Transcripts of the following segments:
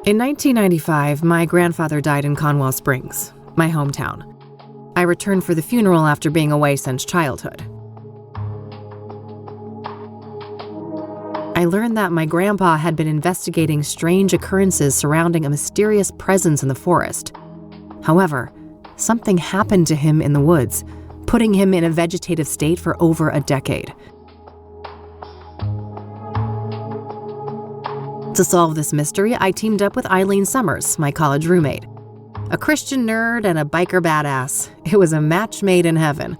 In 1995, my grandfather died in Conwell Springs, my hometown. I returned for the funeral after being away since childhood. I learned that my grandpa had been investigating strange occurrences surrounding a mysterious presence in the forest. However, something happened to him in the woods, putting him in a vegetative state for over a decade. To solve this mystery, I teamed up with Eileen Summers, my college roommate. A Christian nerd and a biker badass. It was a match made in heaven.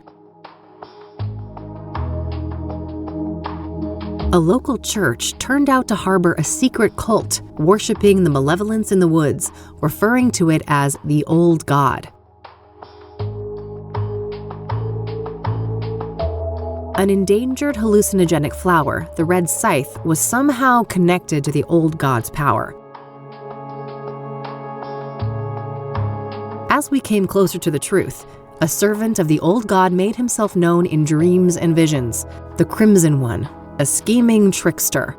A local church turned out to harbor a secret cult worshiping the malevolence in the woods, referring to it as the Old God. An endangered hallucinogenic flower, the red scythe, was somehow connected to the Old God's power. As we came closer to the truth, a servant of the Old God made himself known in dreams and visions, the Crimson One, a scheming trickster.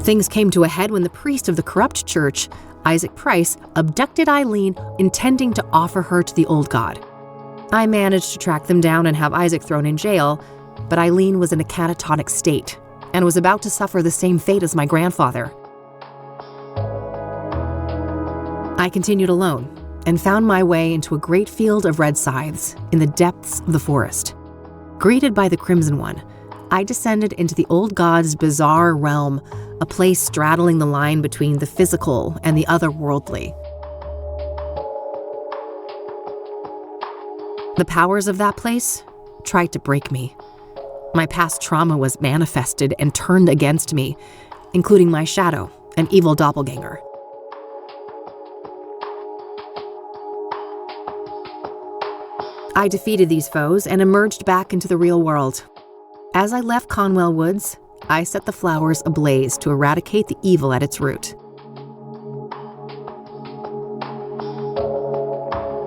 Things came to a head when the priest of the corrupt church, Isaac Price, abducted Eileen, intending to offer her to the Old God. I managed to track them down and have Isaac thrown in jail, but Eileen was in a catatonic state and was about to suffer the same fate as my grandfather. I continued alone and found my way into a great field of red scythes in the depths of the forest. Greeted by the Crimson One, I descended into the Old God's bizarre realm, a place straddling the line between the physical and the otherworldly. The powers of that place tried to break me. My past trauma was manifested and turned against me, including my shadow, an evil doppelganger. I defeated these foes and emerged back into the real world. As I left Conwell Woods, I set the flowers ablaze to eradicate the evil at its root.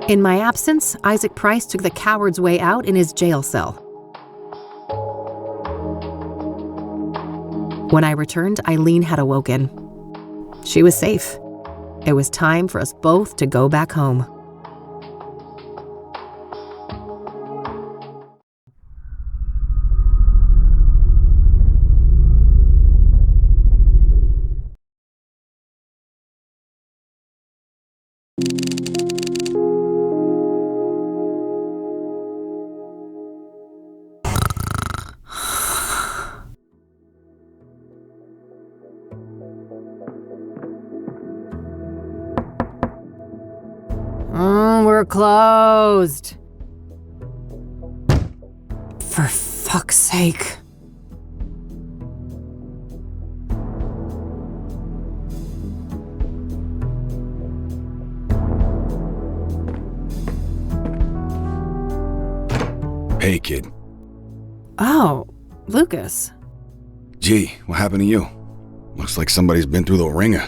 In my absence, Isaac Price took the coward's way out in his jail cell. When I returned, Eileen had awoken. She was safe. It was time for us both to go back home. We're closed. For fuck's sake. Hey, kid. Oh, Lucas. Gee, what happened to you? Looks like somebody's been through the ringer.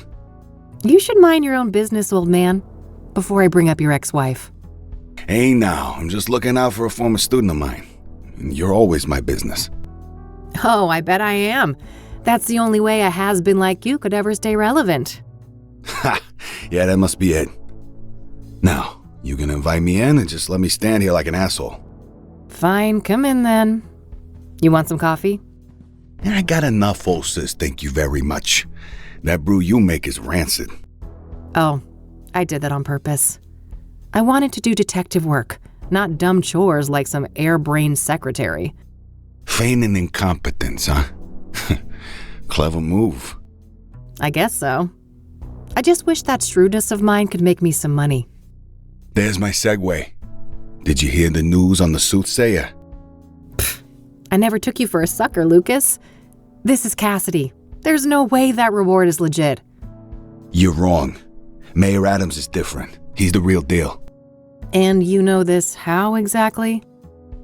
You should mind your own business, old man, before I bring up your ex-wife. Hey now, I'm just looking out for a former student of mine. And you're always my business. Oh, I bet I am. That's the only way a has-been like you could ever stay relevant. Ha! Yeah, that must be it. Now, you gonna invite me in and just let me stand here like an asshole? Fine, come in then. You want some coffee? I got enough, old sis, thank you very much. That brew you make is rancid. Oh, I did that on purpose. I wanted to do detective work, not dumb chores like some airbrained secretary. Feigning incompetence, huh? Clever move. I guess so. I just wish that shrewdness of mine could make me some money. There's my segue. Did you hear the news on the Soothsayer? Pfft, I never took you for a sucker, Lucas. This is Cassidy. There's no way that reward is legit. You're wrong. Mayor Adams is different. He's the real deal. And you know this how exactly?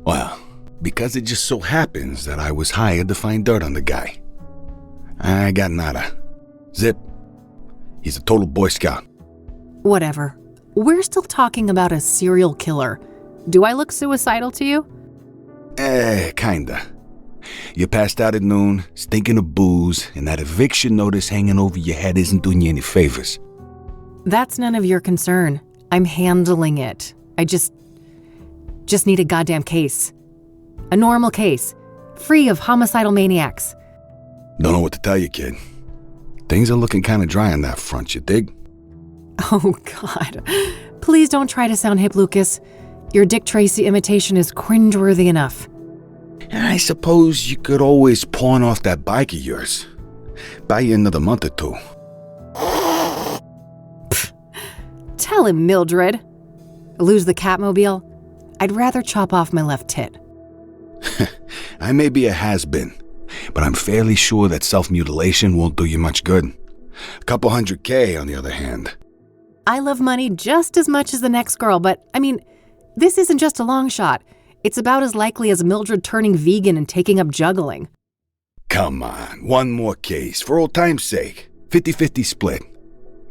Well, because it just so happens that I was hired to find dirt on the guy. I got nada. Zip. He's a total Boy Scout. Whatever. We're still talking about a serial killer. Do I look suicidal to you? Kinda. You passed out at noon, stinking of booze, and that eviction notice hanging over your head isn't doing you any favors. That's none of your concern. I'm handling it. I just need a goddamn case. A normal case. Free of homicidal maniacs. Don't know what to tell you, kid. Things are looking kind of dry on that front, you dig? Oh, God. Please don't try to sound hip, Lucas. Your Dick Tracy imitation is cringeworthy enough. And I suppose you could always pawn off that bike of yours. Buy you another month or two. Pfft. Tell him, Mildred. Lose the Catmobile? I'd rather chop off my left tit. I may be a has-been, but I'm fairly sure that self-mutilation won't do you much good. A couple $100K, on the other hand. I love money just as much as the next girl, but, this isn't just a long shot. It's about as likely as Mildred turning vegan and taking up juggling. Come on, one more case, for old time's sake. 50-50 split.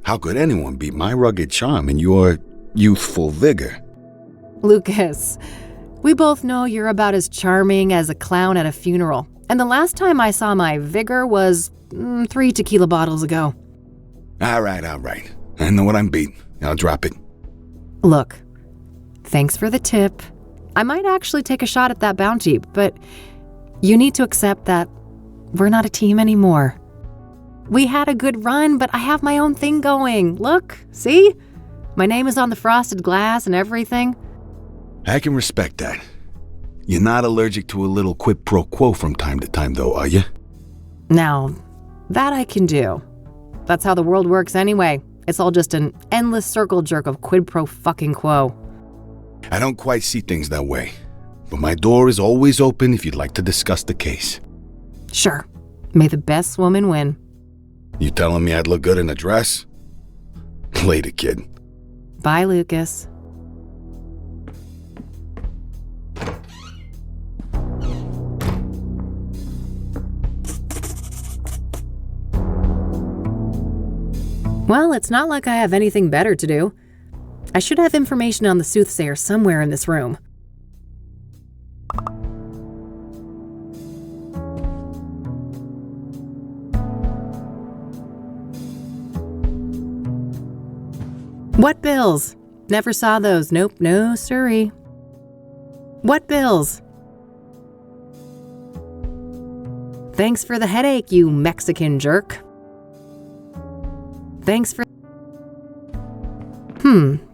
How could anyone beat my rugged charm and your youthful vigor? Lucas, we both know you're about as charming as a clown at a funeral. And the last time I saw my vigor was 3 tequila bottles ago. All right. I know what I'm beating. I'll drop it. Look, thanks for the tip. I might actually take a shot at that bounty, but you need to accept that we're not a team anymore. We had a good run, but I have my own thing going. Look, see? My name is on the frosted glass and everything. I can respect that. You're not allergic to a little quid pro quo from time to time, though, are you? Now, that I can do. That's how the world works anyway. It's all just an endless circle jerk of quid pro fucking quo. I don't quite see things that way, but my door is always open if you'd like to discuss the case. Sure. May the best woman win. You telling me I'd look good in a dress? Later, kid. Bye, Lucas. Well, it's not like I have anything better to do. I should have information on the Soothsayer somewhere in this room. What bills? Never saw those. Nope, no siree. What bills? Thanks for the headache, you Mexican jerk. Thanks for...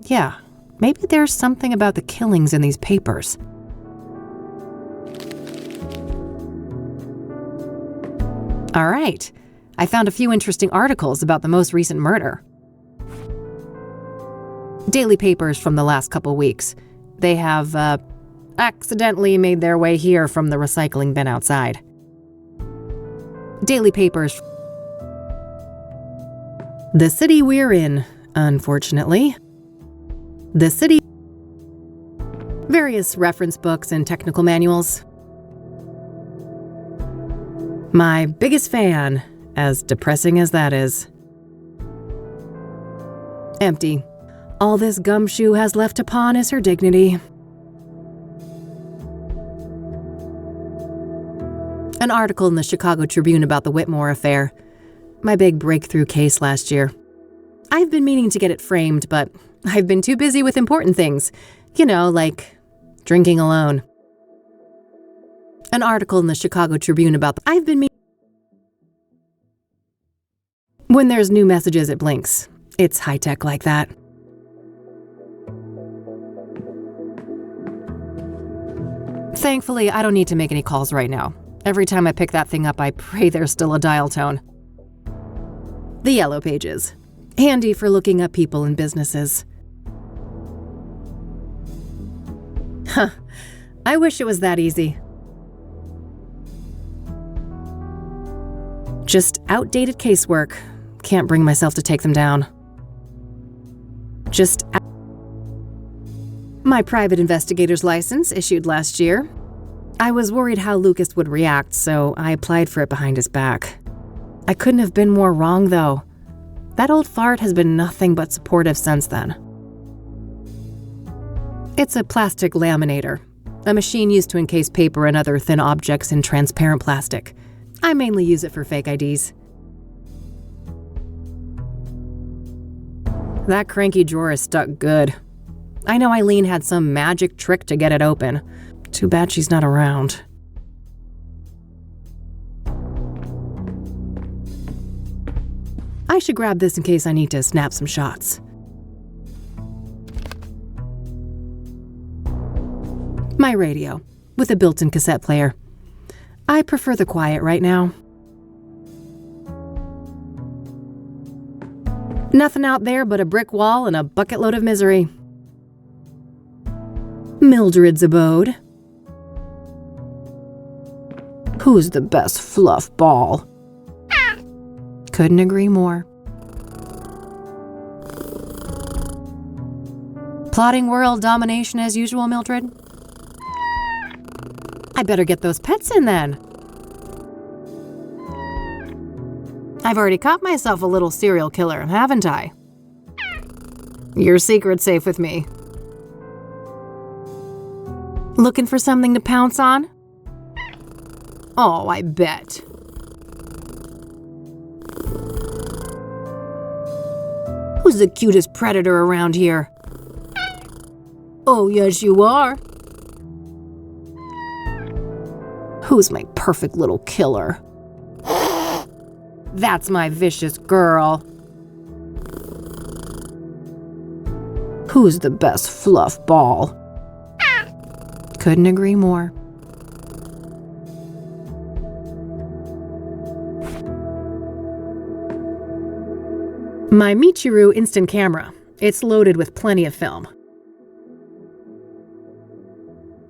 yeah. Maybe there's something about the killings in these papers. All right. I found a few interesting articles about the most recent murder. Daily papers from the last couple weeks. They have, accidentally made their way here from the recycling bin outside. Daily papers... The city we're in, unfortunately. The city... Various reference books and technical manuals. My biggest fan, as depressing as that is. Empty. All this gumshoe has left to pawn is her dignity. An article in the Chicago Tribune about the Whitmore affair. My big breakthrough case last year. I've been meaning to get it framed, but I've been too busy with important things. You know, like drinking alone. An article in the Chicago Tribune about When there's new messages, it blinks. It's high-tech like that. Thankfully, I don't need to make any calls right now. Every time I pick that thing up, I pray there's still a dial tone. The Yellow Pages. Handy for looking up people and businesses. Huh. I wish it was that easy. Just outdated casework. Can't bring myself to take them down. My private investigator's license issued last year. I was worried how Lucas would react, so I applied for it behind his back. I couldn't have been more wrong, though. That old fart has been nothing but supportive since then. It's a plastic laminator. a machine used to encase paper and other thin objects in transparent plastic. I mainly use it for fake IDs. That cranky drawer is stuck good. I know Eileen had some magic trick to get it open. Too bad she's not around. I should grab this in case I need to snap some shots. My radio, with a built-in cassette player. I prefer the quiet right now. Nothing out there but a brick wall and a bucket load of misery. Mildred's abode. Who's the best fluff ball? Couldn't agree more. Plotting world domination as usual, Mildred? I better get those pets in then. I've already caught myself a little serial killer, haven't I? Your secret's safe with me. Looking for something to pounce on? Oh, I bet. Who's the cutest predator around here? Oh, yes, you are. Who's my perfect little killer? That's my vicious girl. Who's the best fluff ball? Couldn't agree more. My Michiru instant camera. It's loaded with plenty of film.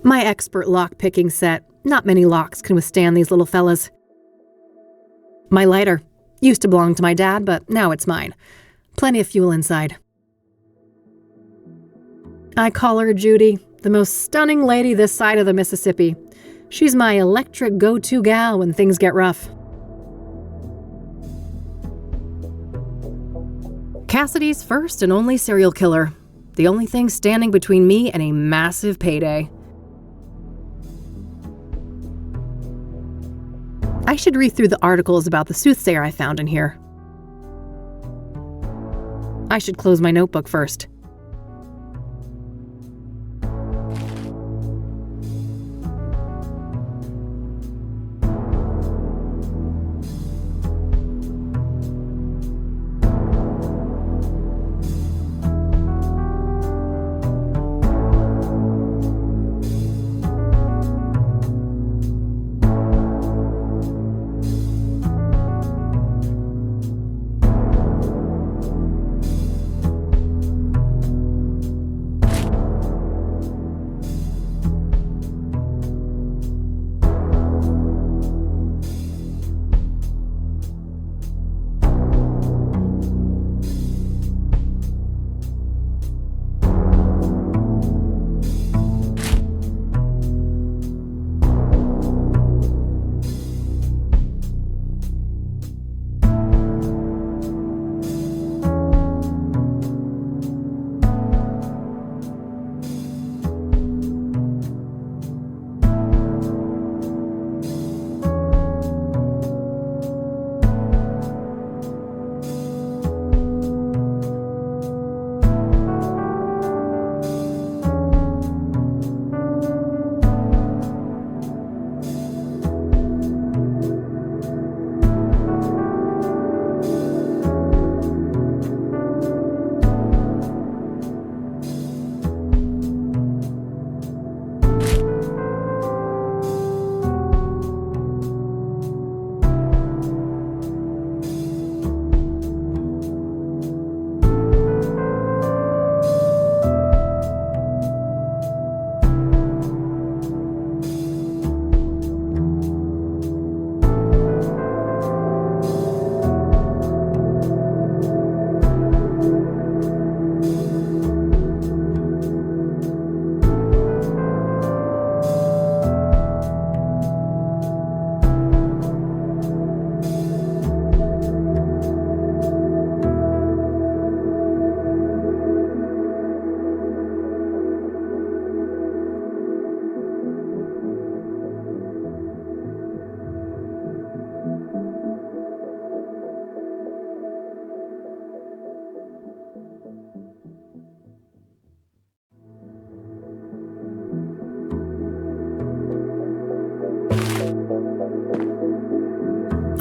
My expert lock-picking set. Not many locks can withstand these little fellas. My lighter. Used to belong to my dad, but now it's mine. Plenty of fuel inside. I call her Judy, the most stunning lady this side of the Mississippi. She's my electric go-to gal when things get rough. Cassidy's first and only serial killer. The only thing standing between me and a massive payday. I should read through the articles about the Soothsayer I found in here. I should close my notebook first.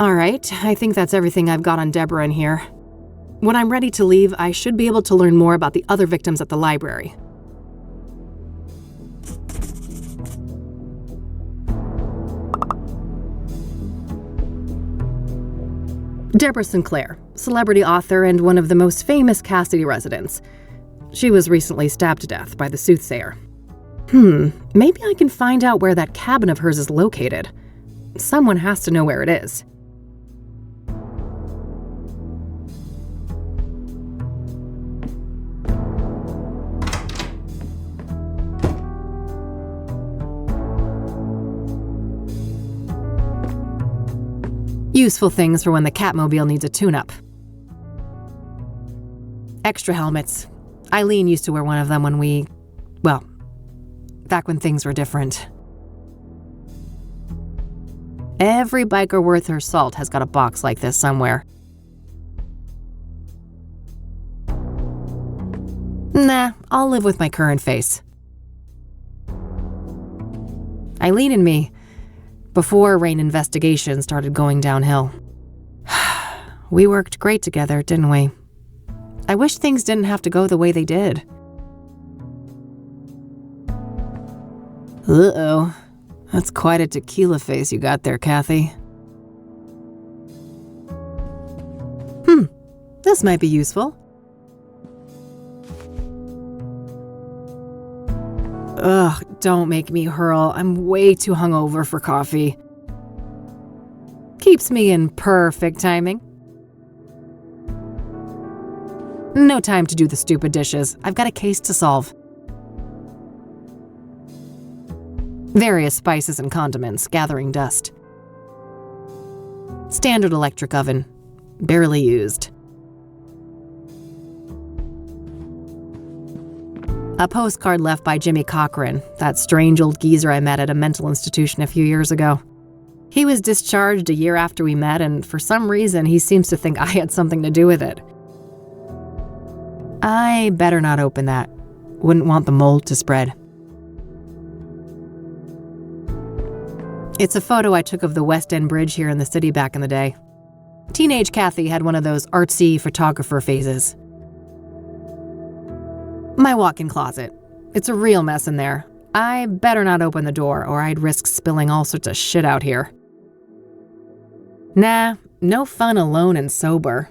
All right, I think that's everything I've got on Deborah in here. When I'm ready to leave, I should be able to learn more about the other victims at the library. Deborah Sinclair, celebrity author and one of the most famous Cassidy residents. She was recently stabbed to death by the Soothsayer. Maybe I can find out where that cabin of hers is located. Someone has to know where it is. Useful things for when the Catmobile needs a tune-up. Extra helmets. Eileen used to wear one of them back when things were different. Every biker worth her salt has got a box like this somewhere. Nah, I'll live with my current face. Eileen and me, before Rain investigation started going downhill. We worked great together, didn't we? I wish things didn't have to go the way they did. Uh-oh. That's quite a tequila face you got there, Kathy. This might be useful. Ugh, don't make me hurl. I'm way too hungover for coffee. Keeps me in perfect timing. No time to do the stupid dishes. I've got a case to solve. Various spices and condiments gathering dust. Standard electric oven. Barely used. A postcard left by Jimmy Cochran, that strange old geezer I met at a mental institution a few years ago. He was discharged a year after we met, and for some reason he seems to think I had something to do with it. I better not open that. Wouldn't want the mold to spread. It's a photo I took of the West End Bridge here in the city back in the day. Teenage Kathy had one of those artsy photographer phases. My walk-in closet. It's a real mess in there. I better not open the door or I'd risk spilling all sorts of shit out here. Nah, no fun alone and sober.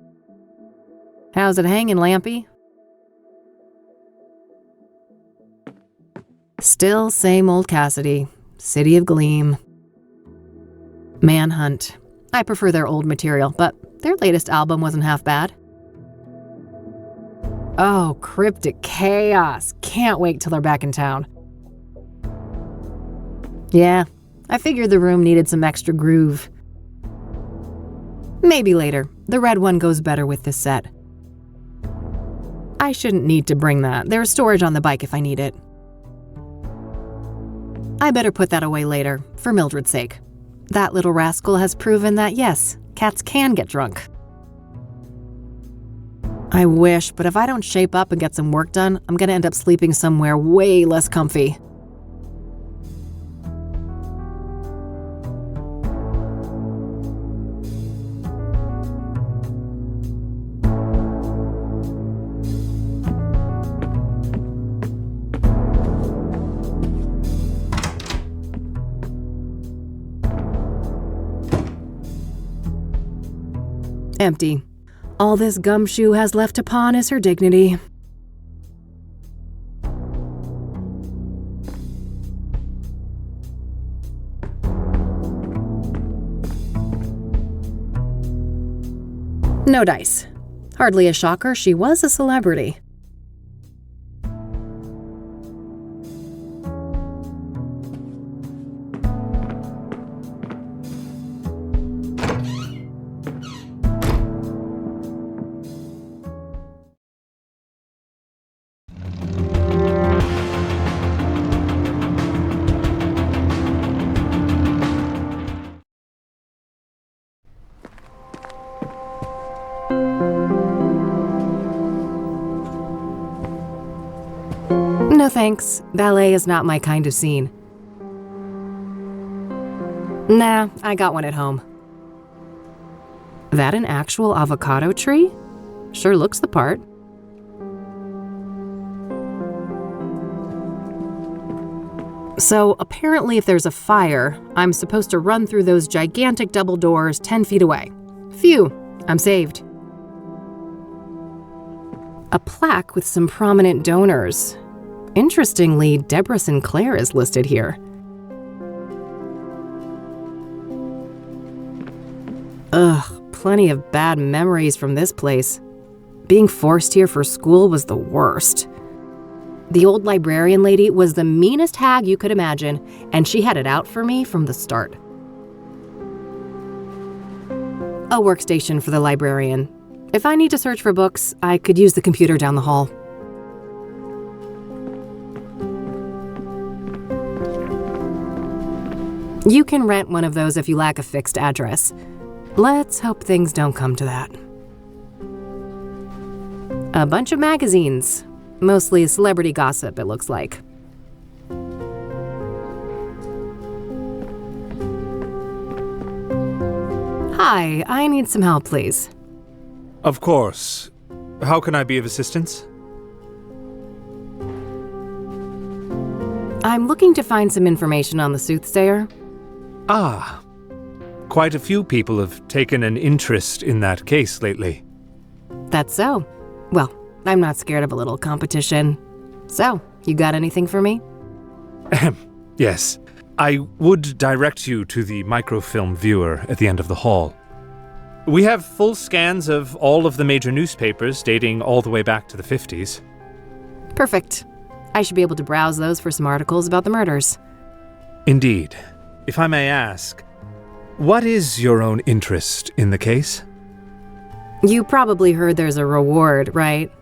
How's it hanging, Lampy? Still same old Cassidy, City of Gleam. Manhunt. I prefer their old material, but their latest album wasn't half bad. Oh, Cryptic Chaos. Can't wait till they're back in town. Yeah, I figured the room needed some extra groove. Maybe later. The red one goes better with this set. I shouldn't need to bring that. There's storage on the bike if I need it. I better put that away later, for Mildred's sake. That little rascal has proven that, yes, cats can get drunk. I wish, but if I don't shape up and get some work done, I'm gonna end up sleeping somewhere way less comfy. Empty. All this gumshoe has left to pawn is her dignity. No dice. Hardly a shocker, she was a celebrity. No thanks. Ballet is not my kind of scene. Nah, I got one at home. That an actual avocado tree? Sure looks the part. So apparently if there's a fire, I'm supposed to run through those gigantic double doors 10 feet away. Phew, I'm saved. A plaque with some prominent donors. Interestingly, Deborah Sinclair is listed here. Ugh, plenty of bad memories from this place. Being forced here for school was the worst. The old librarian lady was the meanest hag you could imagine, and she had it out for me from the start. A workstation for the librarian. If I need to search for books, I could use the computer down the hall. You can rent one of those if you lack a fixed address. Let's hope things don't come to that. A bunch of magazines. Mostly celebrity gossip, it looks like. Hi, I need some help, please. Of course. How can I be of assistance? I'm looking to find some information on the Soothsayer. Ah. Quite a few people have taken an interest in that case lately. That's so. Well, I'm not scared of a little competition. So, you got anything for me? Yes. I would direct you to the microfilm viewer at the end of the hall. We have full scans of all of the major newspapers dating all the way back to the 50s. Perfect. I should be able to browse those for some articles about the murders. Indeed. If I may ask, what is your own interest in the case? You probably heard there's a reward, right?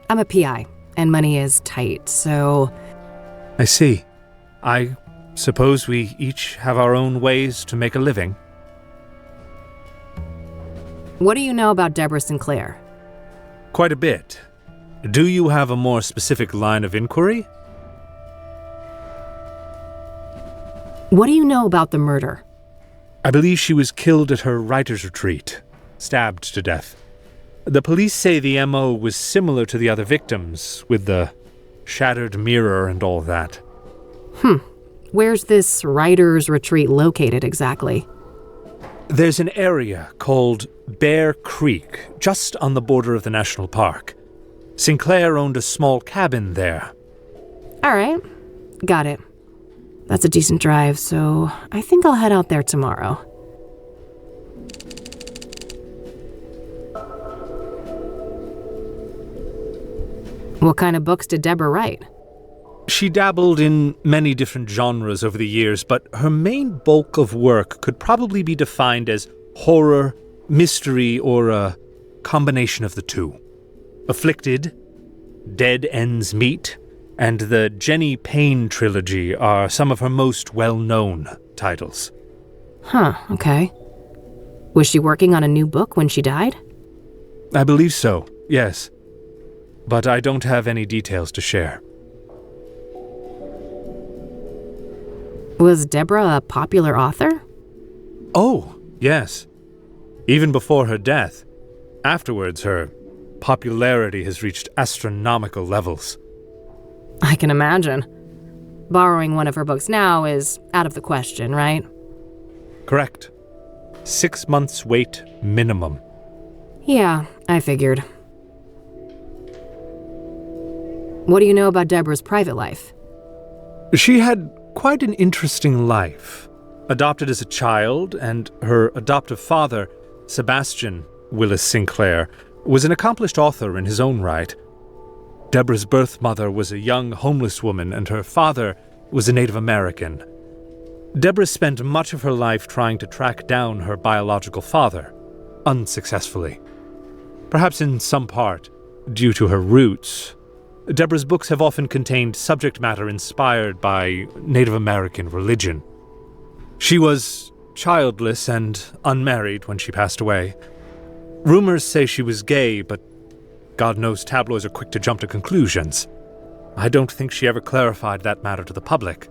I'm a PI, and money is tight, so... I see. I suppose we each have our own ways to make a living. What do you know about Deborah Sinclair? Quite a bit. Do you have a more specific line of inquiry? What do you know about the murder? I believe she was killed at her writer's retreat, stabbed to death. The police say the MO was similar to the other victims, with the shattered mirror and all that. Where's this writer's retreat located exactly? There's an area called Bear Creek, just on the border of the national park. Sinclair owned a small cabin there. All right, got it. That's a decent drive, so I think I'll head out there tomorrow. What kind of books did Deborah write? She dabbled in many different genres over the years, but her main bulk of work could probably be defined as horror, mystery, or a combination of the two. Afflicted, Dead Ends Meet, and the Jenny Payne trilogy are some of her most well-known titles. Okay. Was she working on a new book when she died? I believe so, yes. But I don't have any details to share. Was Deborah a popular author? Oh, yes. Even before her death. Afterwards, her popularity has reached astronomical levels. I can imagine. Borrowing one of her books now is out of the question, right? Correct. 6 months wait minimum. Yeah, I figured. What do you know about Deborah's private life? She had quite an interesting life. Adopted as a child, and her adoptive father, Sebastian Willis Sinclair, was an accomplished author in his own right. Deborah's birth mother was a young homeless woman, and her father was a Native American. Deborah spent much of her life trying to track down her biological father, unsuccessfully. Perhaps in some part due to her roots, Deborah's books have often contained subject matter inspired by Native American religion. She was childless and unmarried when she passed away. Rumors say she was gay, but God knows tabloids are quick to jump to conclusions. I don't think she ever clarified that matter to the public.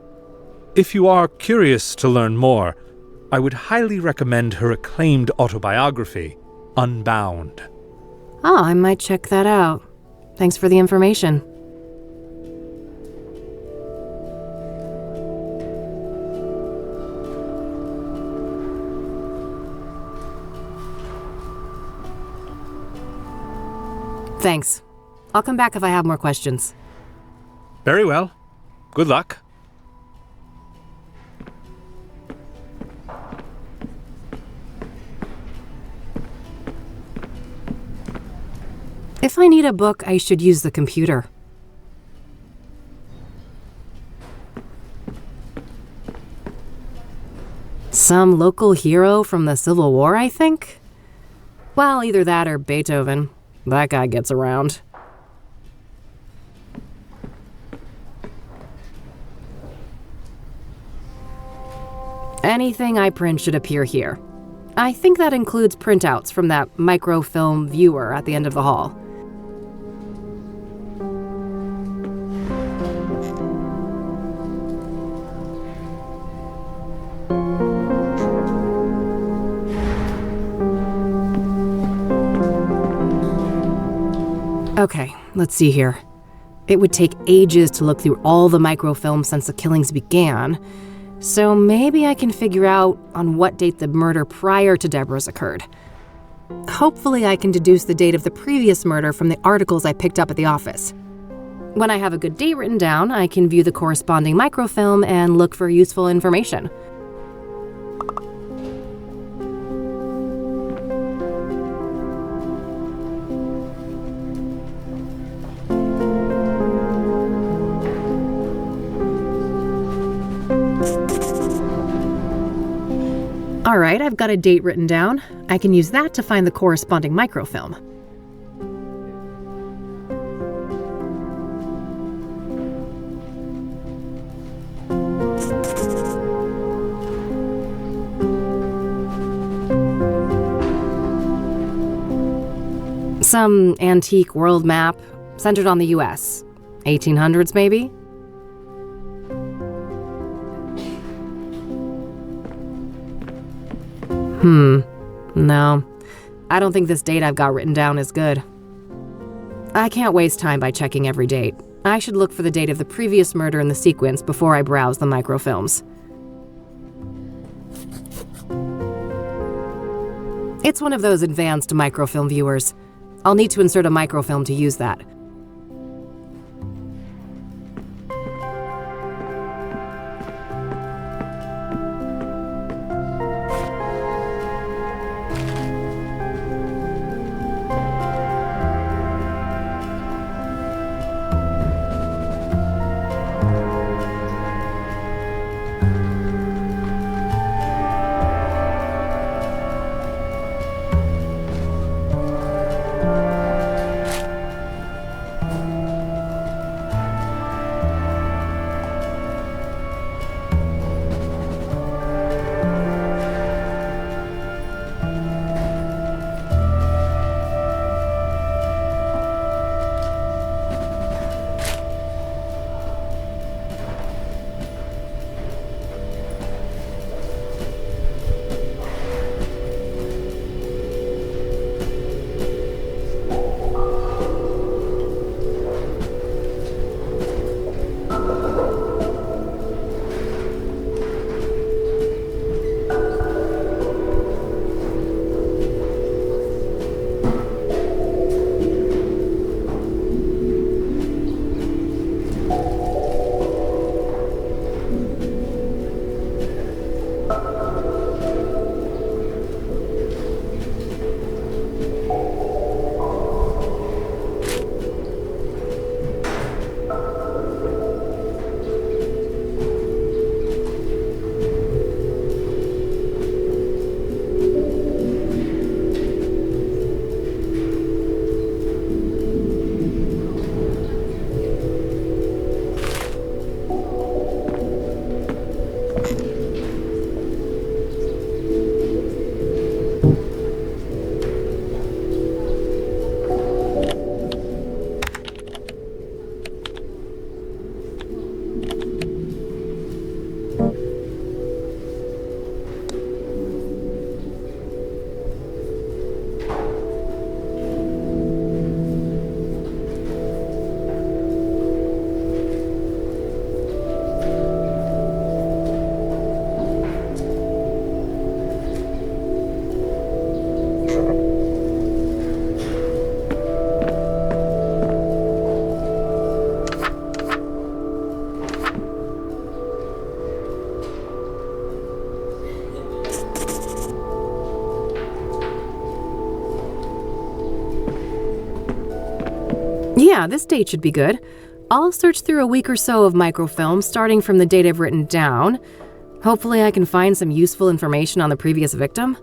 If you are curious to learn more, I would highly recommend her acclaimed autobiography, Unbound. Oh, I might check that out. Thanks for the information. Thanks. I'll come back if I have more questions. Very well. Good luck. If I need a book, I should use the computer. Some local hero from the Civil War, I think? Well, either that or Beethoven. That guy gets around. Anything I print should appear here. I think that includes printouts from that microfilm viewer at the end of the hall. Okay, let's see here. It would take ages to look through all the microfilms since the killings began, so maybe I can figure out on what date the murder prior to Deborah's occurred. Hopefully I can deduce the date of the previous murder from the articles I picked up at the office. When I have a good date written down, I can view the corresponding microfilm and look for useful information. All right, I've got a date written down. I can use that to find the corresponding microfilm. Some antique world map, centered on the US. 1800s, maybe? No. I don't think this date I've got written down is good. I can't waste time by checking every date. I should look for the date of the previous murder in the sequence before I browse the microfilms. It's one of those advanced microfilm viewers. I'll need to insert a microfilm to use that. Yeah, this date should be good. I'll search through a week or so of microfilm, starting from the date I've written down. Hopefully I can find some useful information on the previous victim.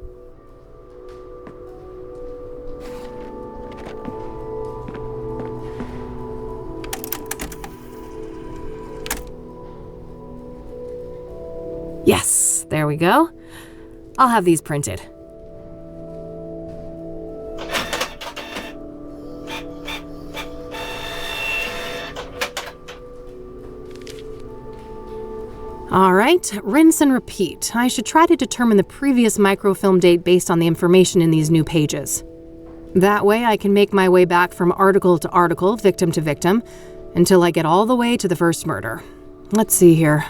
Yes, there we go. I'll have these printed. All right, rinse and repeat. I should try to determine the previous microfilm date based on the information in these new pages. That way I can make my way back from article to article, victim to victim, until I get all the way to the first murder. Let's see here.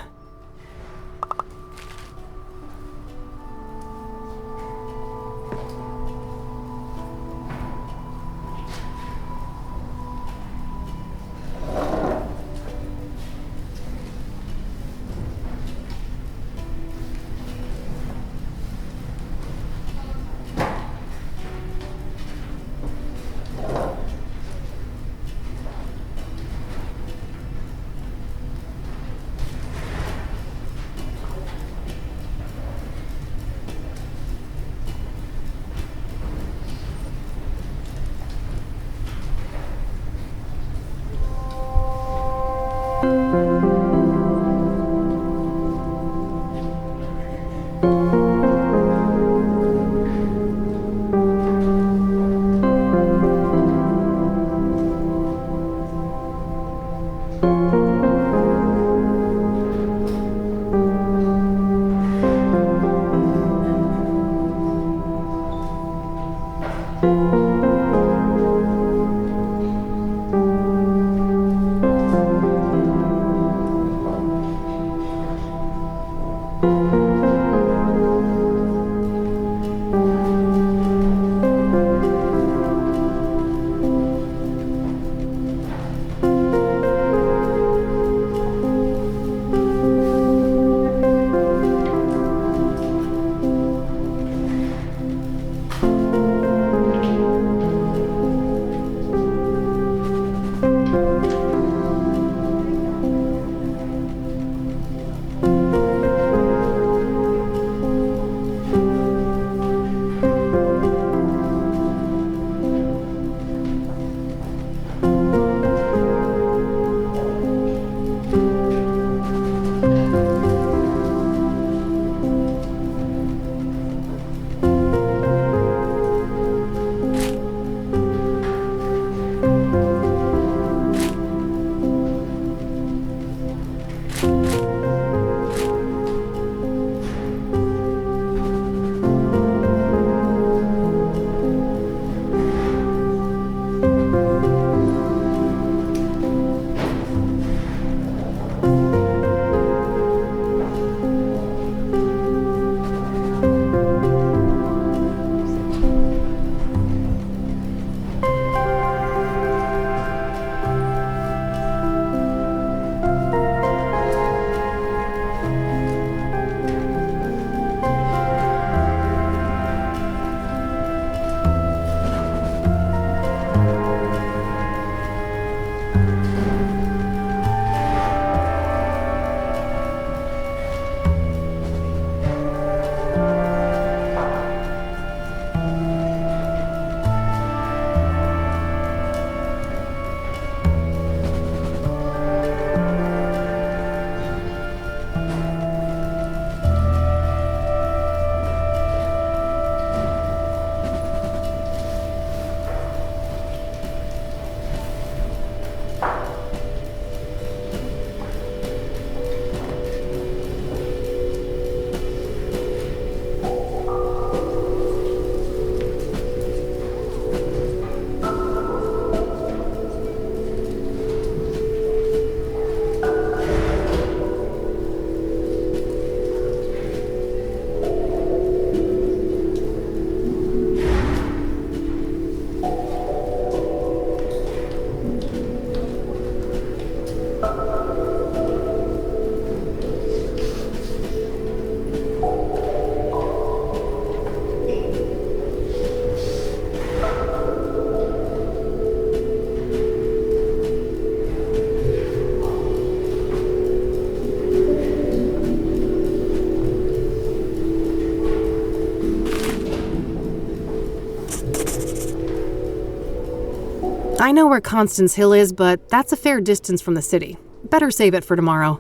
I know where Constance Hill is, but that's a fair distance from the city. Better save it for tomorrow.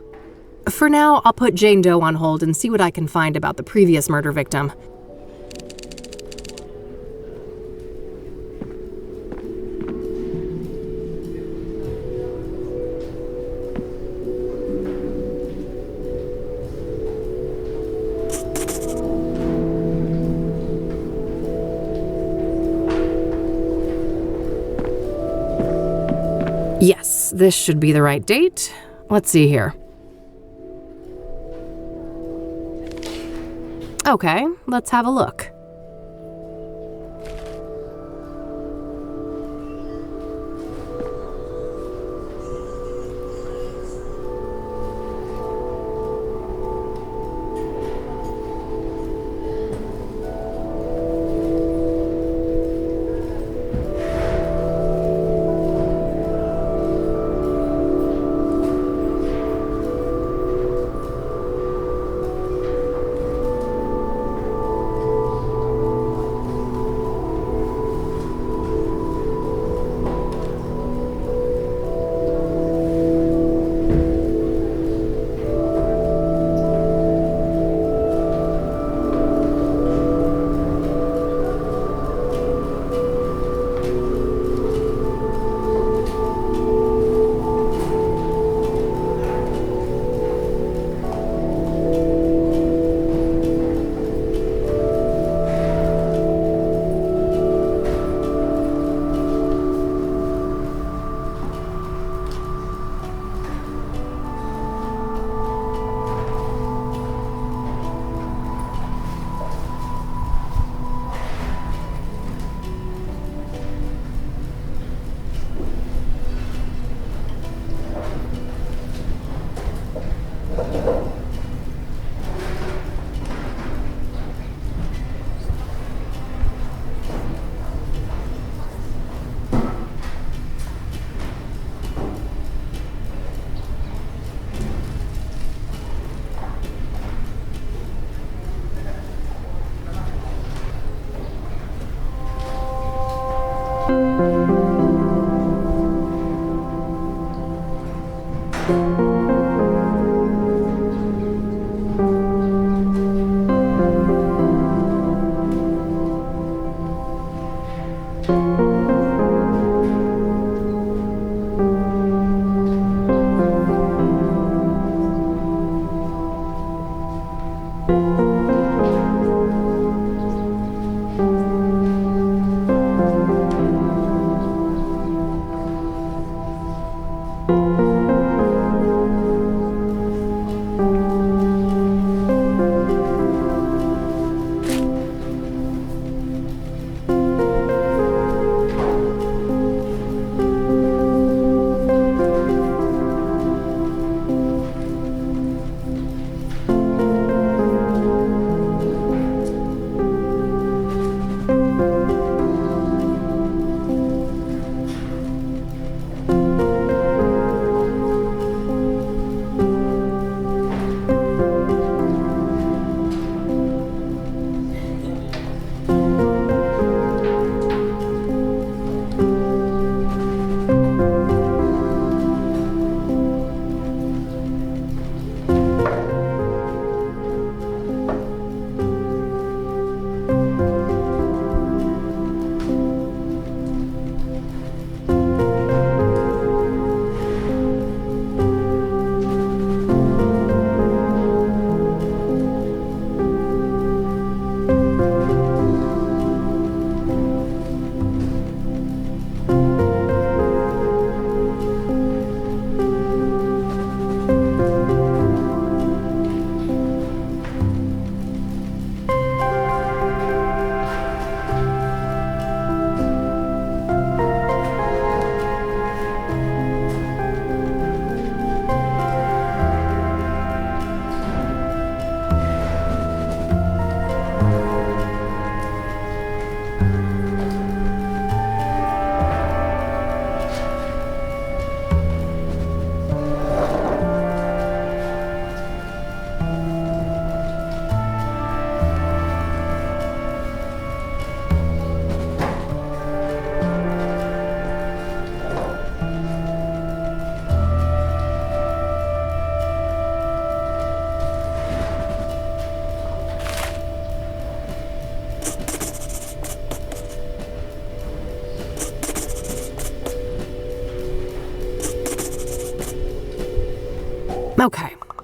For now, I'll put Jane Doe on hold and see what I can find about the previous murder victim. Yes, this should be the right date. Let's see here. Okay, let's have a look.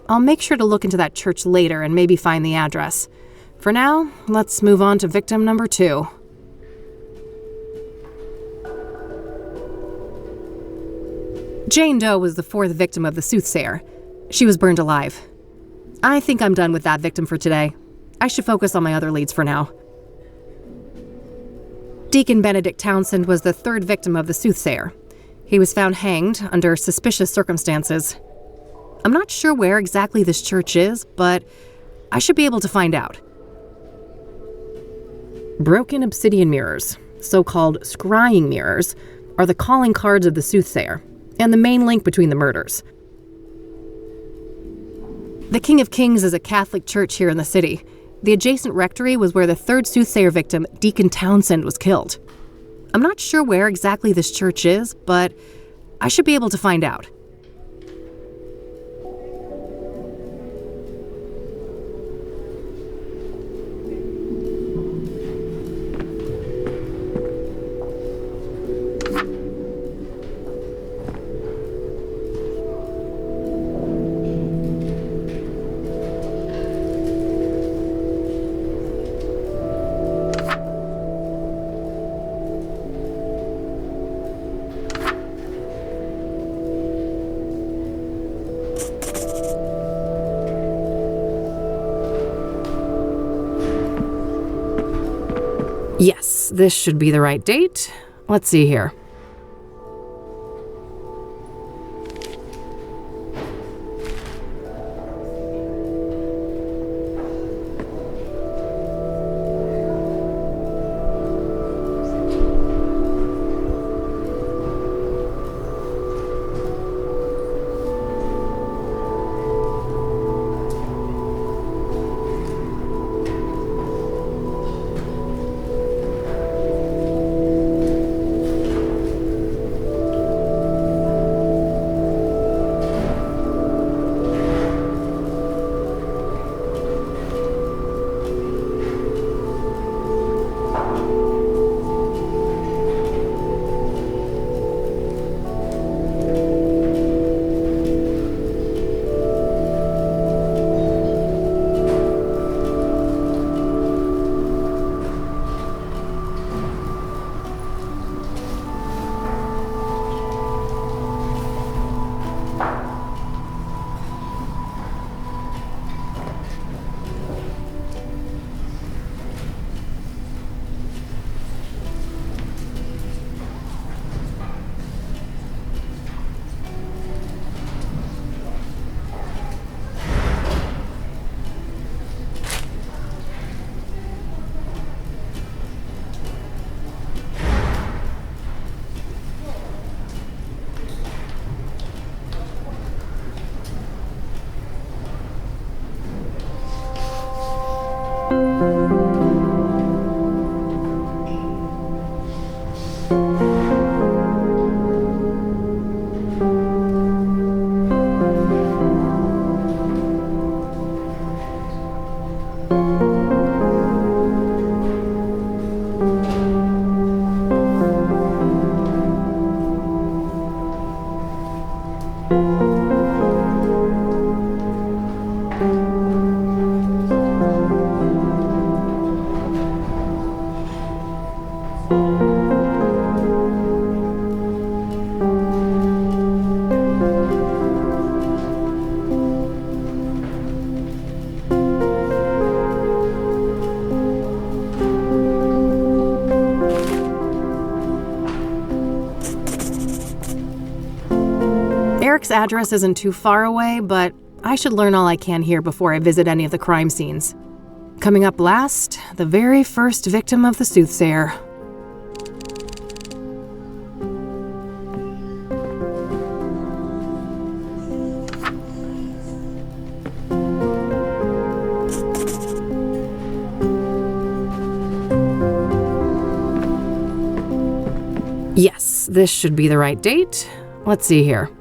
I'll make sure to look into that church later and maybe find the address. For now, let's move on to victim number 2. Jane Doe was the 4th victim of the Soothsayer. She was burned alive. I think I'm done with that victim for today. I should focus on my other leads for now. Deacon Benedict Townsend was the 3rd victim of the Soothsayer. He was found hanged under suspicious circumstances. I'm not sure where exactly this church is, but I should be able to find out. Broken obsidian mirrors, so-called scrying mirrors, are the calling cards of the Soothsayer, and the main link between the murders. The King of Kings is a Catholic church here in the city. The adjacent rectory was where the 3rd Soothsayer victim, Deacon Townsend, was killed. I'm not sure where exactly this church is, but I should be able to find out. Yes, this should be the right date. Let's see here. Eric's address isn't too far away, but I should learn all I can here before I visit any of the crime scenes. Coming up last, the very first victim of the Soothsayer. Yes, this should be the right date. Let's see here.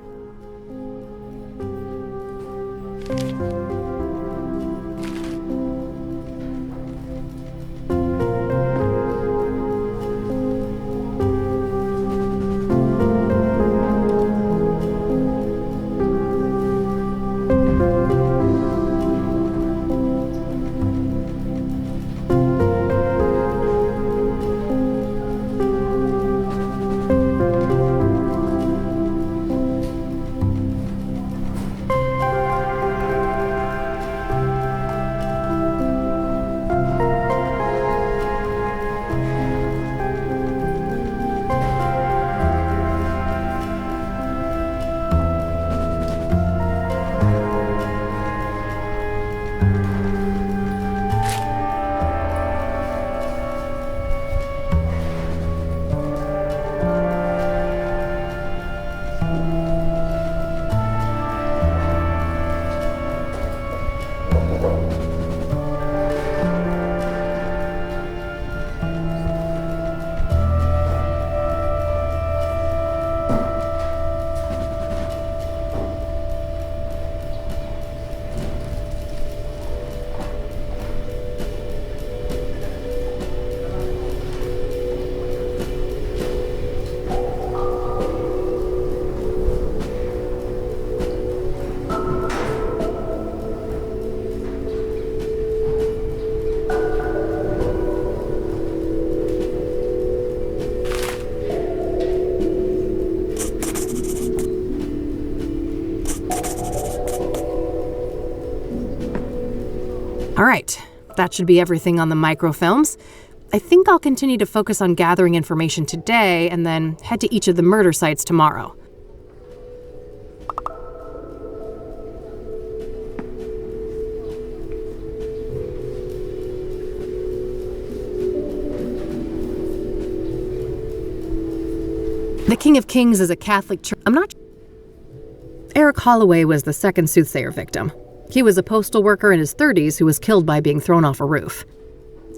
All right, that should be everything on the microfilms. I think I'll continue to focus on gathering information today and then head to each of the murder sites tomorrow. The King of Kings is a Catholic church. Eric Holloway was the second Soothsayer victim. He was a postal worker in his 30s who was killed by being thrown off a roof.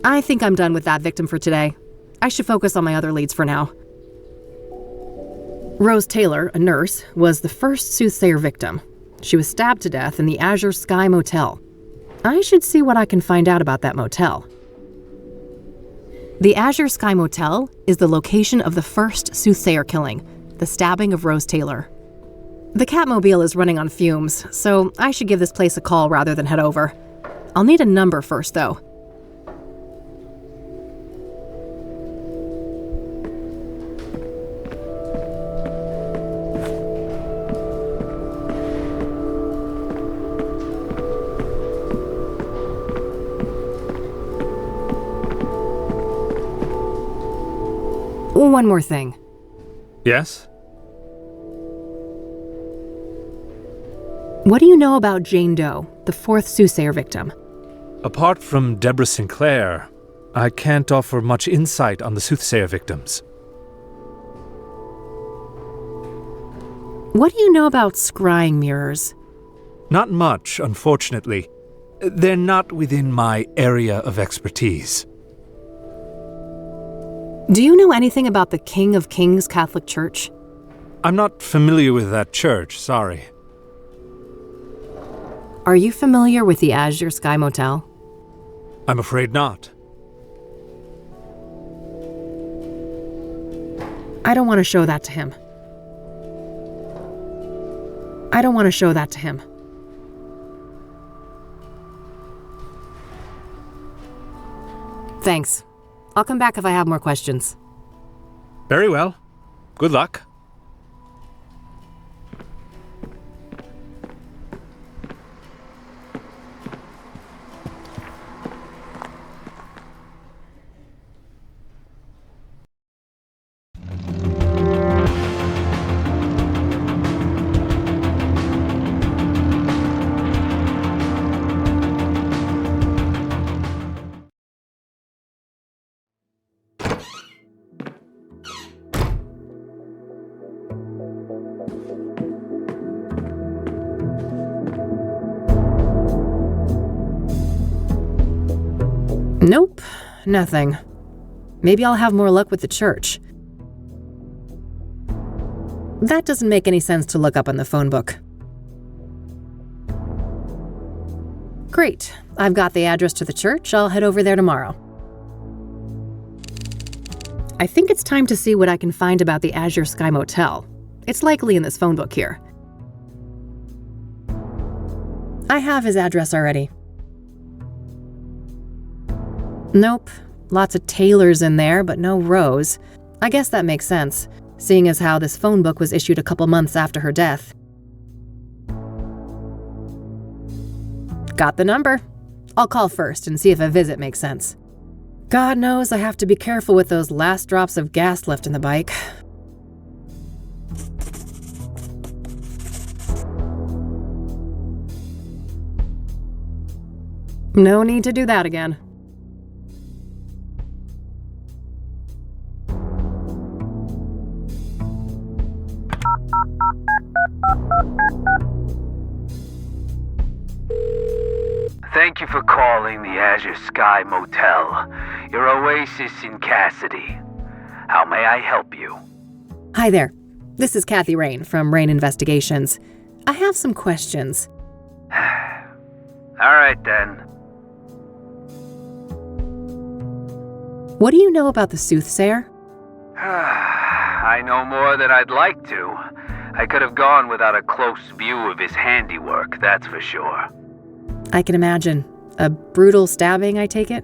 I think I'm done with that victim for today. I should focus on my other leads for now. Rose Taylor, a nurse, was the first Soothsayer victim. She was stabbed to death in the Azure Sky Motel. I should see what I can find out about that motel. The Azure Sky Motel is the location of the first Soothsayer killing, the stabbing of Rose Taylor. The Catmobile is running on fumes, so I should give this place a call rather than head over. I'll need a number first, though. One more thing. Yes? What do you know about Jane Doe, the fourth Soothsayer victim? Apart from Deborah Sinclair, I can't offer much insight on the Soothsayer victims. What do you know about scrying mirrors? Not much, unfortunately. They're not within my area of expertise. Do you know anything about the King of Kings Catholic Church? I'm not familiar with that church, sorry. Are you familiar with the Azure Sky Motel? I'm afraid not. I don't want to show that to him. I don't want to show that to him. Thanks. I'll come back if I have more questions. Very well. Good luck. Nope, nothing. Maybe I'll have more luck with the church. That doesn't make any sense to look up on the phone book. Great, I've got the address to the church. I'll head over there tomorrow. I think it's time to see what I can find about the Azure Sky Motel. It's likely in this phone book here. I have his address already. Nope. Lots of Taylors in there, but no Rose. I guess that makes sense, seeing as how this phone book was issued a couple months after her death. Got the number. I'll call first and see if a visit makes sense. God knows I have to be careful with those last drops of gas left in the bike. No need to do that again. Thank you for calling the Azure Sky Motel, your oasis in Cassidy. How may I help you? Hi there. This is Kathy Rain from Rain Investigations. I have some questions. All right, then. What do you know about the Soothsayer? I know more than I'd like to. I could have gone without a close view of his handiwork, that's for sure. I can imagine. A brutal stabbing, I take it?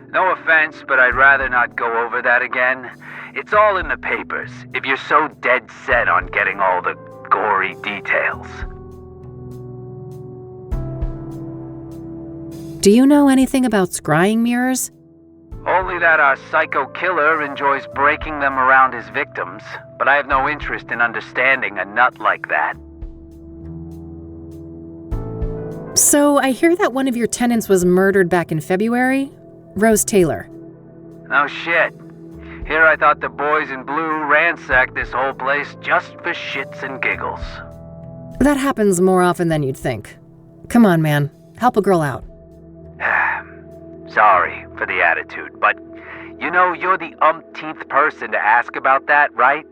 No offense, but I'd rather not go over that again. It's all in the papers, if you're so dead set on getting all the gory details. Do you know anything about scrying mirrors? Only that our psycho killer enjoys breaking them around his victims, but I have no interest in understanding a nut like that. So I hear that one of your tenants was murdered back in February? Rose Taylor. No shit. Here I thought the boys in blue ransacked this whole place just for shits and giggles. That happens more often than you'd think. Come on, man. Help a girl out. Sorry for the attitude, but you know you're the umpteenth person to ask about that, right?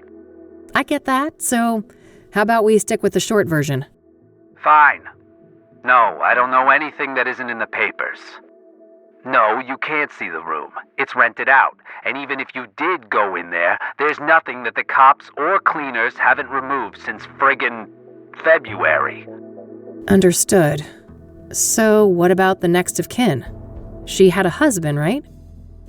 I get that, so how about we stick with the short version? Fine. No, I don't know anything that isn't in the papers. No, you can't see the room. It's rented out, and even if you did go in there, there's nothing that the cops or cleaners haven't removed since friggin' February. Understood. So what about the next of kin? She had a husband, right?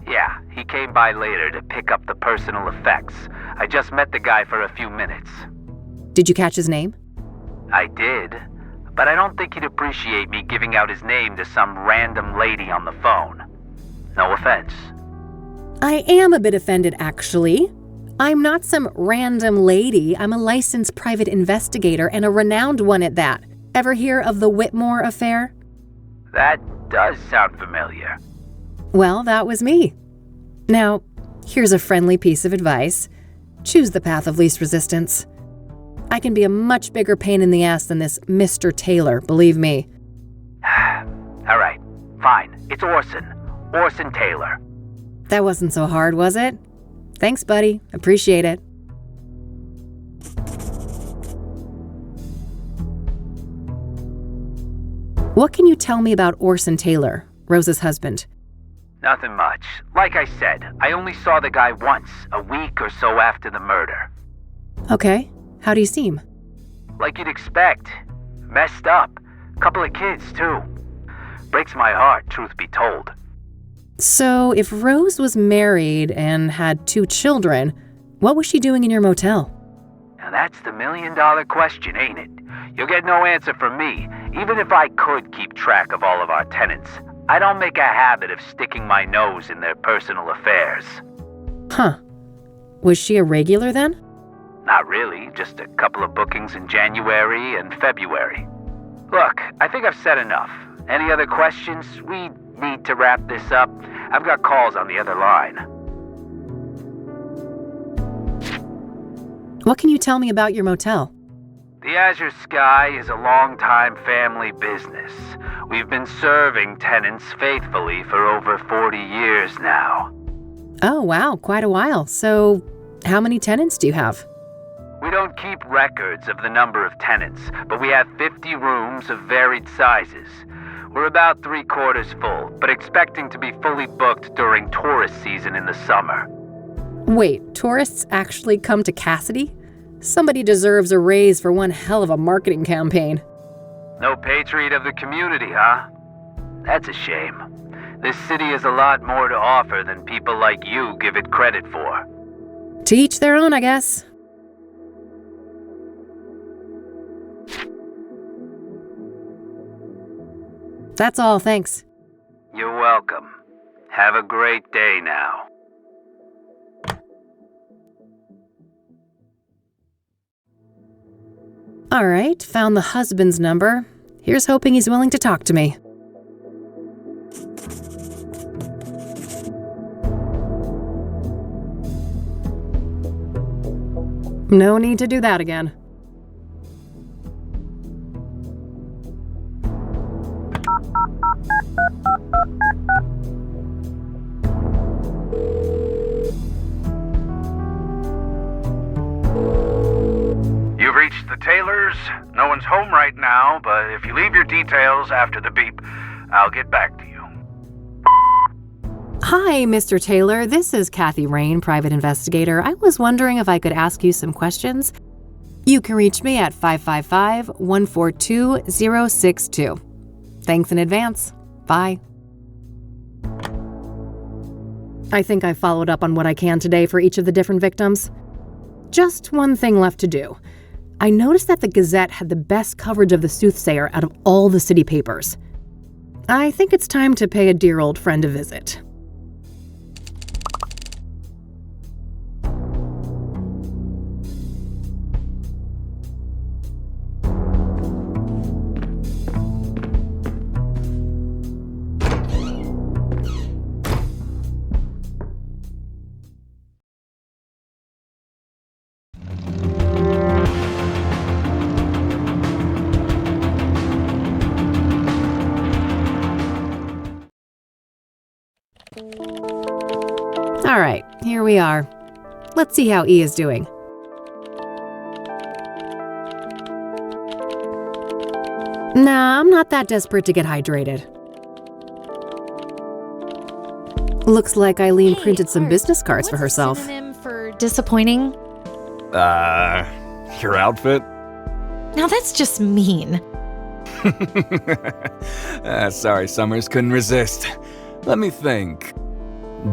Yeah, he came by later to pick up the personal effects. I just met the guy for a few minutes. Did you catch his name? I did, but I don't think he'd appreciate me giving out his name to some random lady on the phone. No offense. I am a bit offended, actually. I'm not some random lady. I'm a licensed private investigator and a renowned one at that. Ever hear of the Whitmore affair? That does sound familiar. Well, that was me. Now, here's a friendly piece of advice. Choose the path of least resistance. I can be a much bigger pain in the ass than this Mr. Taylor, believe me. All right, fine. It's Orson. Orson Taylor. That wasn't so hard, was it? Thanks, buddy. Appreciate it. What can you tell me about Orson Taylor, Rose's husband? Nothing much. Like I said, I only saw the guy once, a week or so after the murder. Okay. How do you seem? Like you'd expect. Messed up. Couple of kids, too. Breaks my heart, truth be told. So, if Rose was married and had 2 children, what was she doing in your motel? Now that's the million-dollar question, ain't it? You'll get no answer from me, even if I could keep track of all of our tenants. I don't make a habit of sticking my nose in their personal affairs. Huh. Was she a regular then? Not really, just a couple of bookings in January and February. Look, I think I've said enough. Any other questions? We need to wrap this up. I've got calls on the other line. What can you tell me about your motel? The Azure Sky is a long-time family business. We've been serving tenants faithfully for over 40 years now. Oh, wow, quite a while. So, how many tenants do you have? We don't keep records of the number of tenants, but we have 50 rooms of varied sizes. We're about 3/4 full, but expecting to be fully booked during tourist season in the summer. Wait, tourists actually come to Cassidy? Somebody deserves a raise for one hell of a marketing campaign. No patriot of the community, huh? That's a shame. This city has a lot more to offer than people like you give it credit for. To each their own, I guess. That's all, thanks. You're welcome. Have a great day now. All right, found the husband's number. Here's hoping he's willing to talk to me. No need to do that again. You've reached the Taylors. No one's home right now, but if you leave your details after the beep, I'll get back to you. Hi, Mr. Taylor. This is Kathy Rain, private investigator. I was wondering if I could ask you some questions. You can reach me at 555-142-062. Thanks in advance. Bye. I think I followed up on what I can today for each of the different victims. Just one thing left to do. I noticed that the Gazette had the best coverage of the Soothsayer out of all the city papers. I think it's time to pay a dear old friend a visit. All right, here we are. Let's see how E is doing. Nah, I'm not that desperate to get hydrated. Looks like Eileen printed some business cards for herself. What's a synonym for disappointing? Your outfit? Now that's just mean. Sorry, Summers, couldn't resist. Let me think.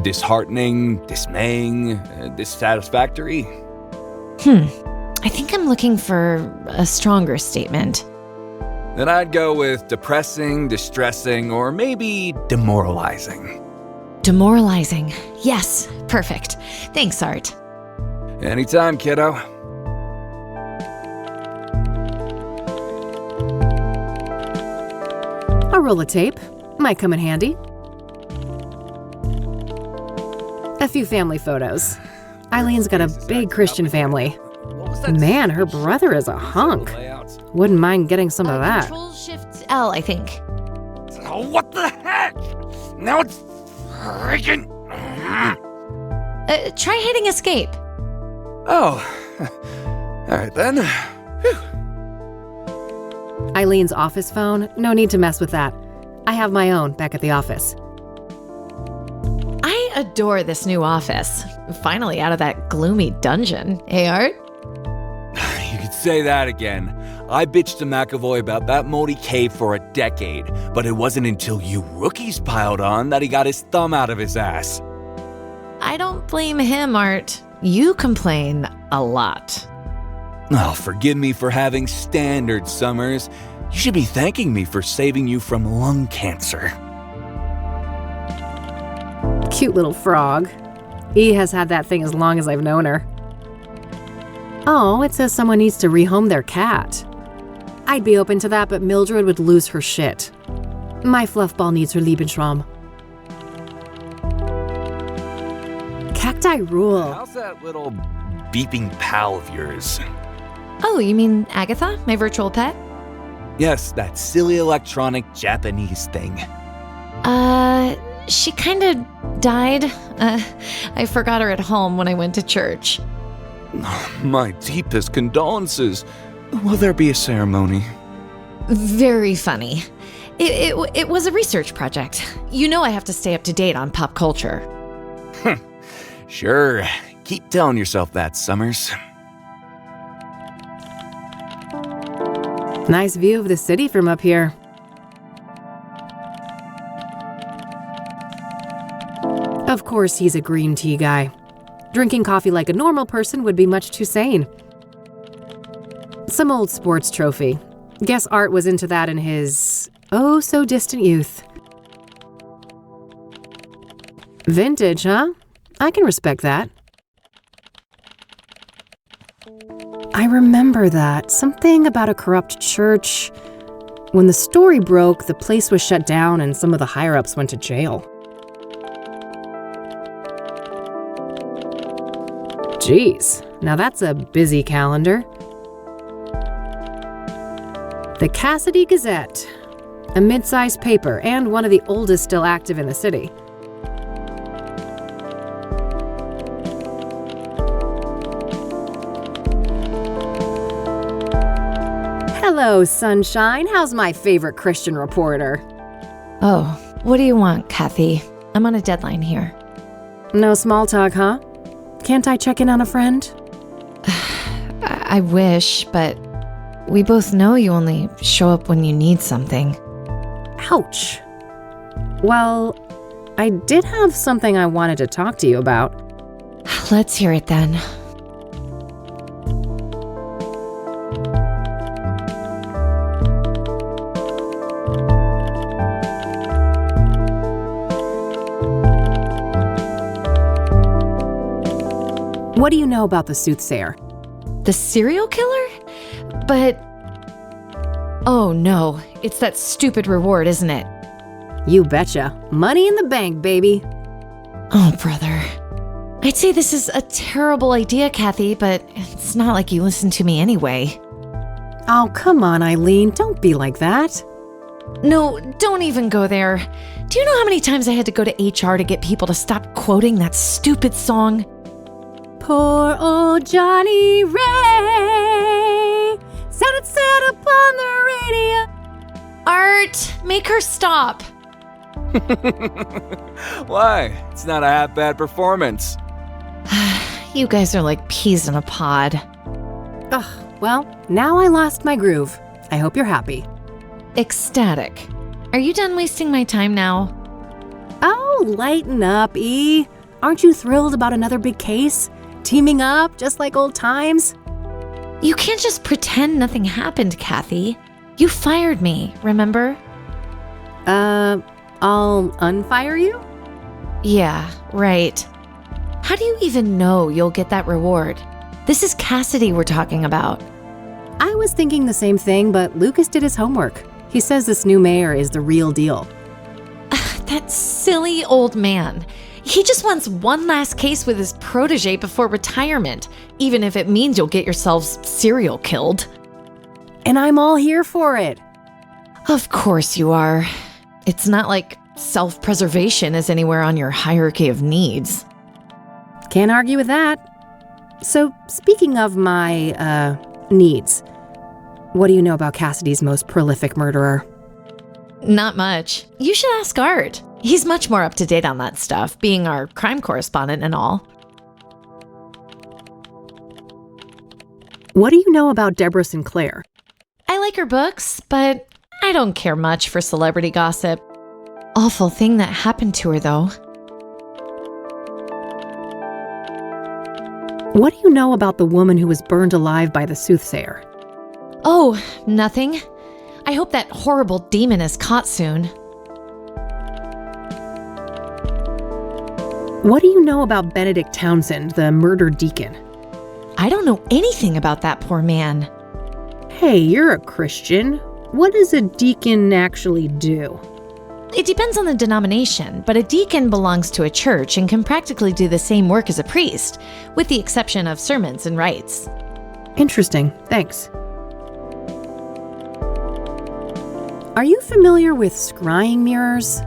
Disheartening, dismaying, dissatisfactory? I think I'm looking for a stronger statement. Then I'd go with depressing, distressing, or maybe demoralizing. Demoralizing. Yes, perfect. Thanks, Art. Anytime, kiddo. A roll of tape might come in handy. A few family photos. Eileen's got a big Christian family. Man, her brother is a hunk. Wouldn't mind getting some of that. Control-Shift-L, I think. Oh, what the heck? Now it's freaking... Try hitting escape. Oh. All right, then. Whew. Eileen's office phone? No need to mess with that. I have my own back at the office. I adore this new office. Finally out of that gloomy dungeon. Hey, Art? You could say that again. I bitched to McAvoy about that moldy cave for a decade, but it wasn't until you rookies piled on that he got his thumb out of his ass. I don't blame him, Art. You complain a lot. Oh, forgive me for having standards, Summers. You should be thanking me for saving you from lung cancer. Cute little frog. E has had that thing as long as I've known her. Oh, it says someone needs to rehome their cat. I'd be open to that, but Mildred would lose her shit. My fluffball needs her Lebensraum. Cacti rule. How's that little beeping pal of yours? Oh, you mean Agatha, my virtual pet? Yes, that silly electronic Japanese thing. She kinda died. I forgot her at home when I went to church. My deepest condolences. Will there be a ceremony? Very funny. It was a research project. You know I have to stay up to date on pop culture. Sure. Keep telling yourself that, Summers. Nice view of the city from up here. Of course he's a green tea guy. Drinking coffee like a normal person would be much too sane. Some old sports trophy. Guess Art was into that in his oh-so-distant youth. Vintage, huh? I can respect that. I remember that. Something about a corrupt church. When the story broke, the place was shut down and some of the higher-ups went to jail. Jeez, now that's a busy calendar. The Cassidy Gazette, a mid-sized paper and one of the oldest still active in the city. Hello, sunshine. How's my favorite Christian reporter? Oh, what do you want, Kathy? I'm on a deadline here. No small talk, huh? Can't I check in on a friend? I wish, but we both know you only show up when you need something. Ouch. Well, I did have something I wanted to talk to you about. Let's hear it then. What do you know about the Soothsayer? The serial killer? But... Oh no, it's that stupid reward, isn't it? You betcha. Money in the bank, baby. Oh, brother. I'd say this is a terrible idea, Kathy, but it's not like you listen to me anyway. Oh, come on, Eileen. Don't be like that. No, don't even go there. Do you know how many times I had to go to HR to get people to stop quoting that stupid song? Poor old Johnny Ray sounded sad upon the radio. Art, make her stop. Why? It's not a half bad performance. You guys are like peas in a pod. Ugh, well, now I lost my groove. I hope you're happy. Ecstatic. Are you done wasting my time now? Oh, lighten up, E. Aren't you thrilled about another big case? Teaming up, just like old times? You can't just pretend nothing happened, Kathy. You fired me, remember? I'll unfire you? Yeah, right. How do you even know you'll get that reward? This is Cassidy we're talking about. I was thinking the same thing, but Lucas did his homework. He says this new mayor is the real deal. That silly old man. He just wants one last case with his protege before retirement, even if it means you'll get yourselves serial killed. And I'm all here for it. Of course you are. It's not like self-preservation is anywhere on your hierarchy of needs. Can't argue with that. So, speaking of my, needs, what do you know about Cassidy's most prolific murderer? Not much. You should ask Art. He's much more up to date on that stuff, being our crime correspondent and all. What do you know about Deborah Sinclair? I like her books, but I don't care much for celebrity gossip. Awful thing that happened to her, though. What do you know about the woman who was burned alive by the Soothsayer? Oh, nothing. I hope that horrible demon is caught soon. What do you know about Benedict Townsend, the murdered deacon? I don't know anything about that poor man. Hey, you're a Christian. What does a deacon actually do? It depends on the denomination, but a deacon belongs to a church and can practically do the same work as a priest, with the exception of sermons and rites. Interesting, thanks. Are you familiar with scrying mirrors?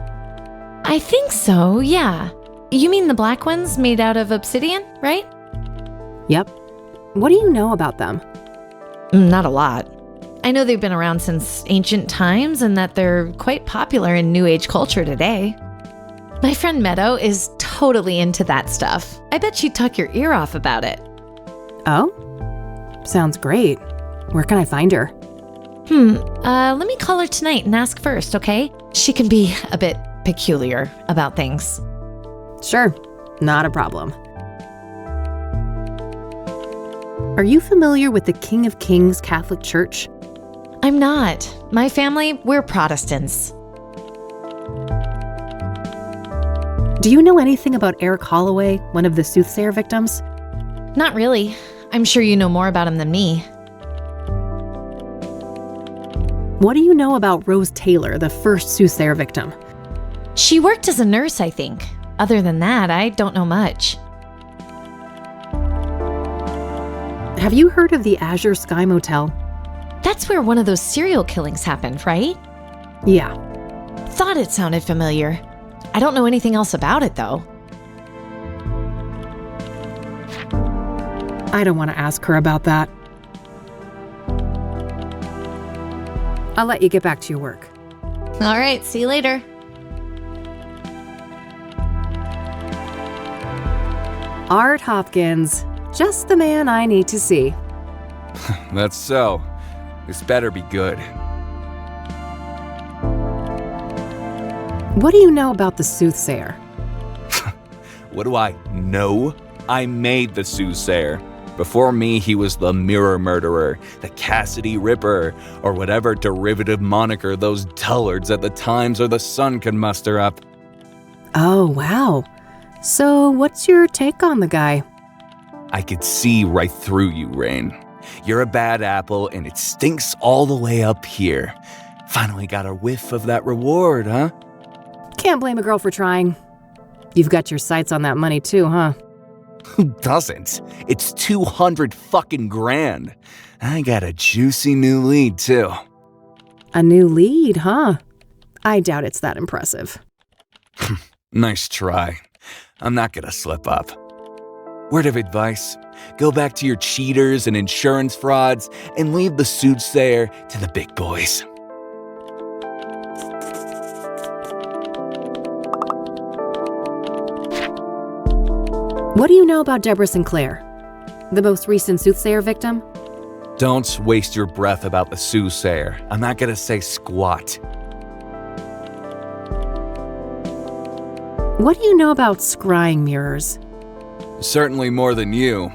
I think so, yeah. You mean the black ones made out of obsidian, right? Yep. What do you know about them? Not a lot. I know they've been around since ancient times and that they're quite popular in New Age culture today. My friend Meadow is totally into that stuff. I bet she'd talk your ear off about it. Oh? Sounds great. Where can I find her? Let me call her tonight and ask first, okay? She can be a bit peculiar about things. Sure, not a problem. Are you familiar with the King of Kings Catholic Church? I'm not. My family, we're Protestants. Do you know anything about Eric Holloway, one of the Soothsayer victims? Not really. I'm sure you know more about him than me. What do you know about Rose Taylor, the first Soothsayer victim? She worked as a nurse, I think. Other than that, I don't know much. Have you heard of the Azure Sky Motel? That's where one of those serial killings happened, right? Yeah. Thought it sounded familiar. I don't know anything else about it, though. I don't want to ask her about that. I'll let you get back to your work. All right, see you later. Art Hopkins, just the man I need to see. That's so. This better be good. What do you know about the Soothsayer? What do I know? I made the Soothsayer. Before me, he was the Mirror Murderer, the Cassidy Ripper, or whatever derivative moniker those dullards at the Times or the Sun could muster up. Oh, wow. So what's your take on the guy? I could see right through you, Rain. You're a bad apple and it stinks all the way up here. Finally got a whiff of that reward, huh? Can't blame a girl for trying. You've got your sights on that money too, huh? Who doesn't? It's 200 fucking grand. I got a juicy new lead, too. A new lead, huh? I doubt it's that impressive. Nice try. I'm not gonna slip up. Word of advice, go back to your cheaters and insurance frauds and leave the Soothsayer to the big boys. What do you know about Deborah Sinclair, the most recent Soothsayer victim? Don't waste your breath about the Soothsayer. I'm not gonna say squat. What do you know about scrying mirrors? Certainly more than you.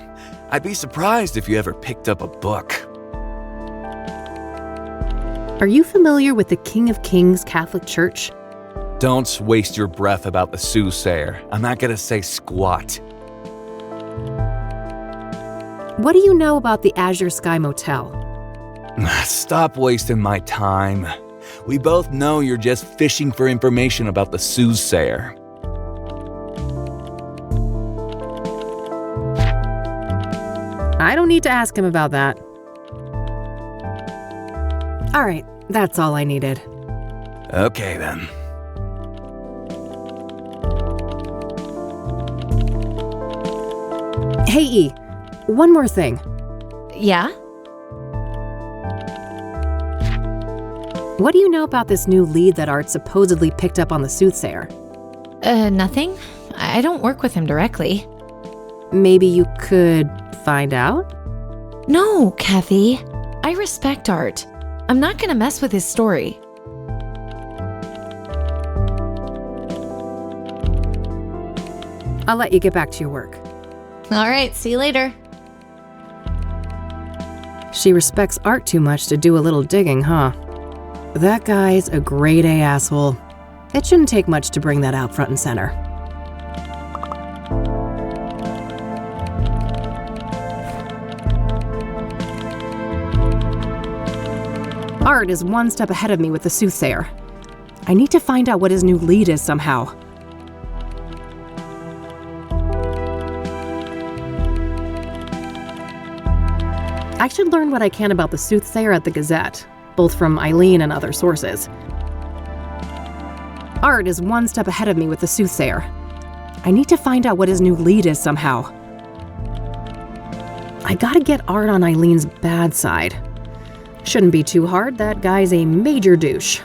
I'd be surprised if you ever picked up a book. Are you familiar with the King of Kings Catholic Church? Don't waste your breath about the Soothsayer. I'm not gonna say squat. What do you know about the Azure Sky Motel? Stop wasting my time. We both know you're just fishing for information about the Soothsayer. I don't need to ask him about that. All right, that's all I needed. Okay then. Hey, E, one more thing. Yeah? What do you know about this new lead that Art supposedly picked up on the Soothsayer? Nothing. I don't work with him directly. Maybe you could find out? No, Kathy. I respect Art. I'm not gonna mess with his story. I'll let you get back to your work. All right, see you later. She respects Art too much to do a little digging, huh? That guy's a grade A asshole. It shouldn't take much to bring that out front and center. Art is one step ahead of me with the Soothsayer. I need to find out what his new lead is somehow. I should learn what I can about the Soothsayer at the Gazette, both from Eileen and other sources. Art is one step ahead of me with the Soothsayer. I need to find out what his new lead is somehow. I gotta get Art on Eileen's bad side. Shouldn't be too hard, that guy's a major douche.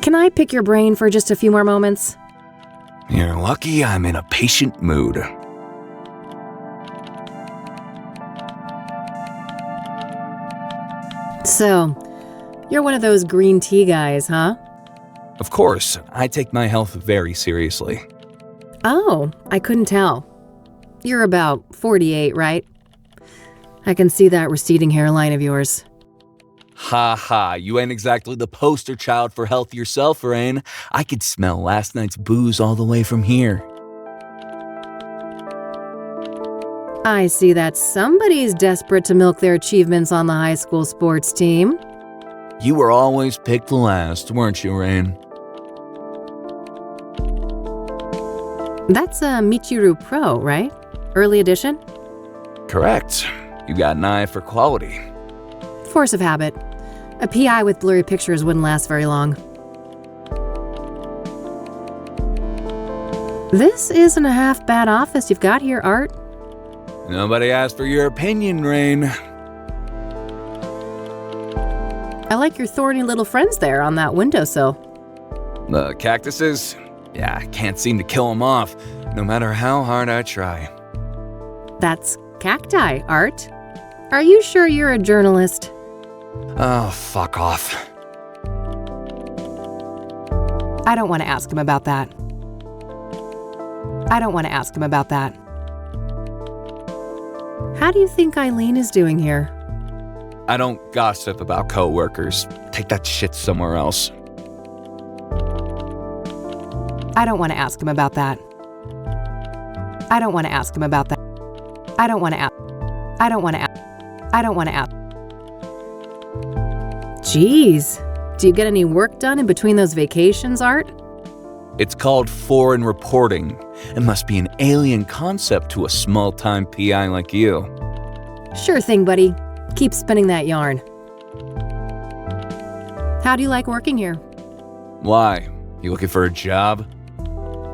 Can I pick your brain for just a few more moments? You're lucky I'm in a patient mood. So, you're one of those green tea guys, huh? Of course, I take my health very seriously. Oh, I couldn't tell. You're about 48, right? I can see that receding hairline of yours. Ha ha, you ain't exactly the poster child for health yourself, Rain. I could smell last night's booze all the way from here. I see that somebody's desperate to milk their achievements on the high school sports team. You were always picked last, weren't you, Rain? That's a Michiru Pro, right? Early edition? Correct. You got an eye for quality. Force of habit. A PI with blurry pictures wouldn't last very long. This isn't a half-bad office you've got here, Art. Nobody asked for your opinion, Rain. I like your thorny little friends there on that windowsill. The cactuses? Yeah, I can't seem to kill them off, no matter how hard I try. That's cacti, Art. Are you sure you're a journalist? Oh, fuck off. I don't want to ask him about that. How do you think Eileen is doing here? I don't gossip about coworkers. Take that shit somewhere else. I don't want to ask him about that. I don't want to ask him about that. I don't want to ask. I don't want to ask. I don't want to ask. Jeez. Do you get any work done in between those vacations, Art? It's called foreign reporting. It must be an alien concept to a small-time PI like you. Sure thing, buddy. Keep spinning that yarn. How do you like working here? Why? You looking for a job?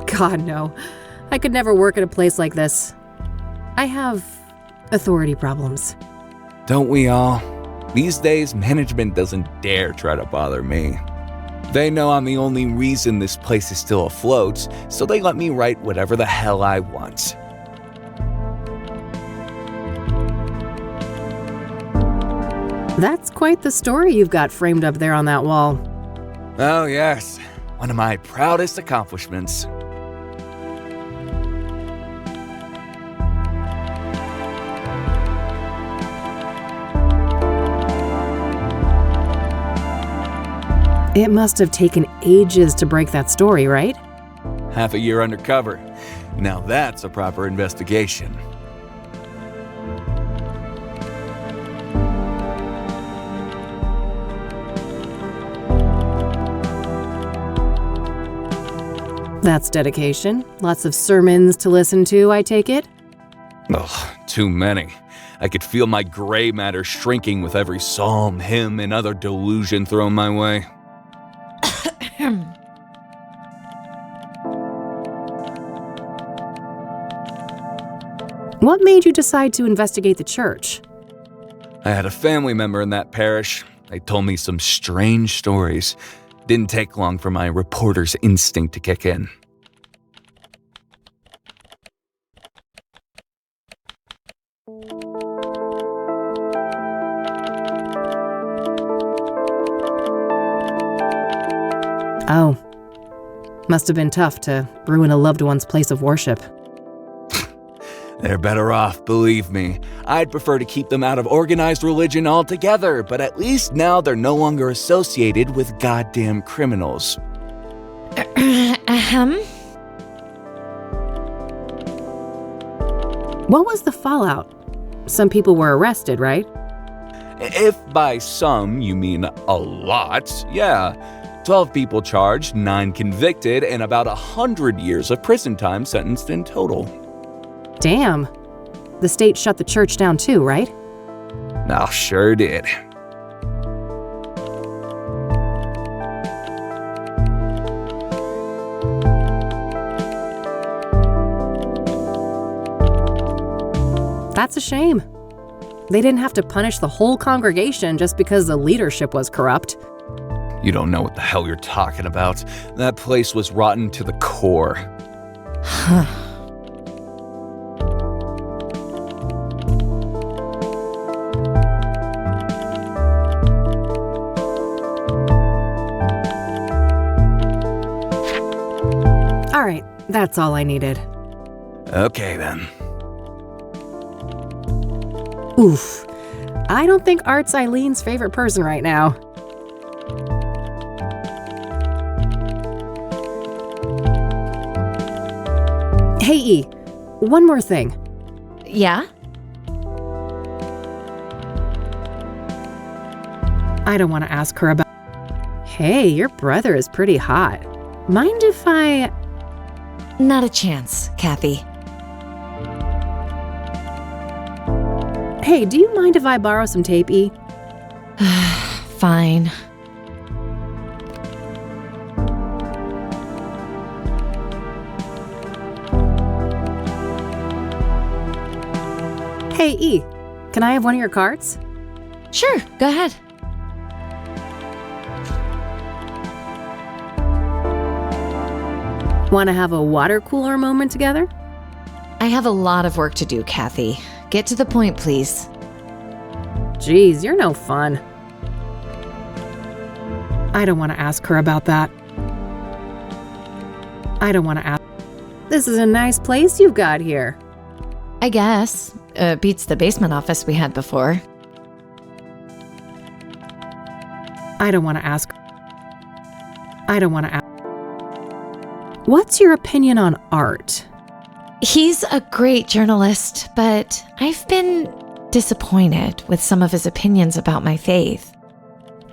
God, no. I could never work at a place like this. I have authority problems. Don't we all? These days, management doesn't dare try to bother me. They know I'm the only reason this place is still afloat, so they let me write whatever the hell I want. That's quite the story you've got framed up there on that wall. Oh yes, one of my proudest accomplishments. It must have taken ages to break that story, right? Half a year undercover. Now that's a proper investigation. That's dedication. Lots of sermons to listen to, I take it? Ugh, too many. I could feel my gray matter shrinking with every psalm, hymn, and other delusion thrown my way. What made you decide to investigate the church? I had a family member in that parish. They told me some strange stories. Didn't take long for my reporter's instinct to kick in. Oh. Must have been tough to ruin a loved one's place of worship. They're better off, believe me. I'd prefer to keep them out of organized religion altogether, but at least now they're no longer associated with goddamn criminals. What was the fallout? Some people were arrested, right? If by some you mean a lot, yeah. 12 people charged, 9 convicted, and about 100 years of prison time sentenced in total. Damn. The state shut the church down too, right? Oh, sure did. That's a shame. They didn't have to punish the whole congregation just because the leadership was corrupt. You don't know what the hell you're talking about. That place was rotten to the core. All right, that's all I needed. Okay then. Oof. I don't think Art's Eileen's favorite person right now. Hey, E, one more thing. Yeah? I don't want to ask her about... Hey, your brother is pretty hot. Mind if I... Not a chance, Kathy. Hey, do you mind if I borrow some tape, E? Fine. Hey, E, can I have one of your cards? Sure, go ahead. Want to have a water cooler moment together? I have a lot of work to do, Kathy. Get to the point, please. Jeez, you're no fun. I don't want to ask her about that. I don't want to ask. This is a nice place you've got here. I guess. Beats the basement office we had before. I don't want to ask. I don't want to ask. What's your opinion on Art? He's a great journalist, but I've been disappointed with some of his opinions about my faith.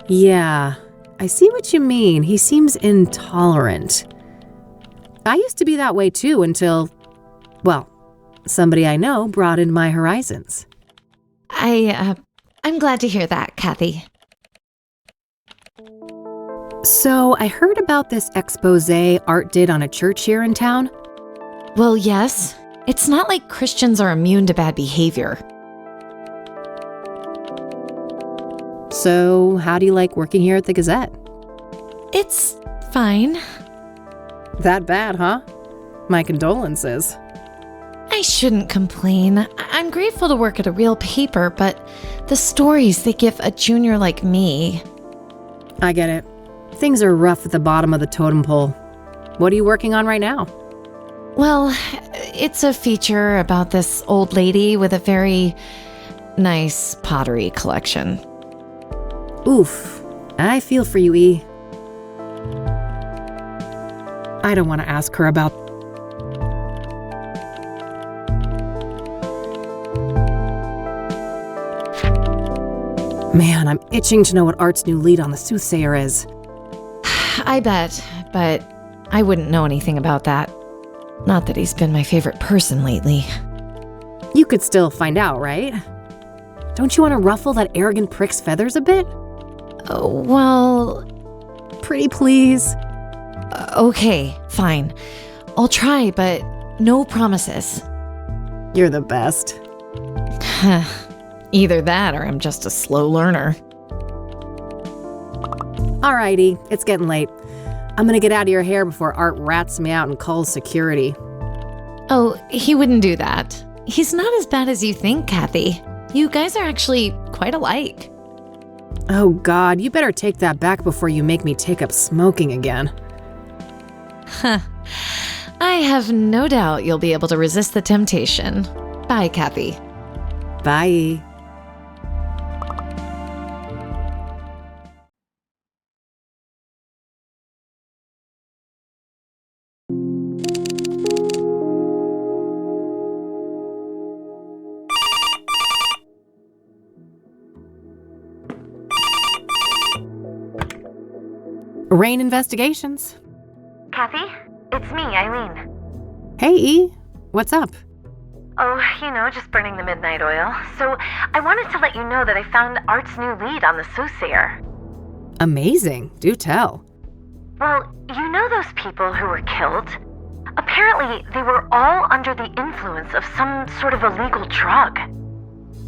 Yeah, I see what you mean. He seems intolerant. I used to be that way too until, well, somebody I know broadened my horizons. I'm glad to hear that, Kathy. So I heard about this expose Art did on a church here in town. Well, yes. It's not like Christians are immune to bad behavior. So how do you like working here at the Gazette? It's fine. That bad, huh? My condolences. I shouldn't complain. I'm grateful to work at a real paper, but the stories they give a junior like me... I get it. Things are rough at the bottom of the totem pole. What are you working on right now? Well, it's a feature about this old lady with a very nice pottery collection. Oof. I feel for you, E. I don't want to ask her about... Man, I'm itching to know what Art's new lead on the Soothsayer is. I bet, but I wouldn't know anything about that. Not that he's been my favorite person lately. You could still find out, right? Don't you want to ruffle that arrogant prick's feathers a bit? Oh, well... Pretty please. Okay, fine. I'll try, but no promises. You're the best. Either that or I'm just a slow learner. Alrighty, it's getting late. I'm gonna get out of your hair before Art rats me out and calls security. Oh, he wouldn't do that. He's not as bad as you think, Kathy. You guys are actually quite alike. Oh God, you better take that back before you make me take up smoking again. Huh. I have no doubt you'll be able to resist the temptation. Bye, Kathy. Bye. Rain Investigations. Kathy? It's me, Eileen. Hey, E. What's up? Oh, just burning the midnight oil. So, I wanted to let you know that I found Art's new lead on the Soothsayer. Amazing. Do tell. Well, you know those people who were killed? Apparently, they were all under the influence of some sort of illegal drug.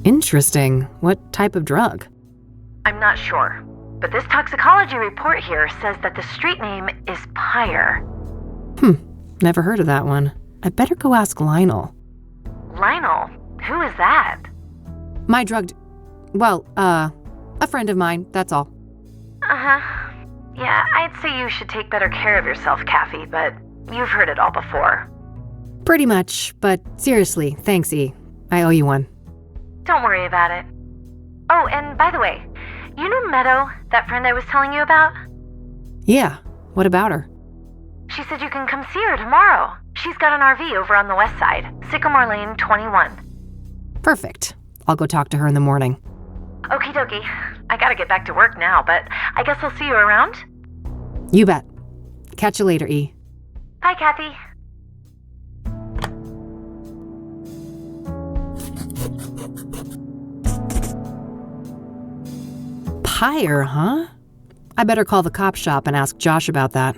Interesting. What type of drug? I'm not sure, but this toxicology report here says that the street name is Pyre. Never heard of that one. I better go ask Lionel. Lionel? Who is that? My drugged... Well, a friend of mine, that's all. Uh-huh. Yeah, I'd say you should take better care of yourself, Kathy, but you've heard it all before. Pretty much, but seriously, thanks, E. I owe you one. Don't worry about it. Oh, and by the way, you know Meadow, that friend I was telling you about? Yeah, what about her? She said you can come see her tomorrow. She's got an RV over on the west side, Sycamore Lane 21. Perfect. I'll go talk to her in the morning. Okie dokie. I gotta get back to work now, but I guess I'll see you around? You bet. Catch you later, E. Bye, Kathy. Pyre, huh? I better call the cop shop and ask Josh about that.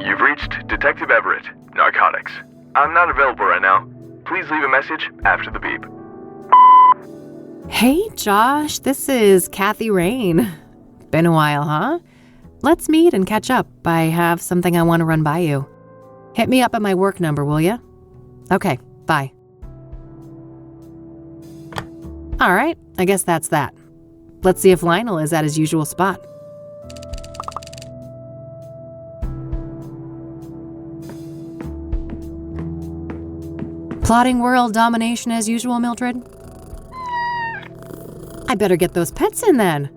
You've reached Detective Everett, Narcotics. I'm not available right now. Please leave a message after the beep. Hey, Josh, this is Kathy Rain. Been a while, huh? Let's meet and catch up. I have something I want to run by you. Hit me up at my work number, will ya? Okay, bye. All right, I guess that's that. Let's see if Lionel is at his usual spot. Plotting world domination as usual, Mildred? I better get those pets in then.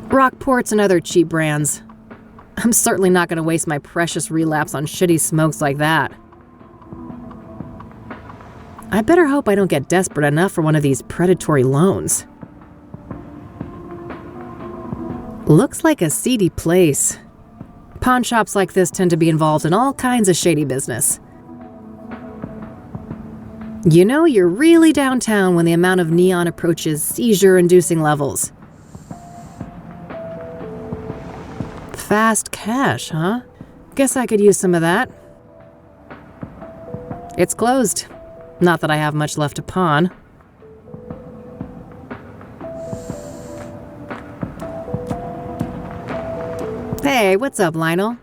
Rockports and other cheap brands. I'm certainly not going to waste my precious relapse on shitty smokes like that. I better hope I don't get desperate enough for one of these predatory loans. Looks like a seedy place. Pawn shops like this tend to be involved in all kinds of shady business. You know you're really downtown when the amount of neon approaches seizure-inducing levels. Fast cash, huh? Guess I could use some of that. It's closed. Not that I have much left to pawn. Hey, what's up, Lionel?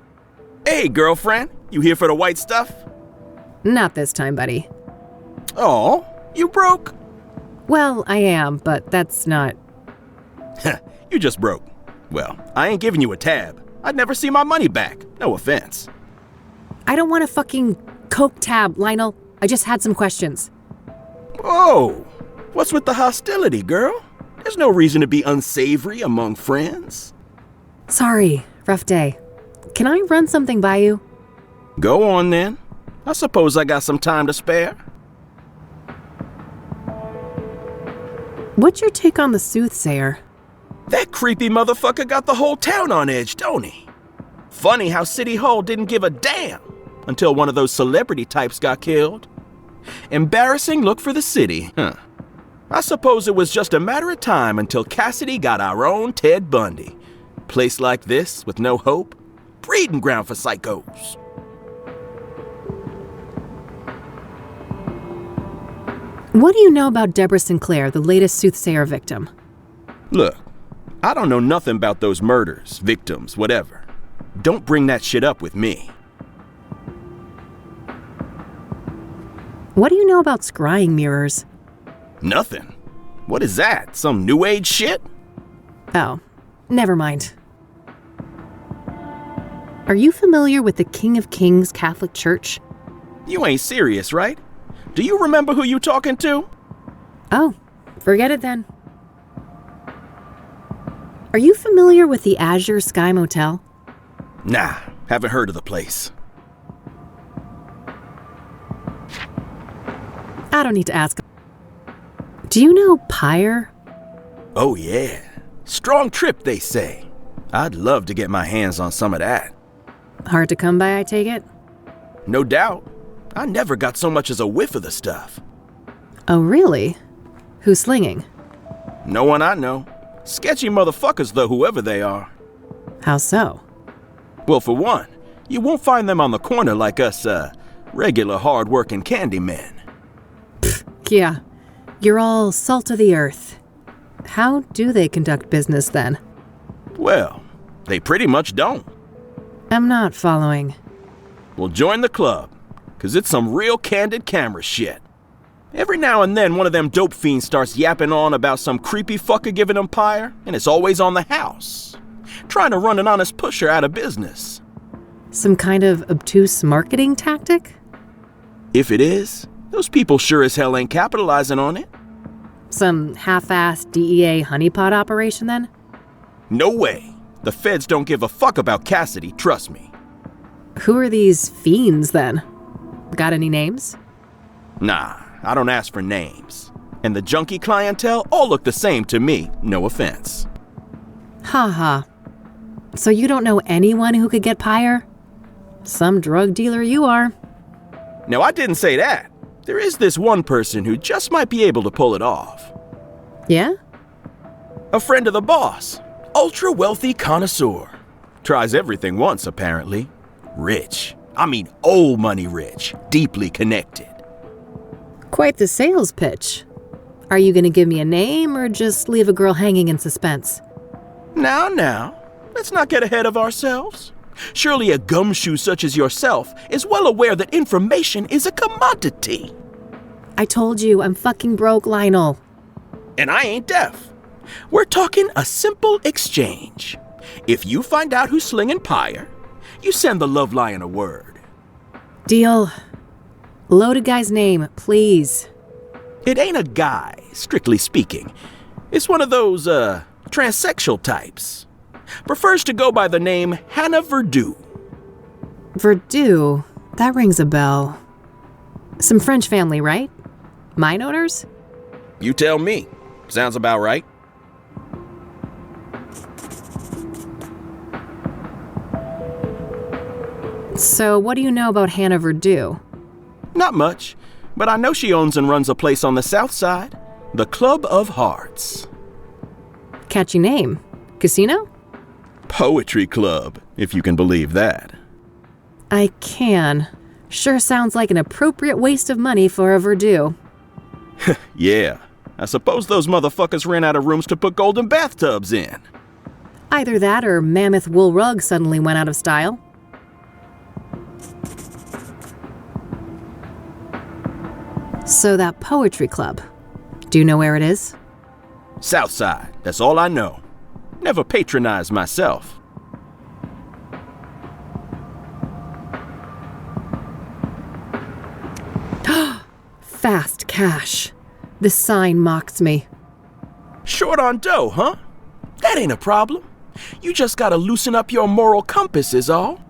Hey, girlfriend. You here for the white stuff? Not this time, buddy. Oh, you broke? Well, I am, but that's not... You just broke. Well, I ain't giving you a tab. I'd never see my money back. No offense. I don't want a fucking coke tab, Lionel. I just had some questions. Whoa! What's with the hostility, girl? There's no reason to be unsavory among friends. Sorry, rough day. Can I run something by you? Go on then. I suppose I got some time to spare. What's your take on the Soothsayer? That creepy motherfucker got the whole town on edge, don't he? Funny how City Hall didn't give a damn until one of those celebrity types got killed. Embarrassing look for the city, huh? I suppose it was just a matter of time until Cassidy got our own Ted Bundy. Place like this with no hope, breeding ground for psychos. What do you know about Deborah Sinclair, the latest Soothsayer victim? Look, I don't know nothing about those murders, victims, whatever. Don't bring that shit up with me. What do you know about scrying mirrors? Nothing. What is that? Some new age shit? Oh, never mind. Are you familiar with the King of Kings Catholic Church? You ain't serious, right? Do you remember who you talking to? Oh, forget it then. Are you familiar with the Azure Sky Motel? Nah, haven't heard of the place. I don't need to ask. Do you know Pyre? Oh yeah. Strong trip, they say. I'd love to get my hands on some of that. Hard to come by, I take it? No doubt. I never got so much as a whiff of the stuff. Oh, really? Who's slinging? No one I know. Sketchy motherfuckers, though, whoever they are. How so? Well, for one, you won't find them on the corner like us, regular hard-working candy men. Yeah, you're all salt of the earth. How do they conduct business then? Well, they pretty much don't. I'm not following. Well, join the club, 'cause it's some real candid camera shit. Every now and then one of them dope fiends starts yapping on about some creepy fucker giving them Pyre, and it's always on the house. Trying to run an honest pusher out of business. Some kind of obtuse marketing tactic? If it is, those people sure as hell ain't capitalizing on it. Some half-assed DEA honeypot operation then? No way. The feds don't give a fuck about Cassidy, trust me. Who are these fiends then? Got any names? Nah, I don't ask for names. And the junkie clientele all look the same to me, no offense. Ha. So you don't know anyone who could get Pyre? Some drug dealer you are. Now, I didn't say that. There is this one person who just might be able to pull it off. Yeah? A friend of the boss. Ultra-wealthy connoisseur. Tries everything once, apparently. Rich. I mean old money rich. Deeply connected. Quite the sales pitch. Are you gonna give me a name or just leave a girl hanging in suspense? Now, let's not get ahead of ourselves. Surely a gumshoe such as yourself is well aware that information is a commodity. I told you, I'm fucking broke, Lionel. And I ain't deaf. We're talking a simple exchange. If you find out who's slinging pyre, you send the love lion a word. Deal. Loaded guy's name, please. It ain't a guy, strictly speaking. It's one of those, transsexual types. Prefers to go by the name Hannah Verdue. Verdue? That rings a bell. Some French family, right? Mine owners? You tell me. Sounds about right. So what do you know about Hannah Verdue? Not much, but I know she owns and runs a place on the south side. The Club of Hearts. Catchy name. Casino? Poetry club, if you can believe that. I can. Sure sounds like an appropriate waste of money for a Verdue. Yeah, I suppose those motherfuckers ran out of rooms to put golden bathtubs in. Either that or mammoth wool rug suddenly went out of style. So that poetry club, do you know where it is? South side, that's all I know. Never patronized myself. Fast cash. This sign mocks me. Short on dough, huh? That ain't a problem. You just gotta loosen up your moral compass is all.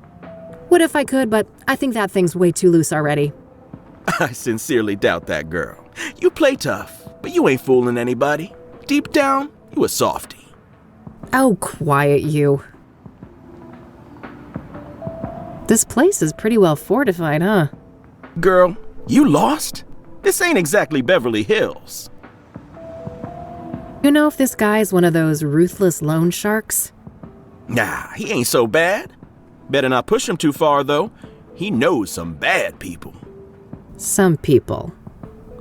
Would if I could, but I think that thing's way too loose already. I sincerely doubt that, girl. You play tough, but you ain't fooling anybody. Deep down, you a softie. Oh, quiet you. This place is pretty well fortified, huh? Girl, you lost? This ain't exactly Beverly Hills. You know if this guy's one of those ruthless loan sharks? Nah, he ain't so bad. Better not push him too far, though. He knows some bad people. Some people.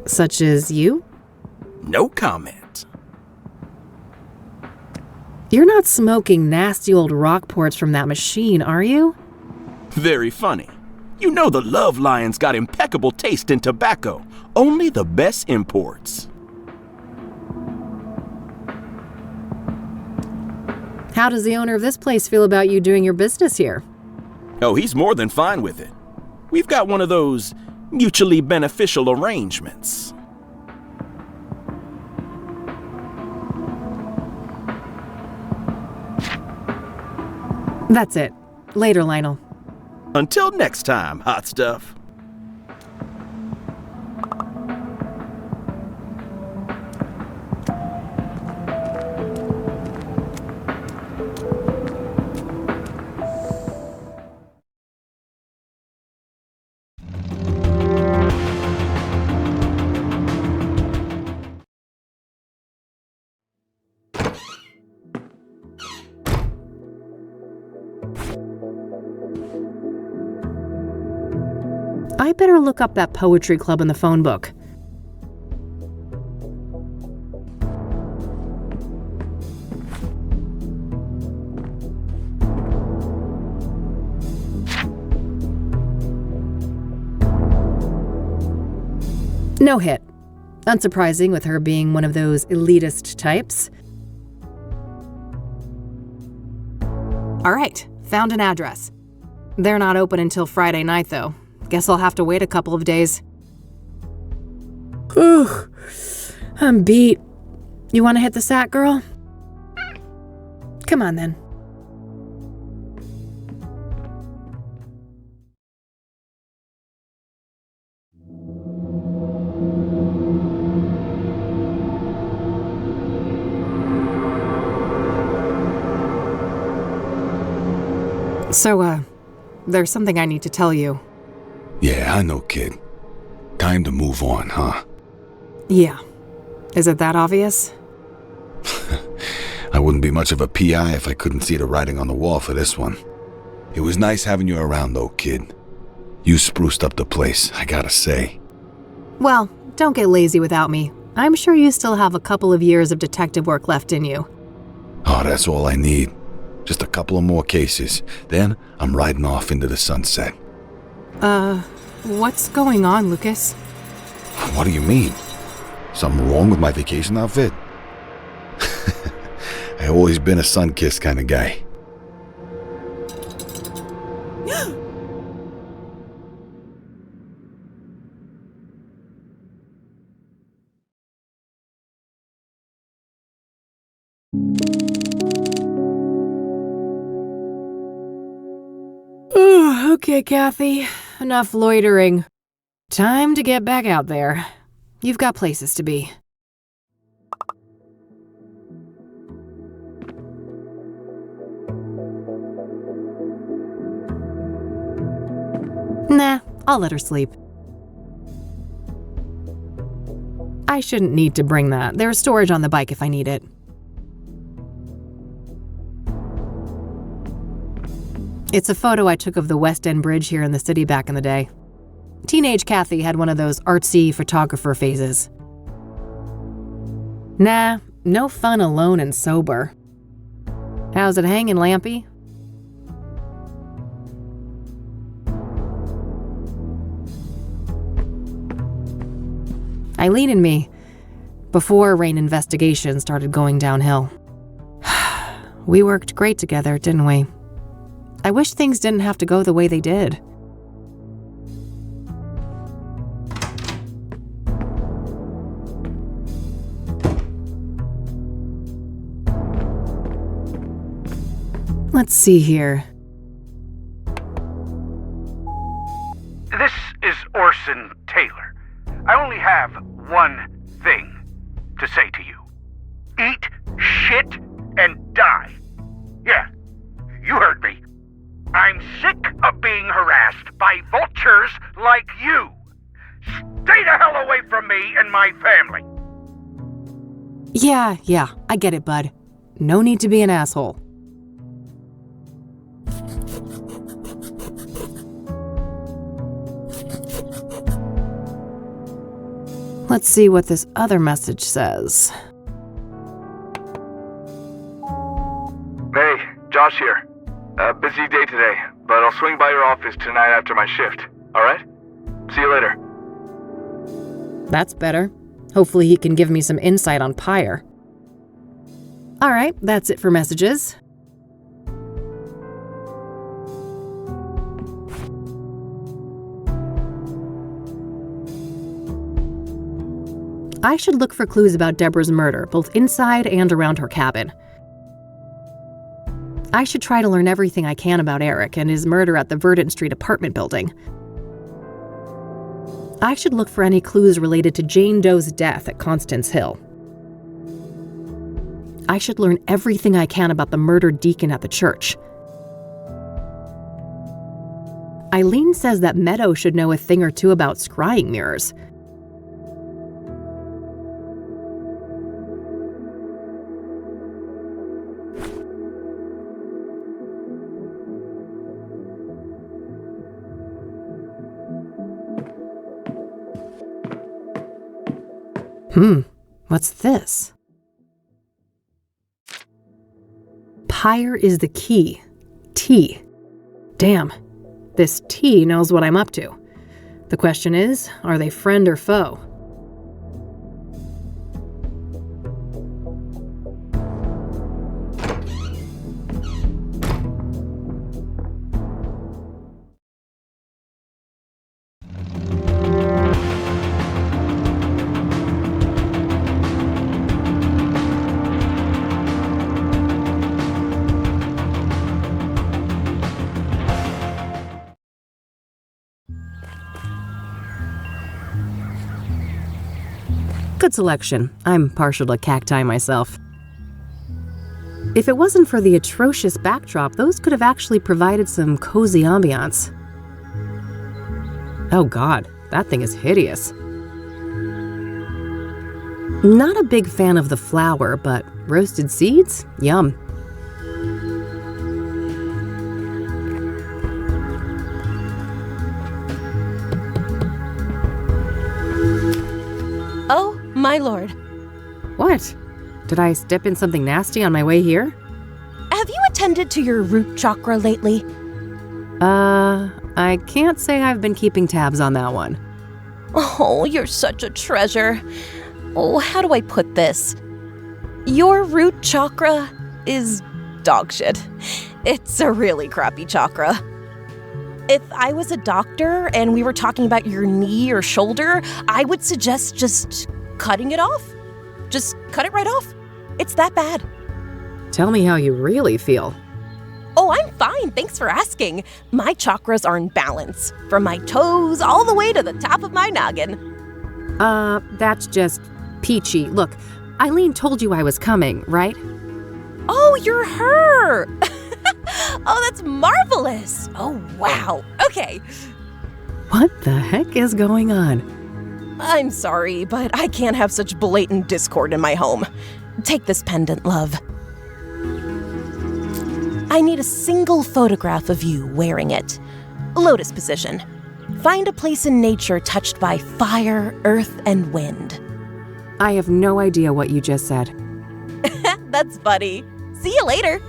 Such as you? No comment. You're not smoking nasty old Rockports from that machine, are you? Very funny. You know the Love Lion's got impeccable taste in tobacco. Only the best imports. How does the owner of this place feel about you doing your business here? Oh, he's more than fine with it. We've got one of those mutually beneficial arrangements. That's it. Later, Lionel. Until next time, hot stuff. I better look up that poetry club in the phone book. No hit. Unsurprising with her being one of those elitist types. All right, found an address. They're not open until Friday night, though. Guess I'll have to wait a couple of days. Ugh, I'm beat. You want to hit the sack, girl? Come on, then. So, there's something I need to tell you. Yeah, I know, kid. Time to move on, huh? Yeah. Is it that obvious? I wouldn't be much of a PI if I couldn't see the writing on the wall for this one. It was nice having you around though, kid. You spruced up the place, I gotta say. Well, don't get lazy without me. I'm sure you still have a couple of years of detective work left in you. Oh, that's all I need. Just a couple of more cases. Then I'm riding off into the sunset. What's going on, Lucas? What do you mean? Something wrong with my vacation outfit? I've always been a sun-kissed kind of guy. Okay, Kathy. Enough loitering. Time to get back out there. You've got places to be. Nah, I'll let her sleep. I shouldn't need to bring that. There's storage on the bike if I need it. It's a photo I took of the West End Bridge here in the city back in the day. Teenage Kathy had one of those artsy photographer phases. Nah, no fun alone and sober. How's it hanging, Lampy? Eileen and me, before Rain investigation started going downhill. We worked great together, didn't we? I wish things didn't have to go the way they did. Let's see here. This is Orson Taylor. I only have one thing to say to you. Eat shit and die. Yeah, you heard me. I'm sick of being harassed by vultures like you. Stay the hell away from me and my family. Yeah, I get it, bud. No need to be an asshole. Let's see what this other message says. Hey, Josh here. Busy day today, but I'll swing by your office tonight after my shift, alright? See you later. That's better. Hopefully he can give me some insight on Pyre. Alright, that's it for messages. I should look for clues about Deborah's murder, both inside and around her cabin. I should try to learn everything I can about Eric and his murder at the Verdant Street apartment building. I should look for any clues related to Jane Doe's death at Constance Hill. I should learn everything I can about the murdered deacon at the church. Eileen says that Meadow should know a thing or two about scrying mirrors. What's this? Pyre is the key. T. Damn, this T knows what I'm up to. The question is, are they friend or foe? Good selection. I'm partial to cacti myself. If it wasn't for the atrocious backdrop, those could have actually provided some cozy ambiance. Oh god, that thing is hideous. Not a big fan of the flour, but roasted seeds? Yum. Oh, my lord. What? Did I step in something nasty on my way here? Have you attended to your root chakra lately? I can't say I've been keeping tabs on that one. Oh, you're such a treasure. Oh, how do I put this? Your root chakra is dog shit. It's a really crappy chakra. If I was a doctor and we were talking about your knee or shoulder, I would suggest just cutting it off. Just cut it right off. It's that bad. Tell me how you really feel. Oh, I'm fine. Thanks for asking. My chakras are in balance, from my toes all the way to the top of my noggin. That's just peachy. Look, Eileen told you I was coming, right? Oh, you're her! Oh, that's marvelous! Oh, wow. Okay. What the heck is going on? I'm sorry, but I can't have such blatant discord in my home. Take this pendant, love. I need a single photograph of you wearing it. Lotus position. Find a place in nature touched by fire, earth, and wind. I have no idea what you just said. That's funny. See you later.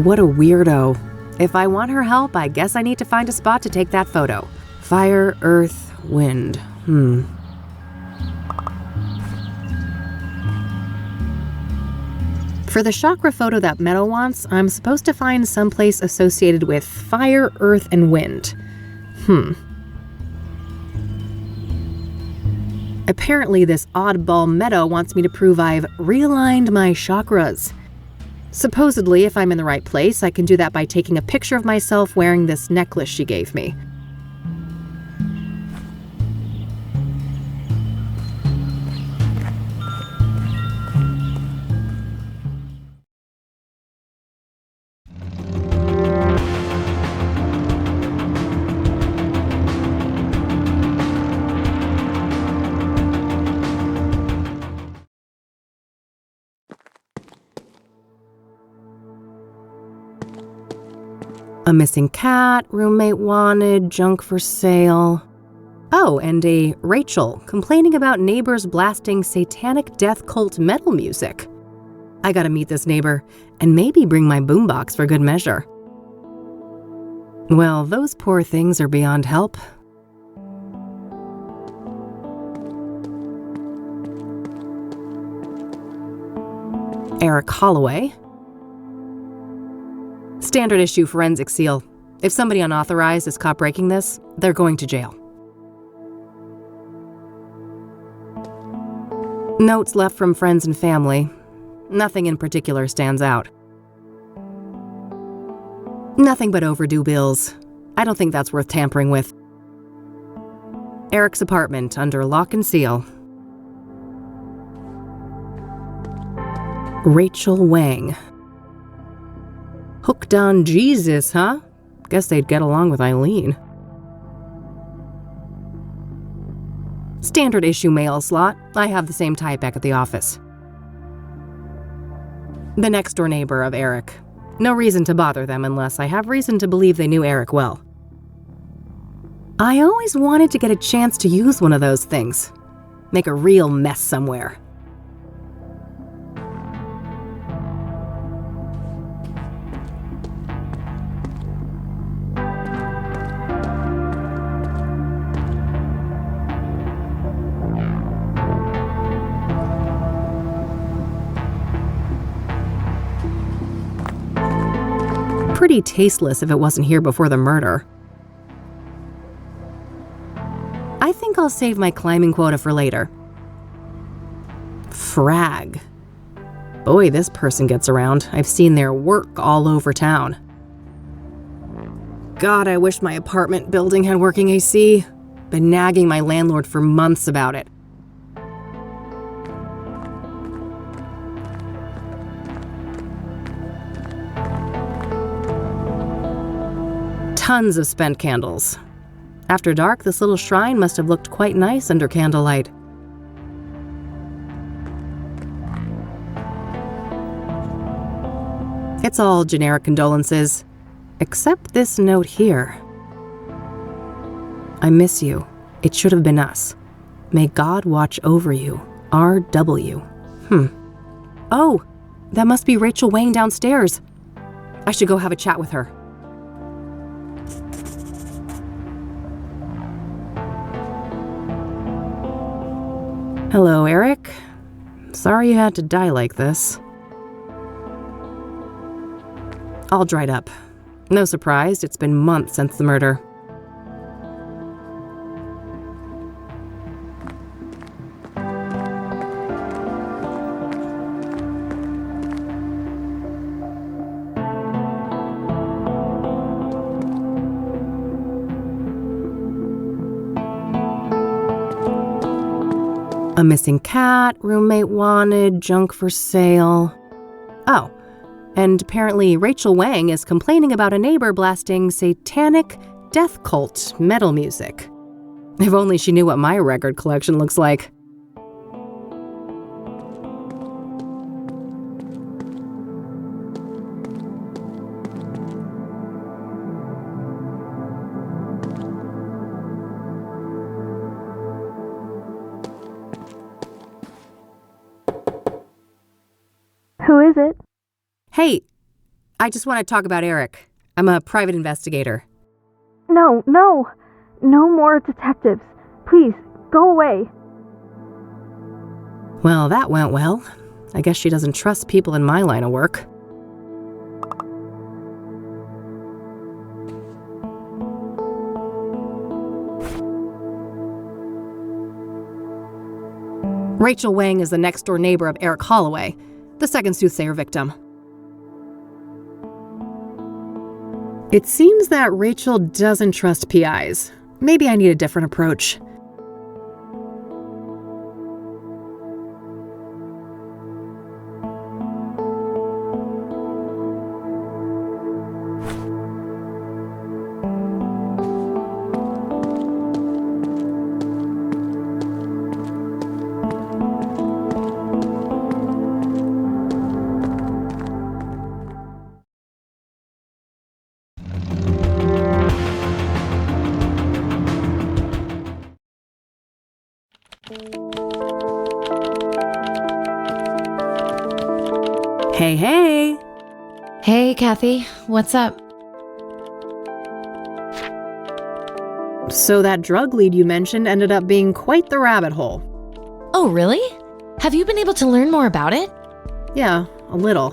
What a weirdo. If I want her help, I guess I need to find a spot to take that photo. Fire, earth, wind. For the chakra photo that Meadow wants, I'm supposed to find someplace associated with fire, earth, and wind. Apparently, this oddball Meadow wants me to prove I've realigned my chakras. Supposedly, if I'm in the right place, I can do that by taking a picture of myself wearing this necklace she gave me. A missing cat, roommate wanted, junk for sale. Oh, and a Rachel complaining about neighbors blasting satanic death cult metal music. I gotta meet this neighbor and maybe bring my boombox for good measure. Well, those poor things are beyond help. Eric Holloway. Standard issue forensic seal. If somebody unauthorized is caught breaking this, they're going to jail. Notes left from friends and family. Nothing in particular stands out. Nothing but overdue bills. I don't think that's worth tampering with. Eric's apartment under lock and seal. Rachel Wang. Hooked on Jesus, huh? Guess they'd get along with Eileen. Standard issue mail slot. I have the same type back at the office. The next door neighbor of Eric. No reason to bother them unless I have reason to believe they knew Eric well. I always wanted to get a chance to use one of those things. Make a real mess somewhere. Pretty tasteless if it wasn't here before the murder. I think I'll save my climbing quota for later. Frag. Boy, this person gets around. I've seen their work all over town. God, I wish my apartment building had working AC. Been nagging my landlord for months about it. Tons of spent candles. After dark, this little shrine must have looked quite nice under candlelight. It's all generic condolences, except this note here. I miss you. It should have been us. May God watch over you. R.W. Oh, that must be Rachel Wang downstairs. I should go have a chat with her. Hello, Eric. Sorry you had to die like this. All dried up. No surprise, it's been months since the murder. A missing cat, roommate wanted, junk for sale. Oh, and apparently Rachel Wang is complaining about a neighbor blasting satanic death cult metal music. If only she knew what my record collection looks like. Who is it? Hey, I just want to talk about Eric. I'm a private investigator. No more detectives. Please, go away. Well, that went well. I guess she doesn't trust people in my line of work. Rachel Wang is the next-door neighbor of Eric Holloway, the second Soothsayer victim. It seems that Rachel doesn't trust PIs. Maybe I need a different approach. Hey. Hey, Kathy. What's up? So that drug lead you mentioned ended up being quite the rabbit hole. Oh, really? Have you been able to learn more about it? Yeah, a little.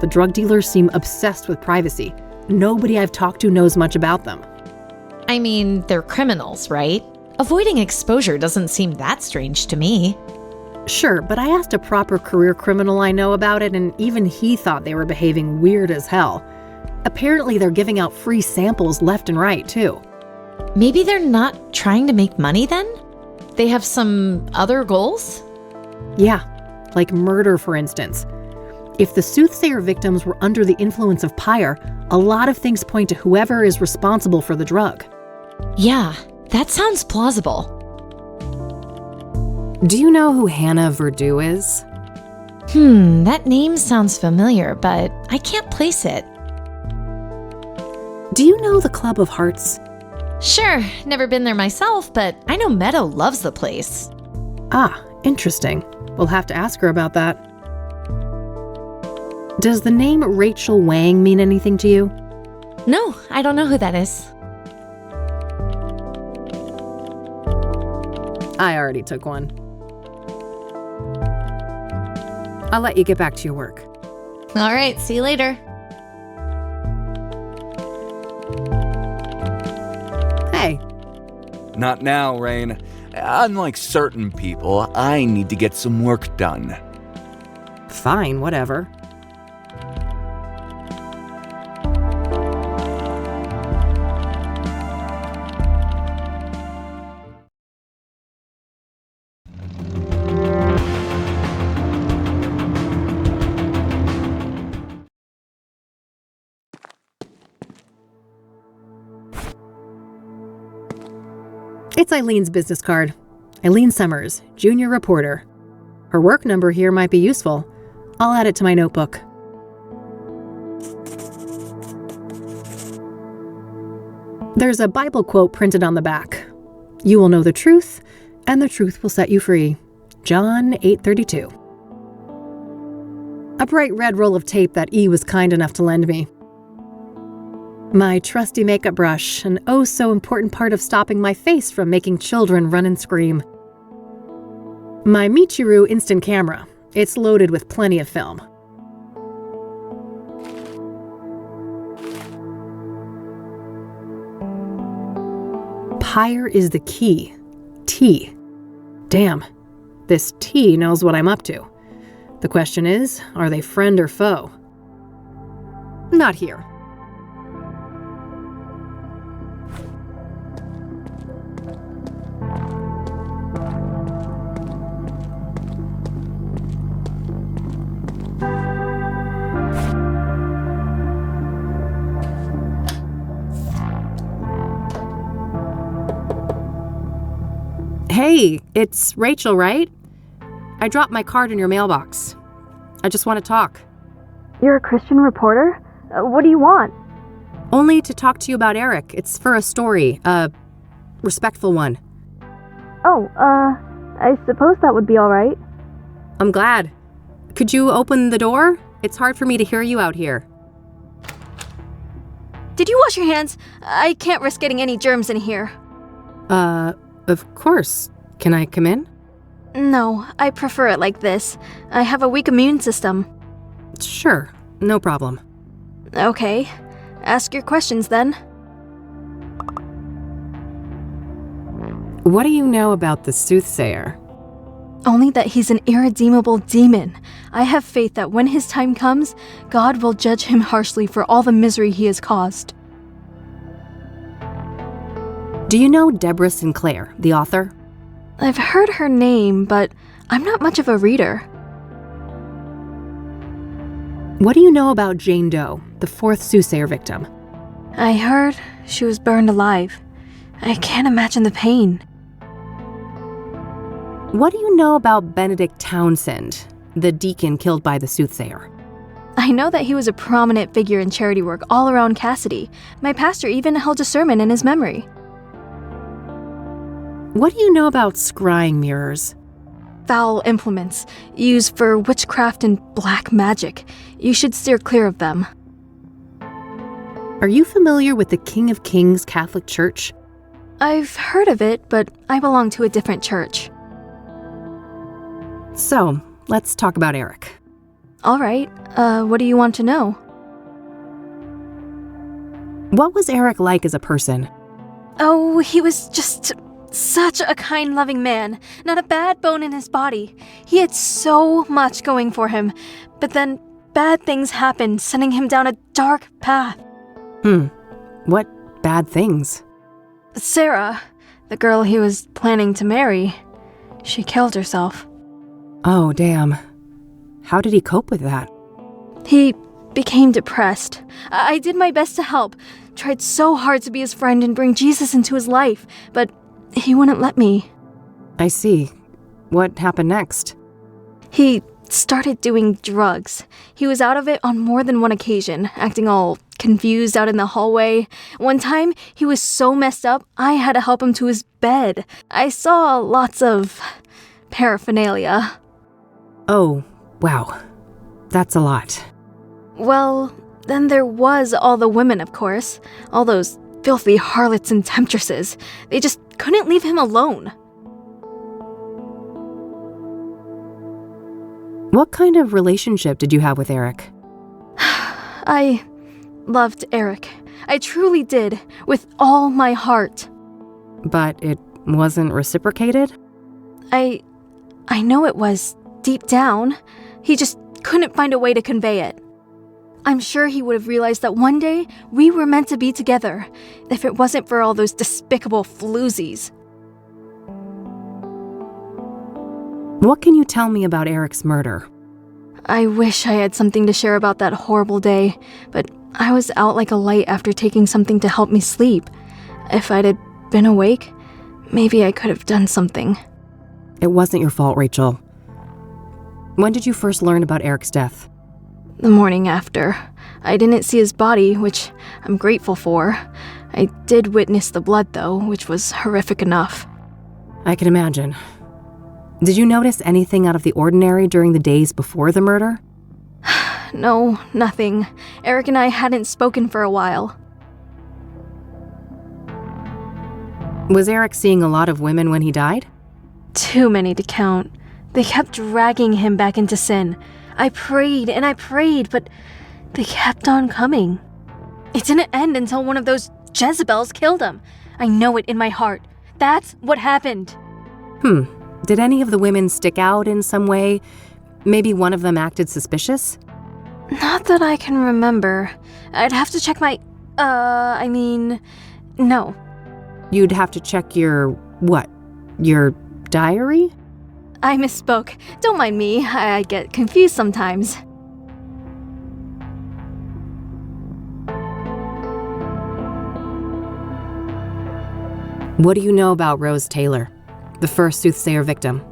The drug dealers seem obsessed with privacy. Nobody I've talked to knows much about them. I mean, they're criminals, right? Avoiding exposure doesn't seem that strange to me. Sure, but I asked a proper career criminal I know about it, and even he thought they were behaving weird as hell. Apparently they're giving out free samples left and right, too. Maybe they're not trying to make money then? They have some other goals? Yeah, like murder, for instance. If the Soothsayer victims were under the influence of Pyre, a lot of things point to whoever is responsible for the drug. Yeah, that sounds plausible. Do you know who Hannah Verdew is? That name sounds familiar, but I can't place it. Do you know the Club of Hearts? Sure, never been there myself, but I know Meadow loves the place. Ah, interesting. We'll have to ask her about that. Does the name Rachel Wang mean anything to you? No, I don't know who that is. I already took one. I'll let you get back to your work. All right, see you later. Hey. Not now, Rain. Unlike certain people, I need to get some work done. Fine, whatever. That's Eileen's business card. Eileen Summers, junior reporter. Her work number here might be useful. I'll add it to my notebook. There's a Bible quote printed on the back. You will know the truth, and the truth will set you free. John 8:32. A bright red roll of tape that E was kind enough to lend me. My trusty makeup brush, an oh so important part of stopping my face from making children run and scream. My Michiru instant camera. It's loaded with plenty of film. Pyre is the key. T. Damn. This T knows what I'm up to. The question is, are they friend or foe? Not here. Hey, it's Rachel, right? I dropped my card in your mailbox. I just want to talk. You're a Christian reporter? What do you want? Only to talk to you about Eric. It's for a story, a respectful one. Oh, I suppose that would be all right. I'm glad. Could you open the door? It's hard for me to hear you out here. Did you wash your hands? I can't risk getting any germs in here. Of course. Can I come in? No, I prefer it like this. I have a weak immune system. Sure, no problem. Okay, ask your questions then. What do you know about the Soothsayer? Only that he's an irredeemable demon. I have faith that when his time comes, God will judge him harshly for all the misery he has caused. Do you know Deborah Sinclair, the author? I've heard her name, but I'm not much of a reader. What do you know about Jane Doe, the fourth Soothsayer victim? I heard she was burned alive. I can't imagine the pain. What do you know about Benedict Townsend, the deacon killed by the Soothsayer? I know that he was a prominent figure in charity work all around Cassidy. My pastor even held a sermon in his memory. What do you know about scrying mirrors? Foul implements, used for witchcraft and black magic. You should steer clear of them. Are you familiar with the King of Kings Catholic Church? I've heard of it, but I belong to a different church. So, let's talk about Eric. All right, what do you want to know? What was Eric like as a person? Oh, he was just such a kind, loving man. Not a bad bone in his body. He had so much going for him. But then bad things happened, sending him down a dark path. What bad things? Sarah, the girl he was planning to marry, she killed herself. Oh, damn. How did he cope with that? He became depressed. I did my best to help. Tried so hard to be his friend and bring Jesus into his life, but he wouldn't let me. I see. What happened next? He started doing drugs. He was out of it on more than one occasion, acting all confused out in the hallway. One time, he was so messed up, I had to help him to his bed. I saw lots of paraphernalia. Oh, wow. That's a lot. Well, then there was all the women, of course. All those filthy harlots and temptresses. They just couldn't leave him alone. What kind of relationship did you have with Eric? I loved Eric. I truly did, with all my heart. But it wasn't reciprocated? I know it was, deep down. He just couldn't find a way to convey it. I'm sure he would have realized that one day we were meant to be together, if it wasn't for all those despicable floozies. What can you tell me about Eric's murder? I wish I had something to share about that horrible day, but I was out like a light after taking something to help me sleep. If I'd have been awake, maybe I could have done something. It wasn't your fault, Rachel. When did you first learn about Eric's death? The morning after. I didn't see his body, which I'm grateful for. I did witness the blood, though, which was horrific enough. I can imagine. Did you notice anything out of the ordinary during the days before the murder? No, nothing. Eric and I hadn't spoken for a while. Was Eric seeing a lot of women when he died? Too many to count. They kept dragging him back into sin. I prayed and I prayed, but they kept on coming. It didn't end until one of those Jezebels killed him. I know it in my heart. That's what happened. Did any of the women stick out in some way? Maybe one of them acted suspicious? Not that I can remember. I'd have to check my... no. You'd have to check your... what? Your diary? I misspoke. Don't mind me. I get confused sometimes. What do you know about Rose Taylor, the first Soothsayer victim?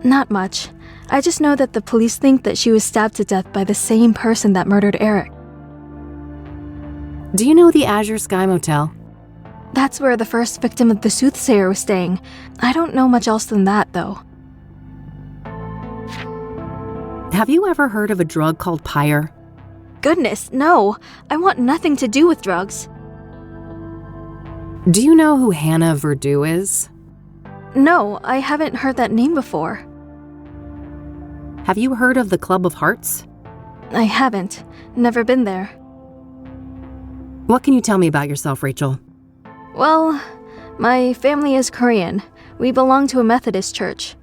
Not much. I just know that the police think that she was stabbed to death by the same person that murdered Eric. Do you know the Azure Sky Motel? That's where the first victim of the Soothsayer was staying. I don't know much else than that, though. Have you ever heard of a drug called Pyre? Goodness, no. I want nothing to do with drugs. Do you know who Hannah Verdew is? No, I haven't heard that name before. Have you heard of the Club of Hearts? I haven't. Never been there. What can you tell me about yourself, Rachel? Well, my family is Korean. We belong to a Methodist church.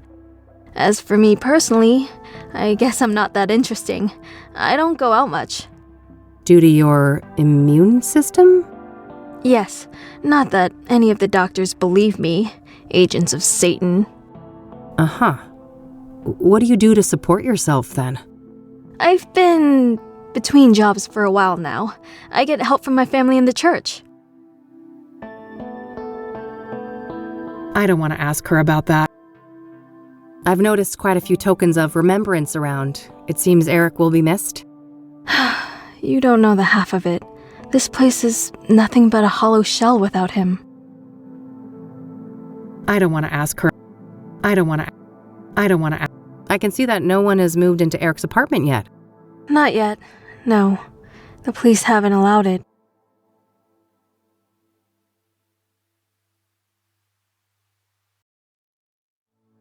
As for me personally, I guess I'm not that interesting. I don't go out much. Due to your immune system? Yes, not that any of the doctors believe me. Agents of Satan. Uh-huh. What do you do to support yourself, then? I've been between jobs for a while now. I get help from my family in the church. I don't want to ask her about that. I've noticed quite a few tokens of remembrance around. It seems Eric will be missed. You don't know the half of it. This place is nothing but a hollow shell without him. I don't want to ask her. I don't want to. I can see that no one has moved into Eric's apartment yet. Not yet. No. The police haven't allowed it.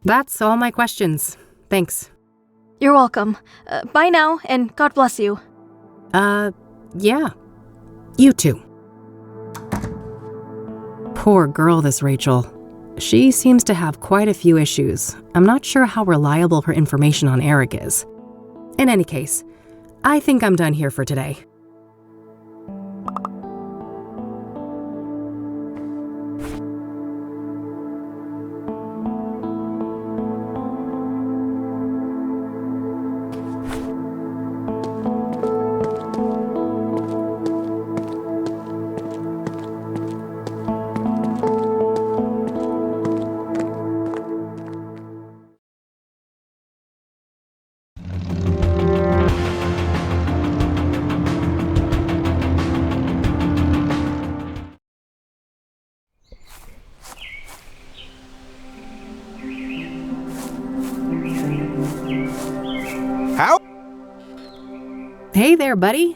That's all my questions. Thanks. You're welcome. Bye now, and God bless you. Yeah. You too. Poor girl, this Rachel. She seems to have quite a few issues. I'm not sure how reliable her information on Eric is. In any case, I think I'm done here for today. How? Hey there, buddy.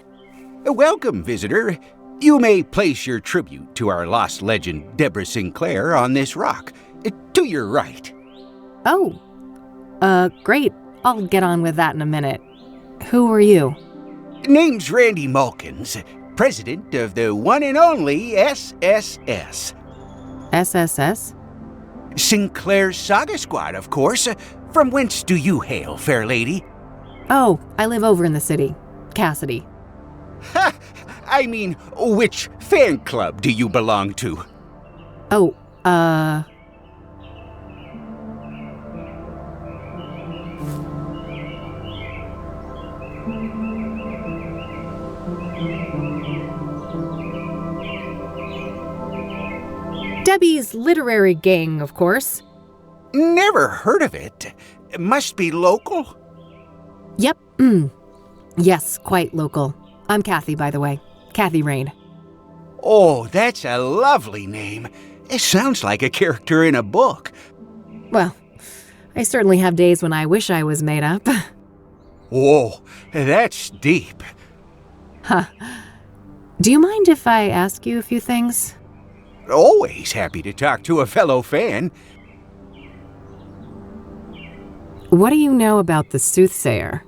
Welcome, visitor. You may place your tribute to our lost legend, Deborah Sinclair, on this rock. To your right. Oh. Great. I'll get on with that in a minute. Who are you? Name's Randy Mulkins, president of the one and only SSS. SSS? Sinclair's Saga Squad, of course. From whence do you hail, fair lady? Oh, I live over in the city. Cassidy. Ha! I mean, which fan club do you belong to? Oh, Debbie's literary gang, of course. Never heard of it. Must be local? Yep. Yes, quite local. I'm Kathy, by the way. Kathy Rain. Oh, that's a lovely name. It sounds like a character in a book. Well, I certainly have days when I wish I was made up. Whoa, that's deep. Huh. Do you mind if I ask you a few things? Always happy to talk to a fellow fan. What do you know about the Soothsayer?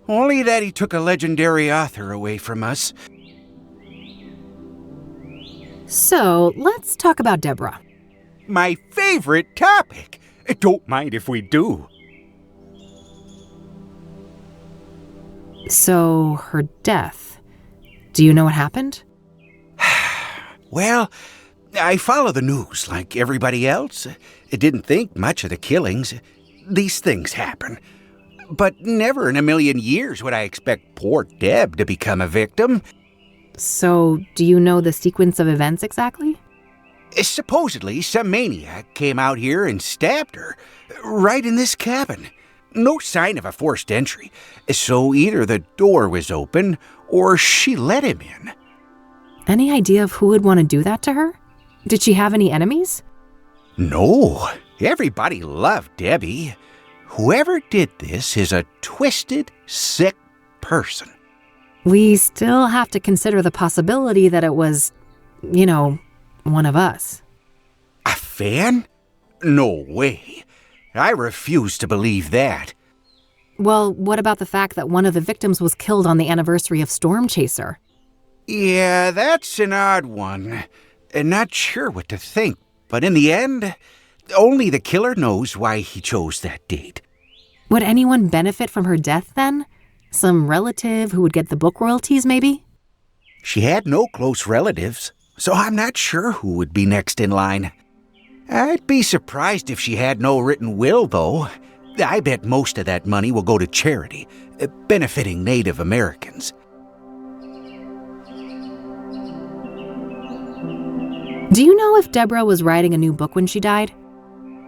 Only that he took a legendary author away from us. So, let's talk about Deborah. My favorite topic. Don't mind if we do. So, her death. Do you know what happened? Well, I follow the news like everybody else. I didn't think much of the killings. These things happen. But never in a million years would I expect poor Deb to become a victim. So, do you know the sequence of events exactly? Supposedly, some maniac came out here and stabbed her, right in this cabin. No sign of a forced entry, so either the door was open or she let him in. Any idea of who would want to do that to her? Did she have any enemies? No, everybody loved Debbie. Whoever did this is a twisted, sick person. We still have to consider the possibility that it was, one of us. A fan? No way. I refuse to believe that. Well, what about the fact that one of the victims was killed on the anniversary of Storm Chaser? Yeah, that's an odd one. Not sure what to think, but in the end, only the killer knows why he chose that date. Would anyone benefit from her death then? Some relative who would get the book royalties, maybe? She had no close relatives, so I'm not sure who would be next in line. I'd be surprised if she had no written will, though. I bet most of that money will go to charity, benefiting Native Americans. Do you know if Deborah was writing a new book when she died?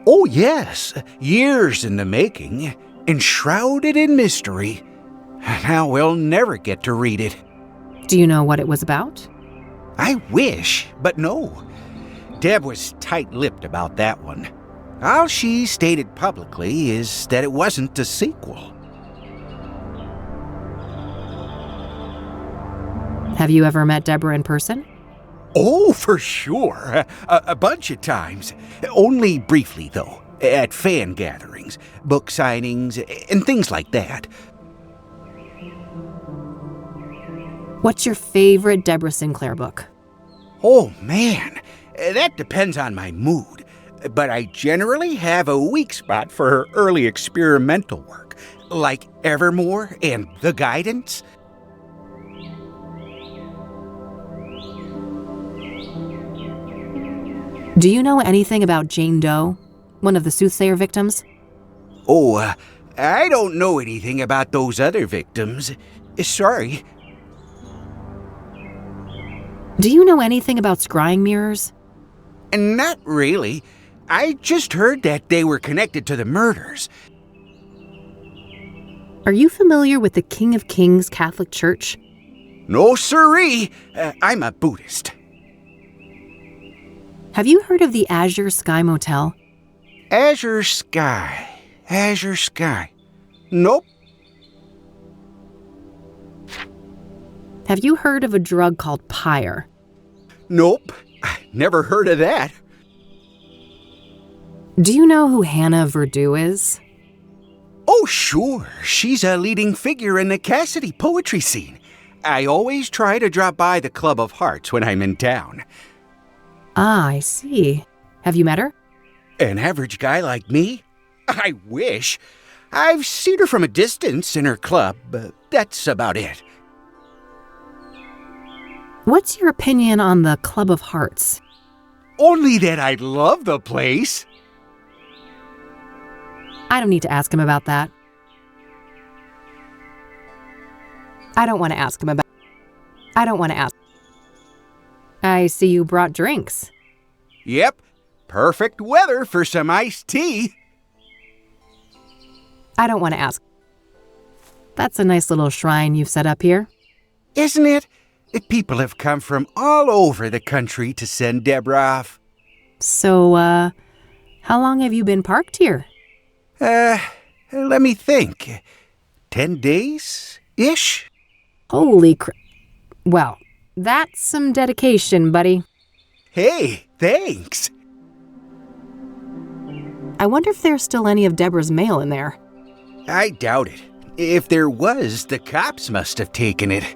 Oh, yes. Years in the making, enshrouded in mystery. Now we'll never get to read it. Do you know what it was about? I wish, but no. Deb was tight-lipped about that one. All she stated publicly is that it wasn't a sequel. Have you ever met Deborah in person? Oh, for sure. A bunch of times. Only briefly, though. At fan gatherings, book signings, and things like that. What's your favorite Deborah Sinclair book? Oh, man. That depends on my mood. But I generally have a weak spot for her early experimental work, like Evermore and The Guidance. Do you know anything about Jane Doe, one of the Soothsayer victims? Oh, I don't know anything about those other victims. Sorry. Do you know anything about scrying mirrors? Not really. I just heard that they were connected to the murders. Are you familiar with the King of Kings Catholic Church? No siree. I'm a Buddhist. Have you heard of the Azure Sky Motel? Azure Sky. Azure Sky. Nope. Have you heard of a drug called Pyre? Nope. Never heard of that. Do you know who Hannah Verdew is? Oh, sure. She's a leading figure in the Cassidy poetry scene. I always try to drop by the Club of Hearts when I'm in town. Ah, I see. Have you met her? An average guy like me? I wish. I've seen her from a distance in her club, but that's about it. What's your opinion on the Club of Hearts? Only that I love the place. I don't need to ask him about that. I don't want to ask. I see you brought drinks. Yep, perfect weather for some iced tea. I don't want to ask. That's a nice little shrine you've set up here. Isn't it? People have come from all over the country to send Deborah off. So, how long have you been parked here? Let me think. 10 days-ish? Holy crap. Well, that's some dedication, buddy. Hey, thanks. I wonder if there's still any of Deborah's mail in there. I doubt it. If there was, the cops must have taken it.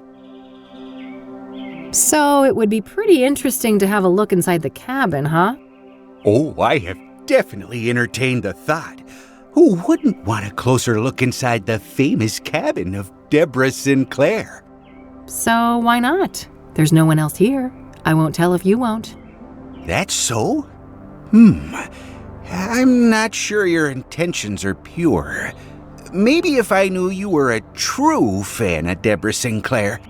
So it would be pretty interesting to have a look inside the cabin, huh? Oh, I have definitely entertained the thought. Who wouldn't want a closer look inside the famous cabin of Deborah Sinclair? So why not? There's no one else here. I won't tell if you won't. That's so? I'm not sure your intentions are pure. Maybe if I knew you were a true fan of Deborah Sinclair.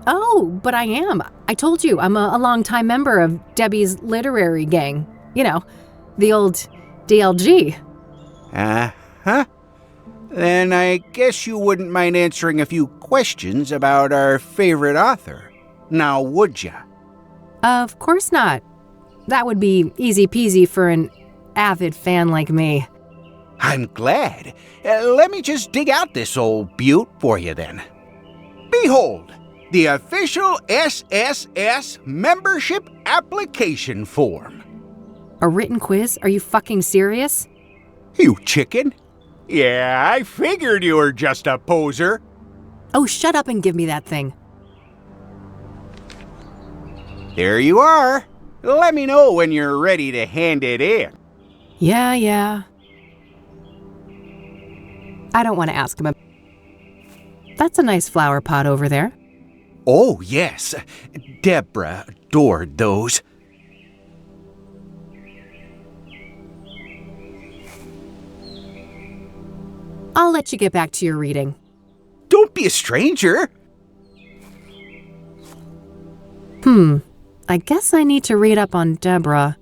Oh, but I am. I told you, I'm a longtime member of Debbie's literary gang. You know, the old DLG. Uh-huh. Then I guess you wouldn't mind answering a few questions about our favorite author. Now, would ya? Of course not. That would be easy peasy for an avid fan like me. I'm glad. Let me just dig out this old beaut for you then. Behold, the official SSS membership application form. A written quiz? Are you fucking serious? You chicken. Yeah, I figured you were just a poser. Oh, shut up and give me that thing. There you are. Let me know when you're ready to hand it in. Yeah. I don't want to ask him. That's a nice flower pot over there. Oh, yes. Deborah adored those. I'll let you get back to your reading. Don't be a stranger. I guess I need to read up on Deborah.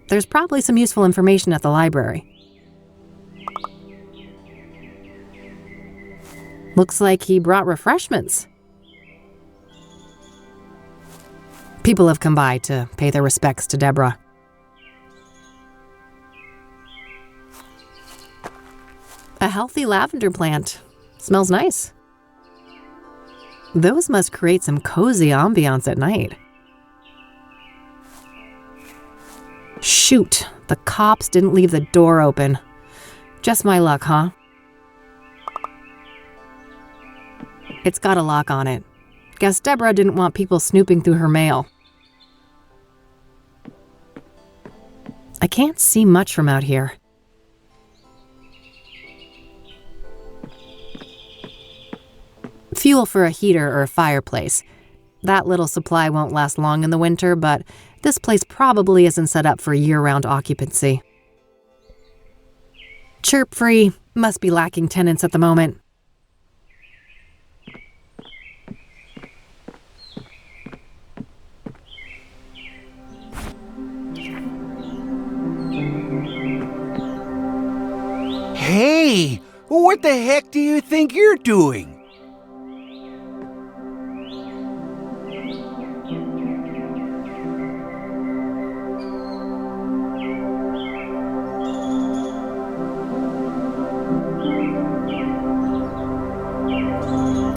There's probably some useful information at the library. Looks like he brought refreshments. People have come by to pay their respects to Deborah. A healthy lavender plant. Smells nice. Those must create some cozy ambiance at night. Shoot, the cops didn't leave the door open. Just my luck, huh? It's got a lock on it. Guess Deborah didn't want people snooping through her mail. I can't see much from out here. Fuel for a heater or a fireplace. That little supply won't last long in the winter, but this place probably isn't set up for year-round occupancy. Chirp-free, must be lacking tenants at the moment. Hey, what the heck do you think you're doing?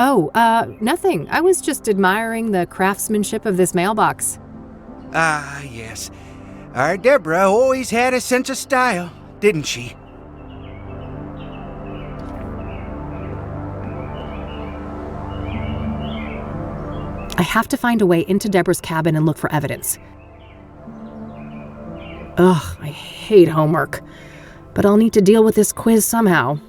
Oh, nothing. I was just admiring the craftsmanship of this mailbox. Ah, yes. Our Deborah always had a sense of style, didn't she? I have to find a way into Deborah's cabin and look for evidence. Ugh, I hate homework. But I'll need to deal with this quiz somehow.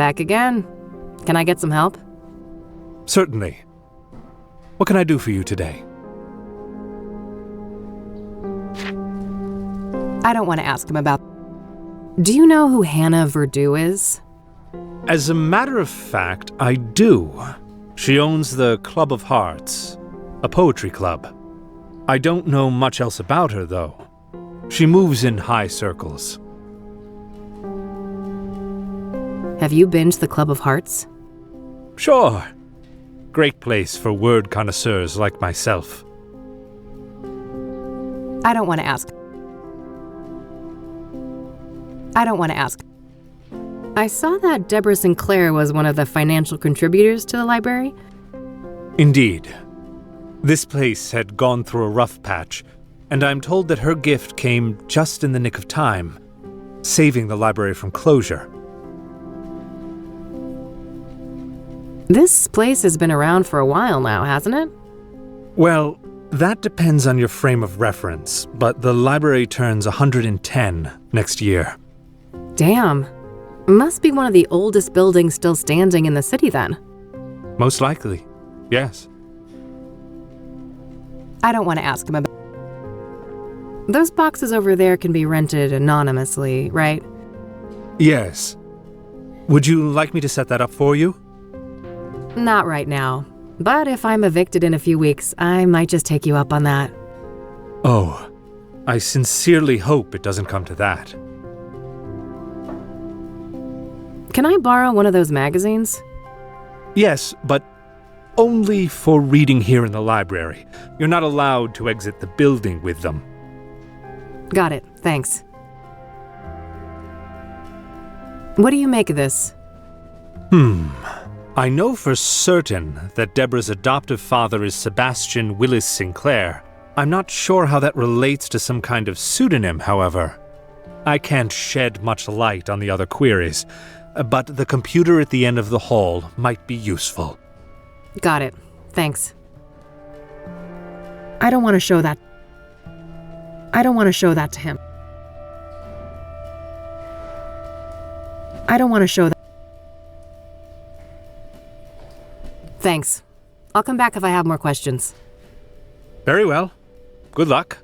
Back again. Can I get some help? Certainly. What can I do for you today? I don't want to ask him about... Do you know who Hannah Verdew is? As a matter of fact, I do. She owns the Club of Hearts, a poetry club. I don't know much else about her, though. She moves in high circles. Have you been to the Club of Hearts? Sure. Great place for word connoisseurs like myself. I don't want to ask. I saw that Deborah Sinclair was one of the financial contributors to the library. Indeed. This place had gone through a rough patch, and I'm told that her gift came just in the nick of time, saving the library from closure. This place has been around for a while now, hasn't it? Well, that depends on your frame of reference, but the library turns 110 next year. Damn. Must be one of the oldest buildings still standing in the city then. Most likely, yes. I don't want to ask him about... Those boxes over there can be rented anonymously, right? Yes. Would you like me to set that up for you? Not right now. But if I'm evicted in a few weeks, I might just take you up on that. Oh, I sincerely hope it doesn't come to that. Can I borrow one of those magazines? Yes, but only for reading here in the library. You're not allowed to exit the building with them. Got it, thanks. What do you make of this? I know for certain that Deborah's adoptive father is Sebastian Willis Sinclair. I'm not sure how that relates to some kind of pseudonym, however. I can't shed much light on the other queries, but the computer at the end of the hall might be useful. Got it. Thanks. I don't want to show that to him. Thanks. I'll come back if I have more questions. Very well. Good luck.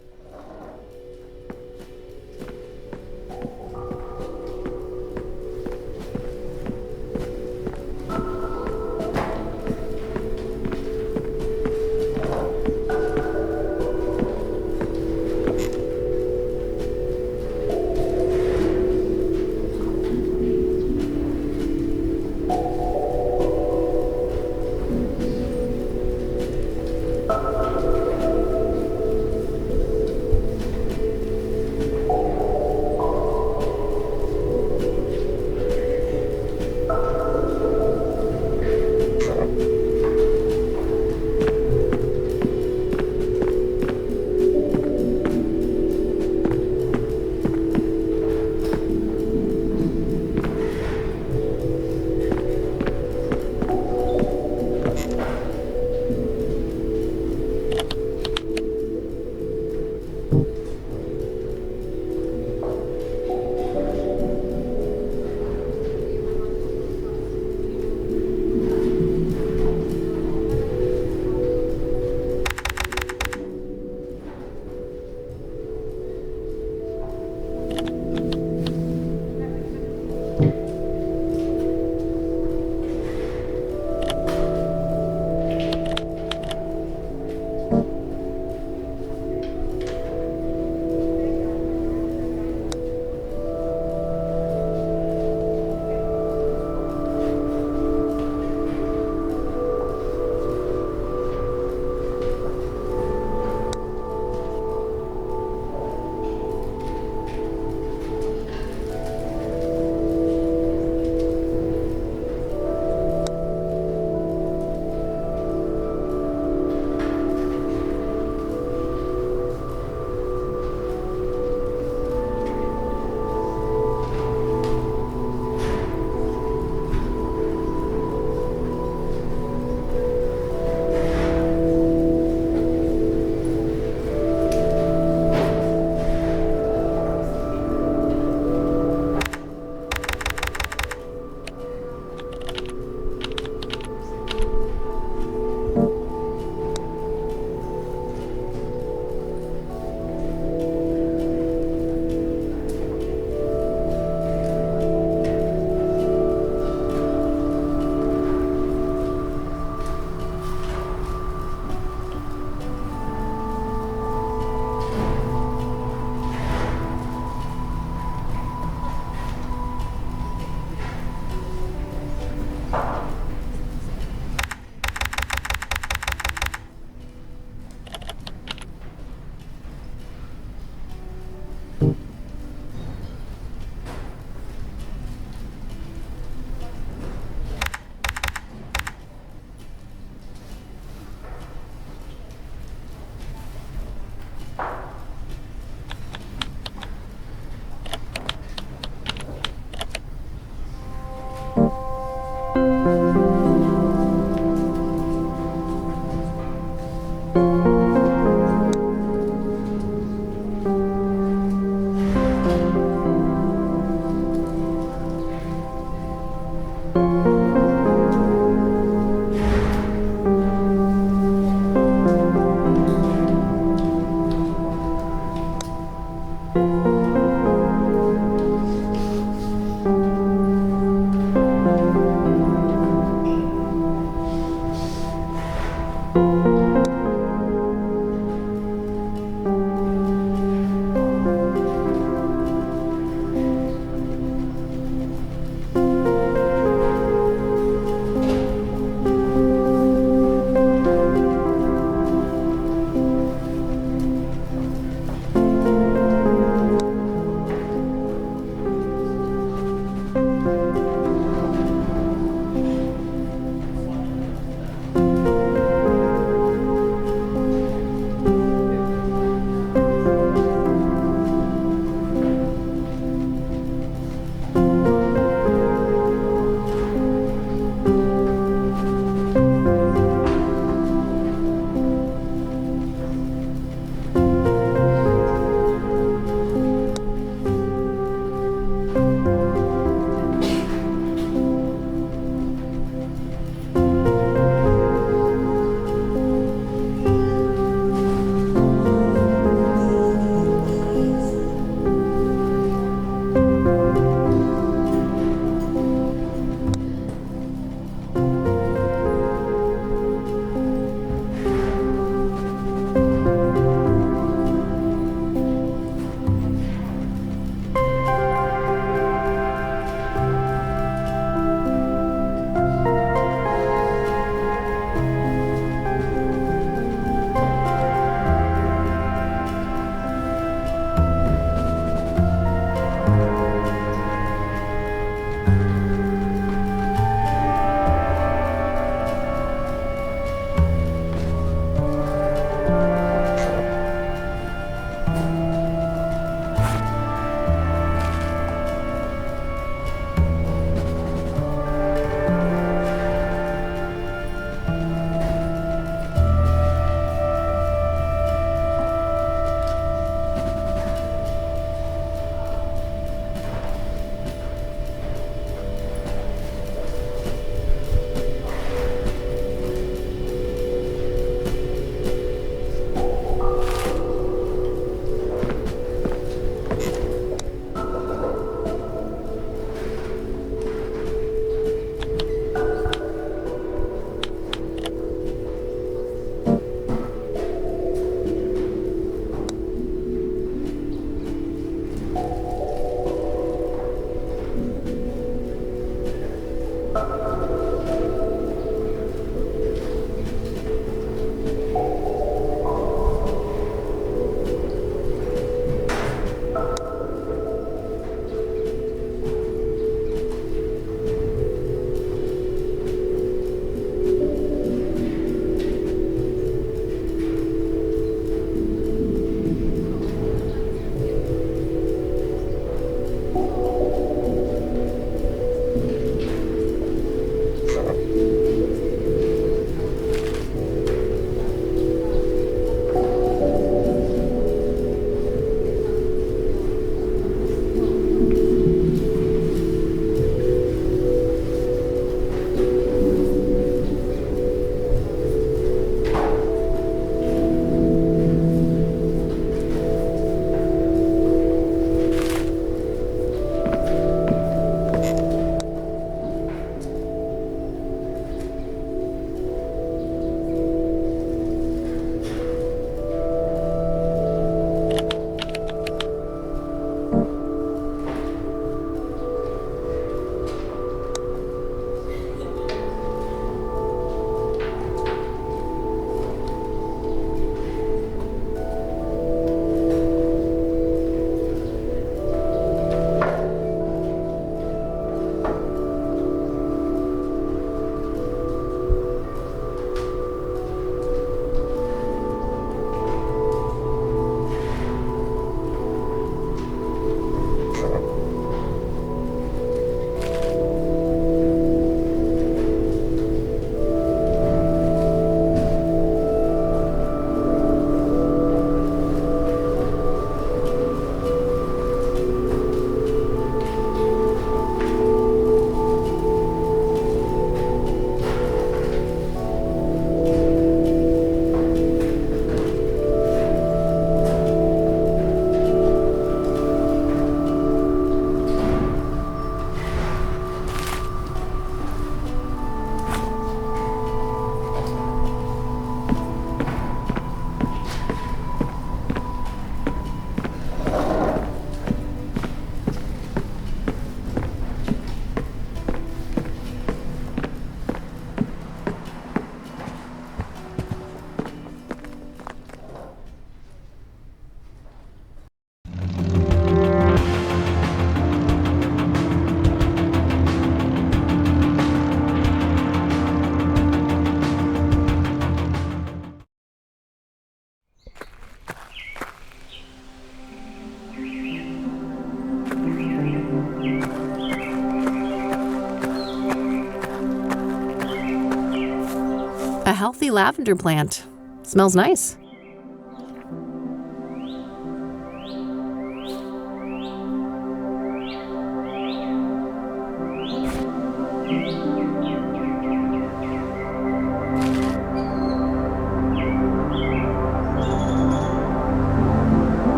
healthy lavender plant. Smells nice.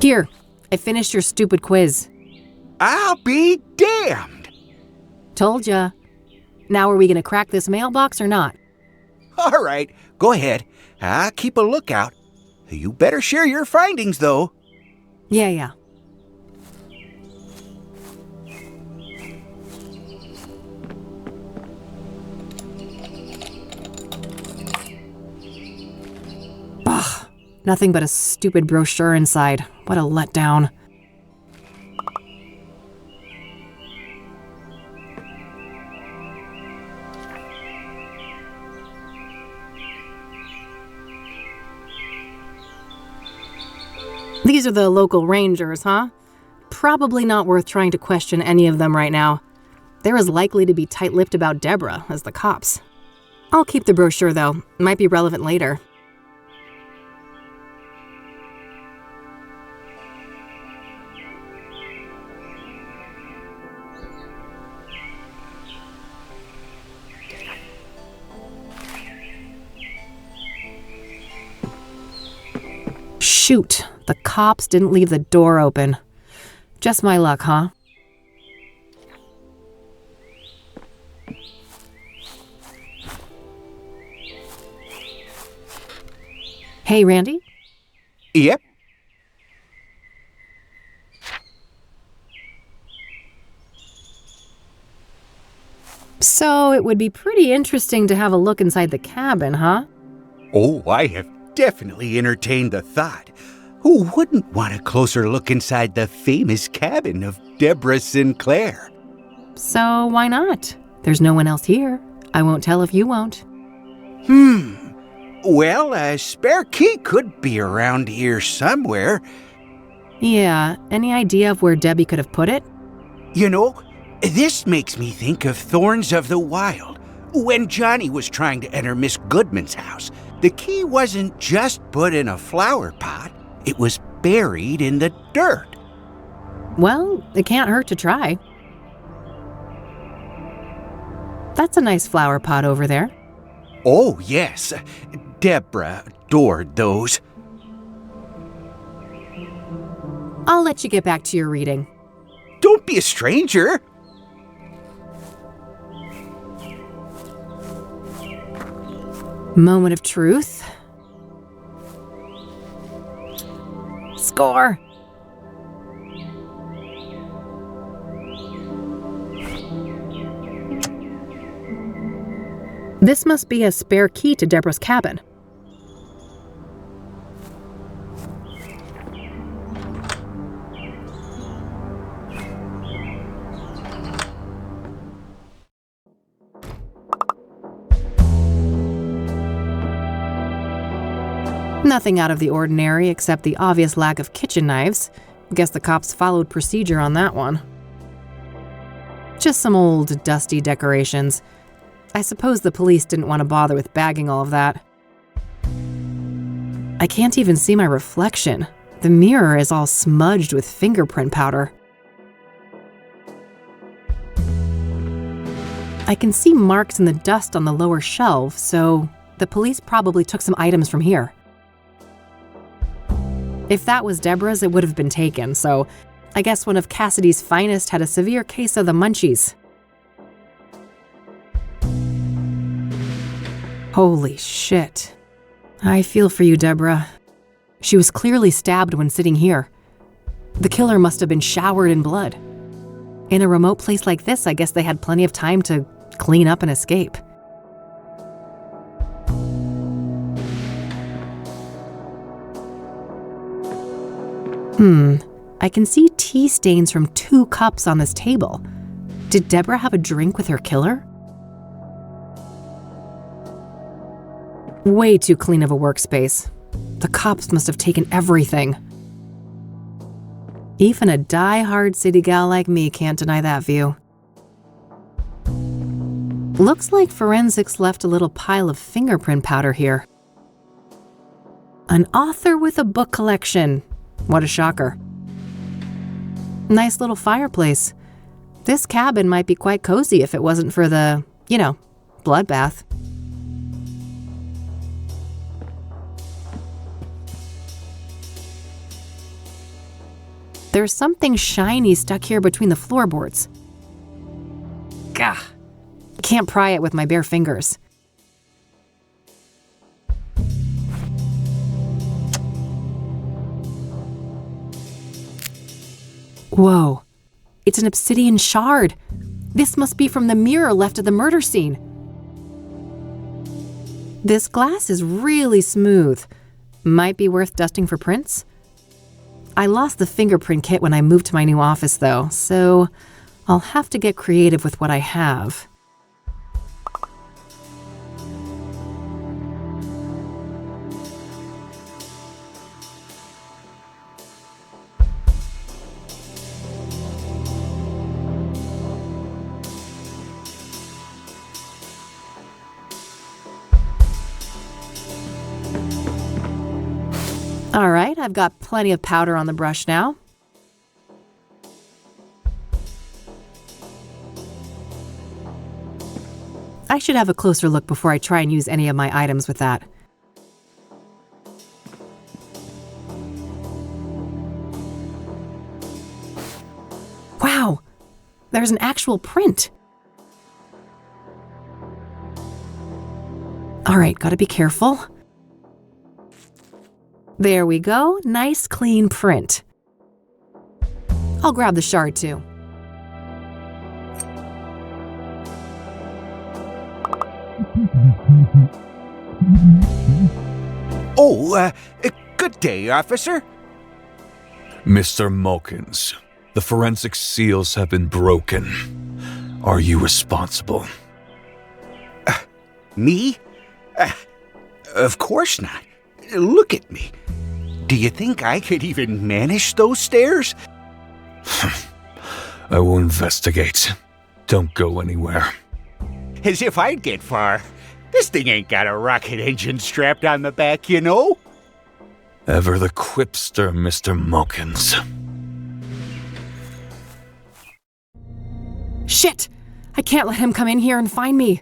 Here, I finished your stupid quiz. I'll be damned! Told ya. Now are we gonna crack this mailbox or not? All right, go ahead. I'll keep a lookout. You better share your findings, though. Yeah. Ugh, nothing but a stupid brochure inside. What a letdown. These are the local rangers, huh? Probably not worth trying to question any of them right now. They're as likely to be tight-lipped about Deborah as the cops. I'll keep the brochure, though. Might be relevant later. Shoot, the cops didn't leave the door open. Just my luck, huh? Hey, Randy? Yep. So it would be pretty interesting to have a look inside the cabin, huh? Oh, I have definitely entertained the thought. Who wouldn't want a closer look inside the famous cabin of Deborah Sinclair? So why not? There's no one else here. I won't tell if you won't. Well, a spare key could be around here somewhere. Yeah, any idea of where Debbie could have put it? You know, this makes me think of Thorns of the Wild. When Johnny was trying to enter Miss Goodman's house, the key wasn't just put in a flower pot. It was buried in the dirt. Well, it can't hurt to try. That's a nice flower pot over there. Oh, yes. Deborah adored those. I'll let you get back to your reading. Don't be a stranger. Moment of truth. Score! This must be a spare key to Deborah's cabin. Nothing out of the ordinary except the obvious lack of kitchen knives. Guess the cops followed procedure on that one. Just some old, dusty decorations. I suppose the police didn't want to bother with bagging all of that. I can't even see my reflection. The mirror is all smudged with fingerprint powder. I can see marks in the dust on the lower shelf, so the police probably took some items from here. If that was Deborah's, it would have been taken, so I guess one of Cassidy's finest had a severe case of the munchies. Holy shit. I feel for you, Deborah. She was clearly stabbed when sitting here. The killer must have been showered in blood. In a remote place like this, I guess they had plenty of time to clean up and escape. I can see tea stains from 2 cups on this table. Did Deborah have a drink with her killer? Way too clean of a workspace. The cops must have taken everything. Even a die-hard city gal like me can't deny that view. Looks like forensics left a little pile of fingerprint powder here. An author with a book collection. What a shocker. Nice little fireplace. This cabin might be quite cozy if it wasn't for the, bloodbath. There's something shiny stuck here between the floorboards. Gah! Can't pry it with my bare fingers. Whoa, it's an obsidian shard. This must be from the mirror left at the murder scene. This glass is really smooth. Might be worth dusting for prints. I lost the fingerprint kit when I moved to my new office though, so I'll have to get creative with what I have. All right, I've got plenty of powder on the brush now. I should have a closer look before I try and use any of my items with that. Wow, there's an actual print. All right, gotta be careful. There we go, nice clean print. I'll grab the shard too. Good day, officer. Mr. Mulkins, the forensic seals have been broken. Are you responsible? Me? Of course not. Look at me. Do you think I could even manage those stairs? I will investigate. Don't go anywhere. As if I'd get far. This thing ain't got a rocket engine strapped on the back, you know? Ever the quipster, Mr. Mulkins. Shit! I can't let him come in here and find me.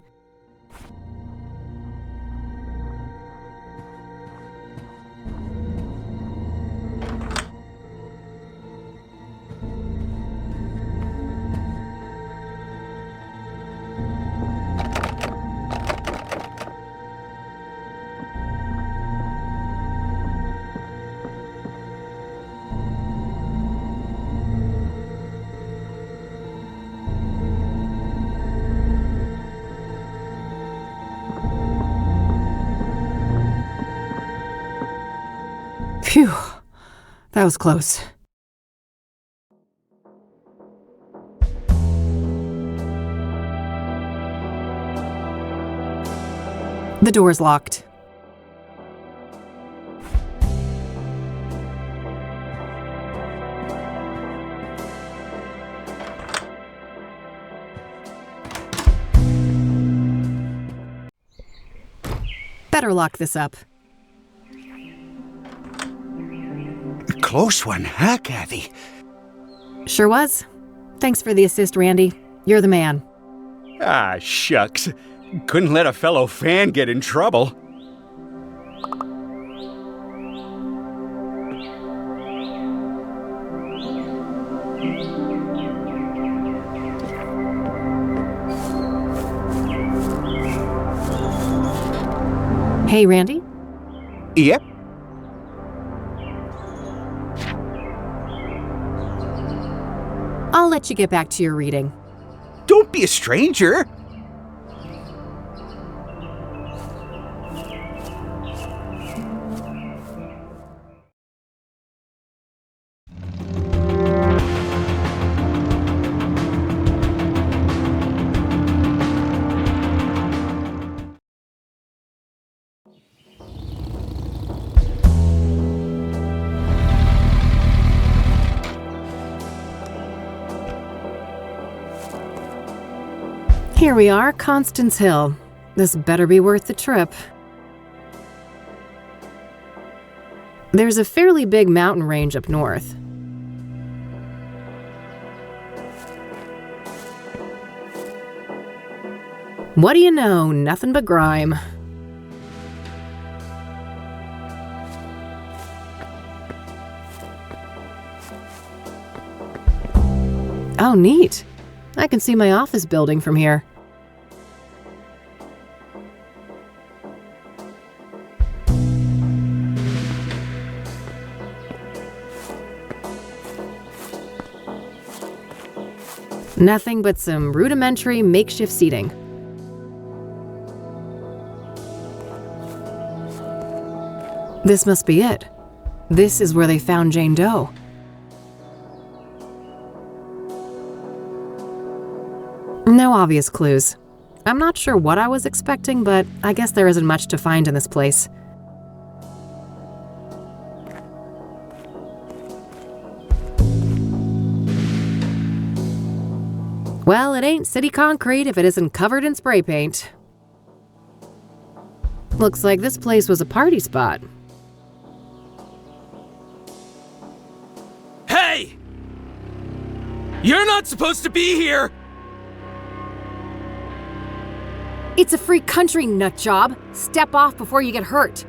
Phew, that was close. The door's locked. Better lock this up. Close one, huh, Kathy? Sure was. Thanks for the assist, Randy. You're the man. Ah, shucks. Couldn't let a fellow fan get in trouble. Hey, Randy? Yep. I'll let you get back to your reading. Don't be a stranger. Here we are, Constance Hill. This better be worth the trip. There's a fairly big mountain range up north. What do you know? Nothing but grime. Oh, neat. I can see my office building from here. Nothing but some rudimentary makeshift seating. This must be it. This is where they found Jane Doe. No obvious clues. I'm not sure what I was expecting, but I guess there isn't much to find in this place. Well, it ain't city concrete if it isn't covered in spray paint. Looks like this place was a party spot. Hey! You're not supposed to be here! It's a free country, nutjob. Step off before you get hurt.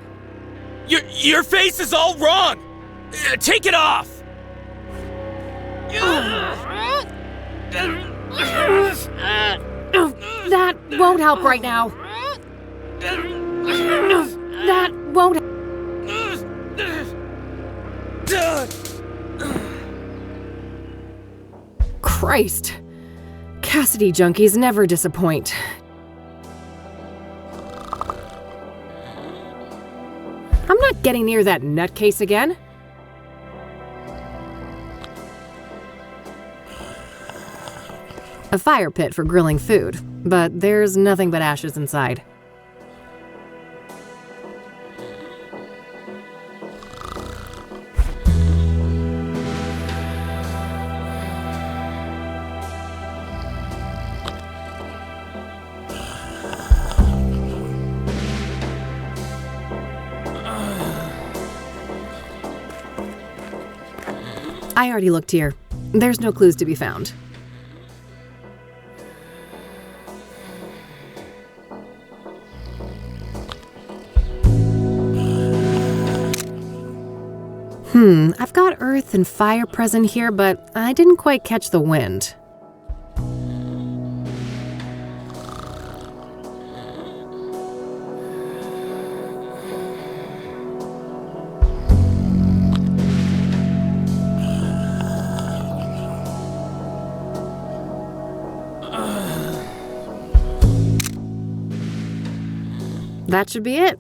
Your face is all wrong! Take it off! That won't help right now. That won't. Christ. Cassidy junkies never disappoint. I'm not getting near that nutcase again. A fire pit for grilling food, but there's nothing but ashes inside. I already looked here. There's no clues to be found. I've got earth and fire present here, but I didn't quite catch the wind. That should be it.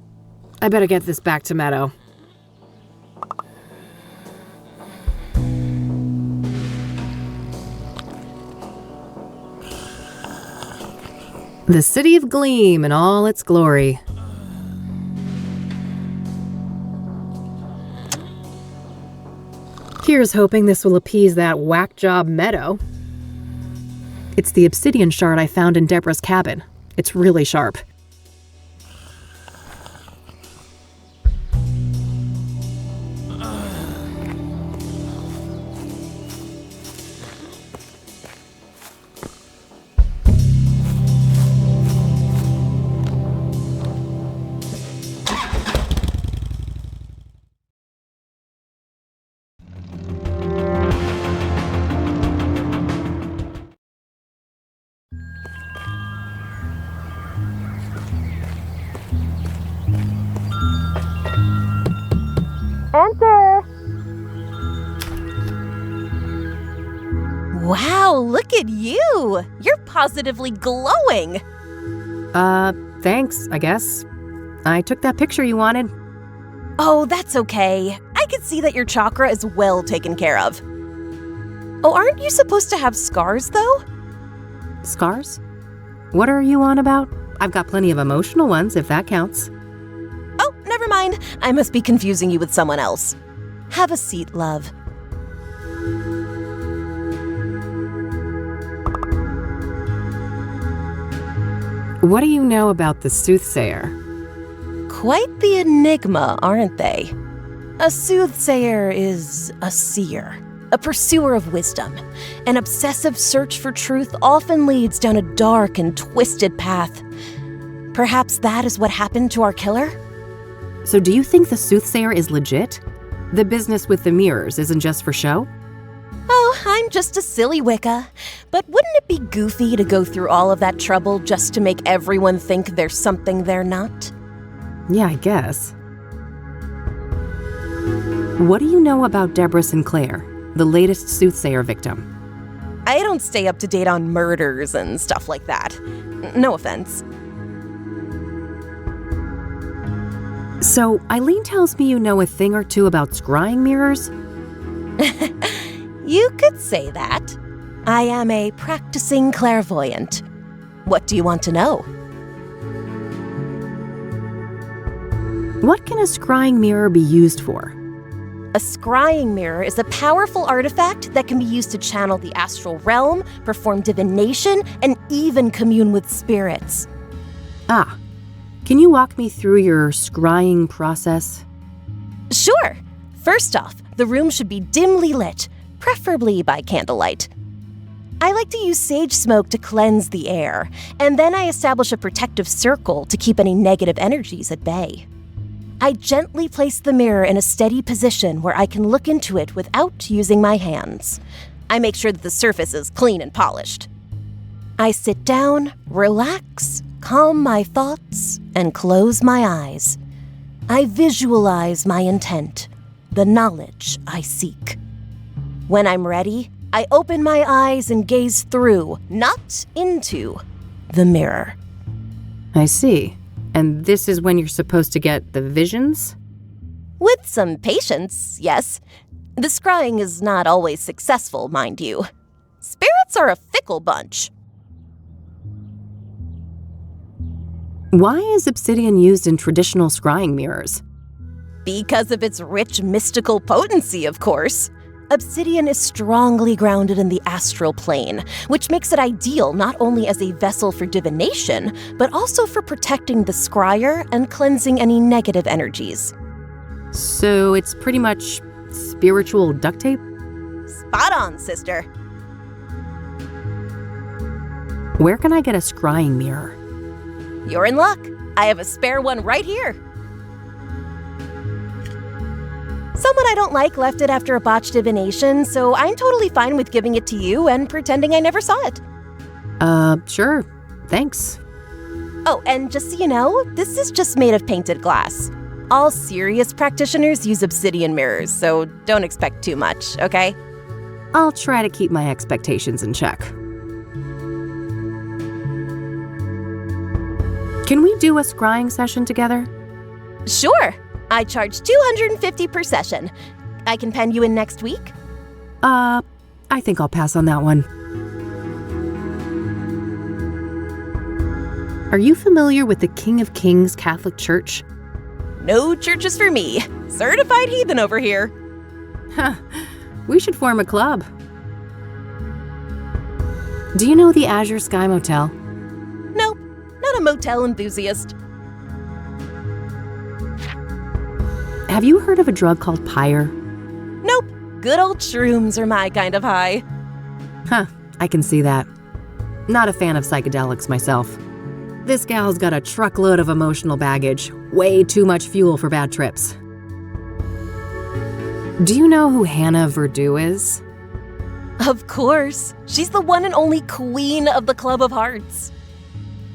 I better get this back to Meadow. The City of Gleam in all its glory. Here's hoping this will appease that whack job Meadow. It's the obsidian shard I found in Deborah's cabin. It's really sharp. Enter! Wow, look at you! You're positively glowing! Thanks, I guess. I took that picture you wanted. Oh, that's okay. I can see that your chakra is well taken care of. Oh, aren't you supposed to have scars, though? Scars? What are you on about? I've got plenty of emotional ones, if that counts. Oh, never mind. I must be confusing you with someone else. Have a seat, love. What do you know about the Soothsayer? Quite the enigma, aren't they? A soothsayer is a seer, a pursuer of wisdom. An obsessive search for truth often leads down a dark and twisted path. Perhaps that is what happened to our killer? So do you think the Soothsayer is legit? The business with the mirrors isn't just for show? Oh, I'm just a silly Wicca. But wouldn't it be goofy to go through all of that trouble just to make everyone think there's something they're not? Yeah, I guess. What do you know about Deborah Sinclair, the latest Soothsayer victim? I don't stay up to date on murders and stuff like that. No offense. So, Eileen tells me you know a thing or two about scrying mirrors? You could say that. I am a practicing clairvoyant. What do you want to know? What can a scrying mirror be used for? A scrying mirror is a powerful artifact that can be used to channel the astral realm, perform divination, and even commune with spirits. Ah, can you walk me through your scrying process? Sure. First off, the room should be dimly lit, preferably by candlelight. I like to use sage smoke to cleanse the air, and then I establish a protective circle to keep any negative energies at bay. I gently place the mirror in a steady position where I can look into it without using my hands. I make sure that the surface is clean and polished. I sit down, relax, calm my thoughts, and close my eyes. I visualize my intent, the knowledge I seek. When I'm ready, I open my eyes and gaze through, not into, the mirror. I see. And this is when you're supposed to get the visions? With some patience, yes. The scrying is not always successful, mind you. Spirits are a fickle bunch. Why is obsidian used in traditional scrying mirrors? Because of its rich mystical potency, of course. Obsidian is strongly grounded in the astral plane, which makes it ideal not only as a vessel for divination, but also for protecting the scryer and cleansing any negative energies. So it's pretty much spiritual duct tape? Spot on, sister. Where can I get a scrying mirror? You're in luck. I have a spare one right here. Someone I don't like left it after a botched divination, so I'm totally fine with giving it to you and pretending I never saw it. Sure. Thanks. Oh, and just so you know, this is just made of painted glass. All serious practitioners use obsidian mirrors, so don't expect too much, okay? I'll try to keep my expectations in check. Can we do a scrying session together? Sure. I charge $250 per session. I can pen you in next week? I think I'll pass on that one. Are you familiar with the King of Kings Catholic Church? No churches for me. Certified heathen over here. Huh. We should form a club. Do you know the Azure Sky Motel? Nope. Not a motel enthusiast. Have you heard of a drug called pyre? Nope. Good old shrooms are my kind of high. Huh, I can see that. Not a fan of psychedelics myself. This gal's got a truckload of emotional baggage. Way too much fuel for bad trips. Do you know who Hannah Verdu is? Of course. She's the one and only queen of the Club of Hearts.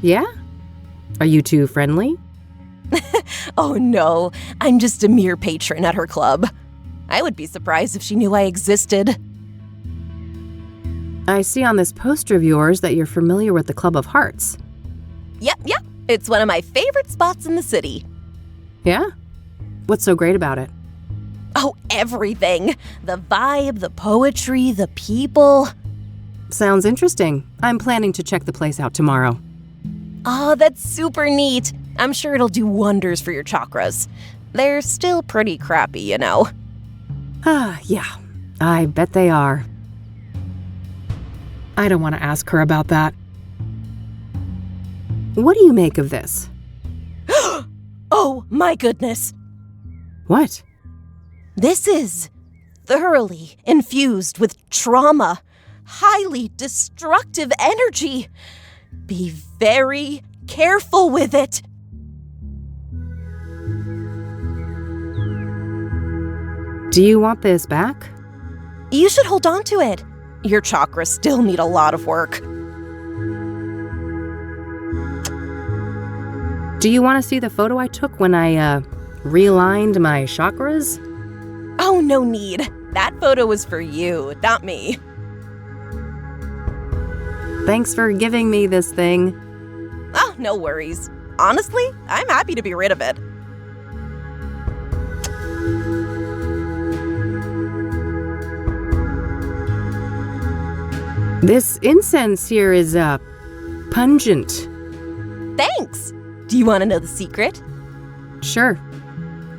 Yeah? Are you two friendly? Oh no, I'm just a mere patron at her club. I would be surprised if she knew I existed. I see on this poster of yours that you're familiar with the Club of Hearts. Yep. It's one of my favorite spots in the city. Yeah? What's so great about it? Oh, everything. The vibe, the poetry, the people. Sounds interesting. I'm planning to check the place out tomorrow. Oh, that's super neat. I'm sure it'll do wonders for your chakras. They're still pretty crappy, you know. Yeah. I bet they are. I don't want to ask her about that. What do you make of this? Oh, my goodness. What? This is thoroughly infused with trauma, highly destructive energy. Be very careful with it. Do you want this back? You should hold on to it. Your chakras still need a lot of work. Do you want to see the photo I took when I, realigned my chakras? Oh, no need. That photo was for you, not me. Thanks for giving me this thing. Oh, no worries. Honestly, I'm happy to be rid of it. This incense here is, pungent. Thanks. Do you want to know the secret? Sure.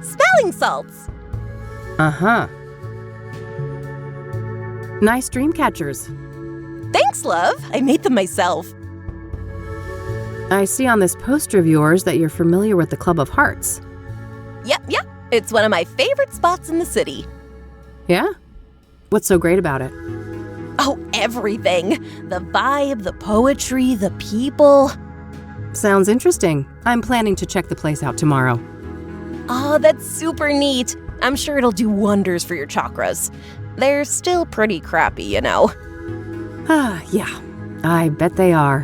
Smelling salts. Uh-huh. Nice dream catchers. Thanks, love. I made them myself. I see on this poster of yours that you're familiar with the Club of Hearts. Yep. It's one of my favorite spots in the city. Yeah? What's so great about it? Oh, everything. The vibe, the poetry, the people. Sounds interesting. I'm planning to check the place out tomorrow. Oh, that's super neat. I'm sure it'll do wonders for your chakras. They're still pretty crappy, you know. Yeah. I bet they are.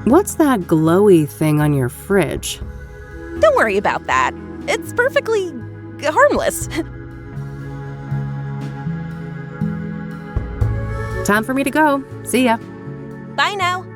What's that glowy thing on your fridge? Don't worry about that. It's perfectly harmless. Time for me to go. See ya. Bye now.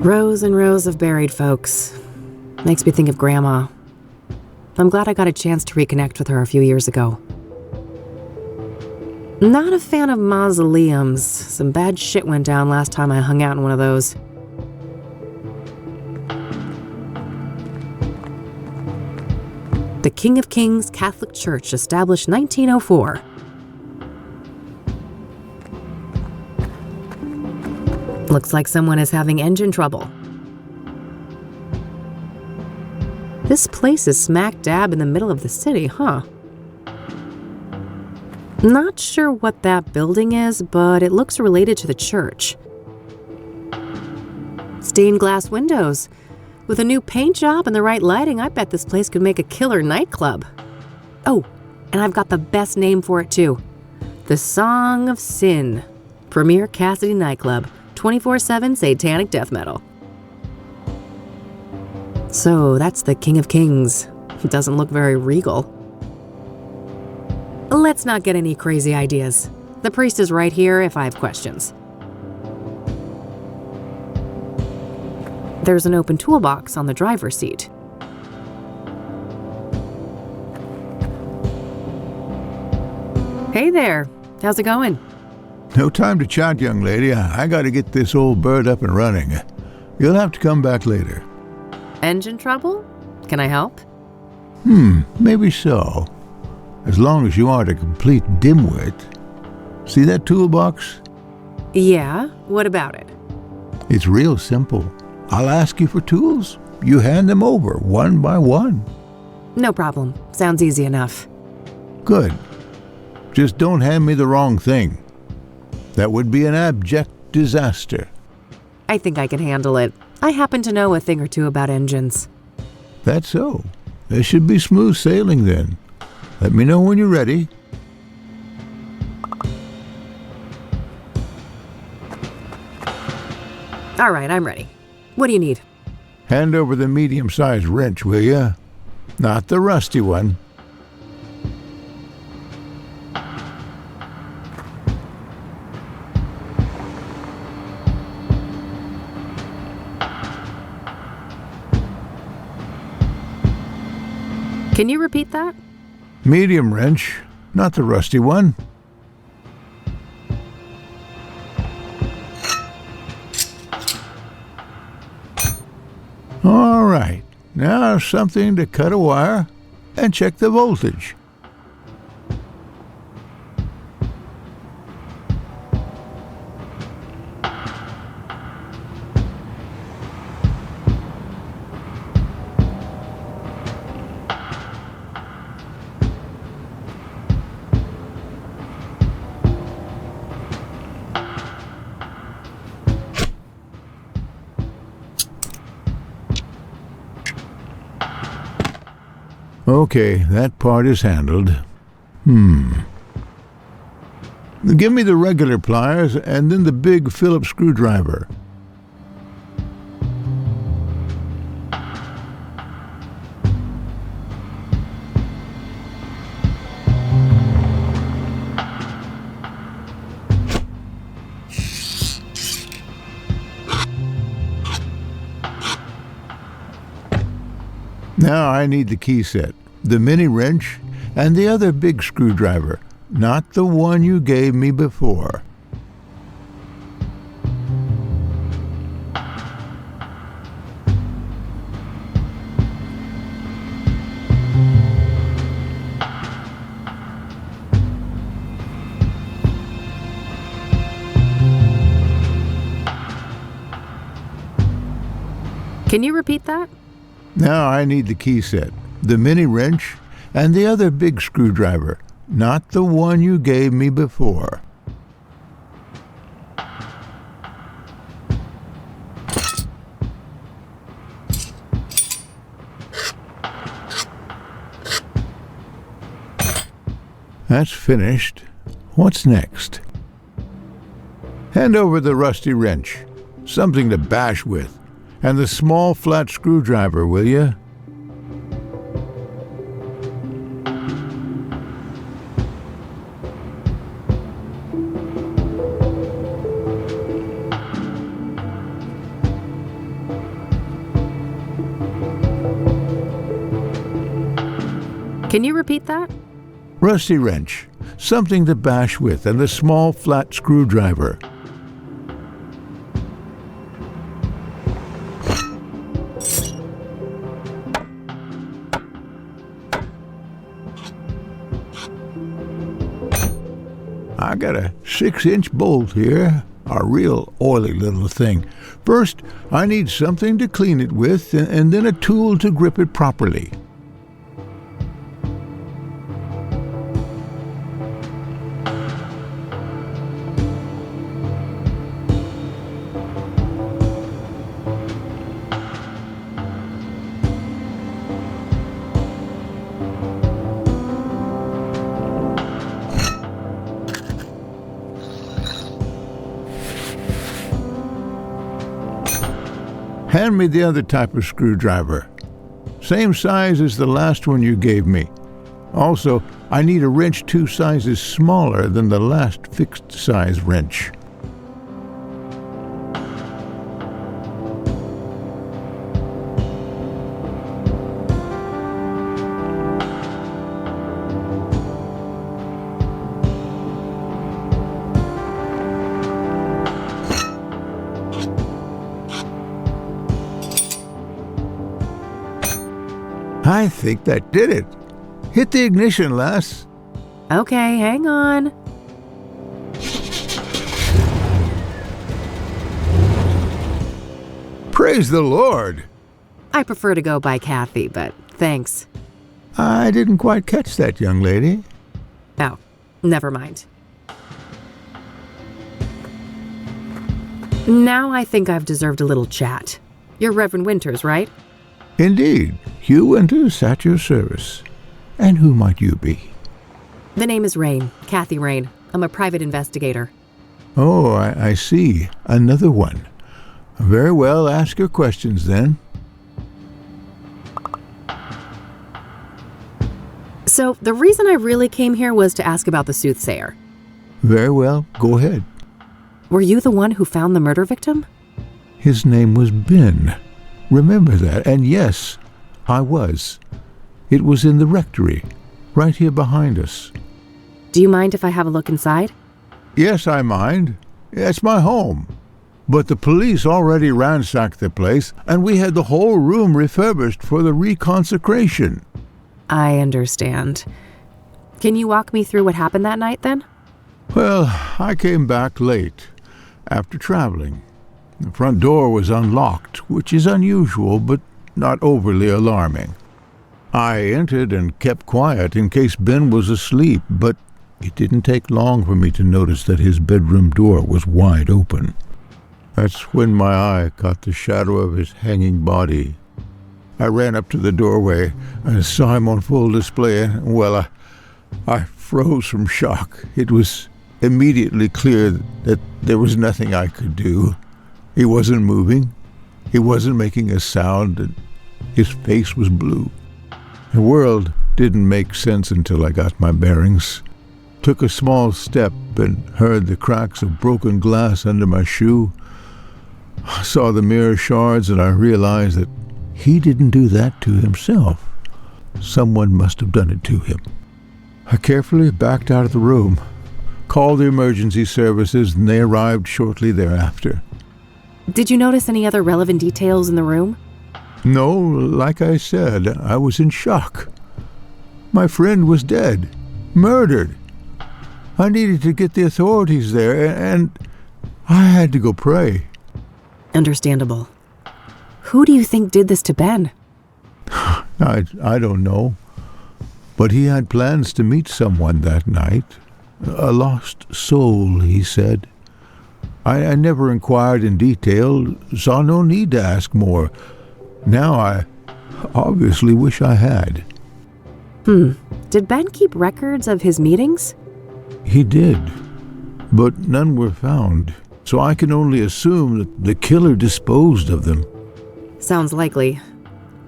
Rows and rows of buried folks. Makes me think of Grandma. I'm glad I got a chance to reconnect with her a few years ago. Not a fan of mausoleums. Some bad shit went down last time I hung out in one of those. The King of Kings Catholic Church, established 1904. Looks like someone is having engine trouble. This place is smack dab in the middle of the city, huh? Not sure what that building is, but it looks related to the church. Stained glass windows. With a new paint job and the right lighting, I bet this place could make a killer nightclub. Oh, and I've got the best name for it too. The Song of Sin. Premier Cassidy nightclub. 24/7 satanic death metal. So that's the King of Kings. Doesn't look very regal. Let's not get any crazy ideas. The priest is right here if I have questions. There's an open toolbox on the driver's seat. Hey there, how's it going? No time to chat, young lady. I gotta get this old bird up and running. You'll have to come back later. Engine trouble? Can I help? Maybe so. As long as you aren't a complete dimwit. See that toolbox? Yeah, what about it? It's real simple. I'll ask you for tools. You hand them over one by one. No problem. Sounds easy enough. Good. Just don't hand me the wrong thing. That would be an abject disaster. I think I can handle it. I happen to know a thing or two about engines. That's so. There should be smooth sailing then. Let me know when you're ready. All right, I'm ready. What do you need? Hand over the medium-sized wrench, will ya? Not the rusty one. Can you repeat that? Medium wrench, not the rusty one. All right, now something to cut a wire and check the voltage. Okay, that part is handled. Give me the regular pliers and then the big Phillips screwdriver. Now I need the key set, the mini wrench, and the other big screwdriver, not the one you gave me before. Can you repeat that? Now I need the key set, the mini wrench, and the other big screwdriver, not the one you gave me before. That's finished. What's next? Hand over the rusty wrench, something to bash with, and the small flat screwdriver, will you? Can you repeat that? Rusty wrench, something to bash with, and the small flat screwdriver. I got a 6-inch bolt here, a real oily little thing. First, I need something to clean it with, and then a tool to grip it properly. Hand me the other type of screwdriver. Same size as the last one you gave me. Also, I need a wrench 2 sizes smaller than the last fixed-size wrench. I think that did it. Hit the ignition, Les. Okay, hang on. Praise the Lord! I prefer to go by Kathy, but thanks. I didn't quite catch that, young lady. Oh, never mind. Now I think I've deserved a little chat. You're Reverend Winters, right? Indeed. Hugh Winters at your service. And who might you be? The name is Rain, Kathy Rain. I'm a private investigator. Oh, I see. Another one. Very well, ask your questions then. So, the reason I really came here was to ask about the Soothsayer. Very well, go ahead. Were you the one who found the murder victim? His name was Ben. Remember that, and yes, I was. It was in the rectory, right here behind us. Do you mind if I have a look inside? Yes, I mind. It's my home. But the police already ransacked the place, and we had the whole room refurbished for the reconsecration. I understand. Can you walk me through what happened that night, then? Well, I came back late, after traveling. The front door was unlocked, which is unusual, but not overly alarming. I entered and kept quiet in case Ben was asleep, but it didn't take long for me to notice that his bedroom door was wide open. That's when my eye caught the shadow of his hanging body. I ran up to the doorway and saw him on full display, and, well, I froze from shock. It was immediately clear that there was nothing I could do. He wasn't moving. He wasn't making a sound, and his face was blue. The world didn't make sense until I got my bearings. Took a small step and heard the cracks of broken glass under my shoe. I saw the mirror shards, and I realized that he didn't do that to himself. Someone must have done it to him. I carefully backed out of the room, called the emergency services, and they arrived shortly thereafter. Did you notice any other relevant details in the room? No, like I said, I was in shock. My friend was dead, murdered. I needed to get the authorities there, and I had to go pray. Understandable. Who do you think did this to Ben? I don't know. But he had plans to meet someone that night. A lost soul, he said. I never inquired in detail, saw no need to ask more. Now I obviously wish I had. Did Ben keep records of his meetings? He did, but none were found, so I can only assume that the killer disposed of them. Sounds likely.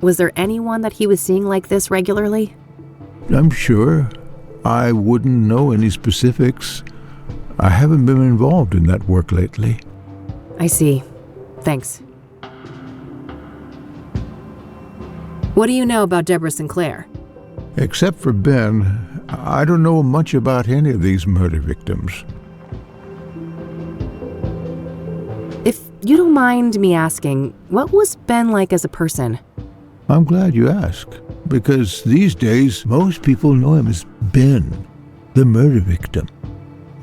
Was there anyone that he was seeing like this regularly? I'm sure. I wouldn't know any specifics. I haven't been involved in that work lately. I see. Thanks. What do you know about Deborah Sinclair? Except for Ben, I don't know much about any of these murder victims. If you don't mind me asking, what was Ben like as a person? I'm glad you asked, because these days most people know him as Ben, the murder victim.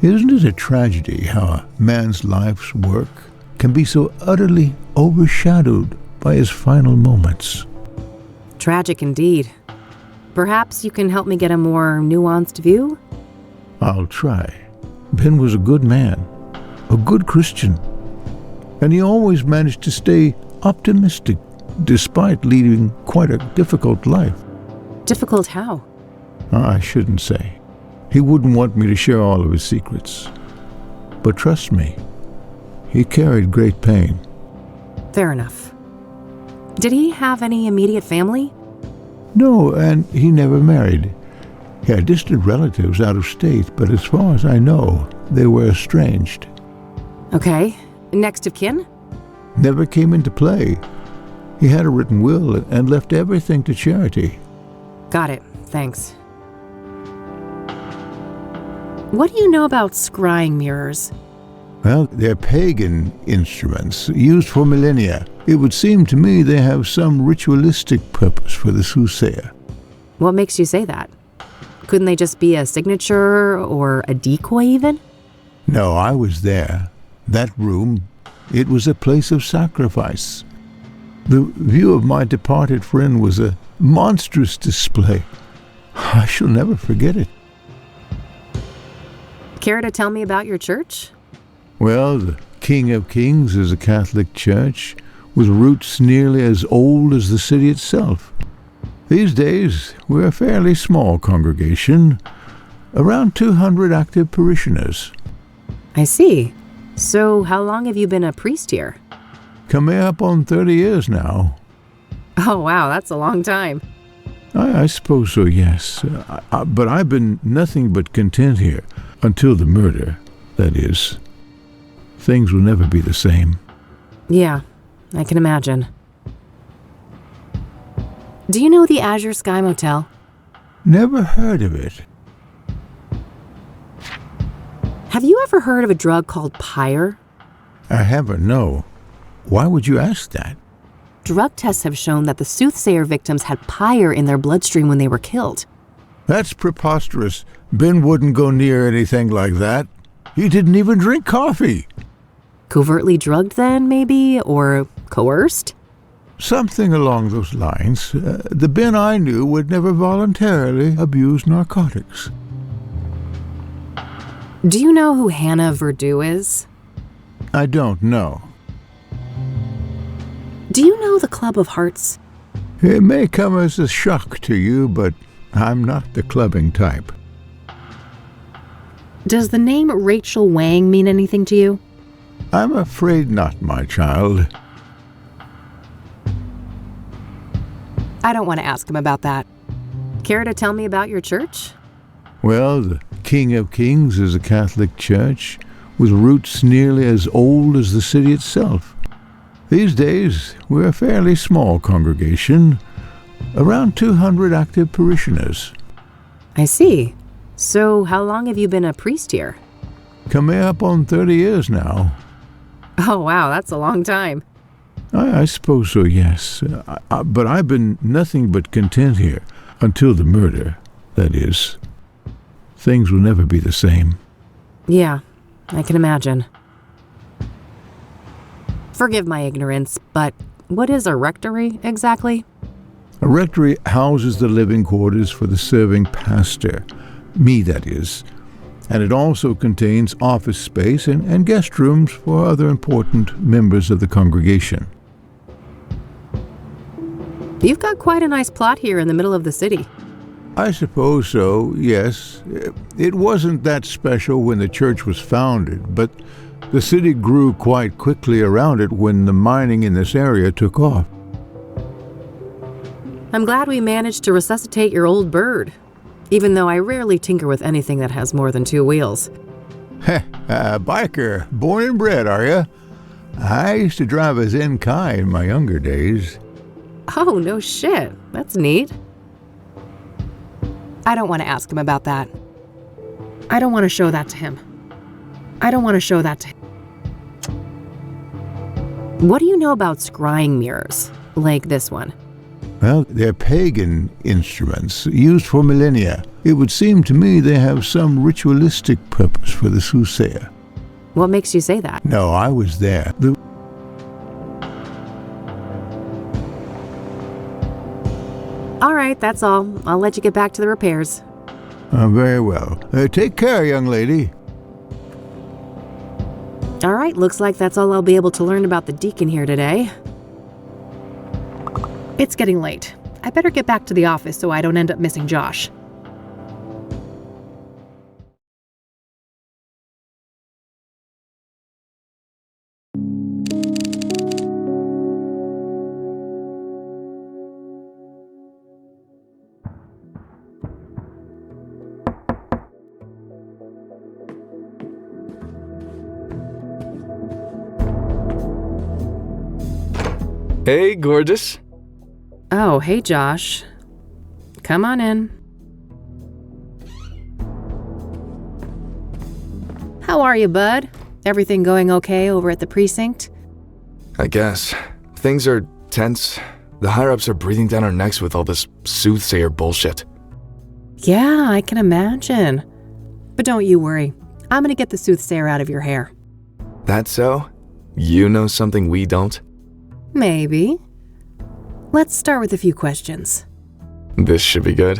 Isn't it a tragedy how a man's life's work can be so utterly overshadowed by his final moments? Tragic indeed. Perhaps you can help me get a more nuanced view? I'll try. Ben was a good man, a good Christian, and he always managed to stay optimistic despite leading quite a difficult life. Difficult how? I shouldn't say. He wouldn't want me to share all of his secrets. But trust me, he carried great pain. Fair enough. Did he have any immediate family? No, and he never married. He had distant relatives out of state, but as far as I know, they were estranged. Okay. Next of kin? Never came into play. He had a written will and left everything to charity. Got it. Thanks. What do you know about scrying mirrors? Well, they're pagan instruments used for millennia. It would seem to me they have some ritualistic purpose for the Soothsayer. What makes you say that? Couldn't they just be a signature or a decoy even? No, I was there. That room, it was a place of sacrifice. The view of my departed friend was a monstrous display. I shall never forget it. Care to tell me about your church? Well, the King of Kings is a Catholic church with roots nearly as old as the city itself. These days, we're a fairly small congregation, around 200 active parishioners. I see. So how long have you been a priest here? Coming up on 30 years now. Oh, wow, that's a long time. I suppose so, yes. But I've been nothing but content here, until the murder, that is. Things will never be the same. Yeah, I can imagine. Do you know the Azure Sky Motel? Never heard of it. Have you ever heard of a drug called pyre? I haven't, no. Why would you ask that? Drug tests have shown that the Soothsayer victims had pyre in their bloodstream when they were killed. That's preposterous. Ben wouldn't go near anything like that. He didn't even drink coffee. Covertly drugged then, maybe? Or coerced? Something along those lines. The Ben I knew would never voluntarily abuse narcotics. Do you know who Hannah Verdew is? I don't know. Do you know the Club of Hearts? It may come as a shock to you, but I'm not the clubbing type. Does the name Rachel Wang mean anything to you? I'm afraid not, my child. I don't want to ask him about that. Care to tell me about your church? Well, the King of Kings is a Catholic church with roots nearly as old as the city itself. These days, we're a fairly small congregation, around 200 active parishioners. I see. So how long have you been a priest here? Coming up on 30 years now. Oh, wow, that's a long time. I suppose so, yes. But I've been nothing but content here, until the murder, that is. Things will never be the same. Yeah, I can imagine. Forgive my ignorance, but what is a rectory exactly? A rectory houses the living quarters for the serving pastor, me that is, and it also contains office space and guest rooms for other important members of the congregation. You've got quite a nice plot here in the middle of the city. I suppose so, yes. It wasn't that special when the church was founded, but the city grew quite quickly around it when the mining in this area took off. I'm glad we managed to resuscitate your old bird, even though I rarely tinker with anything that has more than 2 wheels. Heh, biker, born and bred, are ya? I used to drive a Zenkai in my younger days. Oh, no shit. That's neat. I don't want to ask him about that. I don't want to show that to him. What do you know about scrying mirrors, like this one? Well, they're pagan instruments used for millennia. It would seem to me they have some ritualistic purpose for the Soothsayer. What makes you say that? No, I was there. All right, that's all. I'll let you get back to the repairs. Very well. Take care, young lady. All right, looks like that's all I'll be able to learn about the deacon here today. It's getting late. I better get back to the office so I don't end up missing Josh. Hey, gorgeous. Oh, hey, Josh. Come on in. How are you, bud? Everything going okay over at the precinct? I guess. Things are tense. The higher-ups are breathing down our necks with all this Soothsayer bullshit. Yeah, I can imagine. But don't you worry. I'm gonna get the Soothsayer out of your hair. That so? You know something we don't? Maybe. Let's start with a few questions. This should be good.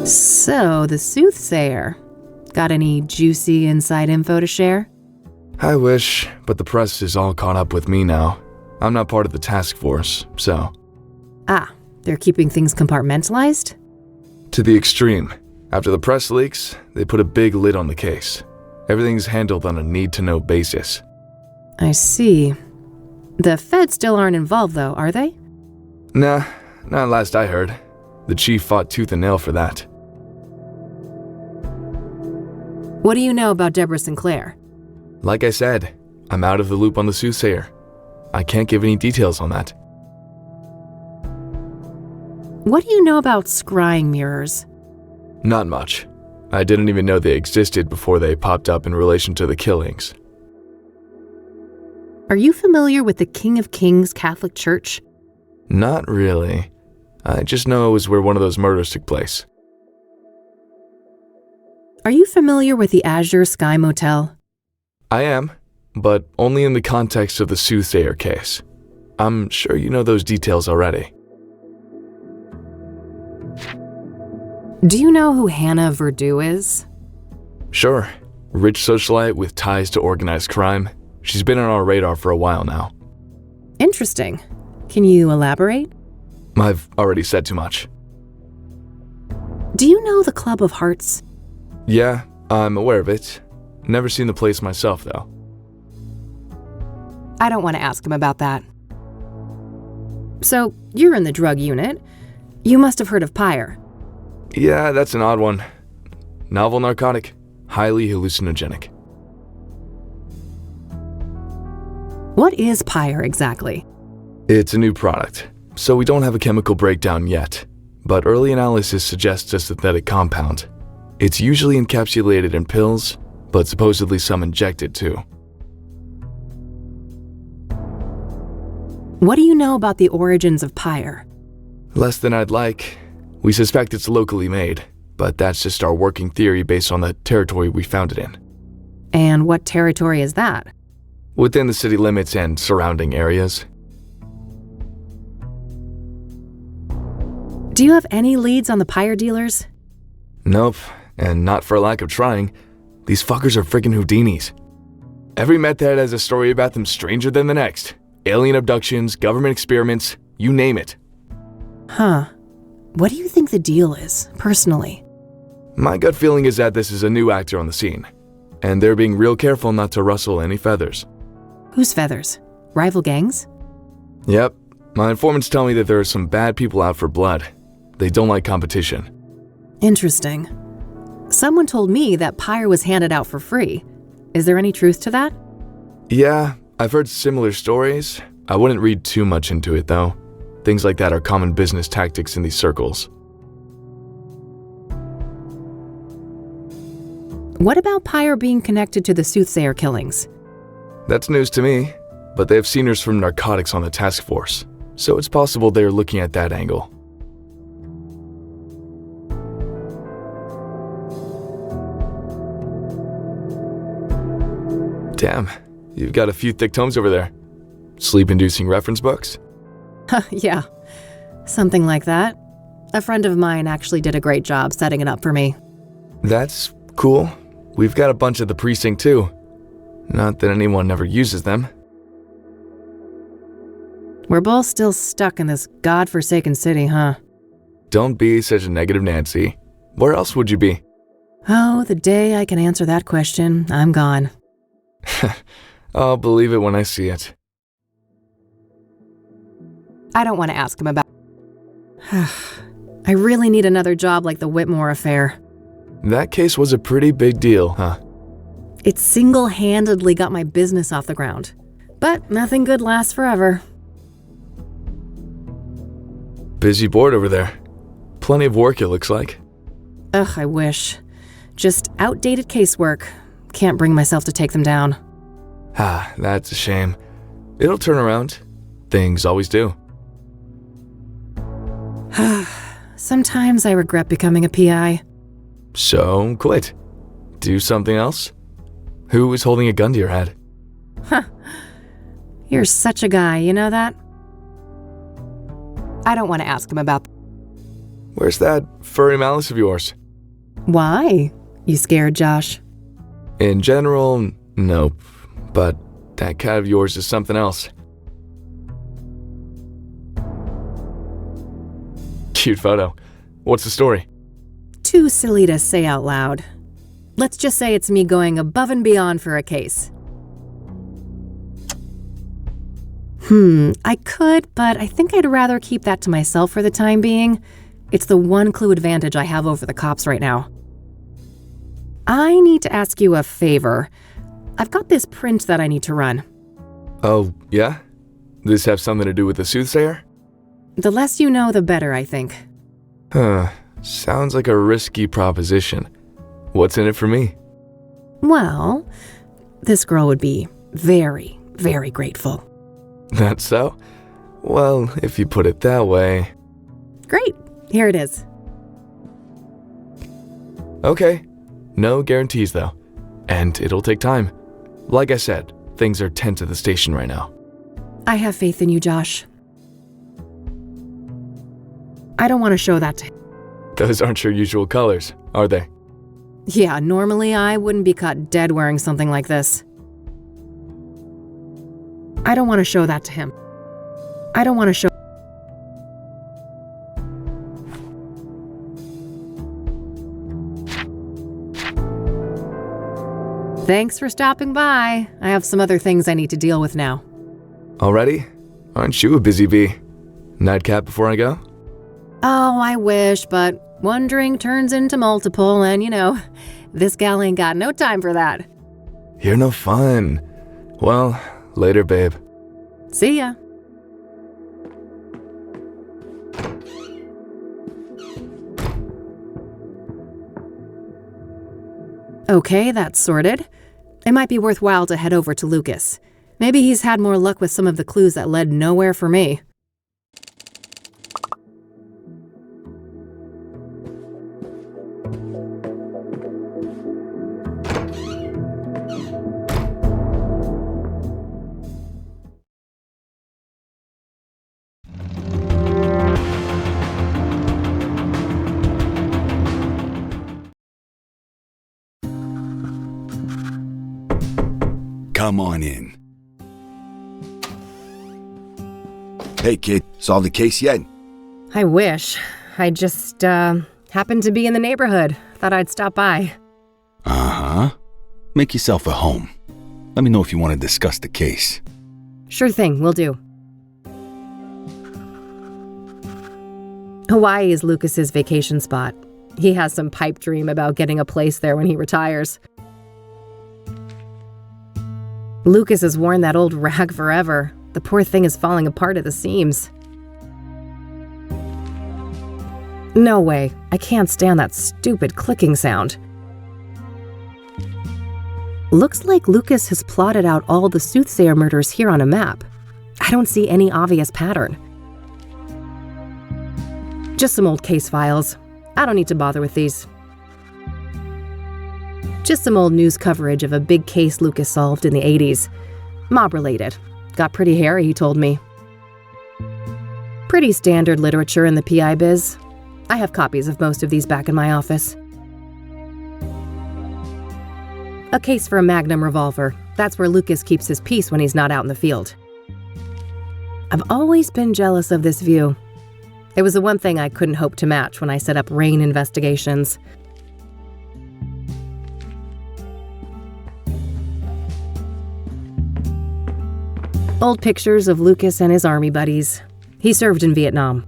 So, the Soothsayer. Got any juicy inside info to share? I wish, but the press is all caught up with me now. I'm not part of the task force, so... Ah, they're keeping things compartmentalized? To the extreme. After the press leaks, they put a big lid on the case. Everything's handled on a need-to-know basis. I see. The feds still aren't involved, though, are they? Nah, not last I heard. The chief fought tooth and nail for that. What do you know about Deborah Sinclair? Like I said, I'm out of the loop on the Soothsayer. I can't give any details on that. What do you know about scrying mirrors? Not much. I didn't even know they existed before they popped up in relation to the killings. Are you familiar with the King of Kings Catholic Church? Not really. I just know it was where one of those murders took place. Are you familiar with the Azure Sky Motel? I am, but only in the context of the Soothsayer case. I'm sure you know those details already. Do you know who Hannah Verdue is? Sure. Rich socialite with ties to organized crime. She's been on our radar for a while now. Interesting. Can you elaborate? I've already said too much. Do you know the Club of Hearts? Yeah, I'm aware of it. Never seen the place myself, though. I don't want to ask him about that. So, you're in the drug unit. You must have heard of Pyre. Yeah, that's an odd one. Novel narcotic, highly hallucinogenic. What is Pyre exactly? It's a new product, so we don't have a chemical breakdown yet, but early analysis suggests a synthetic compound. It's usually encapsulated in pills, but supposedly some injected too. What do you know about the origins of Pyre? Less than I'd like. We suspect it's locally made, but that's just our working theory based on the territory we found it in. And what territory is that? Within the city limits and surrounding areas. Do you have any leads on the Pyre dealers? Nope, and not for lack of trying. These fuckers are friggin' Houdinis. Every meth head has a story about them stranger than the next. Alien abductions, government experiments, you name it. Huh. What do you think the deal is, personally? My gut feeling is that this is a new actor on the scene, and they're being real careful not to rustle any feathers. Whose feathers? Rival gangs? Yep. My informants tell me that there are some bad people out for blood. They don't like competition. Interesting. Someone told me that Pyre was handed out for free. Is there any truth to that? Yeah, I've heard similar stories. I wouldn't read too much into it, though. Things like that are common business tactics in these circles. What about Pyre being connected to the Soothsayer killings? That's news to me, but they have seniors from narcotics on the task force, so it's possible they're looking at that angle. Damn, you've got a few thick tomes over there. Sleep-inducing reference books? Yeah, something like that. A friend of mine actually did a great job setting it up for me. That's cool. We've got a bunch at the precinct too. Not that anyone ever uses them. We're both still stuck in this godforsaken city, huh? Don't be such a negative Nancy. Where else would you be? Oh, the day I can answer that question, I'm gone. I'll believe it when I see it. I don't want to ask him about... I really need another job like the Whitmore affair. That case was a pretty big deal, huh? It single-handedly got my business off the ground. But nothing good lasts forever. Busy board over there. Plenty of work, it looks like. Ugh, I wish. Just outdated casework. Can't bring myself to take them down. Ah, that's a shame. It'll turn around. Things always do. Sometimes I regret becoming a PI. So, quit. Do something else? Who is holding a gun to your head? You're such a guy, you know that? I don't want to ask him about... Where's that furry malice of yours? Why? You scared, Josh? In general, nope. But that cat of yours is something else. Cute photo. What's the story? Too silly to say out loud. Let's just say it's me going above and beyond for a case. I could, but I think I'd rather keep that to myself for the time being. It's the one clue advantage I have over the cops right now. I need to ask you a favor. I've got this print that I need to run. Oh, yeah? This have something to do with the Soothsayer? The less you know, the better, I think. Sounds like a risky proposition. What's in it for me? Well, this girl would be very, very grateful. That's so? Well, if you put it that way... Great. Here it is. Okay. No guarantees, though. And it'll take time. Like I said, things are tense at the station right now. I have faith in you, Josh. I don't want to show that to him. Those aren't your usual colors, are they? Yeah, normally I wouldn't be caught dead wearing something like this. I don't want to show that to him. I don't want to show... Thanks for stopping by. I have some other things I need to deal with now. Already? Aren't you a busy bee? Nightcap before I go? Oh, I wish, but one drink turns into multiple, and you know, this gal ain't got no time for that. You're no fun. Well, later, babe. See ya. Okay, that's sorted. It might be worthwhile to head over to Lucas. Maybe he's had more luck with some of the clues that led nowhere for me. Come on in. Hey, kid, solved the case yet? I wish. I just, happened to be in the neighborhood. Thought I'd stop by. Uh-huh. Make yourself at home. Let me know if you want to discuss the case. Sure thing, will do. Hawaii is Lucas's vacation spot. He has some pipe dream about getting a place there when he retires. Lucas has worn that old rag forever. The poor thing is falling apart at the seams. No way. I can't stand that stupid clicking sound. Looks like Lucas has plotted out all the Soothsayer murders here on a map. I don't see any obvious pattern. Just some old case files. I don't need to bother with these. Just some old news coverage of a big case Lucas solved in the 80s. Mob-related. Got pretty hairy, he told me. Pretty standard literature in the PI biz. I have copies of most of these back in my office. A case for a Magnum revolver. That's where Lucas keeps his peace when he's not out in the field. I've always been jealous of this view. It was the one thing I couldn't hope to match when I set up Rain Investigations. Old pictures of Lucas and his army buddies. He served in Vietnam.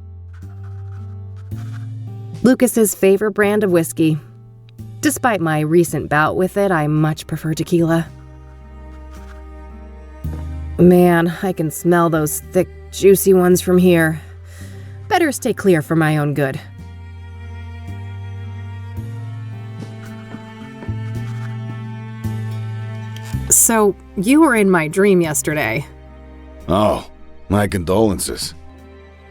Lucas's favorite brand of whiskey. Despite my recent bout with it, I much prefer tequila. Man, I can smell those thick, juicy ones from here. Better stay clear for my own good. So, you were in my dream yesterday. Oh, my condolences.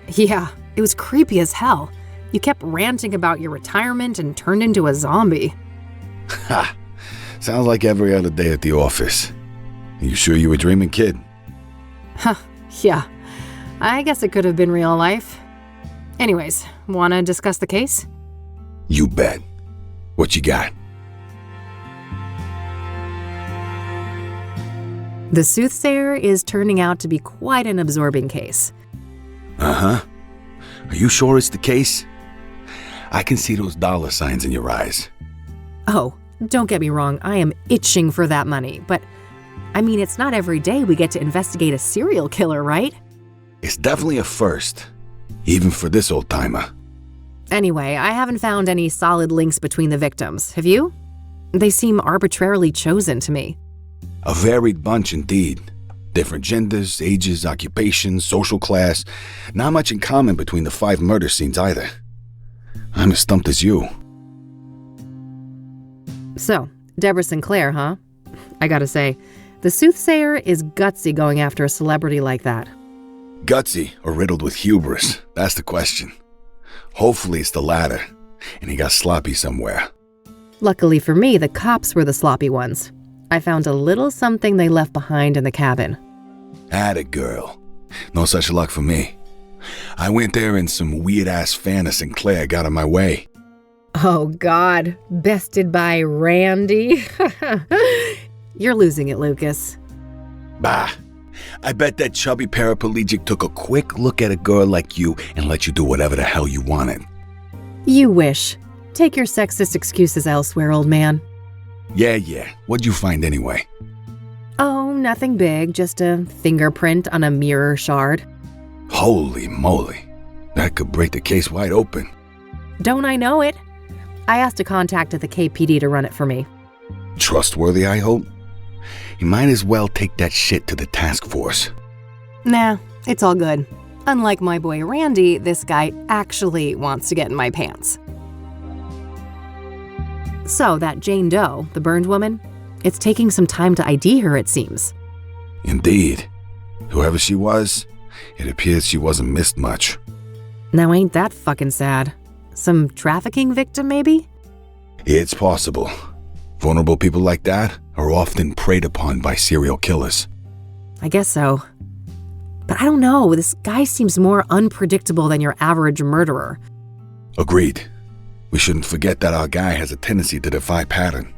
Yeah, it was creepy as hell. You kept ranting about your retirement and turned into a zombie. Ha! Sounds like every other day at the office. You sure you were dreaming, kid? Huh, yeah. I guess it could have been real life. Anyways, wanna discuss the case? You bet. What you got? The Soothsayer is turning out to be quite an absorbing case. Uh-huh. Are you sure it's the case? I can see those dollar signs in your eyes. Oh, don't get me wrong, I am itching for that money, but I mean, it's not every day we get to investigate a serial killer, right? It's definitely a first, even for this old-timer. Anyway, I haven't found any solid links between the victims, have you? They seem arbitrarily chosen to me. A varied bunch indeed. Different genders, ages, occupations, social class. Not much in common between the 5 murder scenes either. I'm as stumped as you. So, Deborah Sinclair, huh? I gotta say, the Soothsayer is gutsy going after a celebrity like that. Gutsy or riddled with hubris? That's the question. Hopefully it's the latter, and he got sloppy somewhere. Luckily for me, the cops were the sloppy ones. I found a little something they left behind in the cabin. Atta girl. No such luck for me. I went there and some weird-ass fan of Sinclair got in my way. Oh God, bested by Randy? You're losing it, Lucas. Bah. I bet that chubby paraplegic took a quick look at a girl like you and let you do whatever the hell you wanted. You wish. Take your sexist excuses elsewhere, old man. Yeah. What'd you find anyway? Oh, nothing big, just a fingerprint on a mirror shard. Holy moly. That could break the case wide open. Don't I know it? I asked a contact at the KPD to run it for me. Trustworthy, I hope? You might as well take that shit to the task force. Nah, it's all good. Unlike my boy Randy, this guy actually wants to get in my pants. So, that Jane Doe, the burned woman, it's taking some time to ID her, it seems. Indeed. Whoever she was, it appears she wasn't missed much. Now ain't that fucking sad? Some trafficking victim, maybe? It's possible. Vulnerable people like that are often preyed upon by serial killers. I guess so. But I don't know, this guy seems more unpredictable than your average murderer. Agreed. We shouldn't forget that our guy has a tendency to defy pattern.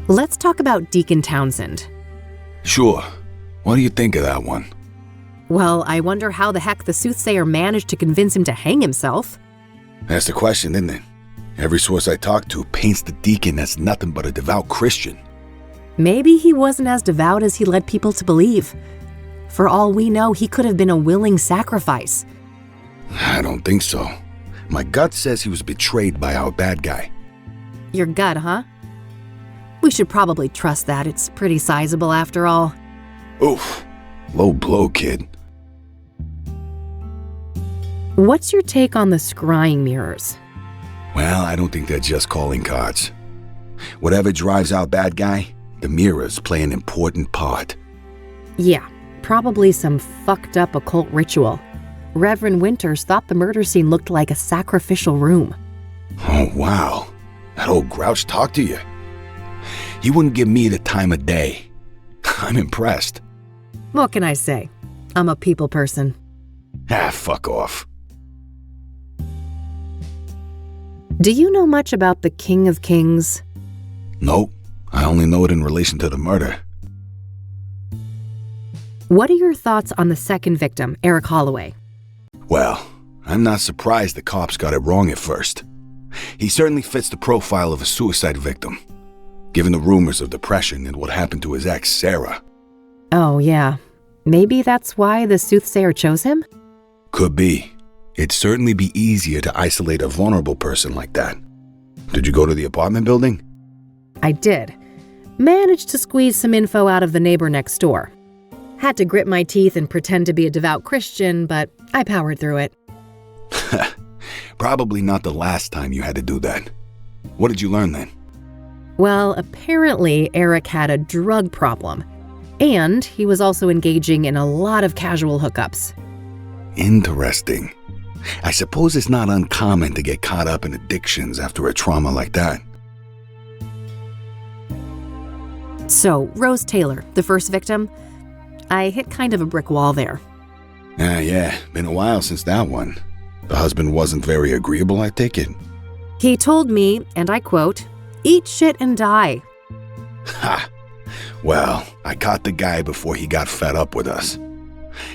Let's talk about Deacon Townsend. Sure. What do you think of that one? Well, I wonder how the heck the Soothsayer managed to convince him to hang himself. That's the question, isn't it? Every source I talk to paints the deacon as nothing but a devout Christian. Maybe he wasn't as devout as he led people to believe. For all we know, he could have been a willing sacrifice. I don't think so. My gut says he was betrayed by our bad guy. Your gut, huh? We should probably trust that. It's pretty sizable after all. Oof. Low blow, kid. What's your take on the scrying mirrors? Well, I don't think they're just calling cards. Whatever drives our bad guy, the mirrors play an important part. Yeah, probably some fucked up occult ritual. Reverend Winters thought the murder scene looked like a sacrificial room. Oh, wow. That old grouch talked to you. He wouldn't give me the time of day. I'm impressed. What can I say? I'm a people person. Ah, fuck off. Do you know much about the King of Kings? Nope. I only know it in relation to the murder. What are your thoughts on the second victim, Eric Holloway? Well, I'm not surprised the cops got it wrong at first. He certainly fits the profile of a suicide victim, given the rumors of depression and what happened to his ex, Sarah. Oh, yeah. Maybe that's why the Soothsayer chose him? Could be. It'd certainly be easier to isolate a vulnerable person like that. Did you go to the apartment building? I did. Managed to squeeze some info out of the neighbor next door. Had to grit my teeth and pretend to be a devout Christian, but I powered through it. Probably not the last time you had to do that. What did you learn then? Well, apparently Eric had a drug problem. And he was also engaging in a lot of casual hookups. Interesting. I suppose it's not uncommon to get caught up in addictions after a trauma like that. So, Rose Taylor, the first victim, I hit kind of a brick wall there. Yeah, been a while since that one. The husband wasn't very agreeable, I take it? He told me, and I quote, "Eat shit and die." Ha! Well, I caught the guy before he got fed up with us.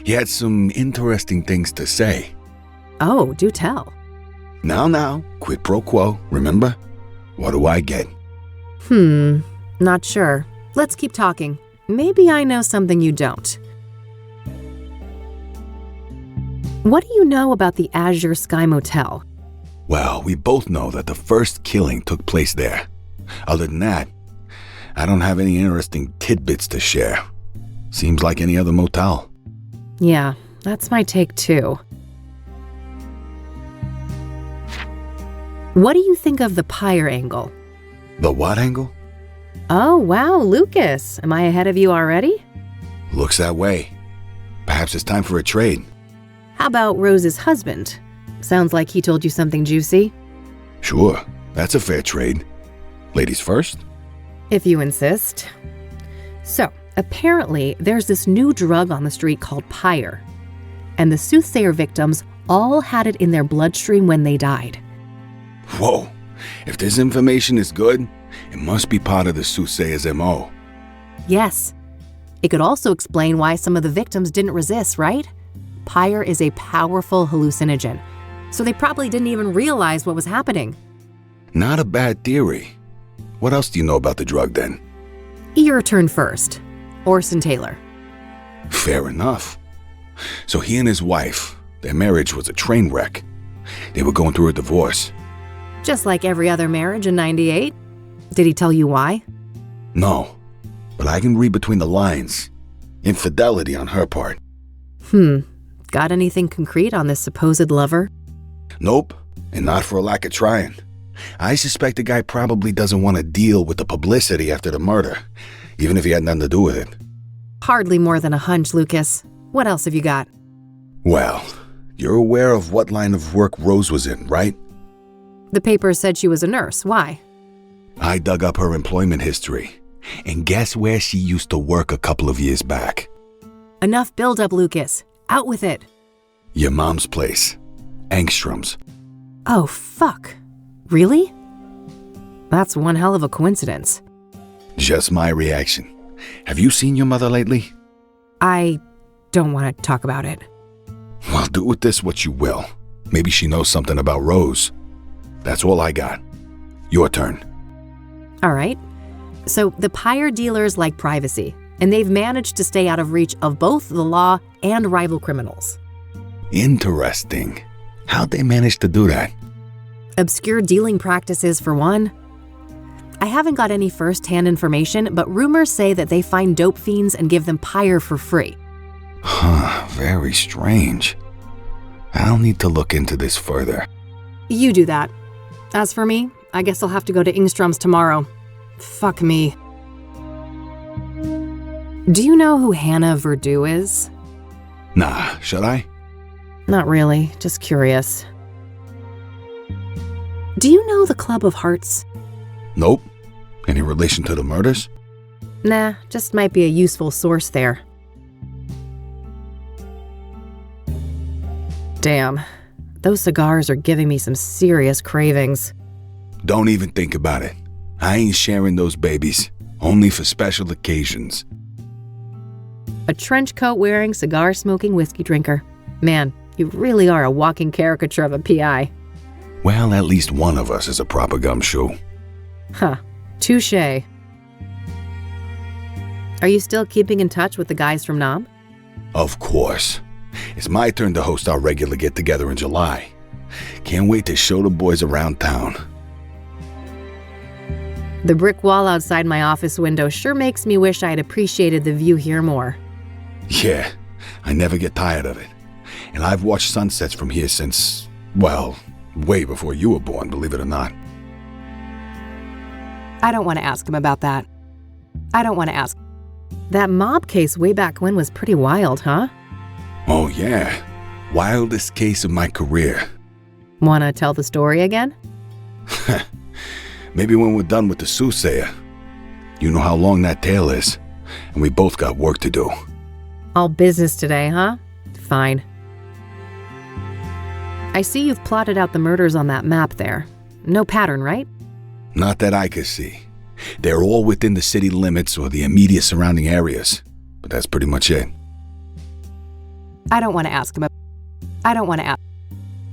He had some interesting things to say. Oh, do tell. Now, quid pro quo, remember? What do I get? Not sure. Let's keep talking. Maybe I know something you don't. What do you know about the Azure Sky Motel? Well, we both know that the first killing took place there. Other than that, I don't have any interesting tidbits to share. Seems like any other motel. Yeah, that's my take too. What do you think of the pyre angle? The what angle? Oh, wow, Lucas. Am I ahead of you already? Looks that way. Perhaps it's time for a trade. How about Rose's husband? Sounds like he told you something juicy. Sure, that's a fair trade. Ladies first? If you insist. So, apparently, there's this new drug on the street called pyre. And the Soothsayer victims all had it in their bloodstream when they died. Whoa, if this information is good, it must be part of the Soothsayer's MO. Yes. It could also explain why some of the victims didn't resist, right? Pyre is a powerful hallucinogen, so they probably didn't even realize what was happening. Not a bad theory. What else do you know about the drug then? Your turn first. Orson Taylor. Fair enough. So he and his wife, their marriage was a train wreck. They were going through a divorce. Just like every other marriage in '98. Did he tell you why? No, but I can read between the lines. Infidelity on her part. Got anything concrete on this supposed lover? Nope, and not for a lack of trying. I suspect the guy probably doesn't want to deal with the publicity after the murder, even if he had nothing to do with it. Hardly more than a hunch, Lucas. What else have you got? Well, you're aware of what line of work Rose was in, right? The paper said she was a nurse. Why? I dug up her employment history, and guess where she used to work a couple of years back? Enough build-up, Lucas. Out with it. Your mom's place. Angstrom's. Oh, fuck. Really? That's one hell of a coincidence. Just my reaction. Have you seen your mother lately? I don't want to talk about it. Well, do with this what you will. Maybe she knows something about Rose. That's all I got. Your turn. All right. So the pyre dealers like privacy, and they've managed to stay out of reach of both the law and rival criminals. Interesting. How'd they manage to do that? Obscure dealing practices, for one. I haven't got any first-hand information, but rumors say that they find dope fiends and give them pyre for free. Huh, very strange. I'll need to look into this further. You do that. As for me, I guess I'll have to go to Ingstrom's tomorrow. Fuck me. Do you know who Hannah Verdew is? Nah, should I? Not really, just curious. Do you know the Club of Hearts? Nope. Any relation to the murders? Nah, just might be a useful source there. Damn, those cigars are giving me some serious cravings. Don't even think about it. I ain't sharing those babies. Only for special occasions. A trench coat wearing, cigar smoking whiskey drinker. Man, you really are a walking caricature of a PI. Well, at least one of us is a proper gumshoe. Huh, touché. Are you still keeping in touch with the guys from Knob? Of course. It's my turn to host our regular get-together in July. Can't wait to show the boys around town. The brick wall outside my office window sure makes me wish I'd appreciated the view here more. Yeah, I never get tired of it. And I've watched sunsets from here since, well, way before you were born, believe it or not. I don't want to ask him about that. I don't want to ask. That mob case way back when was pretty wild, huh? Oh yeah, wildest case of my career. Wanna tell the story again? Maybe when we're done with the Soothsayer. You know how long that tale is, and we both got work to do. All business today, huh? Fine. I see you've plotted out the murders on that map there. No pattern, right? Not that I could see. They're all within the city limits or the immediate surrounding areas, but that's pretty much it. I don't want to ask.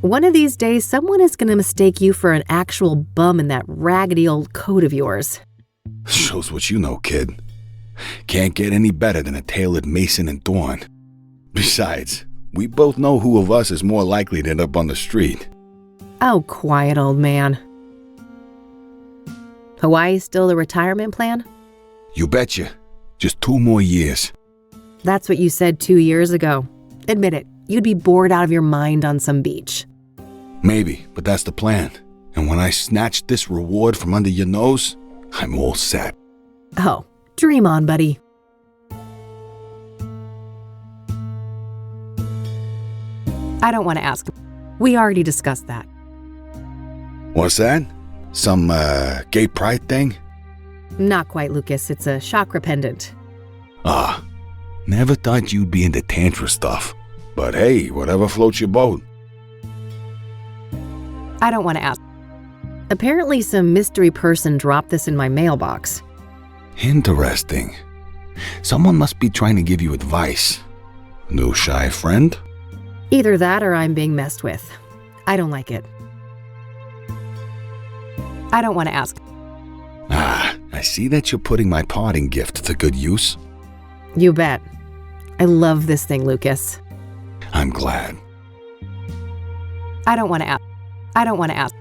One of these days, someone is going to mistake you for an actual bum in that raggedy old coat of yours. Shows what you know, kid. Can't get any better than a tale of Mason and Thorn. Besides, we both know who of us is more likely to end up on the street. Oh, quiet, old man. Hawaii's still the retirement plan? You betcha. Just 2 more years. That's what you said 2 years ago. Admit it, you'd be bored out of your mind on some beach. Maybe, but that's the plan. And when I snatch this reward from under your nose, I'm all set. Oh, dream on, buddy. I don't want to ask. We already discussed that. What's that? Some, gay pride thing? Not quite, Lucas. It's a chakra pendant. Ah, never thought you'd be into tantra stuff. But hey, whatever floats your boat. I don't want to ask. Apparently some mystery person dropped this in my mailbox. Interesting. Someone must be trying to give you advice. New shy friend? Either that or I'm being messed with. I don't like it. I don't want to ask. Ah, I see that you're putting my parting gift to good use. You bet. I love this thing, Lucas. I'm glad. I don't want to ask.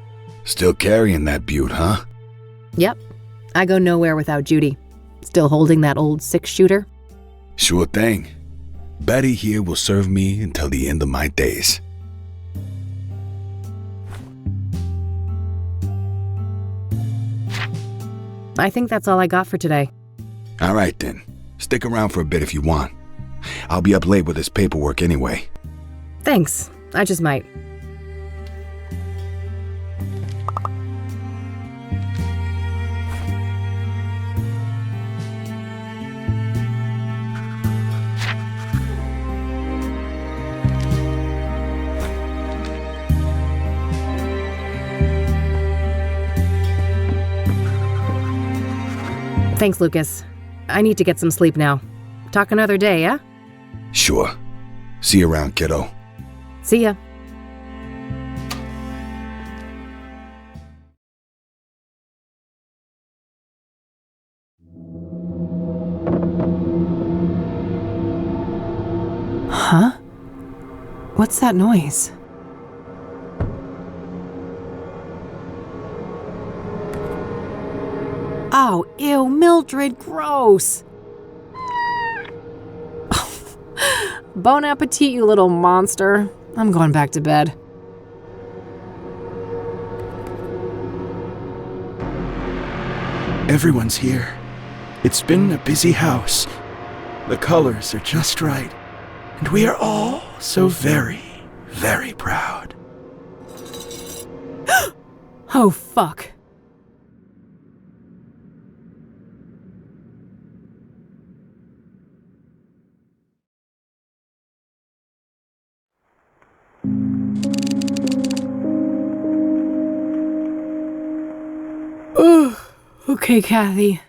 Still carrying that beaut, huh? Yep. I go nowhere without Judy. Still holding that old 6-shooter? Sure thing. Betty here will serve me until the end of my days. I think that's all I got for today. All right then. Stick around for a bit if you want. I'll be up late with this paperwork anyway. Thanks. I just might. Thanks, Lucas. I need to get some sleep now. Talk another day, yeah? Sure. See you around, kiddo. See ya. Huh? What's that noise? Oh, ew, Mildred, gross. Bon appetit, you little monster. I'm going back to bed. Everyone's here. It's been a busy house. The colors are just right. And we are all so very, very proud. Oh, fuck. Okay, Kathy.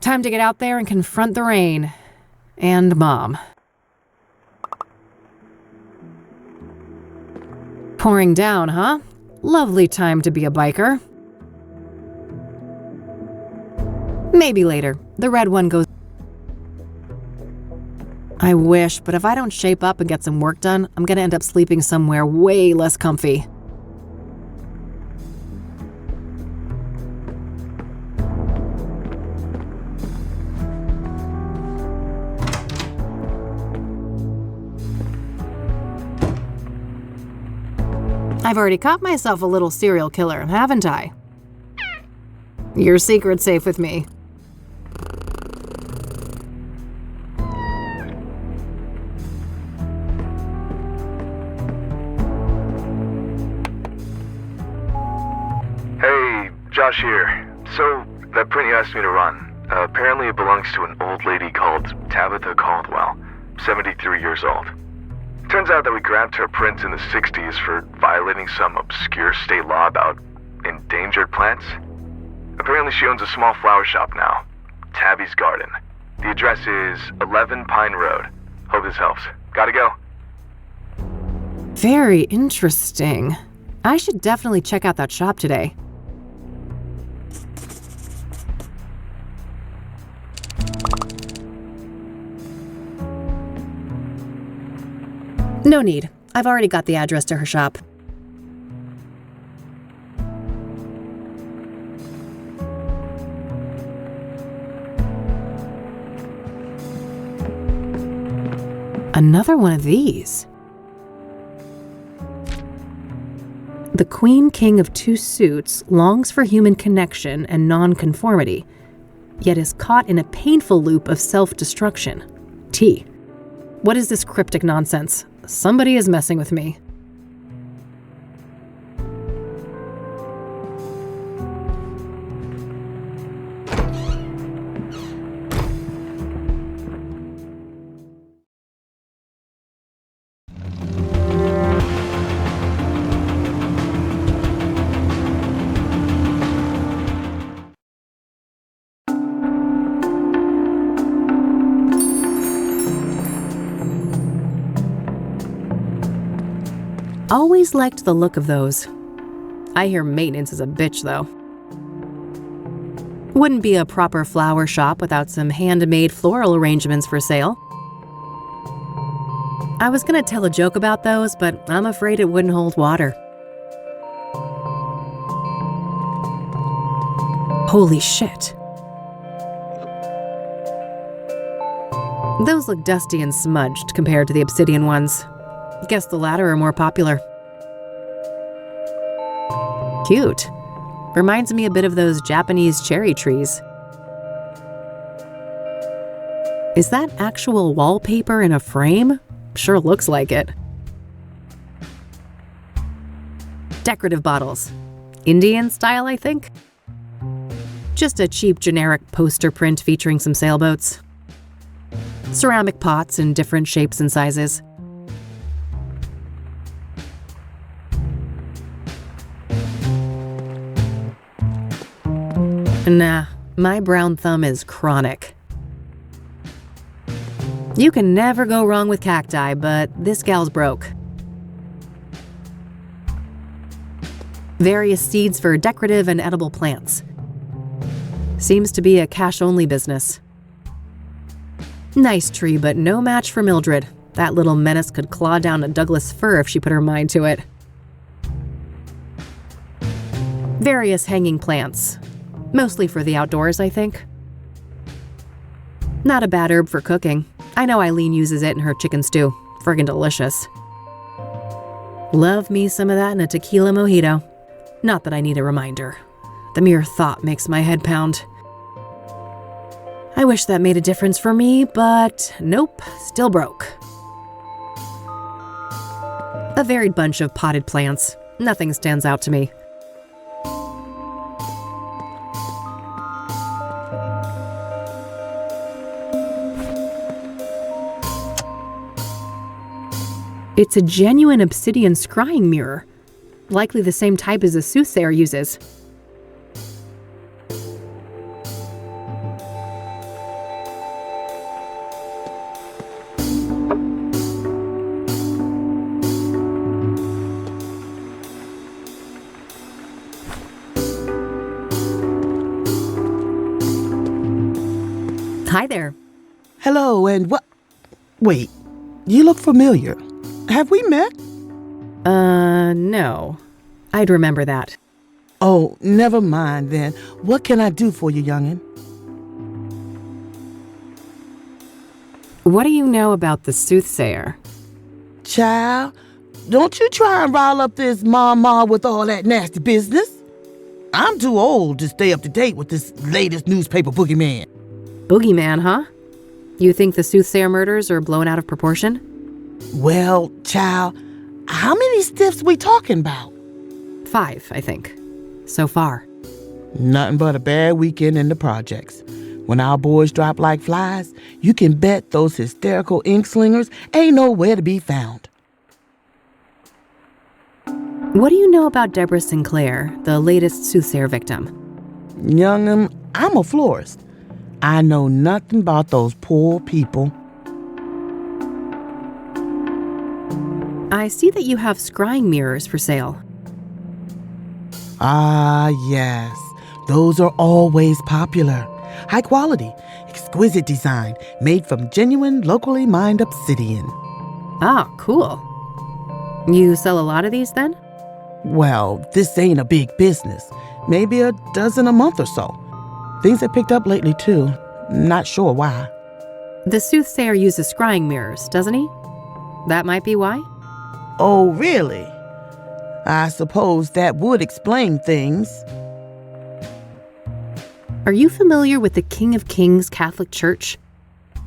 Time to get out there and confront the rain. And Mom. Pouring down, huh? Lovely time to be a biker. Maybe later. The red one goes... I wish, but if I don't shape up and get some work done, I'm gonna end up sleeping somewhere way less comfy. I've already caught myself a little serial killer, haven't I? Your secret's safe with me. Hey, Josh here. So, that print you asked me to run, apparently it belongs to an old lady called Tabitha Caldwell. 73 years old. Turns out that we grabbed her prints in the 60s for violating some obscure state law about endangered plants. Apparently she owns a small flower shop now, Tabby's Garden. The address is 11 Pine Road. Hope this helps. Gotta go. Very interesting. I should definitely check out that shop today. No need. I've already got the address to her shop. Another one of these. The Queen King of Two Suits longs for human connection and non-conformity, yet is caught in a painful loop of self-destruction. T. What is this cryptic nonsense? Somebody is messing with me. Always liked the look of those. I hear maintenance is a bitch, though. Wouldn't be a proper flower shop without some handmade floral arrangements for sale. I was gonna tell a joke about those, but I'm afraid it wouldn't hold water. Holy shit. Those look dusty and smudged compared to the obsidian ones. Guess the latter are more popular. Cute. Reminds me a bit of those Japanese cherry trees. Is that actual wallpaper in a frame? Sure looks like it. Decorative bottles. Indian style, I think? Just a cheap generic poster print featuring some sailboats. Ceramic pots in different shapes and sizes. Nah, my brown thumb is chronic. You can never go wrong with cacti, but this gal's broke. Various seeds for decorative and edible plants. Seems to be a cash-only business. Nice tree, but no match for Mildred. That little menace could claw down a Douglas fir if she put her mind to it. Various hanging plants. Mostly for the outdoors, I think. Not a bad herb for cooking. I know Eileen uses it in her chicken stew. Friggin' delicious. Love me some of that in a tequila mojito. Not that I need a reminder. The mere thought makes my head pound. I wish that made a difference for me, but nope, still broke. A varied bunch of potted plants. Nothing stands out to me. It's a genuine obsidian scrying mirror, likely the same type as the Soothsayer uses. Hi there. Hello, and what? Wait, you look familiar. Have we met? No. I'd remember that. Oh, never mind then. What can I do for you, youngin'? What do you know about the Soothsayer? Child, don't you try and rile up this mama with all that nasty business. I'm too old to stay up to date with this latest newspaper boogeyman. Boogeyman, huh? You think the Soothsayer murders are blown out of proportion? Well, child, how many stiffs we talking about? 5, I think. So far. Nothing but a bad weekend in the projects. When our boys drop like flies, you can bet those hysterical ink slingers ain't nowhere to be found. What do you know about Deborah Sinclair, the latest Soothsayer victim? Young'un, I'm a florist. I know nothing about those poor people. I see that you have scrying mirrors for sale. Ah, yes. Those are always popular. High quality, exquisite design, made from genuine, locally mined obsidian. Ah, cool. You sell a lot of these then? Well, this ain't a big business. Maybe a dozen a month or so. Things have picked up lately, too. Not sure why. The Soothsayer uses scrying mirrors, doesn't he? That might be why? Oh, really? I suppose that would explain things. Are you familiar with the King of Kings Catholic Church?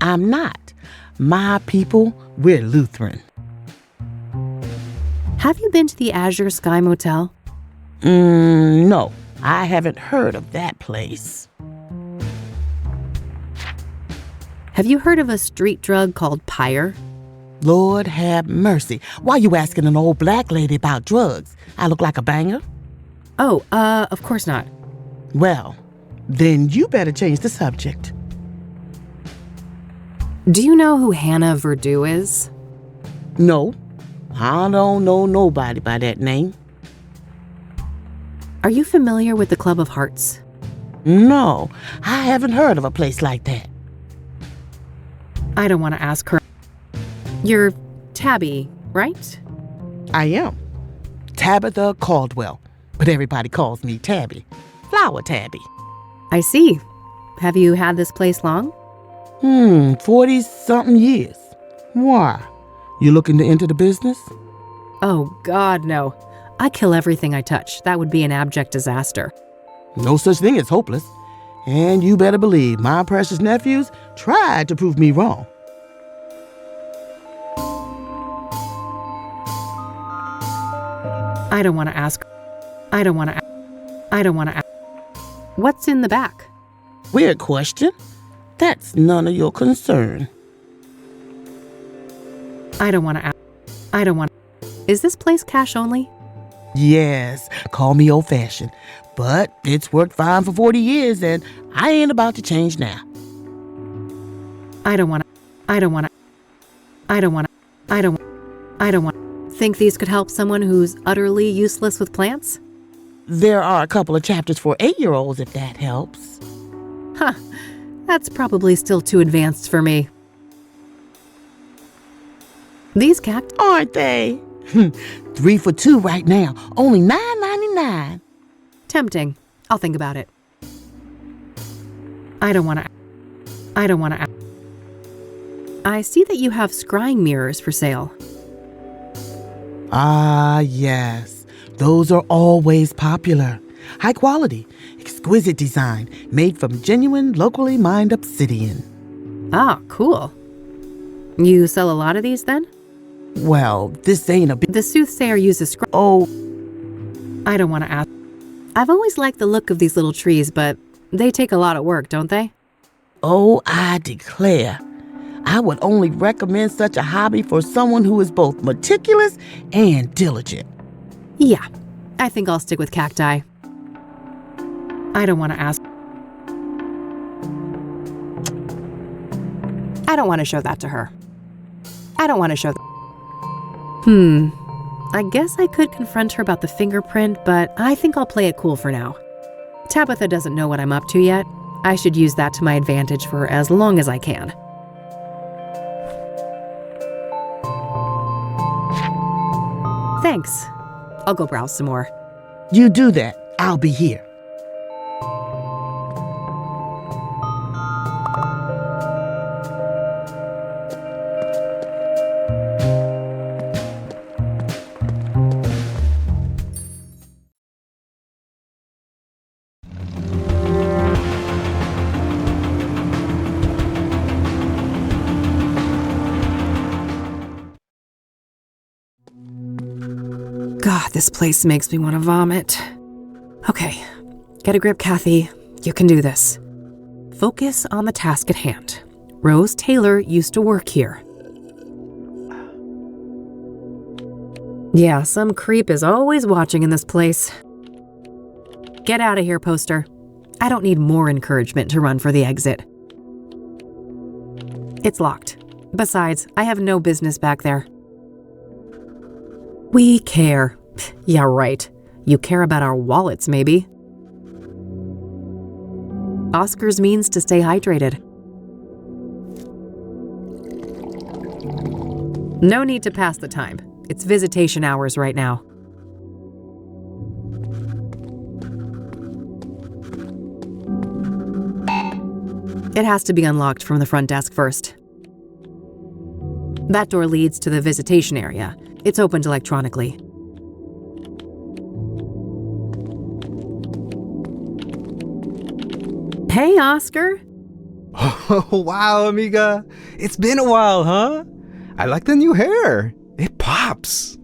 I'm not. My people, we're Lutheran. Have you been to the Azure Sky Motel? No, I haven't heard of that place. Have you heard of a street drug called pyre? Lord have mercy. Why you asking an old black lady about drugs? I look like a banger? Oh, of course not. Well, then you better change the subject. Do you know who Hannah Verdew is? No, I don't know nobody by that name. Are you familiar with the Club of Hearts? No, I haven't heard of a place like that. I don't want to ask her. You're Tabby, right? I am. Tabitha Caldwell, but everybody calls me Tabby. Flower Tabby. I see. Have you had this place long? 40-something years. Why? You looking to enter the business? Oh, God, no. I kill everything I touch. That would be an abject disaster. No such thing as hopeless. And you better believe my precious nephews tried to prove me wrong. I don't want to ask. I don't want to ask. What's in the back? Weird question. That's none of your concern. I don't want to ask. I don't want. Is this place cash only? Yes, call me old-fashioned, but it's worked fine for 40 years and I ain't about to change now. I don't want to think these could help someone who's utterly useless with plants? There are a couple of chapters for 8-year-olds if that helps. Huh, that's probably still too advanced for me. These cacti, aren't they? 3 for 2 right now, only $9.99. Tempting. I'll think about it. I don't want to. I see that you have scrying mirrors for sale. Ah, yes. Those are always popular. High quality, exquisite design, made from genuine, locally mined obsidian. Ah, cool. You sell a lot of these then? Well, this ain't a big... The Soothsayer uses Oh. I don't want to ask. I've always liked the look of these little trees, but they take a lot of work, don't they? Oh, I declare. I would only recommend such a hobby for someone who is both meticulous and diligent. Yeah, I think I'll stick with cacti. I don't want to ask. I don't want to show that to her. I don't want to show that. I guess I could confront her about the fingerprint, but I think I'll play it cool for now. Tabitha doesn't know what I'm up to yet. I should use that to my advantage for as long as I can. Thanks. I'll go browse some more. You do that. I'll be here. God, this place makes me want to vomit. Okay, get a grip, Kathy. You can do this. Focus on the task at hand. Rose Taylor used to work here. Yeah, some creep is always watching in this place. Get out of here, poster. I don't need more encouragement to run for the exit. It's locked. Besides, I have no business back there. We care. Yeah, right. You care about our wallets, maybe. Oscar's means to stay hydrated. No need to pass the time. It's visitation hours right now. It has to be unlocked from the front desk first. That door leads to the visitation area. It's opened electronically. Hey, Oscar. Oh, wow, amiga. It's been a while, huh? I like the new hair. It pops.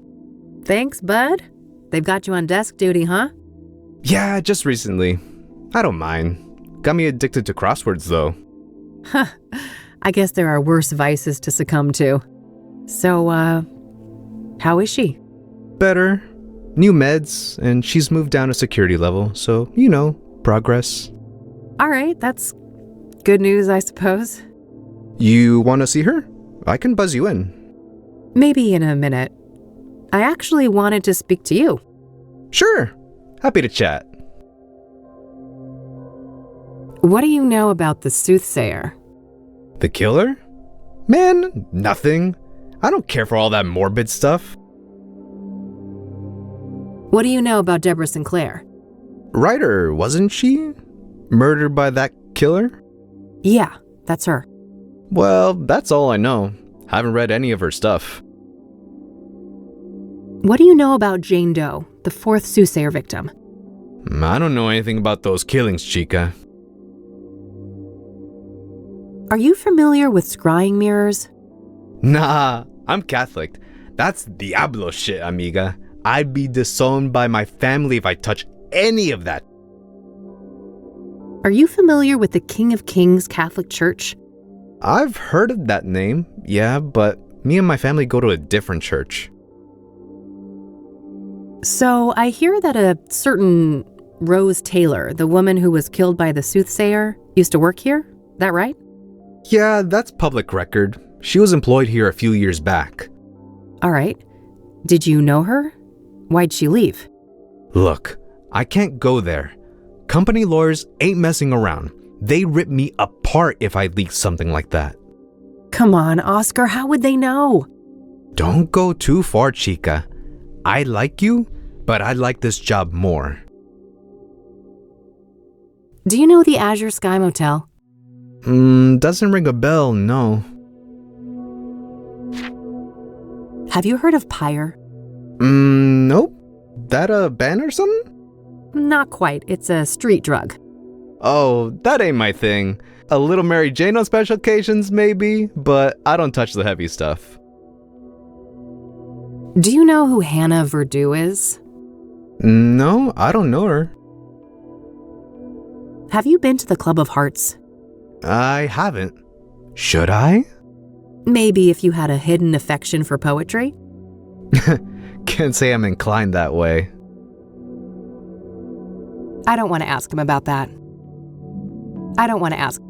Thanks, bud. They've got you on desk duty, huh? Yeah, just recently. I don't mind. Got me addicted to crosswords, though. Huh. I guess there are worse vices to succumb to. So, how is she? Better. New meds, and she's moved down a security level, so, you know, progress. All right, that's good news, I suppose. You want to see her? I can buzz you in. Maybe in a minute. I actually wanted to speak to you. Sure. Happy to chat. What do you know about the Soothsayer? The killer? Man, nothing. I don't care for all that morbid stuff. What do you know about Deborah Sinclair? Writer, wasn't she? Murdered by that killer? Yeah, that's her. Well, that's all I know. Haven't read any of her stuff. What do you know about Jane Doe, the fourth Soothsayer victim? I don't know anything about those killings, chica. Are you familiar with scrying mirrors? Nah, I'm Catholic. That's Diablo shit, amiga. I'd be disowned by my family if I touch any of that. Are you familiar with the King of Kings Catholic Church? I've heard of that name, yeah, but me and my family go to a different church. So I hear that a certain Rose Taylor, the woman who was killed by the Soothsayer, used to work here? That right? Yeah, that's public record. She was employed here a few years back. All right. Did you know her? Why'd she leave? Look, I can't go there. Company lawyers ain't messing around. They rip me apart if I leak something like that. Come on, Oscar, how would they know? Don't go too far, chica. I like you, but I like this job more. Do you know the Azure Sky Motel? Doesn't ring a bell, no. Have you heard of Pyre? Nope. That a band or something? Not quite. It's a street drug. Oh, that ain't my thing. A little Mary Jane on special occasions, maybe, but I don't touch the heavy stuff. Do you know who Hannah Verdew is? No, I don't know her. Have you been to the Club of Hearts? I haven't. Should I? Maybe if you had a hidden affection for poetry? Can't say I'm inclined that way. I don't want to ask him about that. I don't want to ask.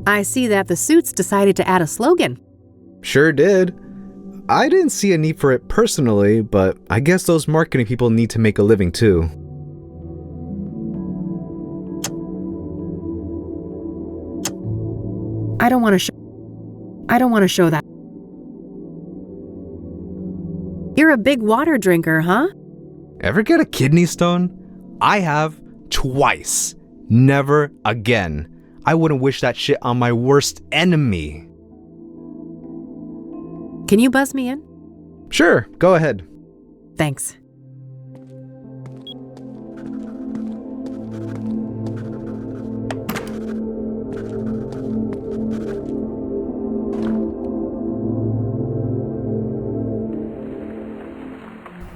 I see that the Suits decided to add a slogan. Sure did. I didn't see a need for it personally, but I guess those marketing people need to make a living too. I don't want to show that. You're a big water drinker, huh? Ever get a kidney stone? I have twice. Never again. I wouldn't wish that shit on my worst enemy. Can you buzz me in? Sure, go ahead. Thanks.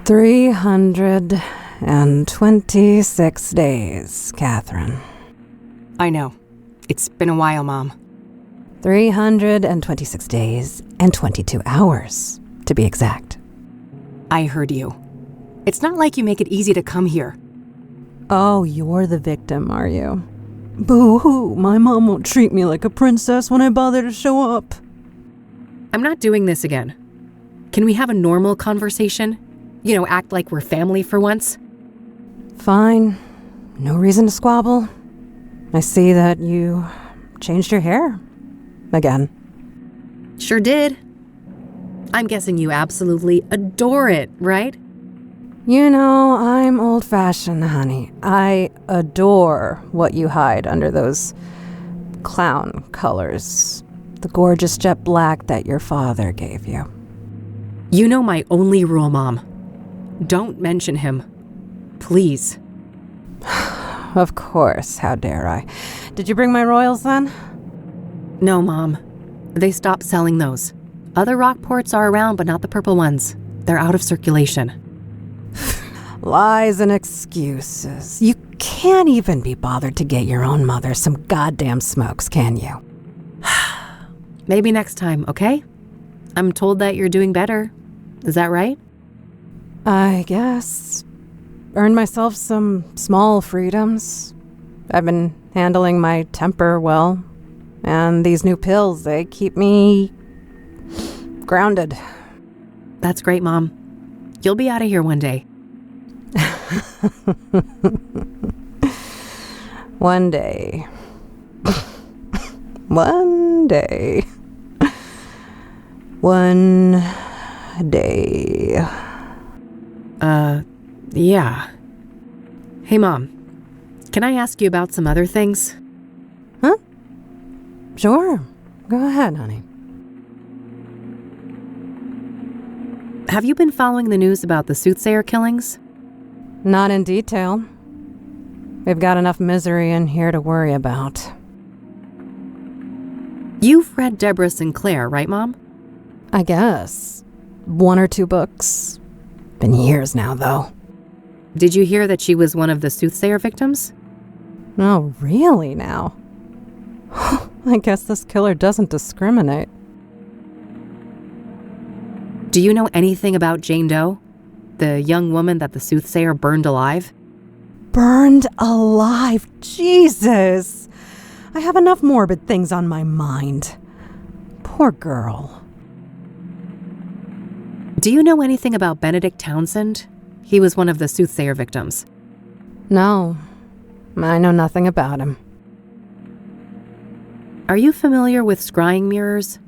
$300 326 days, Catherine. I know. It's been a while, Mom. 326 days and 22 hours, to be exact. I heard you. It's not like you make it easy to come here. Oh, you're the victim, are you? Boo-hoo, my mom won't treat me like a princess when I bother to show up. I'm not doing this again. Can we have a normal conversation? You know, act like we're family for once? Fine. No reason to squabble. I see that you changed your hair. Again. Sure did. I'm guessing you absolutely adore it, right? You know, I'm old-fashioned, honey. I adore what you hide under those clown colors. The gorgeous jet black that your father gave you. You know my only rule, Mom. Don't mention him. Please. Of course, how dare I. Did you bring my royals then? No, Mom. They stopped selling those. Other Rockports are around, but not the purple ones. They're out of circulation. Lies and excuses. You can't even be bothered to get your own mother some goddamn smokes, can you? Maybe next time, okay? I'm told that you're doing better. Is that right? I guess. Earned myself some small freedoms. I've been handling my temper well. And these new pills, they keep me grounded. That's great, Mom. You'll be out of here one day. One day. One day. One day. Yeah. Hey, Mom. Can I ask you about some other things? Huh? Sure. Go ahead, honey. Have you been following the news about the Soothsayer killings? Not in detail. We've got enough misery in here to worry about. You've read Deborah Sinclair, right, Mom? I guess. 1 or 2 books. Been years now, though. Did you hear that she was one of the Soothsayer victims? Oh, really now? I guess this killer doesn't discriminate. Do you know anything about Jane Doe? The young woman that the Soothsayer burned alive? Burned alive? Jesus! I have enough morbid things on my mind. Poor girl. Do you know anything about Benedict Townsend? He was one of the Soothsayer victims. No, I know nothing about him. Are you familiar with scrying mirrors?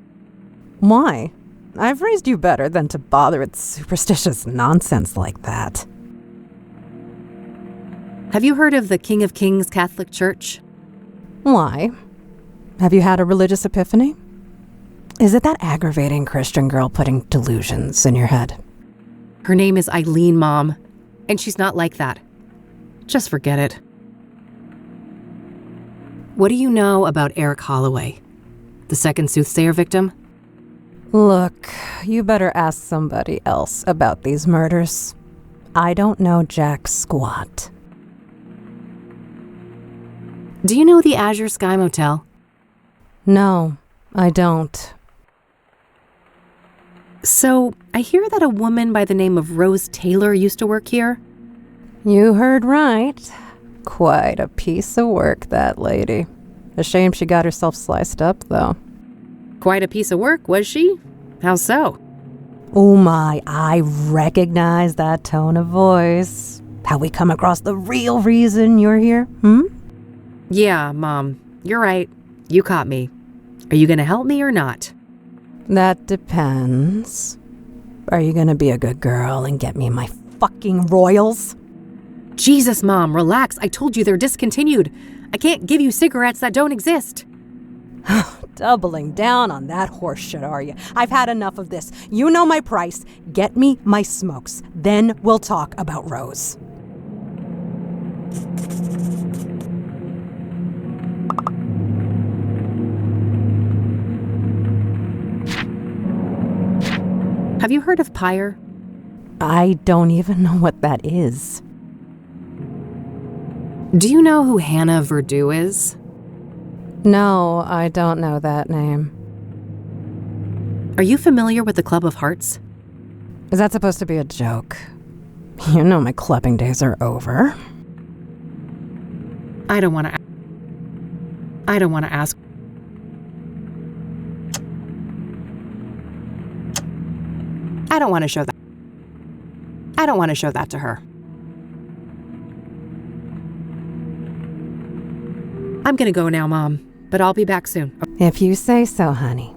Why? I've raised you better than to bother with superstitious nonsense like that. Have you heard of the King of Kings Catholic Church? Why? Have you had a religious epiphany? Is it that aggravating Christian girl putting delusions in your head? Her name is Eileen, Mom, and she's not like that. Just forget it. What do you know about Eric Holloway, the second Soothsayer victim? Look, you better ask somebody else about these murders. I don't know jack squat. Do you know the Azure Sky Motel? No, I don't. So, I hear that a woman by the name of Rose Taylor used to work here? You heard right. Quite a piece of work, that lady. A shame she got herself sliced up, though. Quite a piece of work, was she? How so? Oh my, I recognize that tone of voice. How we come across the real reason you're here, Yeah, Mom, you're right. You caught me. Are you gonna help me or not? That depends. Are you gonna be a good girl and get me my fucking royals? Jesus, Mom, relax. I told you they're discontinued. I can't give you cigarettes that don't exist. Doubling down on that horse shit, are you? I've had enough of this. You know my price. Get me my smokes. Then we'll talk about Rose. Have you heard of Pyre? I don't even know what that is. Do you know who Hannah Verdue is? No, I don't know that name. Are you familiar with the Club of Hearts? Is that supposed to be a joke? You know my clubbing days are over. I don't want to ask. I don't want to show that to her. I'm gonna go now, Mom, but I'll be back soon. If you say so, honey.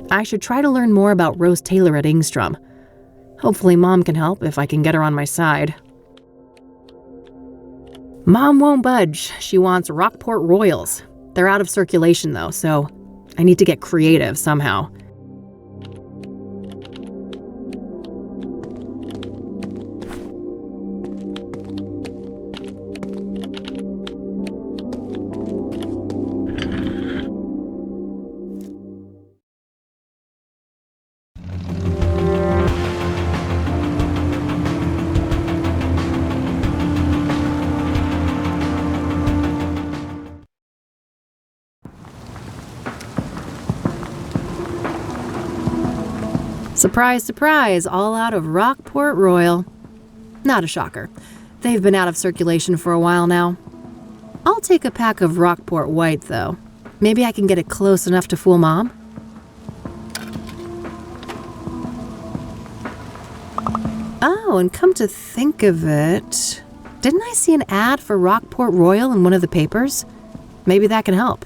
I should try to learn more about Rose Taylor at Ingstrom. Hopefully Mom can help if I can get her on my side. Mom won't budge. She wants Rockport Royals. They're out of circulation though, so I need to get creative somehow. Surprise, surprise, all out of Rockport Royal. Not a shocker. They've been out of circulation for a while now. I'll take a pack of Rockport White, though. Maybe I can get it close enough to fool Mom? Oh, and come to think of it, didn't I see an ad for Rockport Royal in one of the papers? Maybe that can help.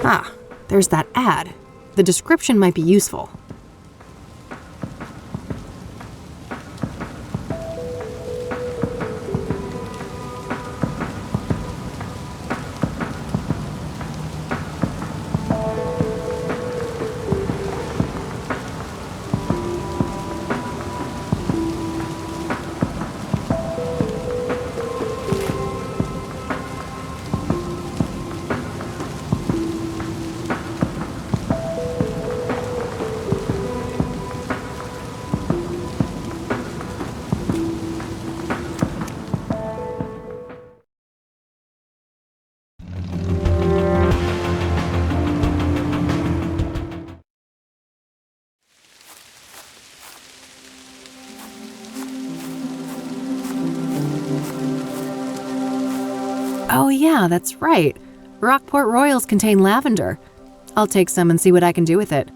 Ah, there's that ad. The description might be useful. Oh yeah, that's right. Rockport Royals contain lavender. I'll take some and see what I can do with it.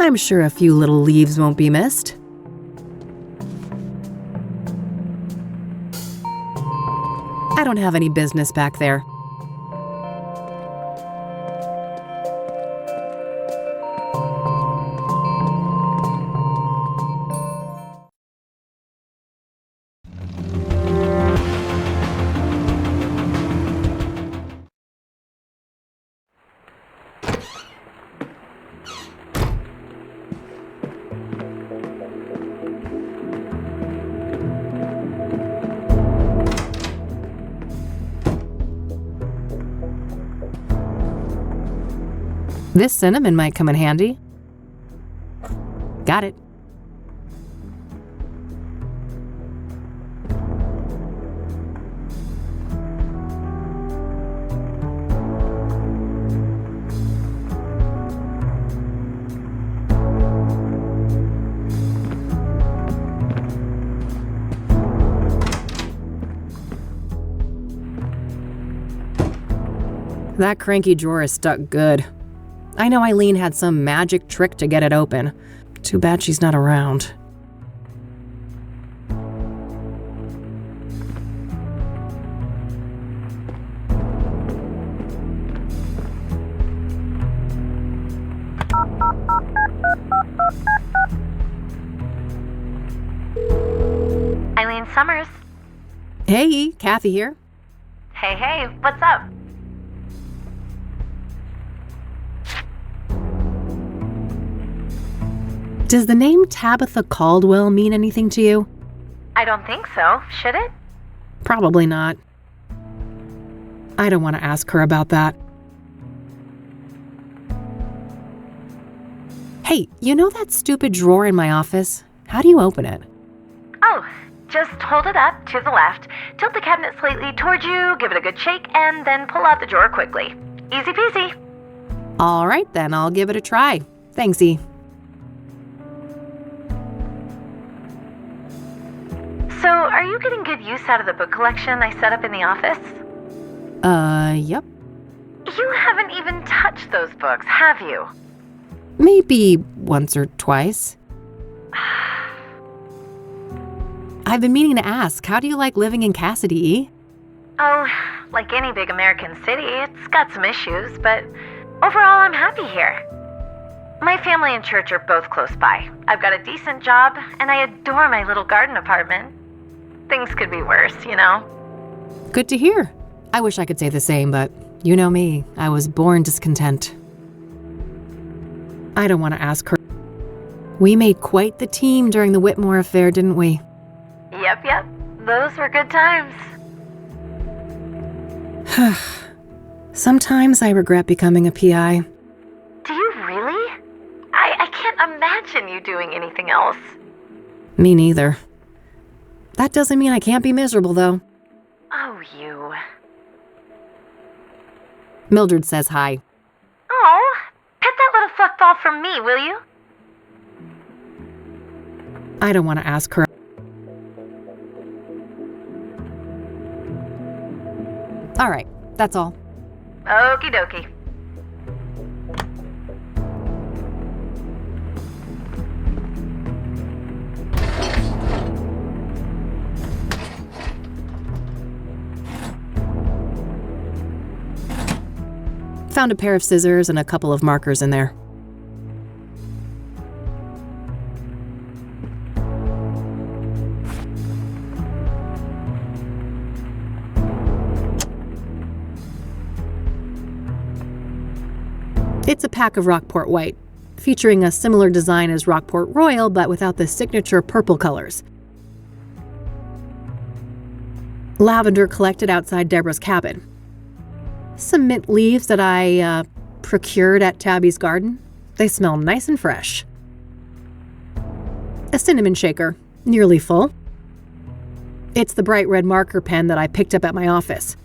I'm sure a few little leaves won't be missed. I don't have any business back there. This cinnamon might come in handy. Got it. That cranky drawer is stuck good. I know Eileen had some magic trick to get it open. Too bad she's not around. Eileen Summers. Hey, Kathy here. Hey, what's up? Does the name Tabitha Caldwell mean anything to you? I don't think so. Should it? Probably not. I don't want to ask her about that. Hey, you know that stupid drawer in my office? How do you open it? Oh, just hold it up to the left, tilt the cabinet slightly towards you, give it a good shake, and then pull out the drawer quickly. Easy peasy. All right, then I'll give it a try. Thanks, E. So, are you getting good use out of the book collection I set up in the office? Yep. You haven't even touched those books, have you? Maybe once or twice. I've been meaning to ask, how do you like living in Cassidy, E? Oh, like any big American city, it's got some issues, but overall I'm happy here. My family and church are both close by. I've got a decent job, and I adore my little garden apartment. Things could be worse, you know? Good to hear. I wish I could say the same, but you know me. I was born discontent. I don't want to ask her. We made quite the team during the Whitmore affair, didn't we? Yep. Those were good times. Sometimes I regret becoming a PI. Do you really? I can't imagine you doing anything else. Me neither. That doesn't mean I can't be miserable, though. Oh, you. Mildred says hi. Oh, pet that little fluff ball from me, will you? I don't want to ask her. All right, that's all. Okie dokie. Found a pair of scissors and a couple of markers in there. It's a pack of Rockport White, featuring a similar design as Rockport Royal, but without the signature purple colors. Lavender collected outside Deborah's cabin. Some mint leaves that I procured at Tabby's garden. They smell nice and fresh. A cinnamon shaker, nearly full. It's the bright red marker pen that I picked up at my office.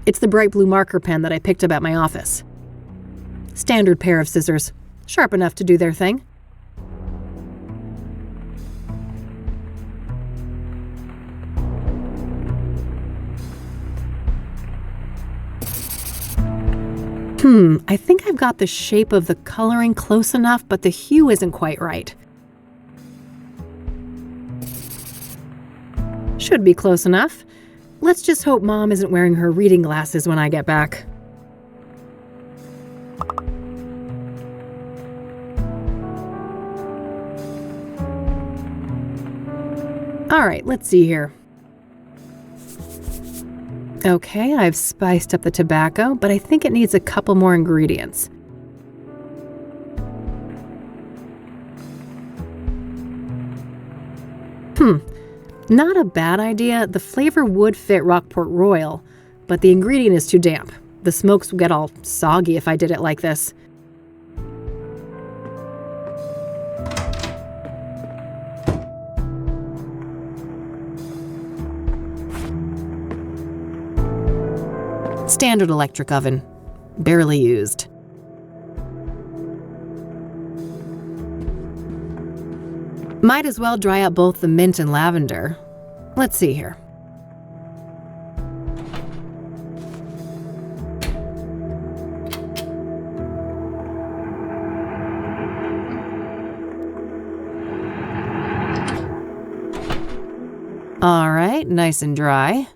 It's the bright blue marker pen that I picked up at my office. Standard pair of scissors, sharp enough to do their thing. I think I've got the shape of the coloring close enough, but the hue isn't quite right. Should be close enough. Let's just hope Mom isn't wearing her reading glasses when I get back. All right, let's see here. Okay, I've spiced up the tobacco, but I think it needs a couple more ingredients. Not a bad idea. The flavor would fit Rockport Royal, but the ingredient is too damp. The smokes would get all soggy if I did it like this. Standard electric oven. Barely used. Might as well dry up both the mint and lavender. Let's see here. All right, nice and dry.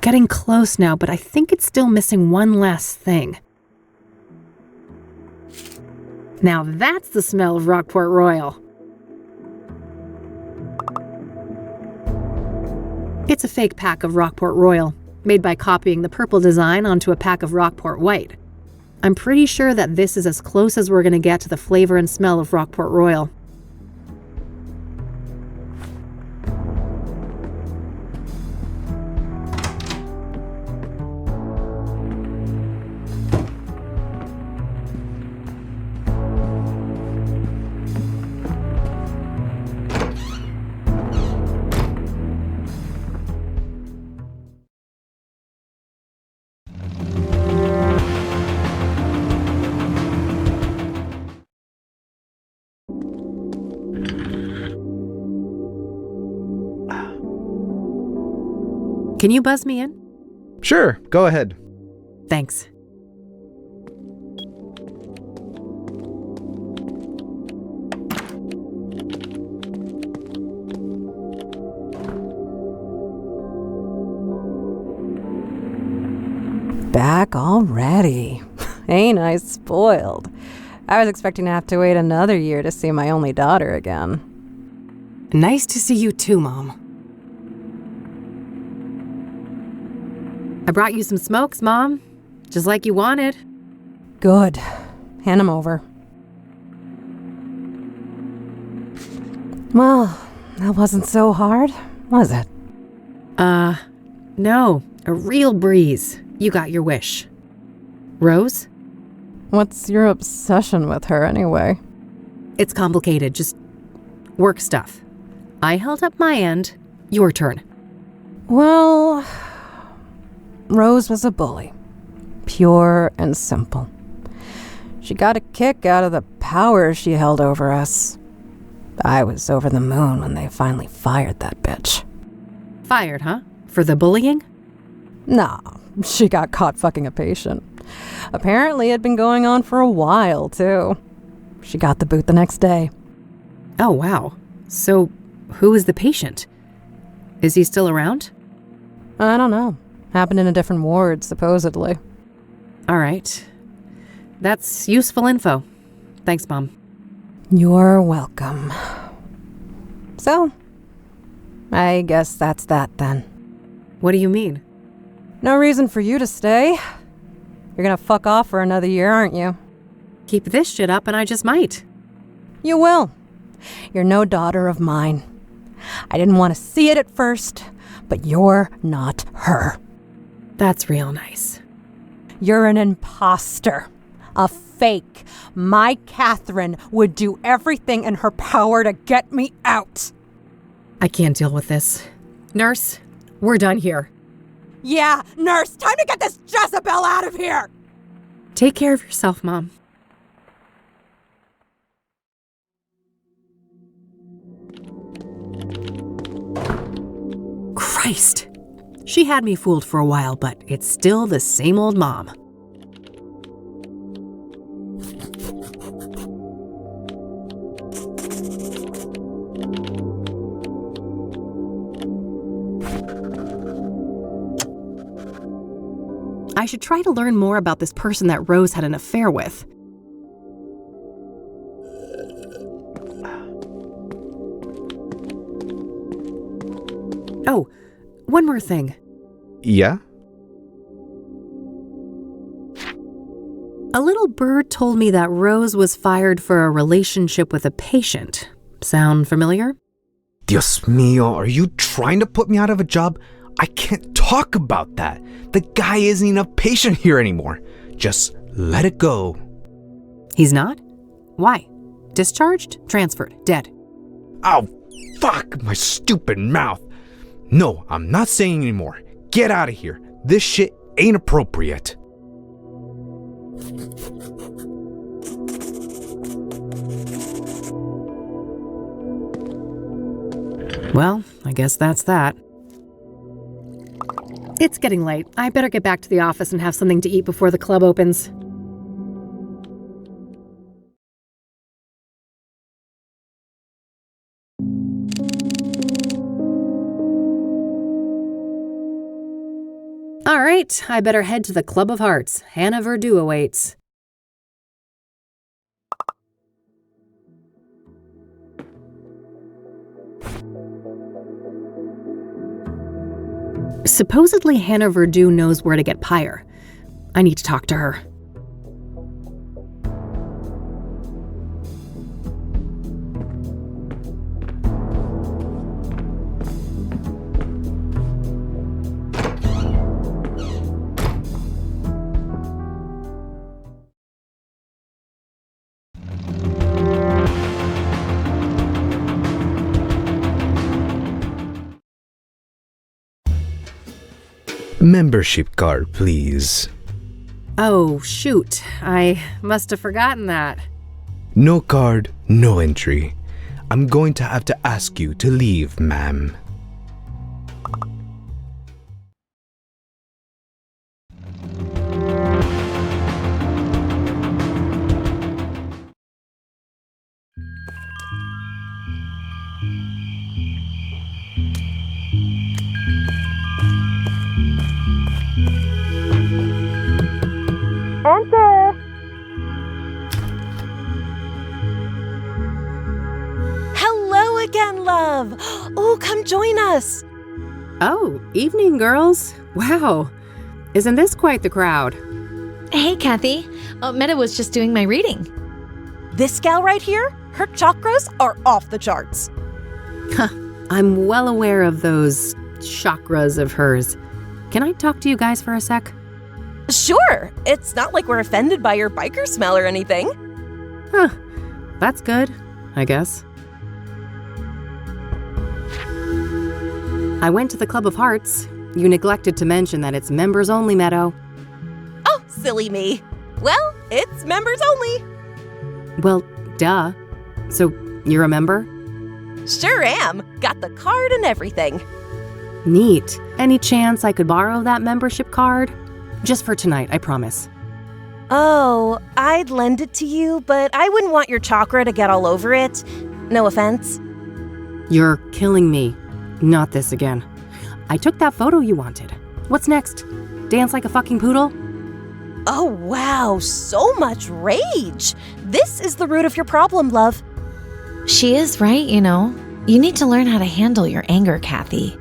Getting close now, but I think it's still missing one last thing. Now that's the smell of Rockport Royal. It's a fake pack of Rockport Royal, made by copying the purple design onto a pack of Rockport White. I'm pretty sure that this is as close as we're going to get to the flavor and smell of Rockport Royal. Can you buzz me in? Sure, go ahead. Thanks. Back already. Ain't I spoiled? I was expecting to have to wait another year to see my only daughter again. Nice to see you too, Mom. I brought you some smokes, Mom. Just like you wanted. Good. Hand them over. Well, that wasn't so hard, was it? No. A real breeze. You got your wish. Rose? What's your obsession with her anyway? It's complicated, just work stuff. I held up my end. Your turn. Well, Rose was a bully. Pure and simple. She got a kick out of the power she held over us. I was over the moon when they finally fired that bitch. Fired, huh? For the bullying? Nah, she got caught fucking a patient. Apparently it'd been going on for a while, too. She got the boot the next day. Oh, wow. So, who is the patient? Is he still around? I don't know. Happened in a different ward, supposedly. All right. That's useful info. Thanks, Mom. You're welcome. So, I guess that's that then. What do you mean? No reason for you to stay. You're gonna fuck off for another year, aren't you? Keep this shit up and I just might. You will. You're no daughter of mine. I didn't want to see it at first, but you're not her. That's real nice. You're an imposter. A fake. My Catherine would do everything in her power to get me out. I can't deal with this. Nurse, we're done here. Yeah, nurse, time to get this Jezebel out of here! Take care of yourself, Mom. Christ! She had me fooled for a while, but it's still the same old Mom. I should try to learn more about this person that Rose had an affair with. Oh, one more thing. Yeah? A little bird told me that Rose was fired for a relationship with a patient. Sound familiar? Dios mío, are you trying to put me out of a job? I can't talk about that. The guy isn't even a patient here anymore. Just let it go. He's not? Why? Discharged? Transferred? Dead? Oh, Fuck my stupid mouth. No, I'm not saying anymore. Get out of here. This shit ain't appropriate. Well, I guess that's that. It's getting late. I better get back to the office and have something to eat before the club opens. All right, I better head to the Club of Hearts. Hannah Verdew awaits. Supposedly Hannah Verdew knows where to get Pyre. I need to talk to her. Membership card, please. Oh, shoot. I must have forgotten that. No card, no entry. I'm going to have to ask you to leave, ma'am. Enter! Hello again, love! Oh, come join us! Oh, evening, girls. Wow. Isn't this quite the crowd? Hey, Kathy. Meta was just doing my reading. This gal right here, her chakras are off the charts. Huh. I'm well aware of those chakras of hers. Can I talk to you guys for a sec? Sure. It's not like we're offended by your biker smell or anything. Huh. That's good, I guess. I went to the Club of Hearts. You neglected to mention that it's members only, Meadow. Oh, silly me. Well, it's members only. Well, duh. So, you're a member? Sure am. Got the card and everything. Neat. Any chance I could borrow that membership card? Just for tonight, I promise. Oh, I'd lend it to you, but I wouldn't want your chakra to get all over it. No offense. You're killing me. Not this again. I took that photo you wanted. What's next? Dance like a fucking poodle? Oh, wow. So much rage. This is the root of your problem, love. She is right, you know. You need to learn how to handle your anger, Kathy.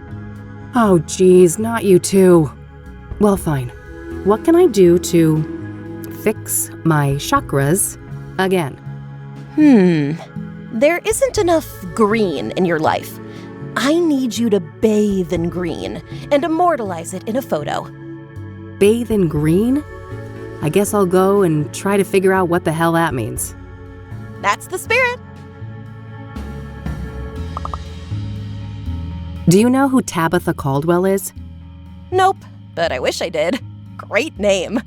Oh, geez, not you too. Well, fine. What can I do to fix my chakras again? There isn't enough green in your life. I need you to bathe in green and immortalize it in a photo. Bathe in green? I guess I'll go and try to figure out what the hell that means. That's the spirit. Do you know who Tabitha Caldwell is? Nope, but I wish I did. Great name.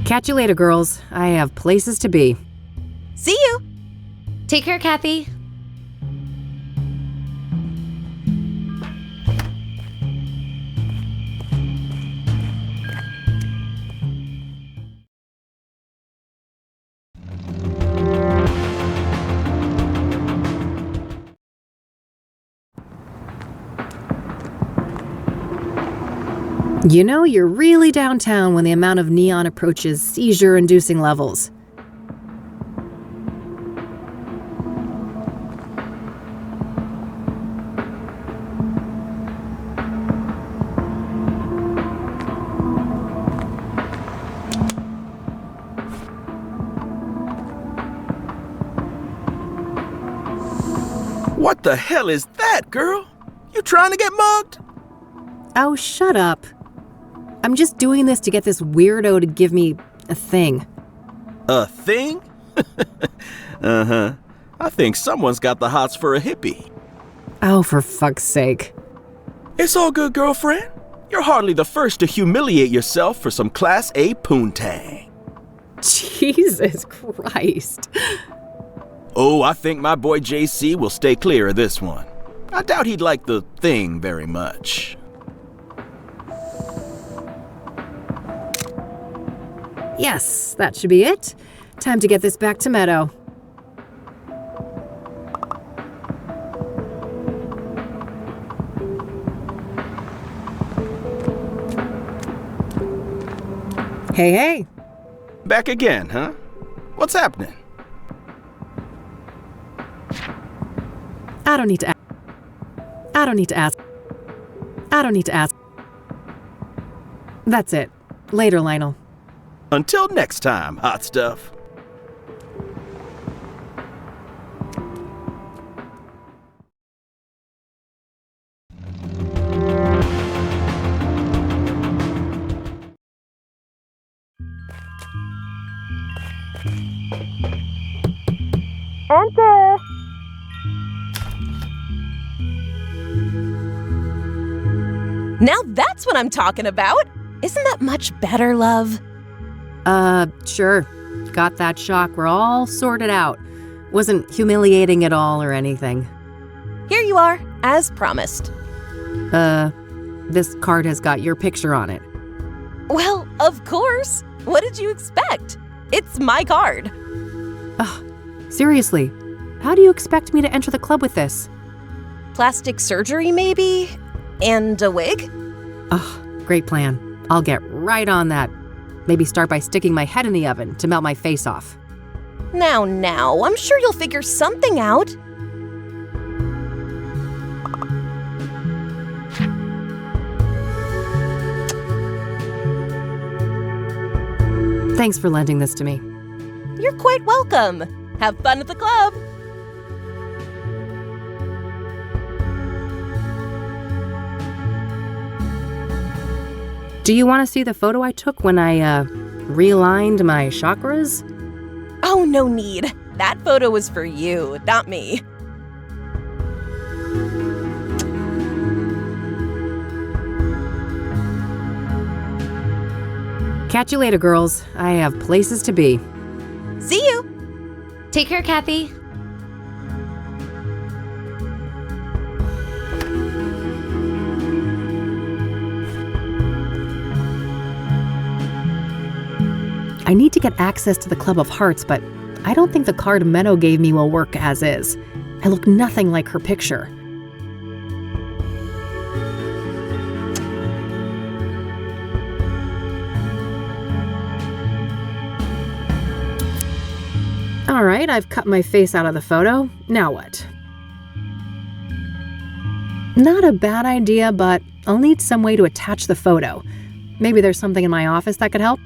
Catch you later, girls. I have places to be. See you. Take care, Kathy. You know, you're really downtown when the amount of neon approaches seizure-inducing levels. What the hell is that, girl? You trying to get mugged? Oh, shut up. I'm just doing this to get this weirdo to give me a thing. A thing? Uh-huh. I think someone's got the hots for a hippie. Oh, for fuck's sake. It's all good, girlfriend. You're hardly the first to humiliate yourself for some Class A poontang. Jesus Christ. Oh, I think my boy JC will stay clear of this one. I doubt he'd like the thing very much. Yes, that should be it. Time to get this back to Meadow. Hey, hey. Back again, huh? What's happening? I don't need to ask. I don't need to ask. I don't need to ask. That's it. Later, Lionel. Until next time, hot stuff. Enter! Now that's what I'm talking about! Isn't that much better, love? Sure. Got that shock. We're all sorted out. Wasn't humiliating at all or anything. Here you are, as promised. This card has got your picture on it. Well, of course. What did you expect? It's my card. Seriously, how do you expect me to enter the club with this? Plastic surgery, maybe? And a wig? Great plan. I'll get right on that. Maybe start by sticking my head in the oven to melt my face off. Now, I'm sure you'll figure something out. Thanks for lending this to me. You're quite welcome. Have fun at the club. Do you want to see the photo I took when I, realigned my chakras? Oh, no need. That photo was for you, not me. Catch you later, girls. I have places to be. See you. Take care, Kathy. I need to get access to the Club of Hearts, but I don't think the card Meadow gave me will work as is. I look nothing like her picture. All right, I've cut my face out of the photo. Now what? Not a bad idea, but I'll need some way to attach the photo. Maybe there's something in my office that could help?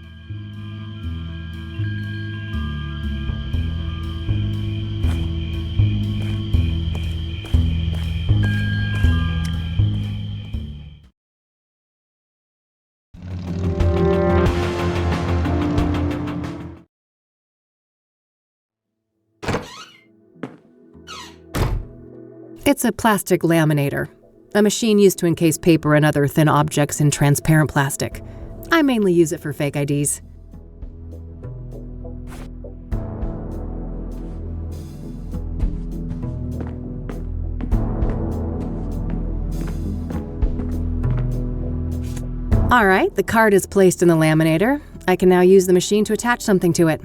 It's a plastic laminator, a machine used to encase paper and other thin objects in transparent plastic. I mainly use it for fake IDs. All right, the card is placed in the laminator. I can now use the machine to attach something to it.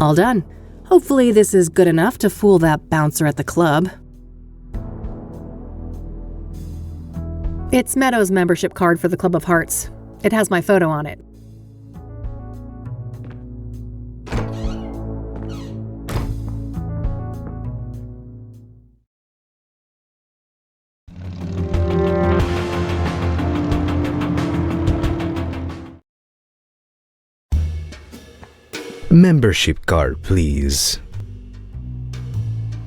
All done. Hopefully this is good enough to fool that bouncer at the club. It's Meadow's membership card for the Club of Hearts. It has my photo on it. Membership card, please.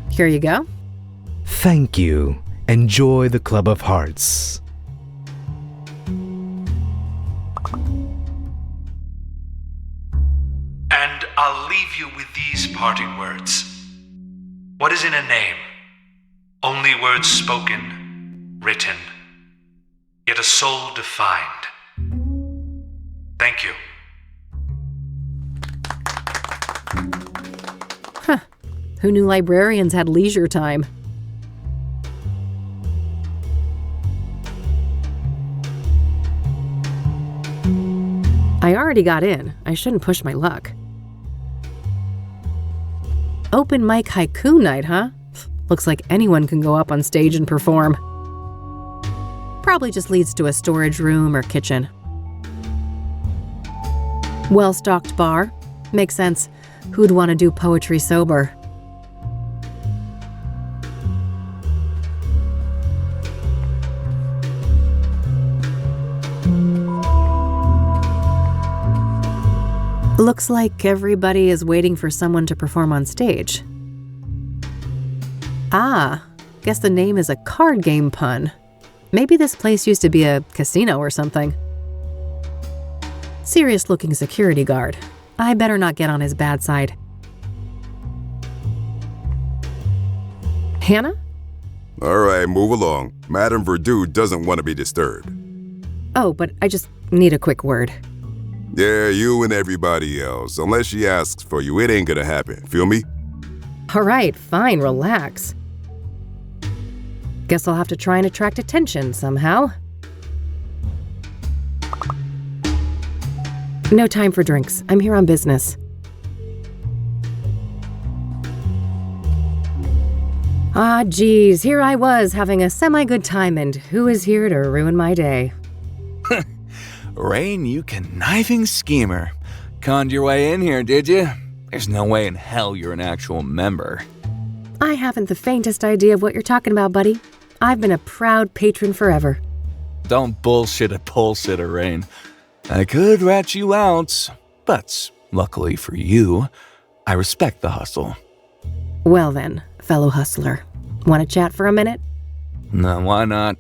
Here you go. Thank you. Enjoy the Club of Hearts. And I'll leave you with these parting words. What is in a name? Only words spoken, written, yet a soul defined. Thank you. Huh. Who knew librarians had leisure time? I already got in. I shouldn't push my luck. Open mic haiku night, huh? Looks like anyone can go up on stage and perform. Probably just leads to a storage room or kitchen. Well-stocked bar. Makes sense. Who'd want to do poetry sober? Looks like everybody is waiting for someone to perform on stage. Ah, guess the name is a card game pun. Maybe this place used to be a casino or something. Serious-looking security guard. I better not get on his bad side. Hannah? All right, move along. Madame Verdue doesn't want to be disturbed. Oh, but I just need a quick word. Yeah, you and everybody else. Unless she asks for you, it ain't gonna happen. Feel me? All right, fine, relax. Guess I'll have to try and attract attention somehow. No time for drinks. I'm here on business. Ah, geez, here I was having a semi-good time, and who is here to ruin my day? Rain, you conniving schemer. Conned your way in here, did you? There's no way in hell you're an actual member. I haven't the faintest idea of what you're talking about, buddy. I've been a proud patron forever. Don't bullshit a bullshitter, Rain. I could rat you out, but luckily for you, I respect the hustle. Well then, fellow hustler. Want to chat for a minute? No, why not?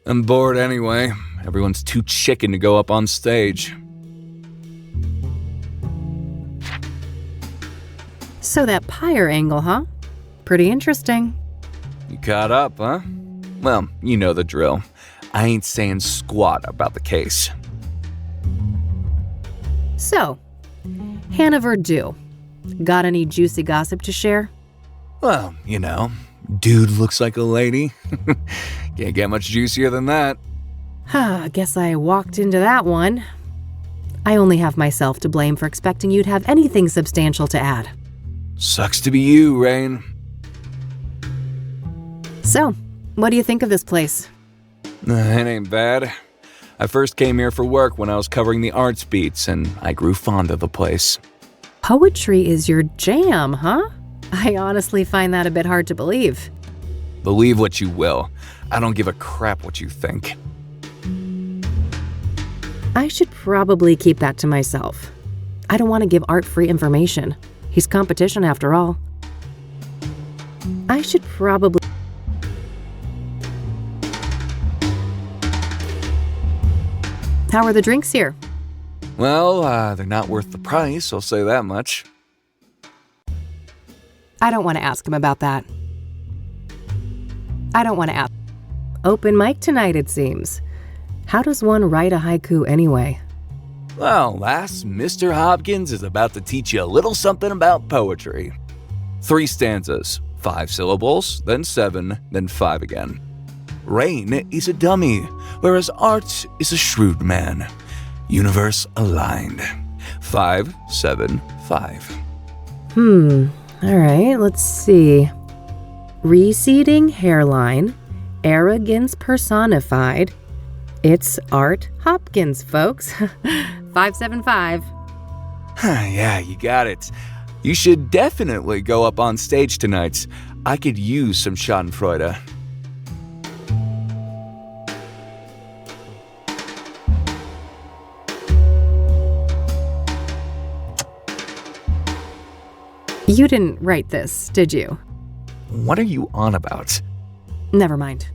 I'm bored anyway. Everyone's too chicken to go up on stage. So that pyre angle, huh? Pretty interesting. You caught up, huh? Well, you know the drill. I ain't saying squat about the case. So, Hannah Verdue, got any juicy gossip to share? Well, you know, dude looks like a lady. Can't get much juicier than that. I guess I walked into that one. I only have myself to blame for expecting you'd have anything substantial to add. Sucks to be you, Rain. So, what do you think of this place? It ain't bad. I first came here for work when I was covering the arts beats, and I grew fond of the place. Poetry is your jam, huh? I honestly find that a bit hard to believe. Believe what you will. I don't give a crap what you think. I should probably keep that to myself. I don't want to give Art free information. He's competition after all. I should probably... How are the drinks here? Well, they're not worth the price, I'll say that much. I don't want to ask him about that. I don't want to ask. Open mic tonight, it seems. How does one write a haiku anyway? Well, lass, Mr. Hopkins is about to teach you a little something about poetry. 3 stanzas, 5 syllables, then 7, then 5 again. Rain is a dummy, whereas Art is a shrewd man. Universe aligned. 5, 7, 5. All right, let's see. Receding hairline, arrogance personified. It's Art Hopkins, folks. 575. Yeah, you got it. You should definitely go up on stage tonight. I could use some Schadenfreude. You didn't write this, did you? What are you on about? Never mind.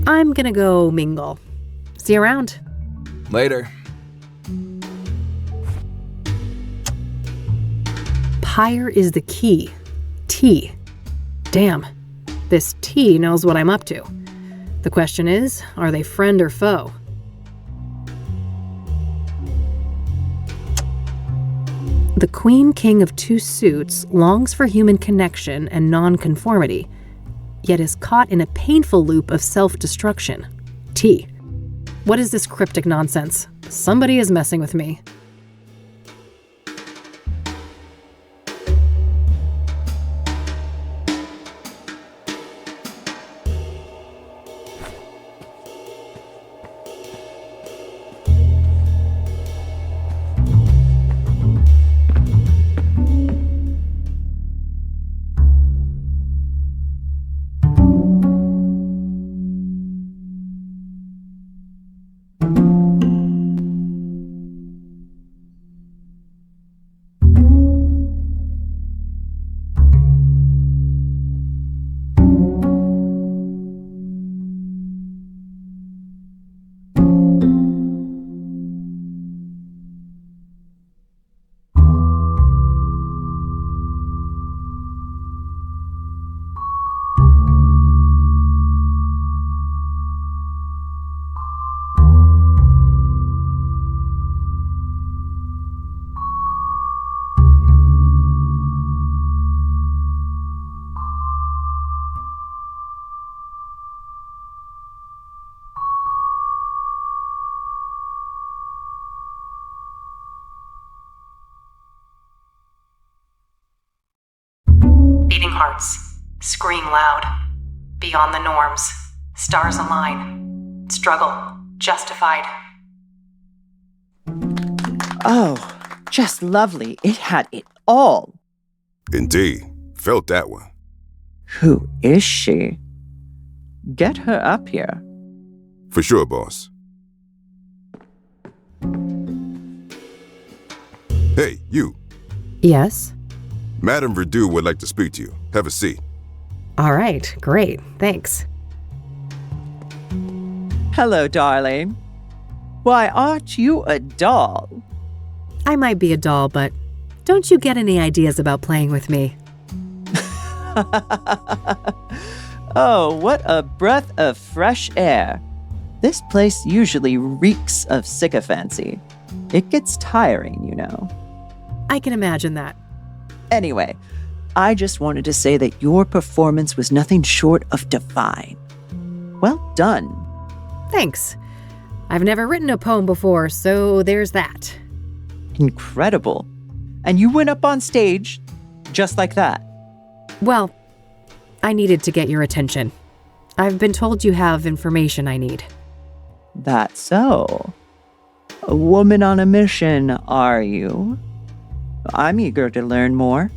I'm gonna go mingle. See you around. Later. Pyre is the key. T. Damn. This T knows what I'm up to. The question is, are they friend or foe? The Queen King of Two Suits longs for human connection and non-conformity, yet is caught in a painful loop of self-destruction. T. What is this cryptic nonsense? Somebody is messing with me. Beating hearts, scream loud, beyond the norms, stars align, struggle, justified. Oh, just lovely. It had it all. Indeed. Felt that one. Who is she? Get her up here. For sure, boss. Hey, you. Yes? Madame Verdu would like to speak to you. Have a seat. All right, great, thanks. Hello, darling. Why, aren't you a doll? I might be a doll, but don't you get any ideas about playing with me? Oh, what a breath of fresh air. This place usually reeks of sycophancy. It gets tiring, you know. I can imagine that. Anyway, I just wanted to say that your performance was nothing short of divine. Well done. Thanks. I've never written a poem before, so there's that. Incredible. And you went up on stage just like that. Well, I needed to get your attention. I've been told you have information I need. That's so. A woman on a mission, are you? I'm eager to learn more.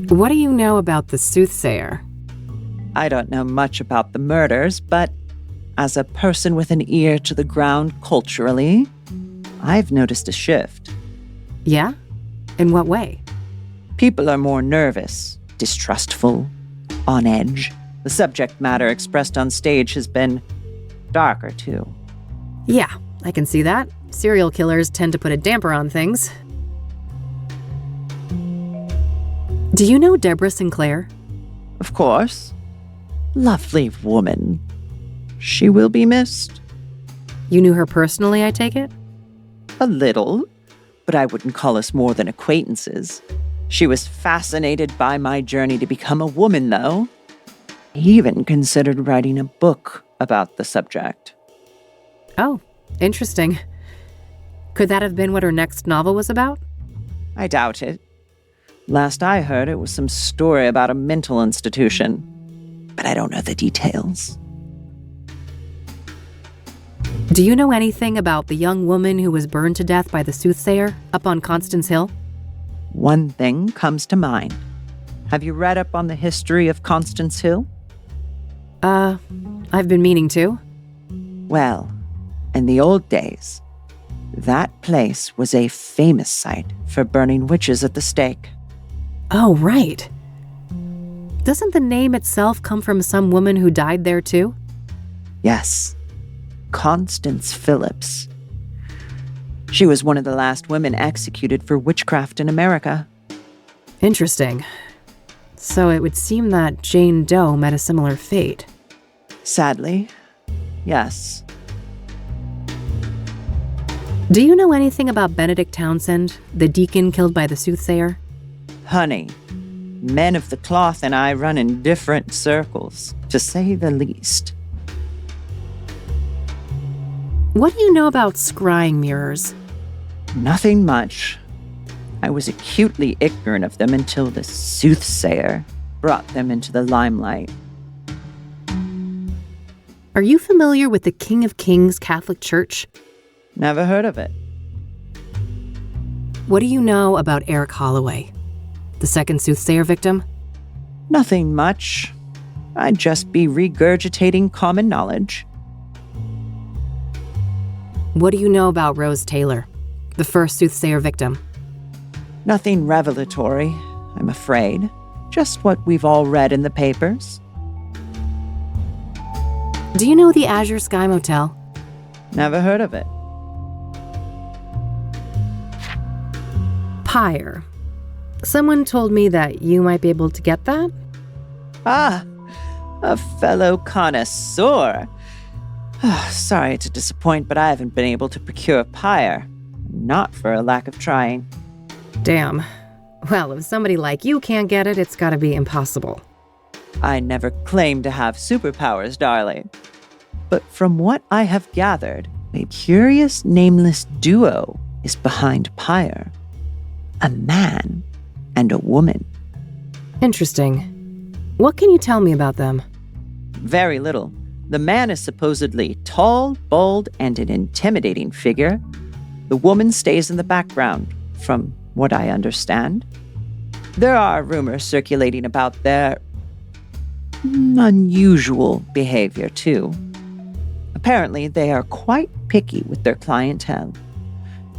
What do you know about the Soothsayer? I don't know much about the murders, but as a person with an ear to the ground culturally, I've noticed a shift. Yeah? In what way? People are more nervous, distrustful, on edge. The subject matter expressed on stage has been darker, too. Yeah, I can see that. Serial killers tend to put a damper on things. Do you know Deborah Sinclair? Of course. Lovely woman. She will be missed. You knew her personally, I take it? A little, but I wouldn't call us more than acquaintances. She was fascinated by my journey to become a woman, though. He even considered writing a book about the subject. Oh, interesting. Could that have been what her next novel was about? I doubt it. Last I heard, it was some story about a mental institution, but I don't know the details. Do you know anything about the young woman who was burned to death by the Soothsayer up on Constance Hill? One thing comes to mind. Have you read up on the history of Constance Hill? I've been meaning to. Well, in the old days, that place was a famous site for burning witches at the stake. Oh, right. Doesn't the name itself come from some woman who died there too? Yes, Constance Phillips. She was one of the last women executed for witchcraft in America. Interesting. So it would seem that Jane Doe met a similar fate. Sadly, yes. Do you know anything about Benedict Townsend, the deacon killed by the Soothsayer? Honey, men of the cloth and I run in different circles, to say the least. What do you know about scrying mirrors? Nothing much. I was acutely ignorant of them until the Soothsayer brought them into the limelight. Are you familiar with the King of Kings Catholic Church? Never heard of it. What do you know about Eric Holloway, the second Soothsayer victim? Nothing much. I'd just be regurgitating common knowledge. What do you know about Rose Taylor, the first Soothsayer victim? Nothing revelatory, I'm afraid. Just what we've all read in the papers. Do you know the Azure Sky Motel? Never heard of it. Pyre. Someone told me that you might be able to get that? Ah, a fellow connoisseur. Sorry to disappoint, but I haven't been able to procure pyre. Not for a lack of trying. Damn. Well, if somebody like you can't get it, it's gotta be impossible. I never claimed to have superpowers, darling. But from what I have gathered, a curious nameless duo is behind pyre. A man and a woman. Interesting. What can you tell me about them? Very little. The man is supposedly tall, bold, and an intimidating figure. The woman stays in the background, from what I understand. There are rumors circulating about their unusual behavior, too. Apparently, they are quite picky with their clientele,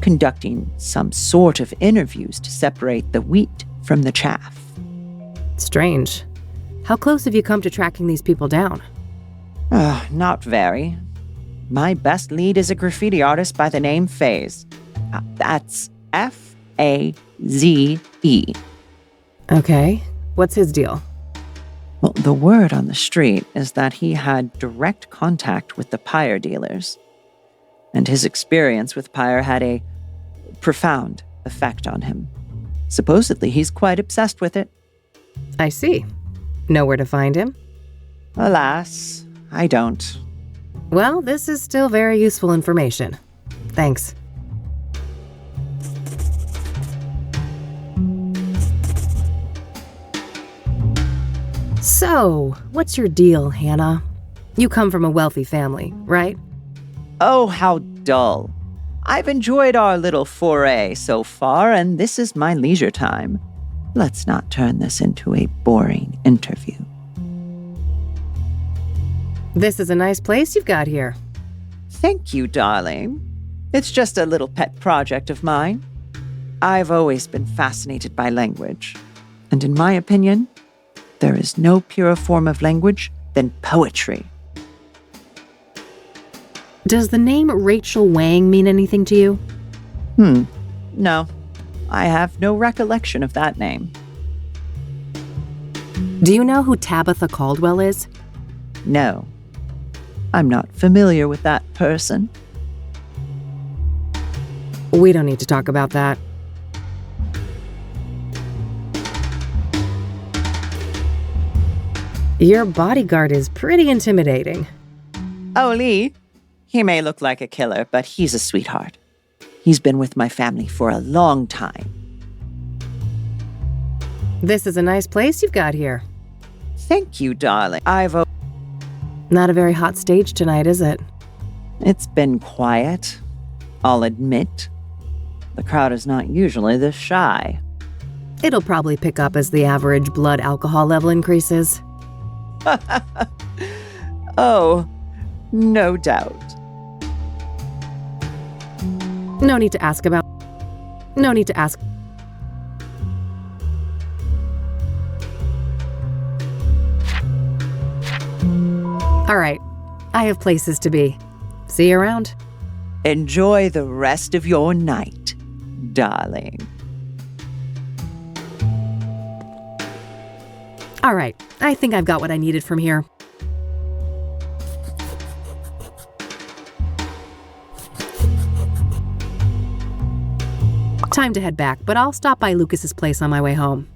conducting some sort of interviews to separate the wheat from the chaff. Strange. How close have you come to tracking these people down? Not very. My best lead is a graffiti artist by the name Faze. That's Faze. Okay. What's his deal? Well, the word on the street is that he had direct contact with the pyre dealers, and his experience with pyre had a profound effect on him. Supposedly, he's quite obsessed with it. I see. Know where to find him? Alas, I don't. Well, this is still very useful information. Thanks. So, what's your deal, Hannah? You come from a wealthy family, right? Oh, how dull. I've enjoyed our little foray so far, and this is my leisure time. Let's not turn this into a boring interview. This is a nice place you've got here. Thank you, darling. It's just a little pet project of mine. I've always been fascinated by language, and in my opinion, there is no purer form of language than poetry. Does the name Rachel Wang mean anything to you? No. I have no recollection of that name. Do you know who Tabitha Caldwell is? No. I'm not familiar with that person. We don't need to talk about that. Your bodyguard is pretty intimidating. Oh, Lee. He may look like a killer, but he's a sweetheart. He's been with my family for a long time. This is a nice place you've got here. Thank you, darling. Not a very hot stage tonight, is it? It's been quiet, I'll admit. The crowd is not usually this shy. It'll probably pick up as the average blood alcohol level increases. Oh, no doubt. No need to ask. All right, I have places to be. See you around. Enjoy the rest of your night, darling. All right, I think I've got what I needed from here. Time to head back, but I'll stop by Lucas's place on my way home.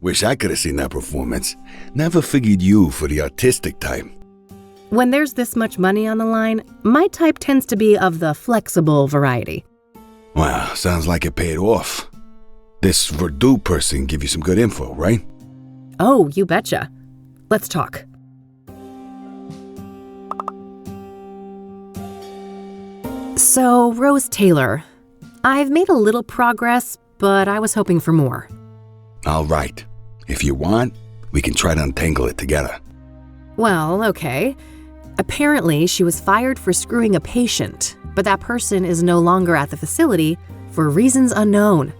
Wish I could have seen that performance. Never figured you for the artistic type. When there's this much money on the line, my type tends to be of the flexible variety. Wow, sounds like it paid off. This Verdue person give you some good info, right? Oh, you betcha. Let's talk. So, Rose Taylor, I've made a little progress, but I was hoping for more. All right. If you want, we can try to untangle it together. Well, okay. Apparently, she was fired for screwing a patient, but that person is no longer at the facility for reasons unknown.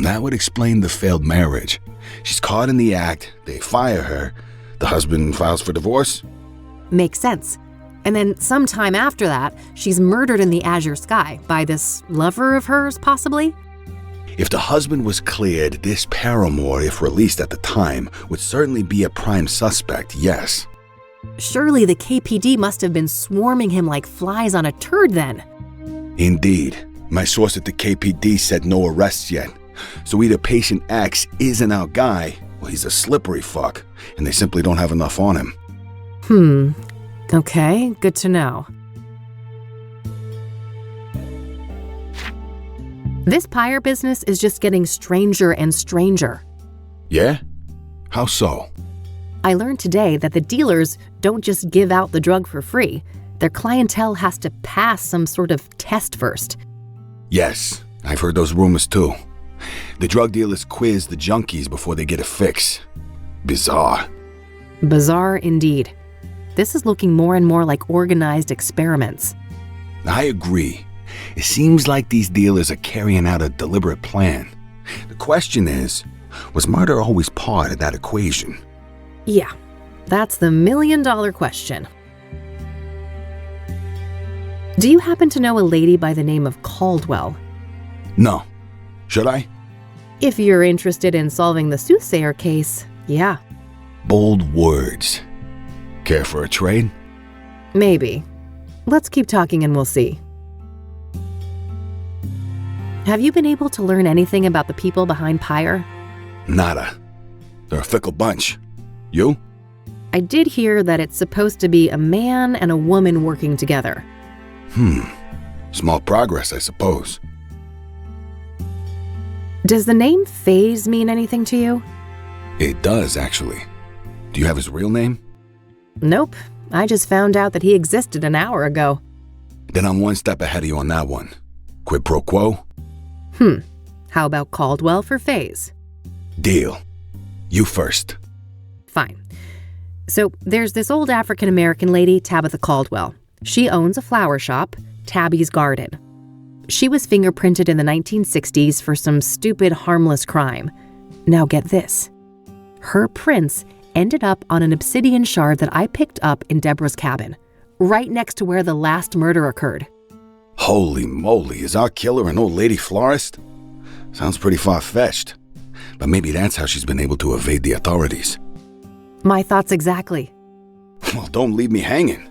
That would explain the failed marriage. She's caught in the act, they fire her, the husband files for divorce? Makes sense. And then sometime after that, she's murdered in the azure sky by this lover of hers, possibly? If the husband was cleared, this paramour, if released at the time, would certainly be a prime suspect, yes. Surely the KPD must have been swarming him like flies on a turd then. Indeed. My source at the KPD said no arrests yet. So either patient X isn't our guy, or he's a slippery fuck, and they simply don't have enough on him. Okay, good to know. This pyre business is just getting stranger and stranger. Yeah? How so? I learned today that the dealers don't just give out the drug for free. Their clientele has to pass some sort of test first. Yes, I've heard those rumors too. The drug dealers quiz the junkies before they get a fix. Bizarre. Bizarre indeed. This is looking more and more like organized experiments. I agree. It seems like these dealers are carrying out a deliberate plan. The question is, was murder always part of that equation? Yeah, that's the million-dollar question. Do you happen to know a lady by the name of Caldwell? No. Should I? If you're interested in solving the Soothsayer case, yeah. Bold words. Care for a trade? Maybe. Let's keep talking and we'll see. Have you been able to learn anything about the people behind Pyre? Nada. They're a fickle bunch. You? I did hear that it's supposed to be a man and a woman working together. Small progress, I suppose. Does the name Faze mean anything to you? It does, actually. Do you have his real name? Nope. I just found out that he existed an hour ago. Then I'm one step ahead of you on that one. Quid pro quo? How about Caldwell for Faze? Deal. You first. Fine. So there's this old African-American lady, Tabitha Caldwell. She owns a flower shop, Tabby's Garden. She was fingerprinted in the 1960s for some stupid, harmless crime. Now get this. Her prints ended up on an obsidian shard that I picked up in Deborah's cabin, right next to where the last murder occurred. Holy moly, is our killer an old lady florist? Sounds pretty far-fetched. But maybe that's how she's been able to evade the authorities. My thoughts exactly. Well, don't leave me hanging.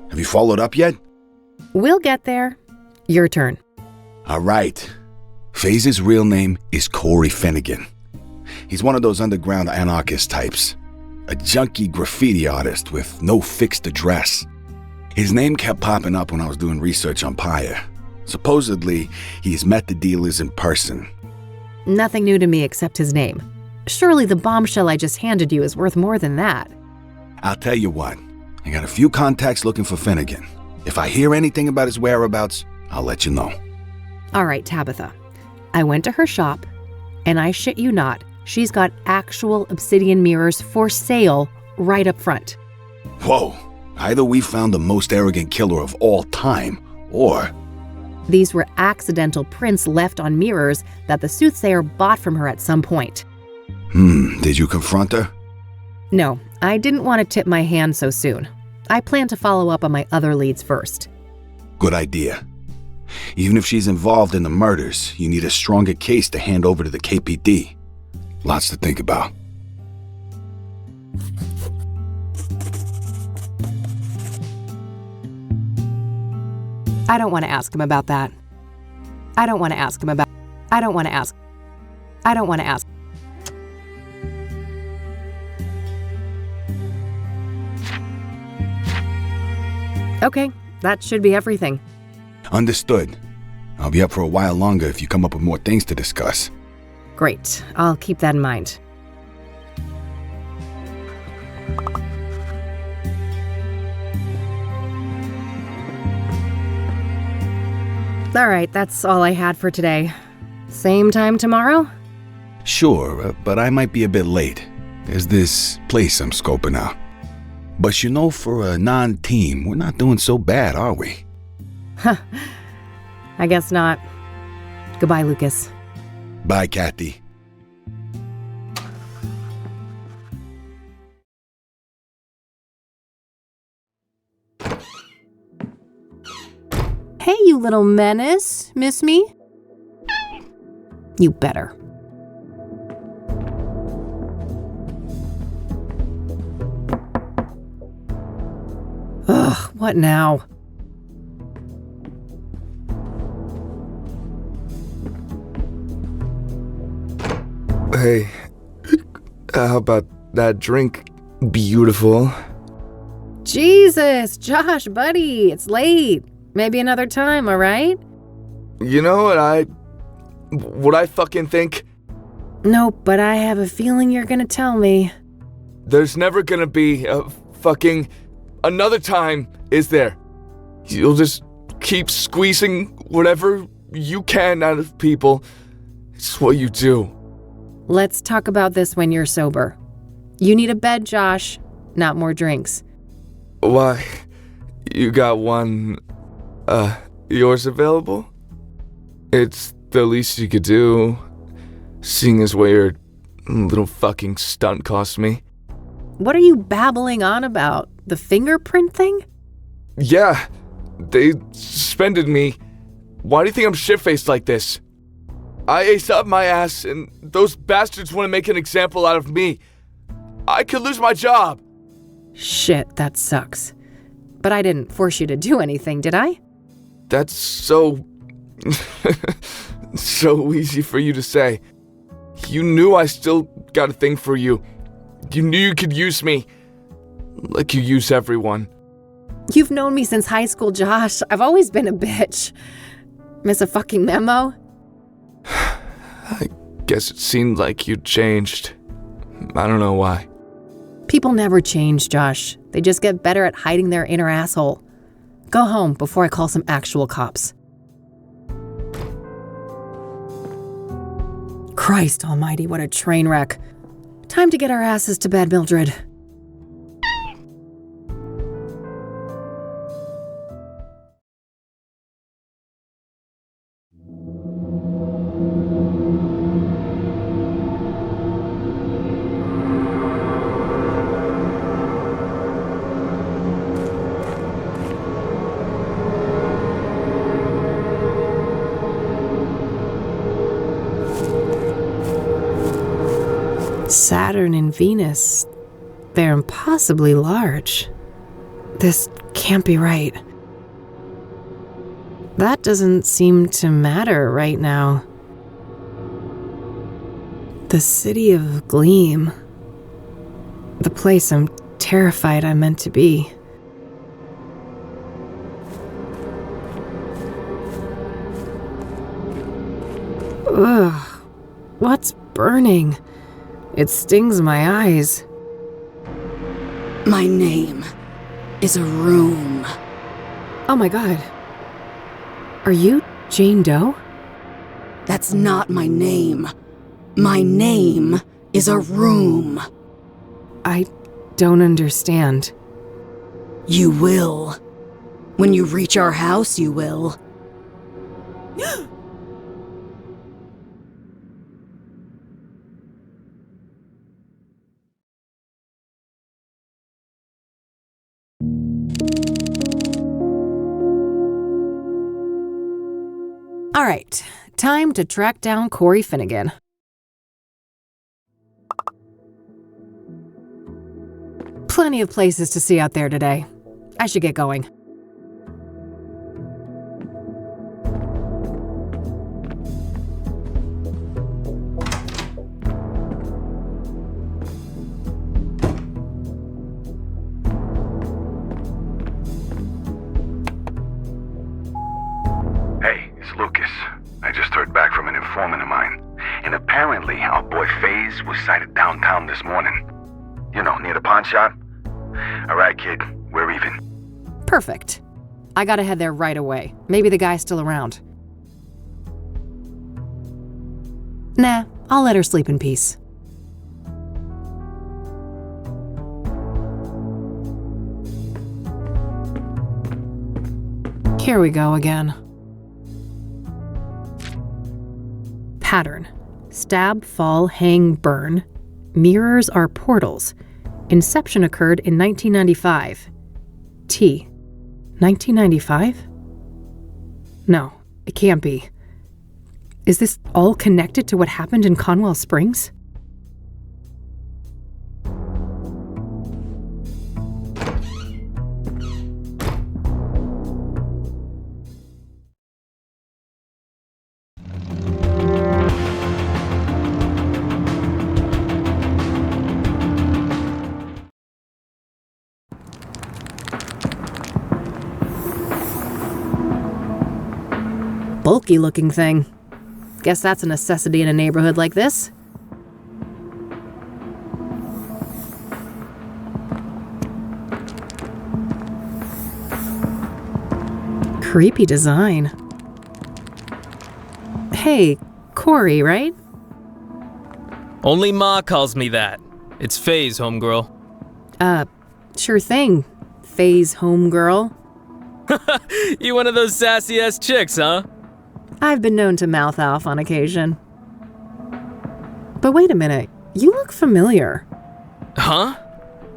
Have you followed up yet? We'll get there. Your turn. All right. Faze's real name is Corey Finnegan. He's one of those underground anarchist types. A junkie graffiti artist with no fixed address. His name kept popping up when I was doing research on Pyre. Supposedly, he's met the dealers in person. Nothing new to me except his name. Surely the bombshell I just handed you is worth more than that. I'll tell you what. I got a few contacts looking for Finnegan. If I hear anything about his whereabouts, I'll let you know. All right, Tabitha. I went to her shop, and I shit you not, she's got actual obsidian mirrors for sale right up front. Whoa. Either we found the most arrogant killer of all time, or... These were accidental prints left on mirrors that the Soothsayer bought from her at some point. Did you confront her? No, I didn't want to tip my hand so soon. I plan to follow up on my other leads first. Good idea. Even if she's involved in the murders, you need a stronger case to hand over to the KPD. Lots to think about. I don't want to ask him about that. I don't want to ask. Okay, that should be everything. Understood. I'll be up for a while longer if you come up with more things to discuss. Great, I'll keep that in mind. All right, that's all I had for today. Same time tomorrow? Sure, but I might be a bit late. There's this place I'm scoping out. But you know, for a non-team, we're not doing so bad, are we? Huh. I guess not. Goodbye, Lucas. Bye, Katy. Hey, you little menace. Miss me? You better. Ugh, what now? Hey, how about that drink? Beautiful. Jesus, Josh, buddy, it's late. Maybe another time, all right? You know what I fucking think? Nope, but I have a feeling you're gonna tell me. There's never gonna be a fucking another time, is there? You'll just keep squeezing whatever you can out of people. It's what you do. Let's talk about this when you're sober. You need a bed, Josh, not more drinks. Why? You got one, yours available? It's the least you could do, seeing as what your little fucking stunt cost me. What are you babbling on about? The fingerprint thing? Yeah, they suspended me. Why do you think I'm shit-faced like this? I aced up my ass, and those bastards want to make an example out of me. I could lose my job. Shit, that sucks. But I didn't force you to do anything, did I? That's so... so easy for you to say. You knew I still got a thing for you. You knew you could use me. Like you use everyone. You've known me since high school, Josh. I've always been a bitch. Miss a fucking memo? I guess it seemed like you'd changed. I don't know why. People never change, Josh. They just get better at hiding their inner asshole. Go home before I call some actual cops. Christ almighty, what a train wreck. Time to get our asses to bed, Mildred. Saturn and Venus, they're impossibly large. This can't be right. That doesn't seem to matter right now. The city of Gleam. The place I'm terrified I'm meant to be. Ugh, what's burning? It stings my eyes. My name is a room. Oh my god. Are you Jane Doe? That's not my name. My name is a room. I don't understand. You will. When you reach our house, you will. All right, time to track down Corey Finnegan. Plenty of places to see out there today. I should get going. Hey, it's Lucas. I just heard back from an informant of mine. And apparently, our boy FaZe was sighted downtown this morning. You know, near the pawn shop. All right, kid, we're even. Perfect. I gotta head there right away. Maybe the guy's still around. Nah, I'll let her sleep in peace. Here we go again. Pattern. Stab, fall, hang, burn. Mirrors are portals. Inception occurred in 1995. T. 1995? No, it can't be. Is this all connected to what happened in Conwell Springs? Bulky looking thing. Guess that's a necessity in a neighborhood like this. Creepy design. Hey, Corey, right? Only Ma calls me that. It's FaZe, homegirl. Sure thing. FaZe homegirl. You one of those sassy-ass chicks, huh? I've been known to mouth off on occasion. But wait a minute, you look familiar. Huh?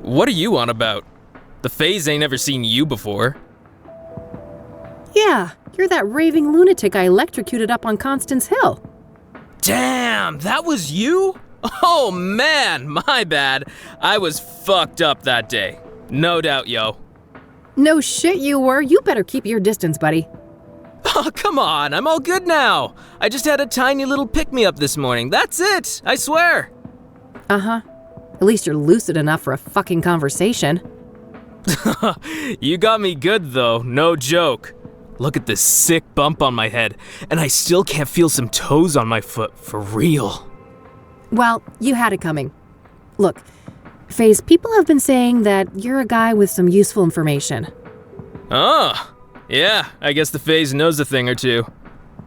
What are you on about? The FaZe ain't never seen you before. Yeah, you're that raving lunatic I electrocuted up on Constance Hill. Damn, that was you? Oh man, my bad. I was fucked up that day. No doubt, yo. No shit you were. You better keep your distance, buddy. Oh, come on, I'm all good now. I just had a tiny little pick-me-up this morning. That's it, I swear. Uh-huh. At least you're lucid enough for a fucking conversation. You got me good, though, no joke. Look at this sick bump on my head, and I still can't feel some toes on my foot, for real. Well, you had it coming. Look, FaZe, people have been saying that you're a guy with some useful information. Oh. Yeah, I guess the FaZe knows a thing or two.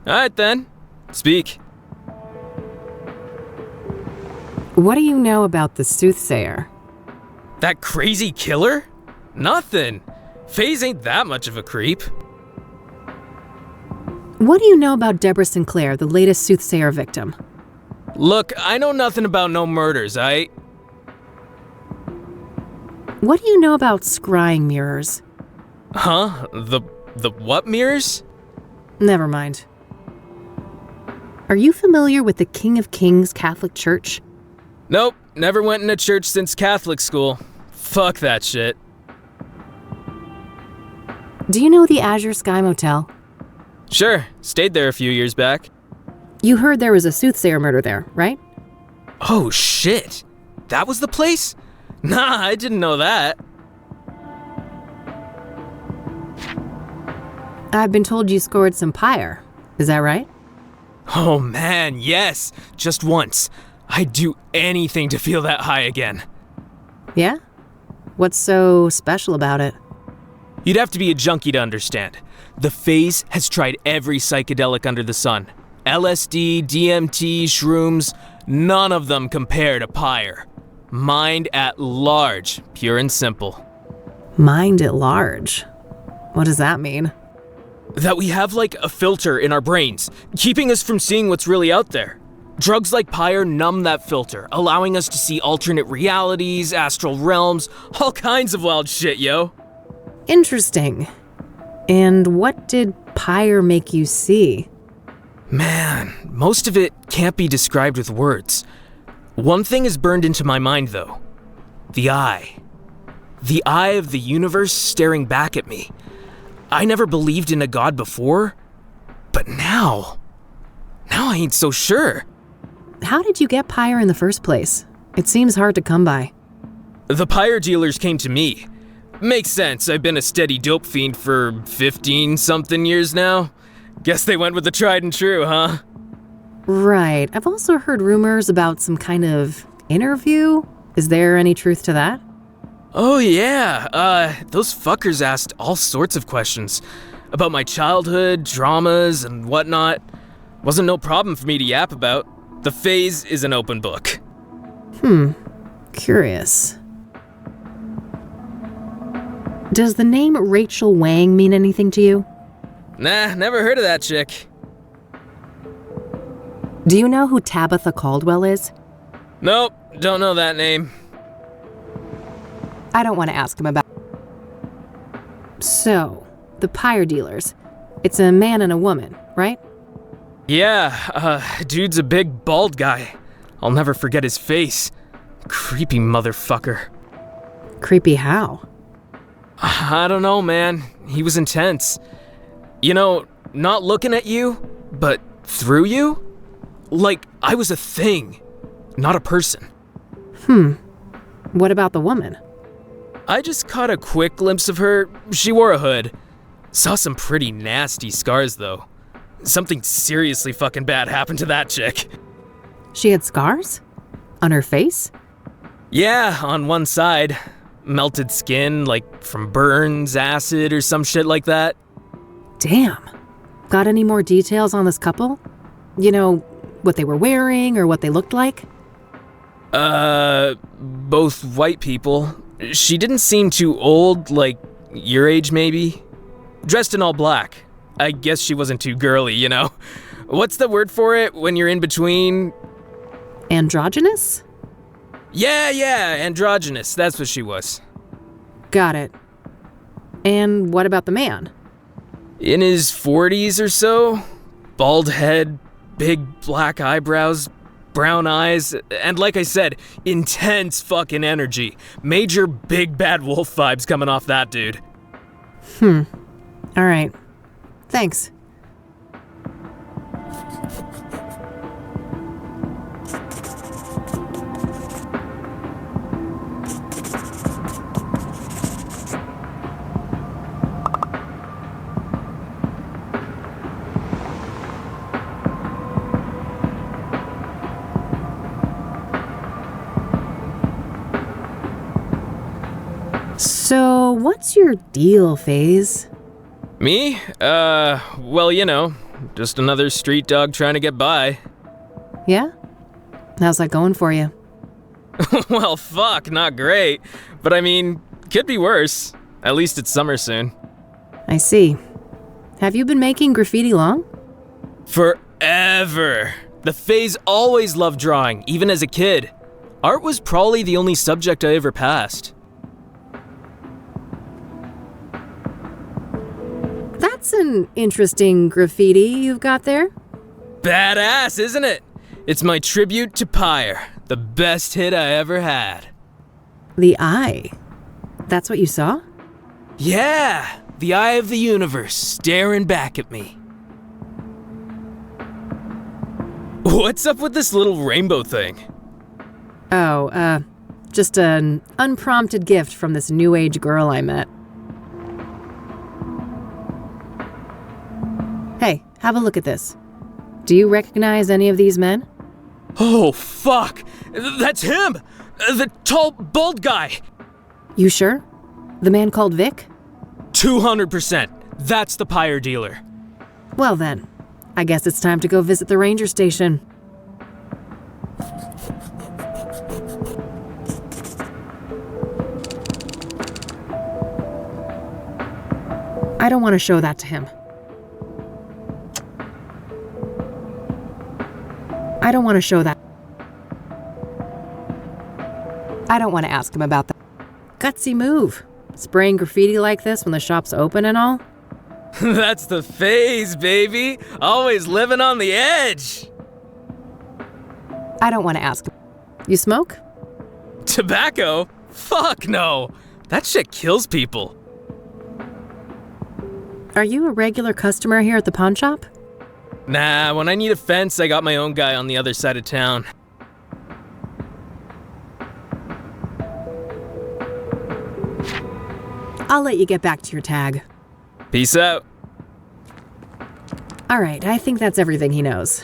Alright then, speak. What do you know about the Soothsayer? That crazy killer? Nothing. FaZe ain't that much of a creep. What do you know about Deborah Sinclair, the latest Soothsayer victim? Look, I know nothing about no murders, What do you know about scrying mirrors? Huh? The what mirrors? Never mind. Are you familiar with the King of Kings Catholic Church? Nope, never went in a church since Catholic school. Fuck that shit. Do you know the Azure Sky Motel? Sure, stayed there a few years back. You heard there was a Soothsayer murder there, right? Oh shit, that was the place? Nah, I didn't know that. I've been told you scored some pyre. Is that right? Oh man, yes, just once. I'd do anything to feel that high again. Yeah? What's so special about it? You'd have to be a junkie to understand. The Phase has tried every psychedelic under the sun. LSD, DMT, shrooms, none of them compare to Pyre. Mind at large, pure and simple. Mind at large? What does that mean? That we have like a filter in our brains, keeping us from seeing what's really out there. Drugs like Pyre numb that filter, allowing us to see alternate realities, astral realms, all kinds of wild shit, yo. Interesting. And what did Pyre make you see? Man, most of it can't be described with words. One thing is burned into my mind, though. The eye. The eye of the universe staring back at me. I never believed in a god before, but now I ain't so sure. How did you get Pyre in the first place? It seems hard to come by. The Pyre dealers came to me. Makes sense, I've been a steady dope fiend for 15-something years now. Guess they went with the tried and true, huh? Right. I've also heard rumors about some kind of interview. Is there any truth to that? Oh yeah, those fuckers asked all sorts of questions. About my childhood, dramas, and whatnot. Wasn't no problem for me to yap about. The Phase is an open book. Curious. Does the name Rachel Wang mean anything to you? Nah, never heard of that chick. Do you know who Tabitha Caldwell is? Nope, don't know that name. I don't want to ask him about. So, the Pyre dealers. It's a man and a woman, right? Yeah, dude's a big bald guy. I'll never forget his face. Creepy motherfucker. Creepy how? I don't know, man. He was intense. You know, not looking at you, but through you? Like I was a thing, not a person. What about the woman? I just caught a quick glimpse of her. She wore a hood. Saw some pretty nasty scars, though. Something seriously fucking bad happened to that chick. She had scars? On her face? Yeah, on one side. Melted skin, like from burns, acid, or some shit like that. Damn. Got any more details on this couple? You know, what they were wearing or what they looked like? Both white people. She didn't seem too old, like your age maybe. Dressed in all black. I guess she wasn't too girly, you know. What's the word for it when you're in between? Androgynous? Yeah, androgynous. That's what she was. Got it. And what about the man? In his 40s or so. Bald head, big black eyebrows, brown eyes, and like I said, intense fucking energy. Major big bad wolf vibes coming off that dude. All right. Thanks. So, what's your deal, FaZe? Me? Well, you know, just another street dog trying to get by. Yeah? How's that going for you? Well, fuck, not great. But I mean, could be worse. At least it's summer soon. I see. Have you been making graffiti long? Forever. The FaZe always loved drawing, even as a kid. Art was probably the only subject I ever passed. That's an interesting graffiti you've got there. Badass, isn't it? It's my tribute to Pyre, the best hit I ever had. The eye. That's what you saw? Yeah, the eye of the universe staring back at me. What's up with this little rainbow thing? Oh, just an unprompted gift from this new age girl I met. Hey, have a look at this. Do you recognize any of these men? Oh, fuck! That's him! The tall, bald guy! You sure? The man called Vic? 200%. That's the pyre dealer. Well then, I guess it's time to go visit the ranger station. I don't want to show that to him. I don't want to show that. I don't want to ask him about that. Gutsy move. Spraying graffiti like this when the shop's open and all. That's the phase, baby. Always living on the edge. I don't want to ask him. You smoke? Tobacco? Fuck no. That shit kills people. Are you a regular customer here at the pawn shop? Nah, when I need a fence, I got my own guy on the other side of town. I'll let you get back to your tag. Peace out. All right, I think that's everything he knows.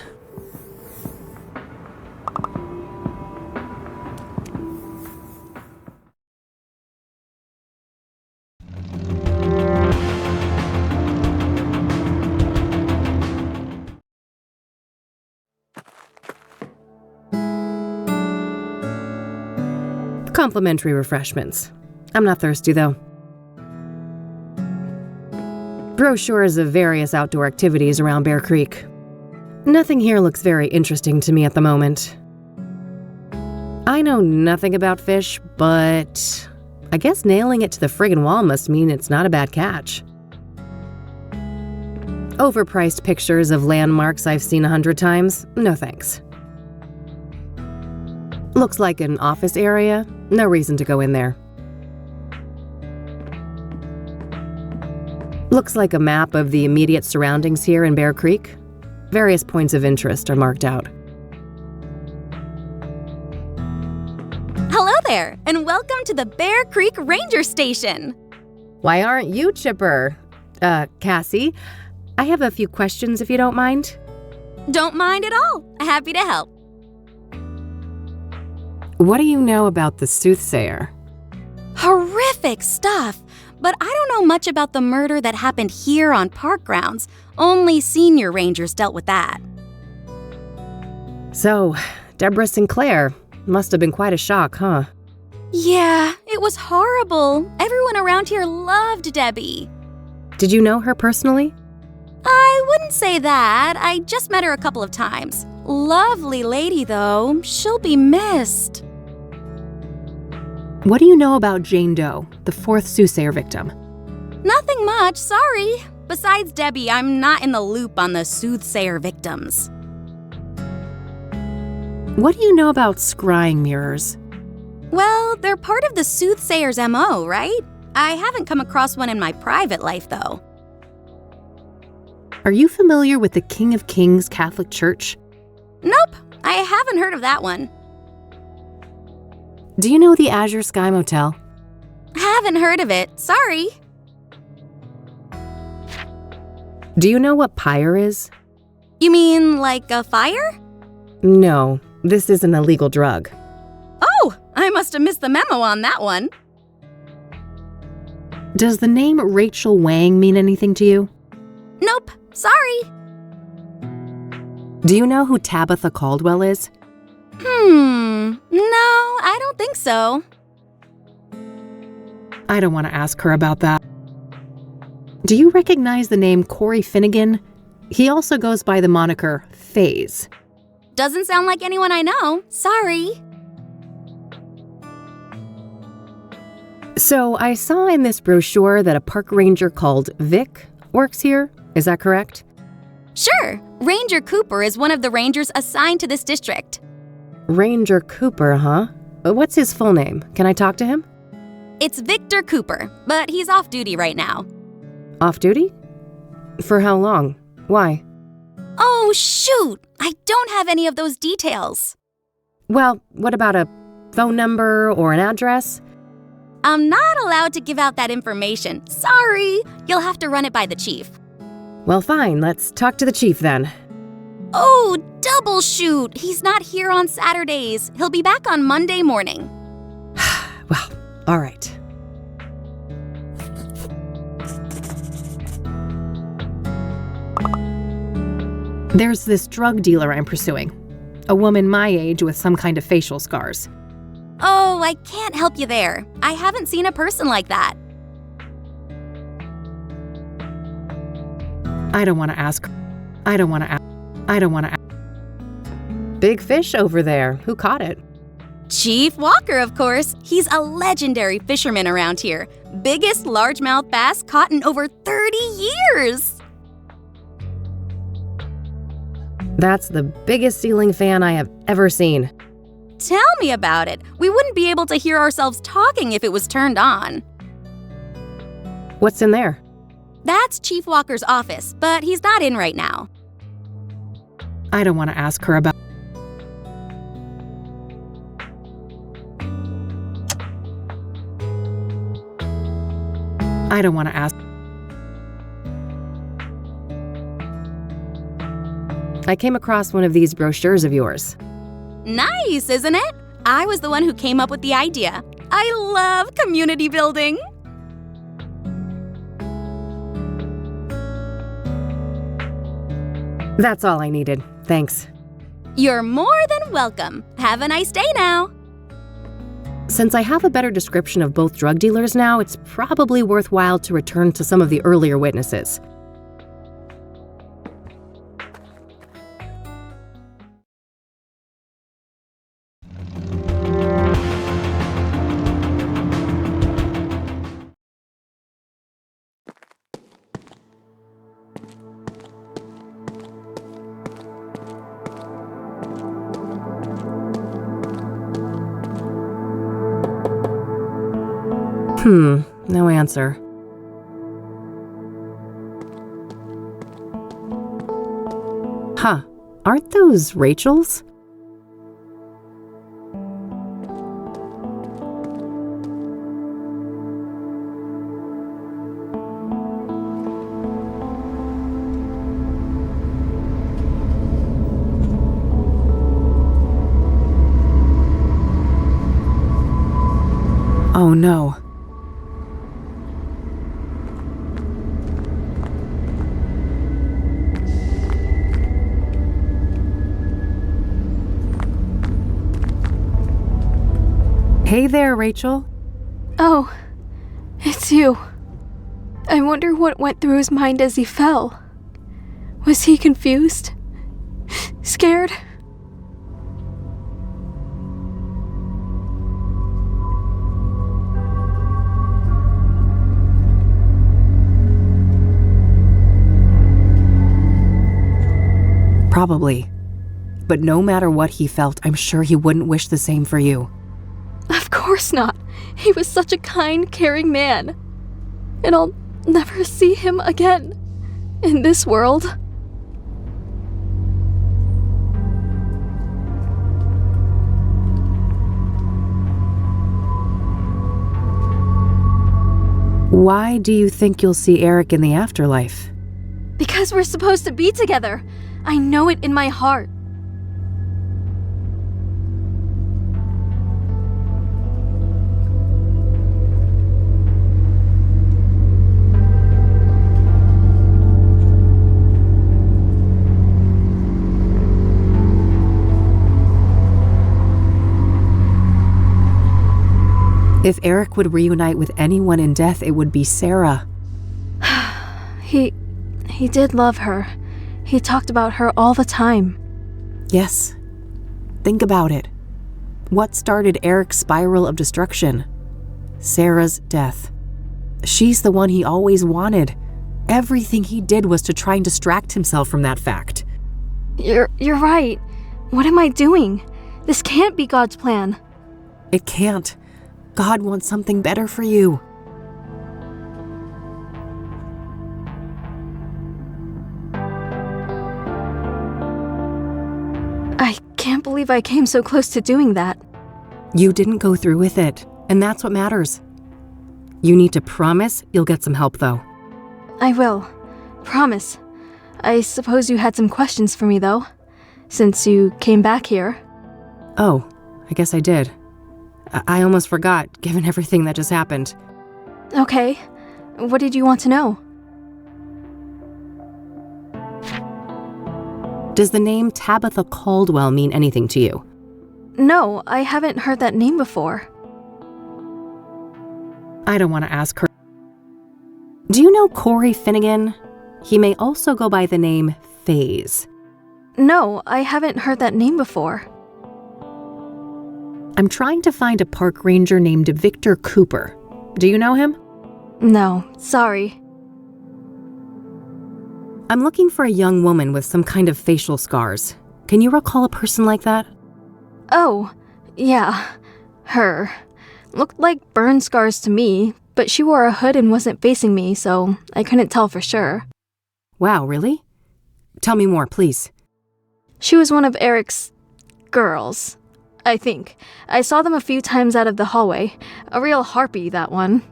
Complimentary refreshments. I'm not thirsty, though. Brochures of various outdoor activities around Bear Creek. Nothing here looks very interesting to me at the moment. I know nothing about fish, but I guess nailing it to the friggin' wall must mean it's not a bad catch. Overpriced pictures of landmarks I've seen 100 times? No thanks. Looks like an office area. No reason to go in there. Looks like a map of the immediate surroundings here in Bear Creek. Various points of interest are marked out. Hello there, and welcome to the Bear Creek Ranger Station. Why aren't you chipper? Cassie, I have a few questions if you don't mind. Don't mind at all. Happy to help. What do you know about the Soothsayer? Horrific stuff, but I don't know much about the murder that happened here on park grounds. Only senior rangers dealt with that. So, Deborah Sinclair must have been quite a shock, huh? Yeah, it was horrible. Everyone around here loved Debbie. Did you know her personally? I wouldn't say that. I just met her a couple of times. Lovely lady, though. She'll be missed. What do you know about Jane Doe, the fourth Soothsayer victim? Nothing much, sorry. Besides Debbie, I'm not in the loop on the Soothsayer victims. What do you know about scrying mirrors? Well, they're part of the Soothsayer's MO, right? I haven't come across one in my private life, though. Are you familiar with the King of Kings Catholic Church? Nope, I haven't heard of that one. Do you know the Azure Sky Motel? Haven't heard of it, sorry. Do you know what pyre is? You mean like a fire? No, this is an illegal drug. Oh, I must have missed the memo on that one. Does the name Rachel Wang mean anything to you? Nope, sorry. Do you know who Tabitha Caldwell is? No, I don't think so. I don't want to ask her about that. Do you recognize the name Corey Finnegan? He also goes by the moniker FaZe. Doesn't sound like anyone I know, sorry. So I saw in this brochure that a park ranger called Vic works here. Is that correct? Sure. Ranger Cooper is one of the rangers assigned to this district. Ranger Cooper, huh? What's his full name? Can I talk to him? It's Victor Cooper, but he's off duty right now. Off duty? For how long? Why? Oh, shoot! I don't have any of those details. Well, what about a phone number or an address? I'm not allowed to give out that information. Sorry. You'll have to run it by the chief. Well, fine. Let's talk to the chief then. Oh, double shoot! He's not here on Saturdays. He'll be back on Monday morning. Well, all right. There's this drug dealer I'm pursuing. A woman my age with some kind of facial scars. Oh, I can't help you there. I haven't seen a person like that. I don't want to ask. Big fish over there. Who caught it? Chief Walker, of course. He's a legendary fisherman around here. Biggest largemouth bass caught in over 30 years. That's the biggest ceiling fan I have ever seen. Tell me about it. We wouldn't be able to hear ourselves talking if it was turned on. What's in there? That's Chief Walker's office, but he's not in right now. I don't want to ask her about. I don't want to ask. I came across one of these brochures of yours. Nice, isn't it? I was the one who came up with the idea. I love community building. That's all I needed. Thanks. You're more than welcome. Have a nice day now. Since I have a better description of both drug dealers now, it's probably worthwhile to return to some of the earlier witnesses. No answer. Huh, aren't those Rachel's? Oh no. Hey there, Rachel. Oh, it's you. I wonder what went through his mind as he fell. Was he confused? Scared? Probably. But no matter what he felt, I'm sure he wouldn't wish the same for you. Of course not. He was such a kind, caring man. And I'll never see him again. In this world. Why do you think you'll see Eric in the afterlife? Because we're supposed to be together. I know it in my heart. If Eric would reunite with anyone in death, it would be Sarah. He did love her. He talked about her all the time. Yes. Think about it. What started Eric's spiral of destruction? Sarah's death. She's the one he always wanted. Everything he did was to try and distract himself from that fact. You're right. What am I doing? This can't be God's plan. It can't. God wants something better for you. I can't believe I came so close to doing that. You didn't go through with it, and that's what matters. You need to promise you'll get some help, though. I will. Promise. I suppose you had some questions for me, though, since you came back here. Oh, I guess I did. I almost forgot, given everything that just happened. Okay. What did you want to know? Does the name Tabitha Caldwell mean anything to you? No, I haven't heard that name before. I don't want to ask her. Do you know Corey Finnegan? He may also go by the name FaZe. No, I haven't heard that name before. I'm trying to find a park ranger named Victor Cooper. Do you know him? No, sorry. I'm looking for a young woman with some kind of facial scars. Can you recall a person like that? Oh, yeah, her. Looked like burn scars to me, but she wore a hood and wasn't facing me, so I couldn't tell for sure. Wow, really? Tell me more, please. She was one of Eric's girls, I think. I saw them a few times out of the hallway. A real harpy, that one.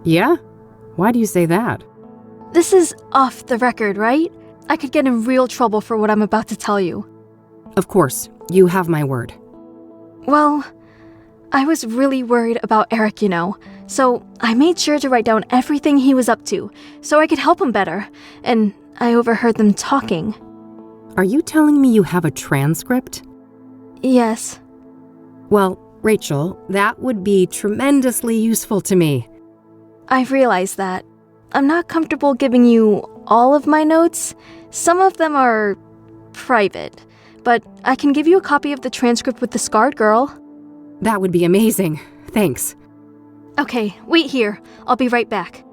Yeah? Why do you say that? This is off the record, right? I could get in real trouble for what I'm about to tell you. Of course, you have my word. Well, I was really worried about Eric, so I made sure to write down everything he was up to, so I could help him better, and I overheard them talking. Are you telling me you have a transcript? Yes. Well, Rachel, that would be tremendously useful to me. I realize that. I'm not comfortable giving you all of my notes. Some of them are private, but I can give you a copy of the transcript with the scarred girl. That would be amazing. Thanks. Okay, wait here. I'll be right back.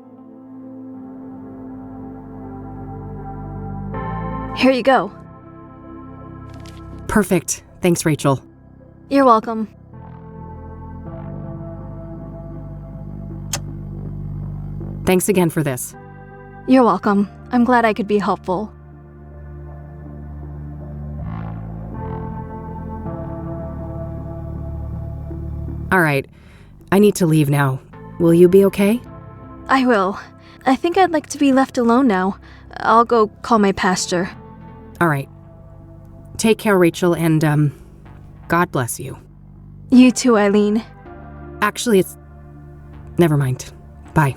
Here you go. Perfect. Thanks, Rachel. You're welcome. Thanks again for this. You're welcome. I'm glad I could be helpful. All right. I need to leave now. Will you be okay? I will. I think I'd like to be left alone now. I'll go call my pastor. All right. Take care, Rachel, and, God bless you. You too, Eileen. Actually, never mind. Bye.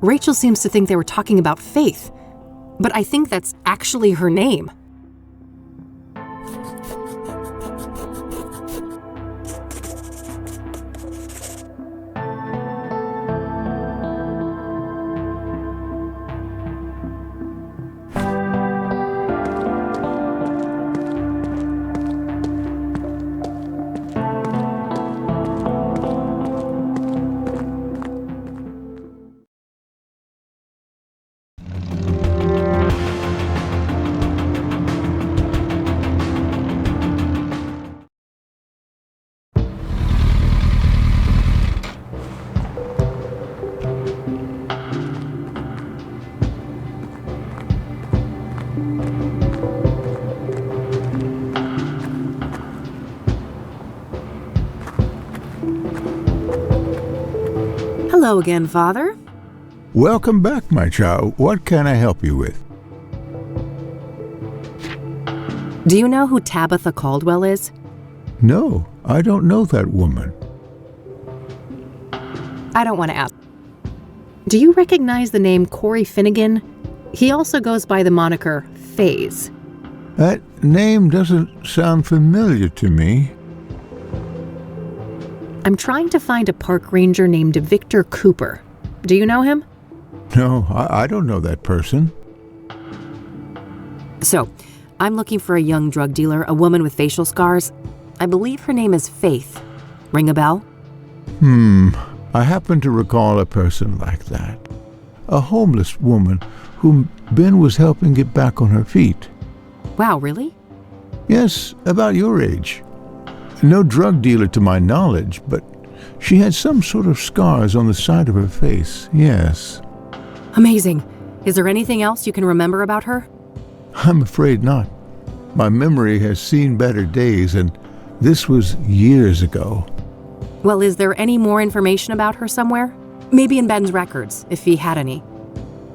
Rachel seems to think they were talking about Faith, but I think that's actually her name. Hello again, Father. Welcome back, my child. What can I help you with? Do you know who Tabitha Caldwell is? No, I don't know that woman. I don't want to ask. Do you recognize the name Corey Finnegan? He also goes by the moniker FaZe. That name doesn't sound familiar to me. I'm trying to find a park ranger named Victor Cooper. Do you know him? No, I don't know that person. So, I'm looking for a young drug dealer, a woman with facial scars. I believe her name is Faith. Ring a bell? I happen to recall a person like that. A homeless woman whom Ben was helping get back on her feet. Wow, really? Yes, about your age. No drug dealer to my knowledge, but she had some sort of scars on the side of her face, yes. Amazing. Is there anything else you can remember about her? I'm afraid not. My memory has seen better days, and this was years ago. Well, is there any more information about her somewhere? Maybe in Ben's records, if he had any.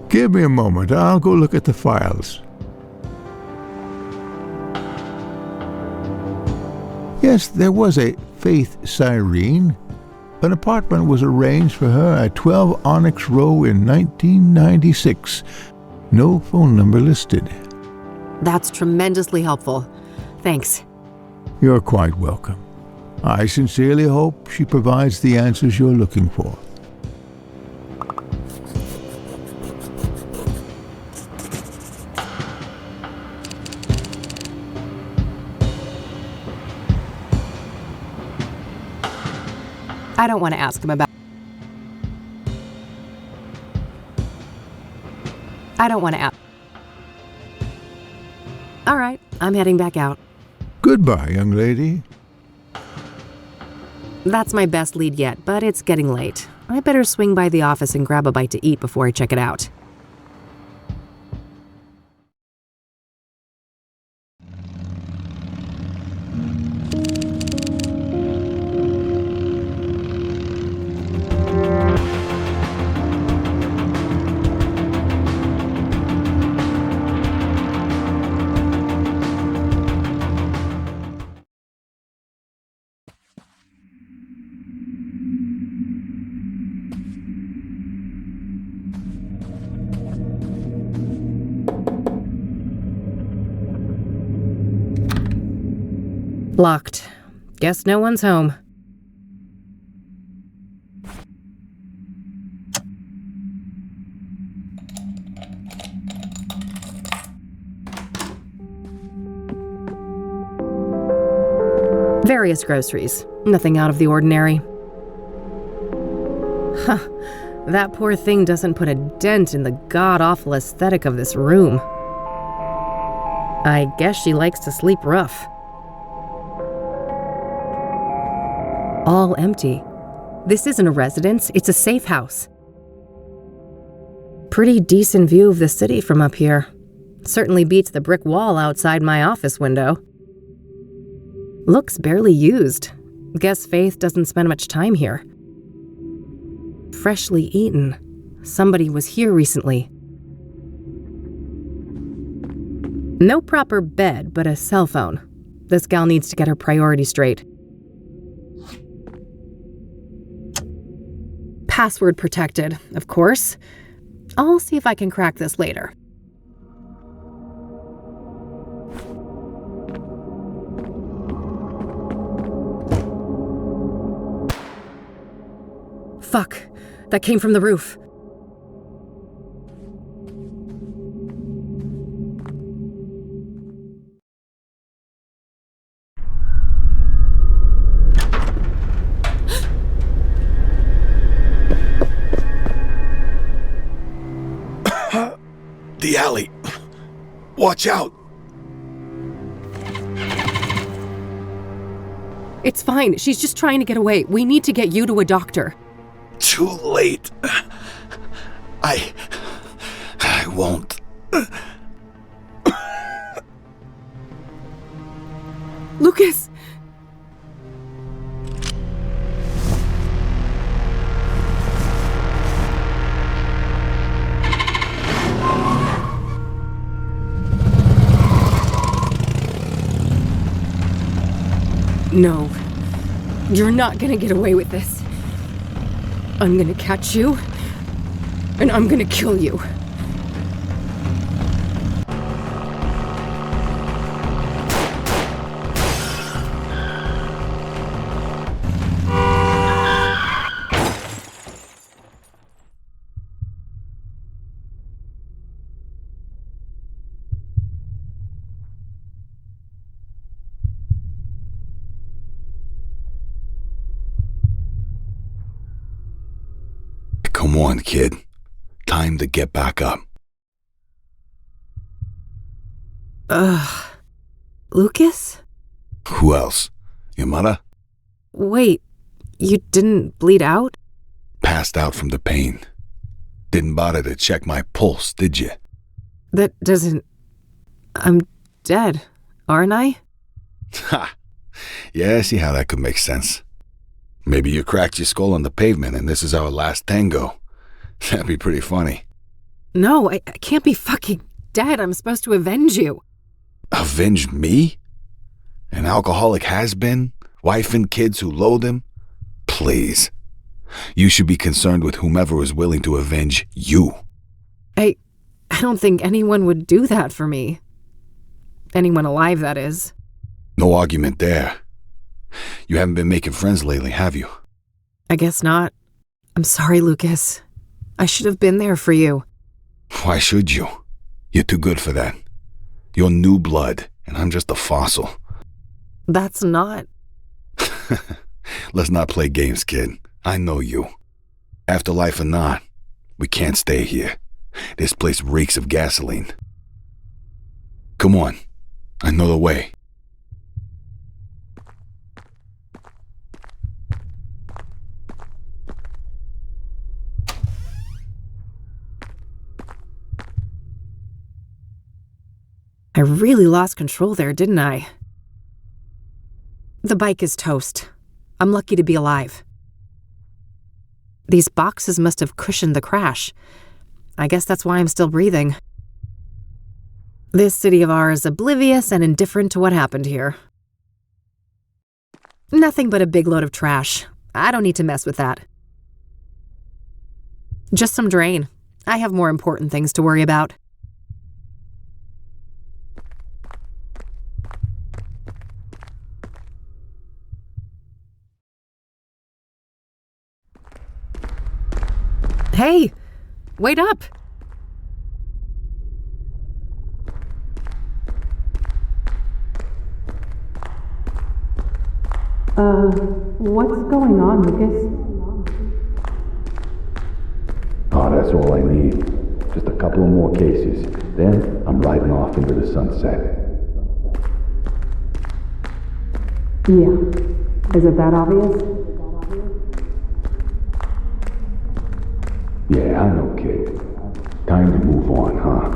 Give me a moment. I'll go look at the files. Yes, there was a Faith Cyrene. An apartment was arranged for her at 12 Onyx Row in 1996. No phone number listed. That's tremendously helpful. Thanks. You're quite welcome. I sincerely hope she provides the answers you're looking for. I don't want to ask him about... I don't want to ask... All right, I'm heading back out. Goodbye, young lady. That's my best lead yet, but it's getting late. I better swing by the office and grab a bite to eat before I check it out. Locked. Guess no one's home. Various groceries. Nothing out of the ordinary. Huh. That poor thing doesn't put a dent in the god-awful aesthetic of this room. I guess she likes to sleep rough. All empty. This isn't a residence, it's a safe house. Pretty decent view of the city from up here. Certainly beats the brick wall outside my office window. Looks barely used. Guess Faith doesn't spend much time here. Freshly eaten. Somebody was here recently. No proper bed, but a cell phone. This gal needs to get her priorities straight. Password protected, of course. I'll see if I can crack this later. Fuck, that came from the roof. The alley. Watch out. It's fine. She's just trying to get away. We need to get you to a doctor. Too late. I won't. Lucas! No, you're not gonna get away with this. I'm gonna catch you, and I'm gonna kill you. Come on, kid. Time to get back up. Lucas? Who else? Your mother? Wait, you didn't bleed out? Passed out from the pain. Didn't bother to check my pulse, did you? That doesn't... I'm dead, aren't I? Ha! Yeah, I see how that could make sense. Maybe you cracked your skull on the pavement and this is our last tango. That'd be pretty funny. No, I can't be fucking dead. I'm supposed to avenge you. Avenge me? An alcoholic has-been? Wife and kids who loathe him? Please. You should be concerned with whomever is willing to avenge you. I don't think anyone would do that for me. Anyone alive, that is. No argument there. You haven't been making friends lately, have you? I guess not. I'm sorry, Lucas. I should have been there for you. Why should you? You're too good for that. You're new blood, and I'm just a fossil. That's not... Let's not play games, kid. I know you. Afterlife or not, we can't stay here. This place reeks of gasoline. Come on. I know the way. I really lost control there, didn't I? The bike is toast. I'm lucky to be alive. These boxes must have cushioned the crash. I guess that's why I'm still breathing. This city of ours is oblivious and indifferent to what happened here. Nothing but a big load of trash. I don't need to mess with that. Just some drain. I have more important things to worry about. Hey, wait up! What's going on, Lucas? Oh, that's all I need. Just a couple of more cases. Then I'm riding off into the sunset. Yeah. Is it that obvious? Yeah, I know, kid. Time to move on, huh?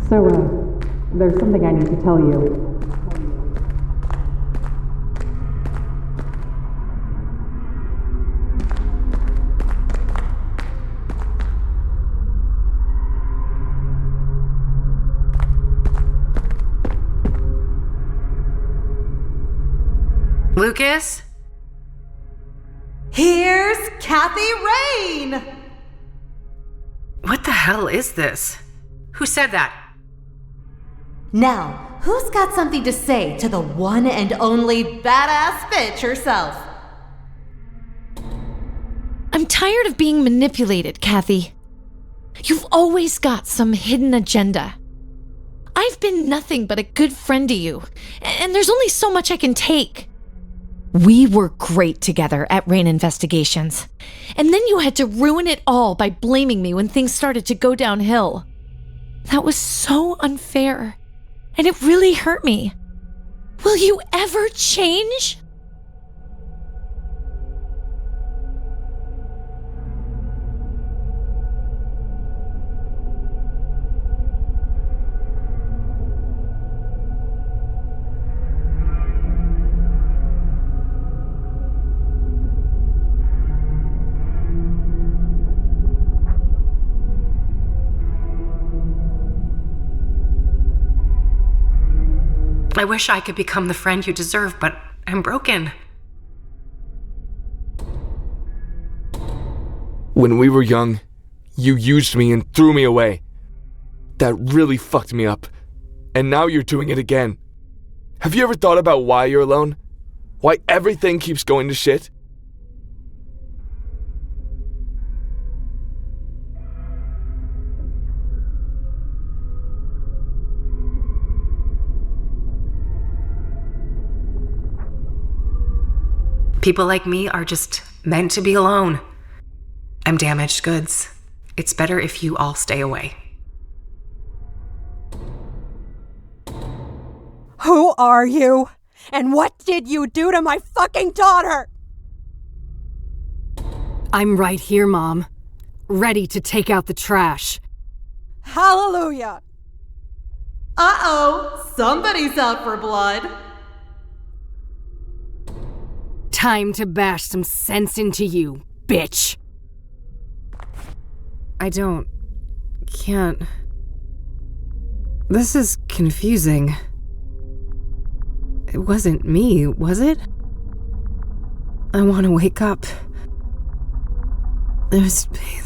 So, there's something I need to tell you. Lucas? Here's Kathy Rain! What the hell is this? Who said that? Now, who's got something to say to the one and only badass bitch herself? I'm tired of being manipulated, Kathy. You've always got some hidden agenda. I've been nothing but a good friend to you, and there's only so much I can take. We were great together at Rain Investigations, and then you had to ruin it all by blaming me when things started to go downhill. That was so unfair, and it really hurt me. Will you ever change? I wish I could become the friend you deserve, but I'm broken. When we were young, you used me and threw me away. That really fucked me up. And now you're doing it again. Have you ever thought about why you're alone? Why everything keeps going to shit? People like me are just meant to be alone. I'm damaged goods. It's better if you all stay away. Who are you? And what did you do to my fucking daughter? I'm right here, Mom. Ready to take out the trash. Hallelujah! Uh-oh, somebody's out for blood. Time to bash some sense into you, bitch. Can't. This is confusing. It wasn't me, was it? I want to wake up. There's pain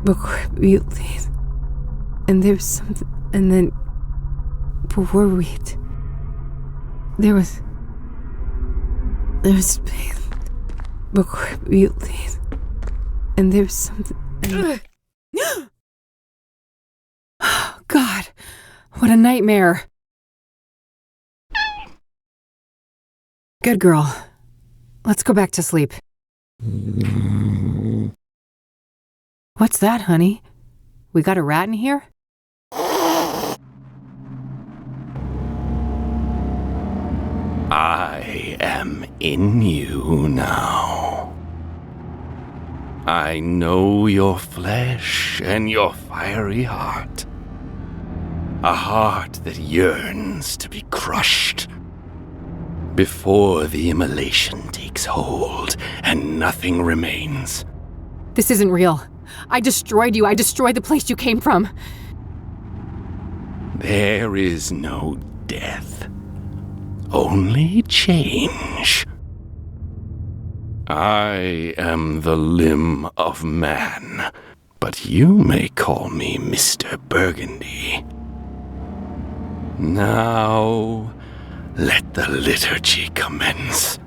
before we leave. And there's something. And then before we. There's pain before we leave. And there's something. God, what a nightmare. Good girl. Let's go back to sleep. What's that, honey? We got a rat in here? I am in you now. I know your flesh and your fiery heart. A heart that yearns to be crushed before the immolation takes hold and nothing remains. This isn't real. I destroyed you. I destroyed the place you came from. There is no death, only change. I am the limb of man, but you may call me Mr. Burgundy. Now, let the liturgy commence.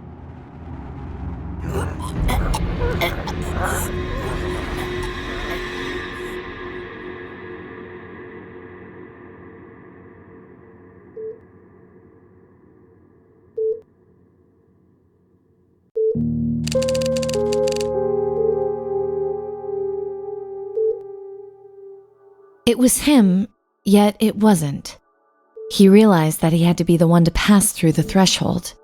It was him, yet it wasn't. He realized that he had to be the one to pass through the threshold.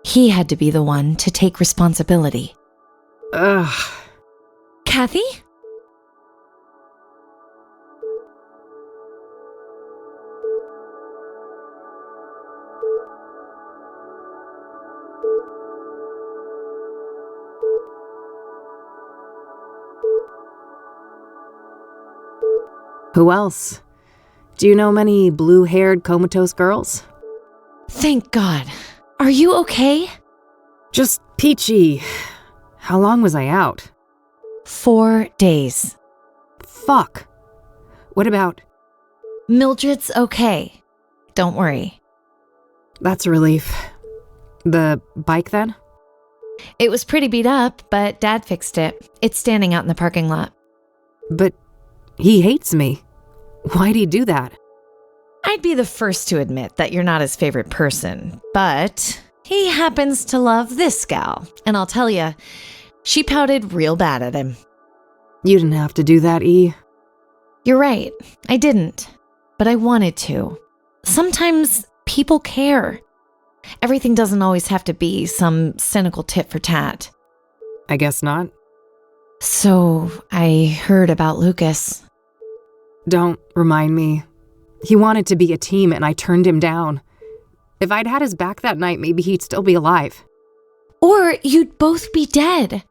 He had to be the one to take responsibility. Ugh. Kathy? Who else? Do you know many blue-haired comatose girls? Thank God. Are you okay? Just peachy. How long was I out? 4 days. Fuck. What about? Mildred's okay. Don't worry. That's a relief. The bike then? It was pretty beat up, but Dad fixed it. It's standing out in the parking lot. But he hates me. Why'd he do that? I'd be the first to admit that you're not his favorite person, but he happens to love this gal. And I'll tell you, she pouted real bad at him. You didn't have to do that, E. You're right. I didn't. But I wanted to. Sometimes people care. Everything doesn't always have to be some cynical tit for tat. I guess not. So, I heard about Lucas. Don't remind me. He wanted to be a team and I turned him down. If I'd had his back that night, maybe he'd still be alive. Or you'd both be dead.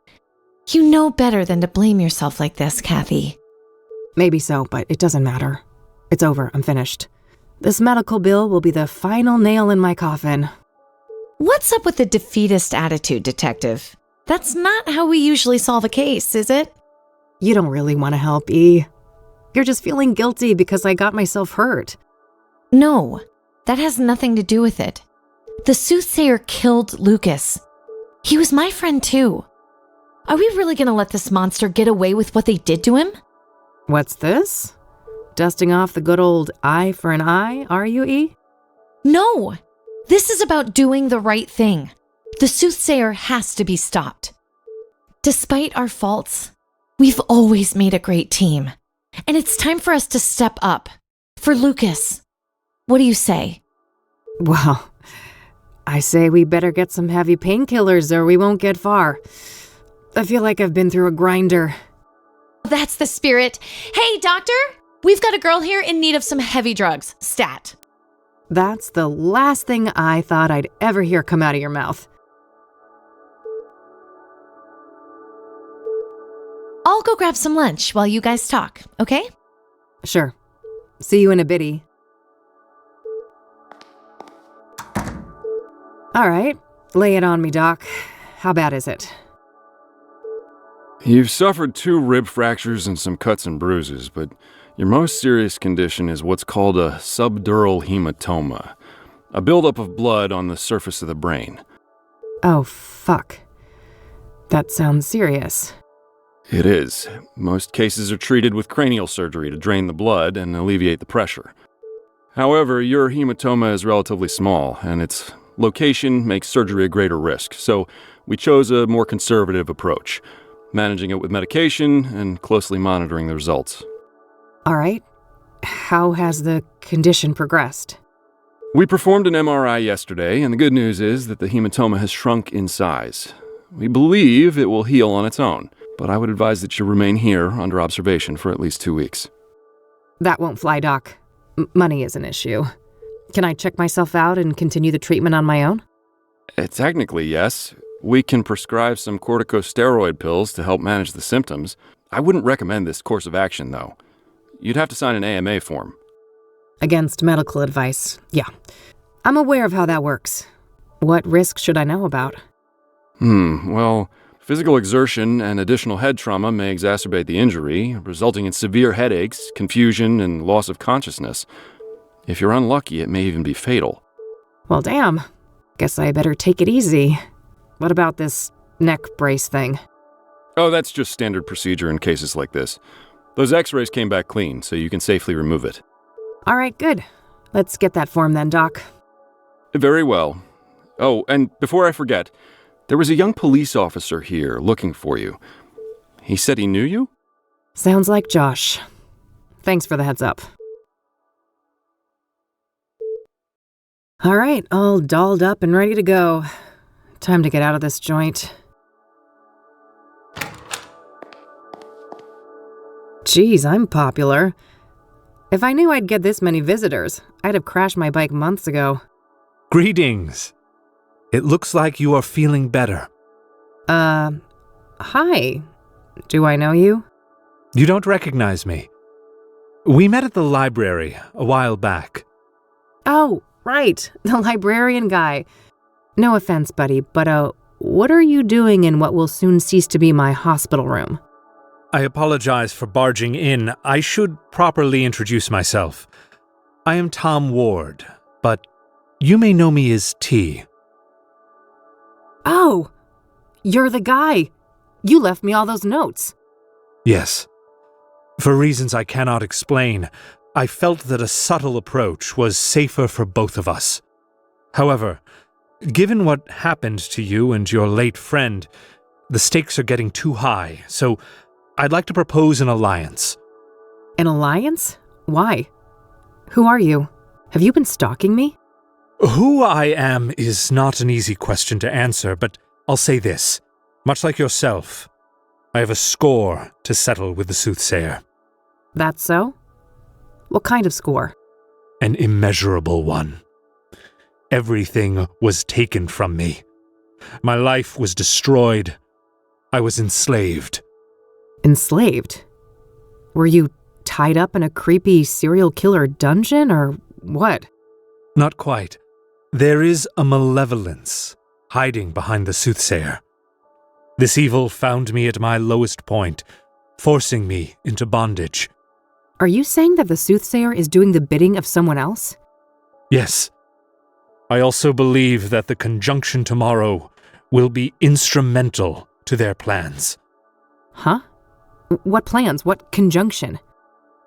You know better than to blame yourself like this, Kathy. Maybe so, but it doesn't matter. It's over. I'm finished. This medical bill will be the final nail in my coffin. What's up with the defeatist attitude, Detective? That's not how we usually solve a case, is it? You don't really want to help, E. You're just feeling guilty because I got myself hurt. No, that has nothing to do with it. The Soothsayer killed Lucas. He was my friend too. Are we really going to let this monster get away with what they did to him? What's this? Dusting off the good old eye for an eye, are you, E? No, this is about doing the right thing. The Soothsayer has to be stopped. Despite our faults, We've always made a great team. And it's time for us to step up. For Lucas. What do you say? Well, I say we better get some heavy painkillers or we won't get far. I feel like I've been through a grinder. That's the spirit. Hey, doctor! We've got a girl here in need of some heavy drugs. Stat. That's the last thing I thought I'd ever hear come out of your mouth. I'll go grab some lunch while you guys talk, okay? Sure. See you in a bitty. All right, lay it on me, Doc. How bad is it? You've suffered 2 rib fractures and some cuts and bruises, but your most serious condition is what's called a subdural hematoma, a buildup of blood on the surface of the brain. Oh, fuck. That sounds serious. It is. Most cases are treated with cranial surgery to drain the blood and alleviate the pressure. However, your hematoma is relatively small, and its location makes surgery a greater risk, so we chose a more conservative approach, managing it with medication and closely monitoring the results. All right. How has the condition progressed? We performed an MRI yesterday, and the good news is that the hematoma has shrunk in size. We believe it will heal on its own, but I would advise that you remain here under observation for at least 2 weeks. That won't fly, Doc. Money is an issue. Can I check myself out and continue the treatment on my own? Technically, yes. We can prescribe some corticosteroid pills to help manage the symptoms. I wouldn't recommend this course of action, though. You'd have to sign an AMA form. Against medical advice, yeah. I'm aware of how that works. What risks should I know about? Well, physical exertion and additional head trauma may exacerbate the injury, resulting in severe headaches, confusion, and loss of consciousness. If you're unlucky, it may even be fatal. Well, damn. Guess I better take it easy. What about this neck brace thing? Oh, that's just standard procedure in cases like this. Those x-rays came back clean, so you can safely remove it. All right, good. Let's get that form then, Doc. Very well. Oh, and before I forget, there was a young police officer here looking for you. He said he knew you? Sounds like Josh. Thanks for the heads up. All right, all dolled up and ready to go. Time to get out of this joint. Geez, I'm popular. If I knew I'd get this many visitors, I'd have crashed my bike months ago. Greetings. It looks like you are feeling better. Hi. Do I know you? You don't recognize me. We met at the library a while back. Oh, right. The librarian guy. No offense, buddy, but, what are you doing in what will soon cease to be my hospital room? I apologize for barging in. I should properly introduce myself. I am Tom Ward, but you may know me as T. Oh, you're the guy. You left me all those notes. Yes. For reasons I cannot explain, I felt that a subtle approach was safer for both of us. However, given what happened to you and your late friend, the stakes are getting too high, so I'd like to propose an alliance. An alliance? Why? Who are you? Have you been stalking me? Who I am is not an easy question to answer, but I'll say this. Much like yourself, I have a score to settle with the Soothsayer. That's so? What kind of score? An immeasurable one. Everything was taken from me. My life was destroyed. I was enslaved. Enslaved? Were you tied up in a creepy serial killer dungeon, or what? Not quite. There is a malevolence hiding behind the Soothsayer. This evil found me at my lowest point, forcing me into bondage. Are you saying that the Soothsayer is doing the bidding of someone else? Yes. I also believe that the conjunction tomorrow will be instrumental to their plans. Huh? What plans? What conjunction?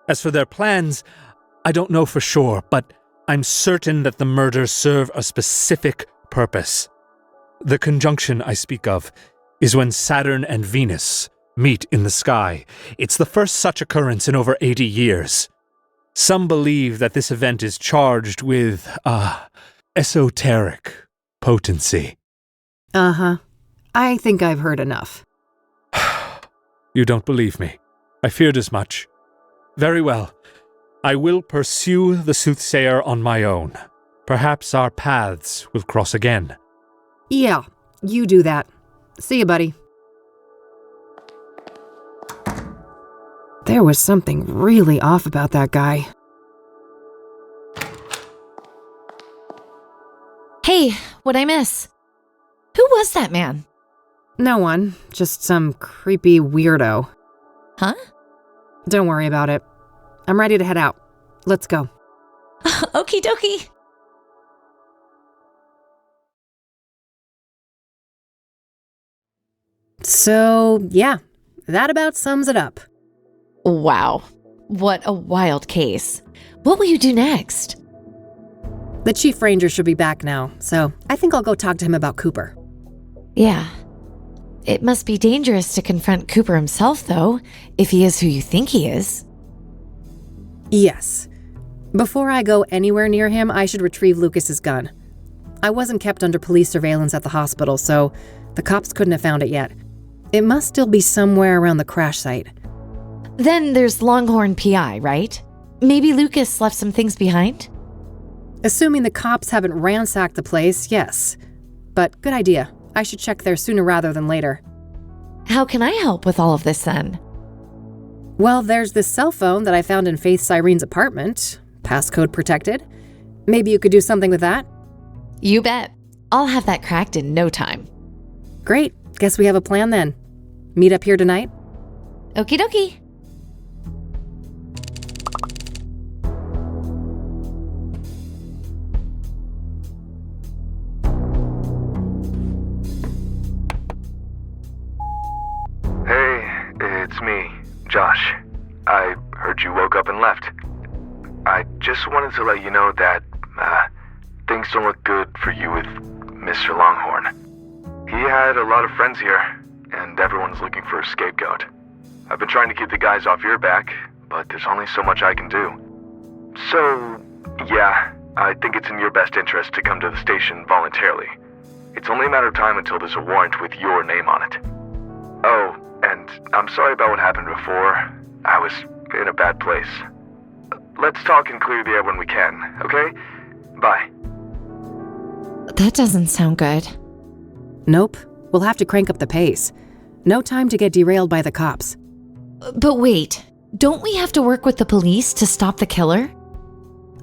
As for their plans, I don't know for sure, but I'm certain that the murders serve a specific purpose. The conjunction I speak of is when Saturn and Venus meet in the sky. It's the first such occurrence in over 80 years. Some believe that this event is charged with, esoteric potency. Uh-huh. I think I've heard enough. You don't believe me. I feared as much. Very well. I will pursue the Soothsayer on my own. Perhaps our paths will cross again. Yeah, you do that. See you, buddy. There was something really off about that guy. Hey, what'd I miss? Who was that man? No one, just some creepy weirdo. Huh? Don't worry about it. I'm ready to head out. Let's go. Okie dokie. So, yeah, that about sums it up. Wow. What a wild case. What will you do next? The Chief Ranger should be back now, so I think I'll go talk to him about Cooper. Yeah. It must be dangerous to confront Cooper himself, though, if he is who you think he is. Yes. Before I go anywhere near him, I should retrieve Lucas's gun. I wasn't kept under police surveillance at the hospital, so the cops couldn't have found it yet. It must still be somewhere around the crash site. Then there's Longhorn PI, right? Maybe Lucas left some things behind? Assuming the cops haven't ransacked the place, yes. But good idea. I should check there sooner rather than later. How can I help with all of this then? Well, there's this cell phone that I found in Faith Cyrene's apartment. Passcode protected. Maybe you could do something with that? You bet. I'll have that cracked in no time. Great. Guess we have a plan then. Meet up here tonight? Okie dokie. It's me, Josh. I heard you woke up and left. I just wanted to let you know that, things don't look good for you with Mr. Longhorn. He had a lot of friends here, and everyone's looking for a scapegoat. I've been trying to keep the guys off your back, but there's only so much I can do. So, yeah, I think it's in your best interest to come to the station voluntarily. It's only a matter of time until there's a warrant with your name on it. Oh, and I'm sorry about what happened before. I was in a bad place. Let's talk and clear the air when we can, okay? Bye. That doesn't sound good. Nope. We'll have to crank up the pace. No time to get derailed by the cops. But wait, don't we have to work with the police to stop the killer?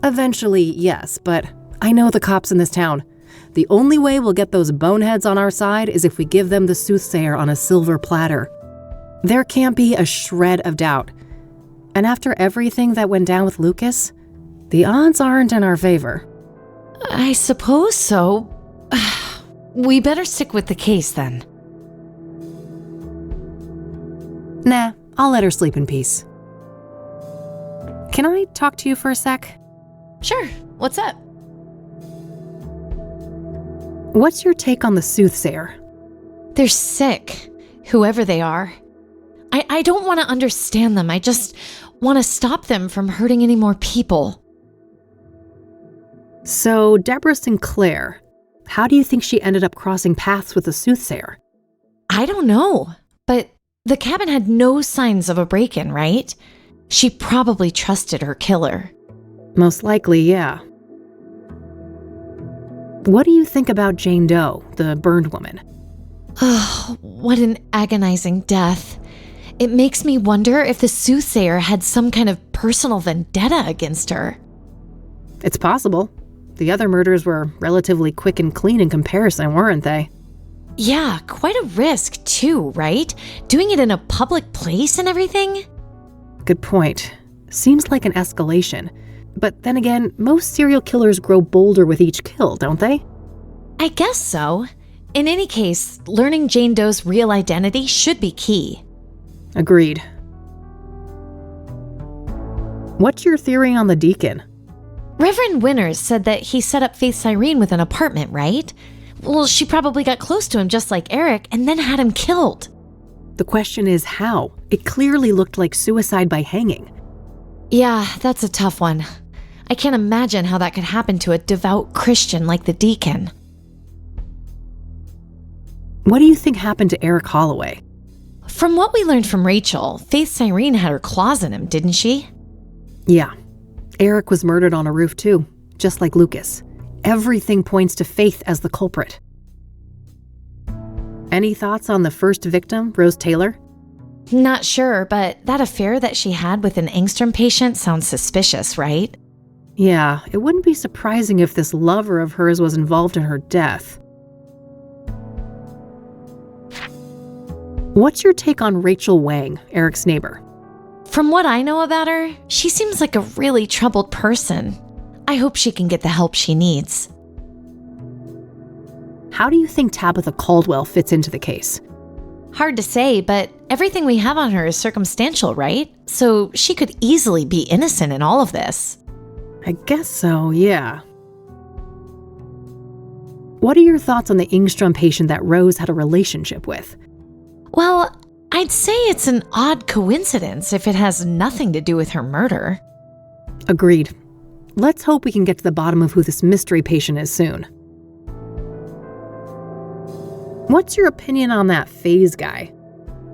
Eventually, yes, but I know the cops in this town. The only way we'll get those boneheads on our side is if we give them the Soothsayer on a silver platter. There can't be a shred of doubt. And after everything that went down with Lucas, the odds aren't in our favor. I suppose so. We better stick with the case then. Nah, I'll let her sleep in peace. Can I talk to you for a sec? Sure, what's up? What's your take on the Soothsayer? They're sick, whoever they are. I don't want to understand them. I just want to stop them from hurting any more people. So, Deborah Sinclair, how do you think she ended up crossing paths with the Soothsayer? I don't know, but the cabin had no signs of a break-in, right? She probably trusted her killer. Most likely, yeah. What do you think about Jane Doe, the burned woman? Oh, what an agonizing death. It makes me wonder if the Soothsayer had some kind of personal vendetta against her. It's possible. The other murders were relatively quick and clean in comparison, weren't they? Yeah, quite a risk too, right? Doing it in a public place and everything? Good point. Seems like an escalation. But then again, most serial killers grow bolder with each kill, don't they? I guess so. In any case, learning Jane Doe's real identity should be key. Agreed. What's your theory on the deacon? Reverend Winters said that he set up Faith Cyrene with an apartment, right? Well, she probably got close to him just like Eric and then had him killed. The question is how? It clearly looked like suicide by hanging. Yeah, that's a tough one. I can't imagine how that could happen to a devout Christian like the deacon. What do you think happened to Eric Holloway? From what we learned from Rachel, Faith Cyrene had her claws in him, didn't she? Yeah. Eric was murdered on a roof too, just like Lucas. Everything points to Faith as the culprit. Any thoughts on the first victim, Rose Taylor? Not sure, but that affair that she had with an Angstrom patient sounds suspicious, right? Yeah, it wouldn't be surprising if this lover of hers was involved in her death. What's your take on Rachel Wang, Eric's neighbor? From what I know about her, she seems like a really troubled person. I hope she can get the help she needs. How do you think Tabitha Caldwell fits into the case? Hard to say, but everything we have on her is circumstantial, right? So she could easily be innocent in all of this. I guess so, yeah. What are your thoughts on the Engstrom patient that Rose had a relationship with? Well, I'd say it's an odd coincidence if it has nothing to do with her murder. Agreed. Let's hope we can get to the bottom of who this mystery patient is soon. What's your opinion on that Faze guy?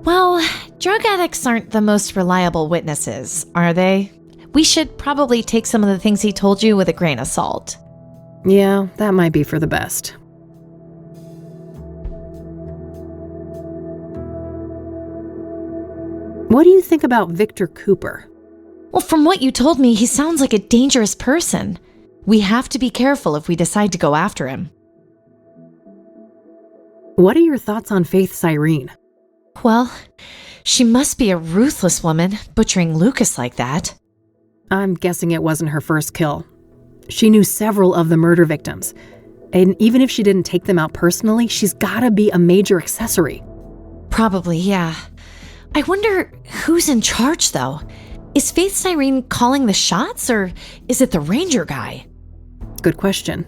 Well, drug addicts aren't the most reliable witnesses, are they? We should probably take some of the things he told you with a grain of salt. Yeah, that might be for the best. What do you think about Victor Cooper? Well, from what you told me, he sounds like a dangerous person. We have to be careful if we decide to go after him. What are your thoughts on Faith Cyrene? Well, she must be a ruthless woman, butchering Lucas like that. I'm guessing it wasn't her first kill. She knew several of the murder victims. And even if she didn't take them out personally, she's gotta be a major accessory. Probably, yeah. I wonder who's in charge, though. Is Faith Cyrene calling the shots, or is it the ranger guy? Good question.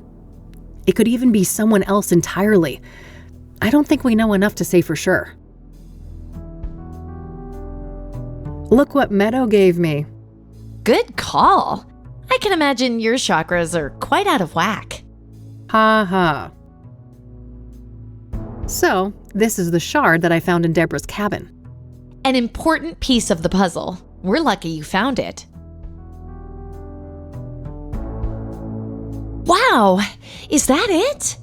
It could even be someone else entirely. I don't think we know enough to say for sure. Look what Meadow gave me. Good call. I can imagine your chakras are quite out of whack. Ha ha. So, this is the shard that I found in Deborah's cabin. An important piece of the puzzle. We're lucky you found it. Wow! Is that it?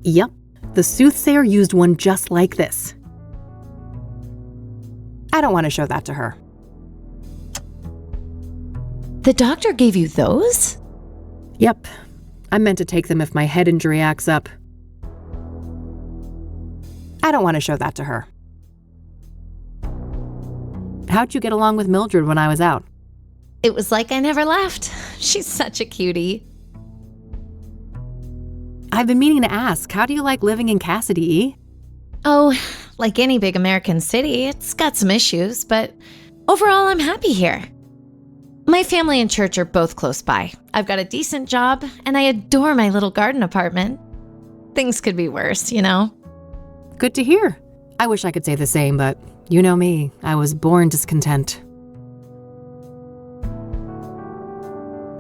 Yep. The Soothsayer used one just like this. I don't want to show that to her. The doctor gave you those? Yep. I meant to take them if my head injury acts up. I don't want to show that to her. How'd you get along with Mildred when I was out? It was like I never left. She's such a cutie. I've been meaning to ask, how do you like living in Cassidy, E? Oh, like any big American city, it's got some issues, but overall I'm happy here. My family and church are both close by. I've got a decent job, and I adore my little garden apartment. Things could be worse, you know? Good to hear. I wish I could say the same, but you know me, I was born discontent.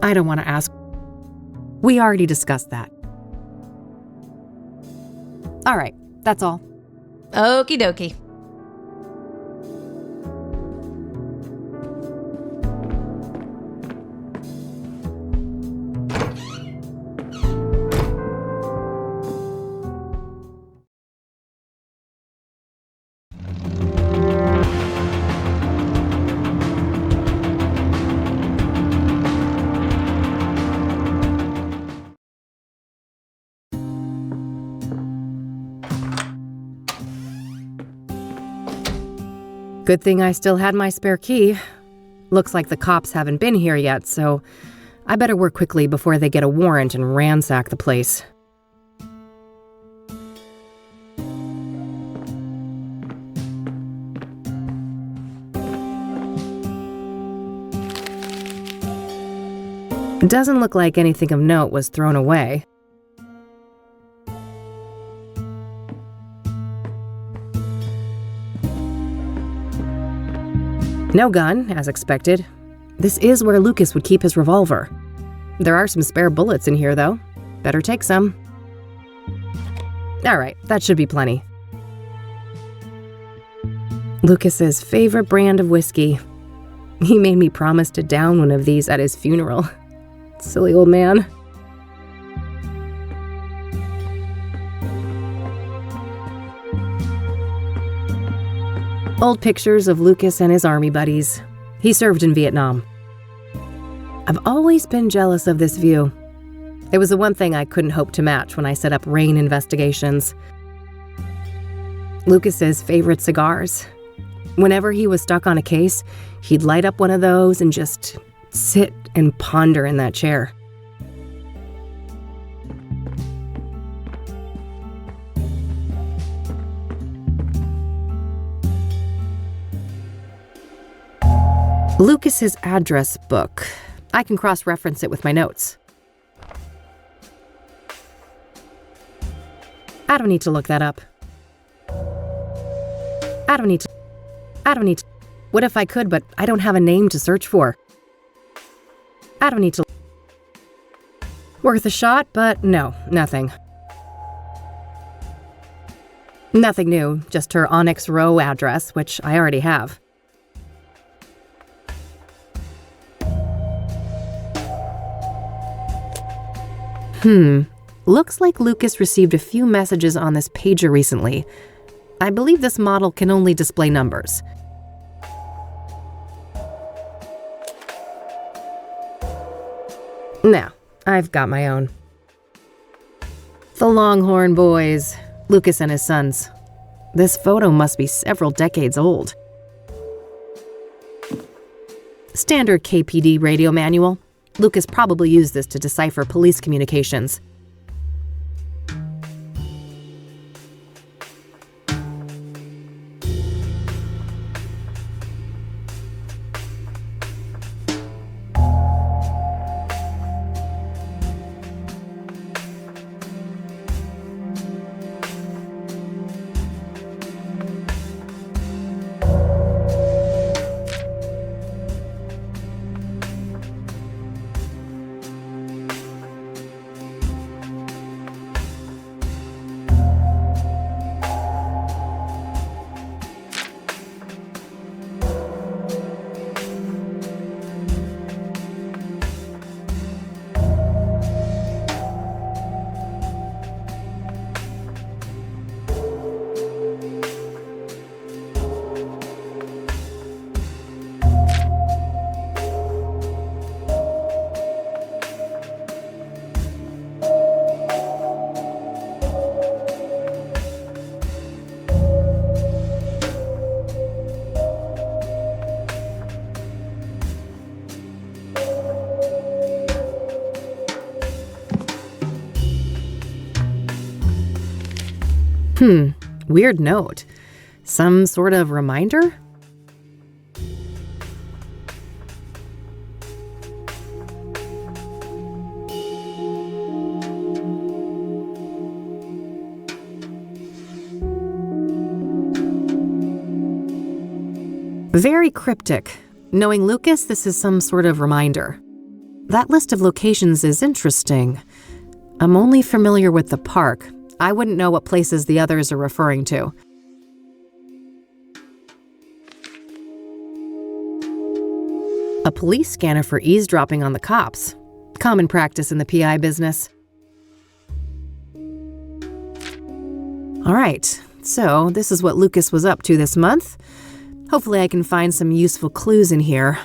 I don't want to ask. We already discussed that. All right, that's all. Okie dokie. Good thing I still had my spare key. Looks like the cops haven't been here yet, so I better work quickly before they get a warrant and ransack the place. It doesn't look like anything of note was thrown away. No gun, as expected. This is where Lucas would keep his revolver. There are some spare bullets in here, though. Better take some. All right, that should be plenty. Lucas's favorite brand of whiskey. He made me promise to down one of these at his funeral. Silly old man. Old pictures of Lucas and his army buddies. He served in Vietnam. I've always been jealous of this view. It was the one thing I couldn't hope to match when I set up Rain Investigations. Lucas's favorite cigars. Whenever he was stuck on a case, he'd light up one of those and just sit and ponder in that chair. Lucas's address book. I can cross-reference it with my notes. I don't need to look that up. I don't need to. What if I could, but I don't have a name to search for? I don't need to. Worth a shot, but no, nothing. Nothing new, just her Onyx Row address, which I already have. Looks like Lucas received a few messages on this pager recently. I believe this model can only display numbers. Now, I've got my own. The Longhorn Boys, Lucas and his sons. This photo must be several decades old. Standard KPD radio manual. Lucas probably used this to decipher police communications. Weird note. Some sort of reminder? Very cryptic. Knowing Lucas, this is some sort of reminder. That list of locations is interesting. I'm only familiar with the park. I wouldn't know what places the others are referring to. A police scanner for eavesdropping on the cops. Common practice in the PI business. All right, so this is what Lucas was up to this month. Hopefully I can find some useful clues in here.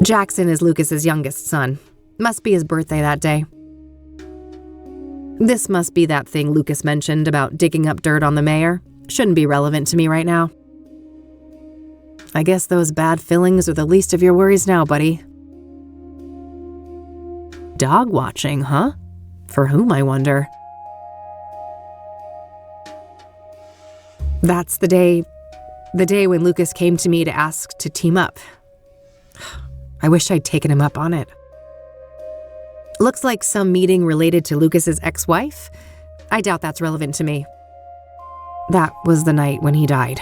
Jackson is Lucas's youngest son. Must be his birthday that day. This must be that thing Lucas mentioned about digging up dirt on the mayor. Shouldn't be relevant to me right now. I guess those bad fillings are the least of your worries now, buddy. Dog watching, huh? For whom, I wonder? That's the day when Lucas came to me to ask to team up. I wish I'd taken him up on it. Looks like some meeting related to Lucas's ex-wife. I doubt that's relevant to me. That was the night when he died.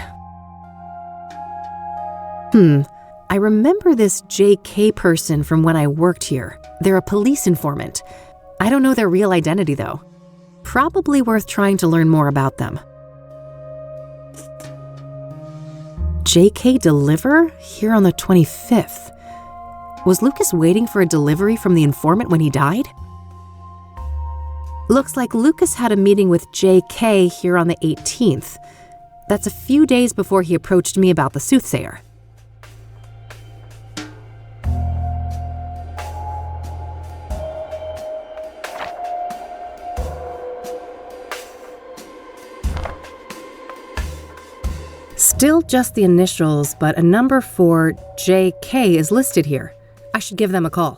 I remember this JK person from when I worked here. They're a police informant. I don't know their real identity, though. Probably worth trying to learn more about them. JK deliver? Here on the 25th. Was Lucas waiting for a delivery from the informant when he died? Looks like Lucas had a meeting with JK here on the 18th. That's a few days before he approached me about the Soothsayer. Still just the initials, but a number for JK is listed here. I should give them a call.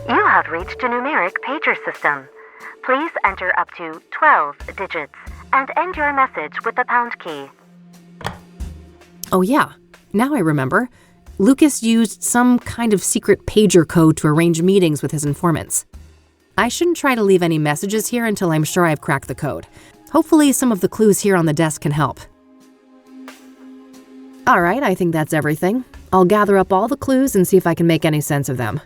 You have reached a numeric pager system. Please enter up to 12 digits and end your message with the pound key. Oh yeah, now I remember. Lucas used some kind of secret pager code to arrange meetings with his informants. I shouldn't try to leave any messages here until I'm sure I've cracked the code. Hopefully some of the clues here on the desk can help. Alright, I think that's everything. I'll gather up all the clues and see if I can make any sense of them.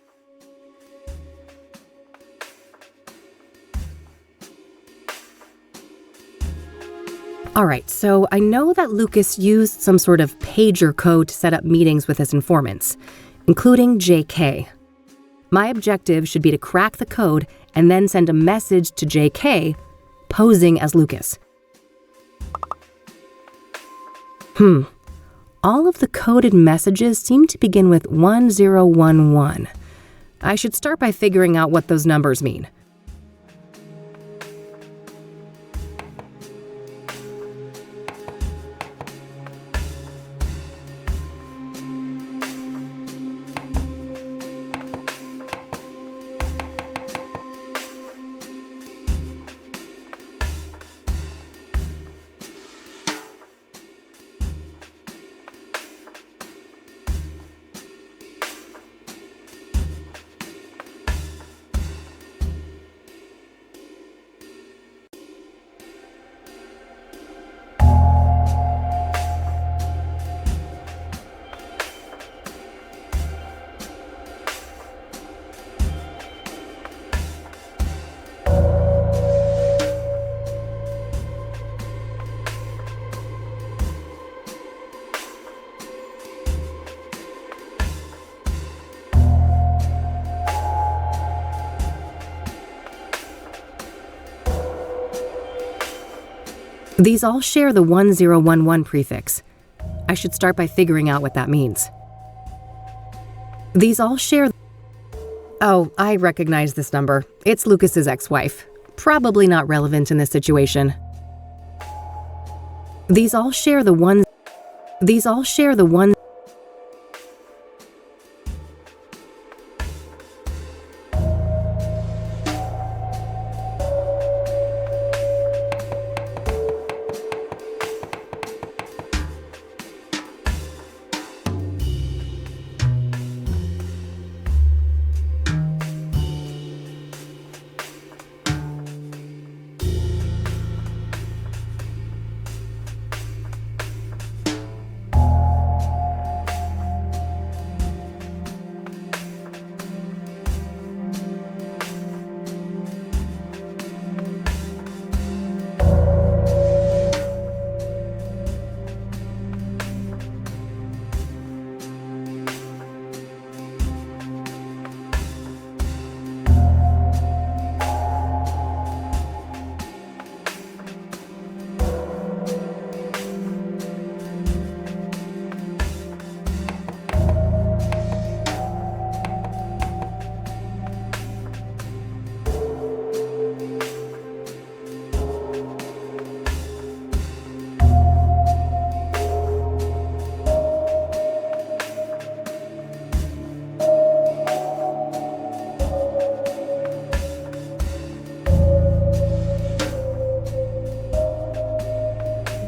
Alright, so I know that Lucas used some sort of pager code to set up meetings with his informants, including JK. My objective should be to crack the code and then send a message to JK, posing as Lucas. All of the coded messages seem to begin with 1011. I should start by figuring out what those numbers mean. These all share the 1011 prefix. I should start by figuring out what that means. These all share... Oh, I recognize this number. It's Lucas's ex-wife. Probably not relevant in this situation. These all share the one...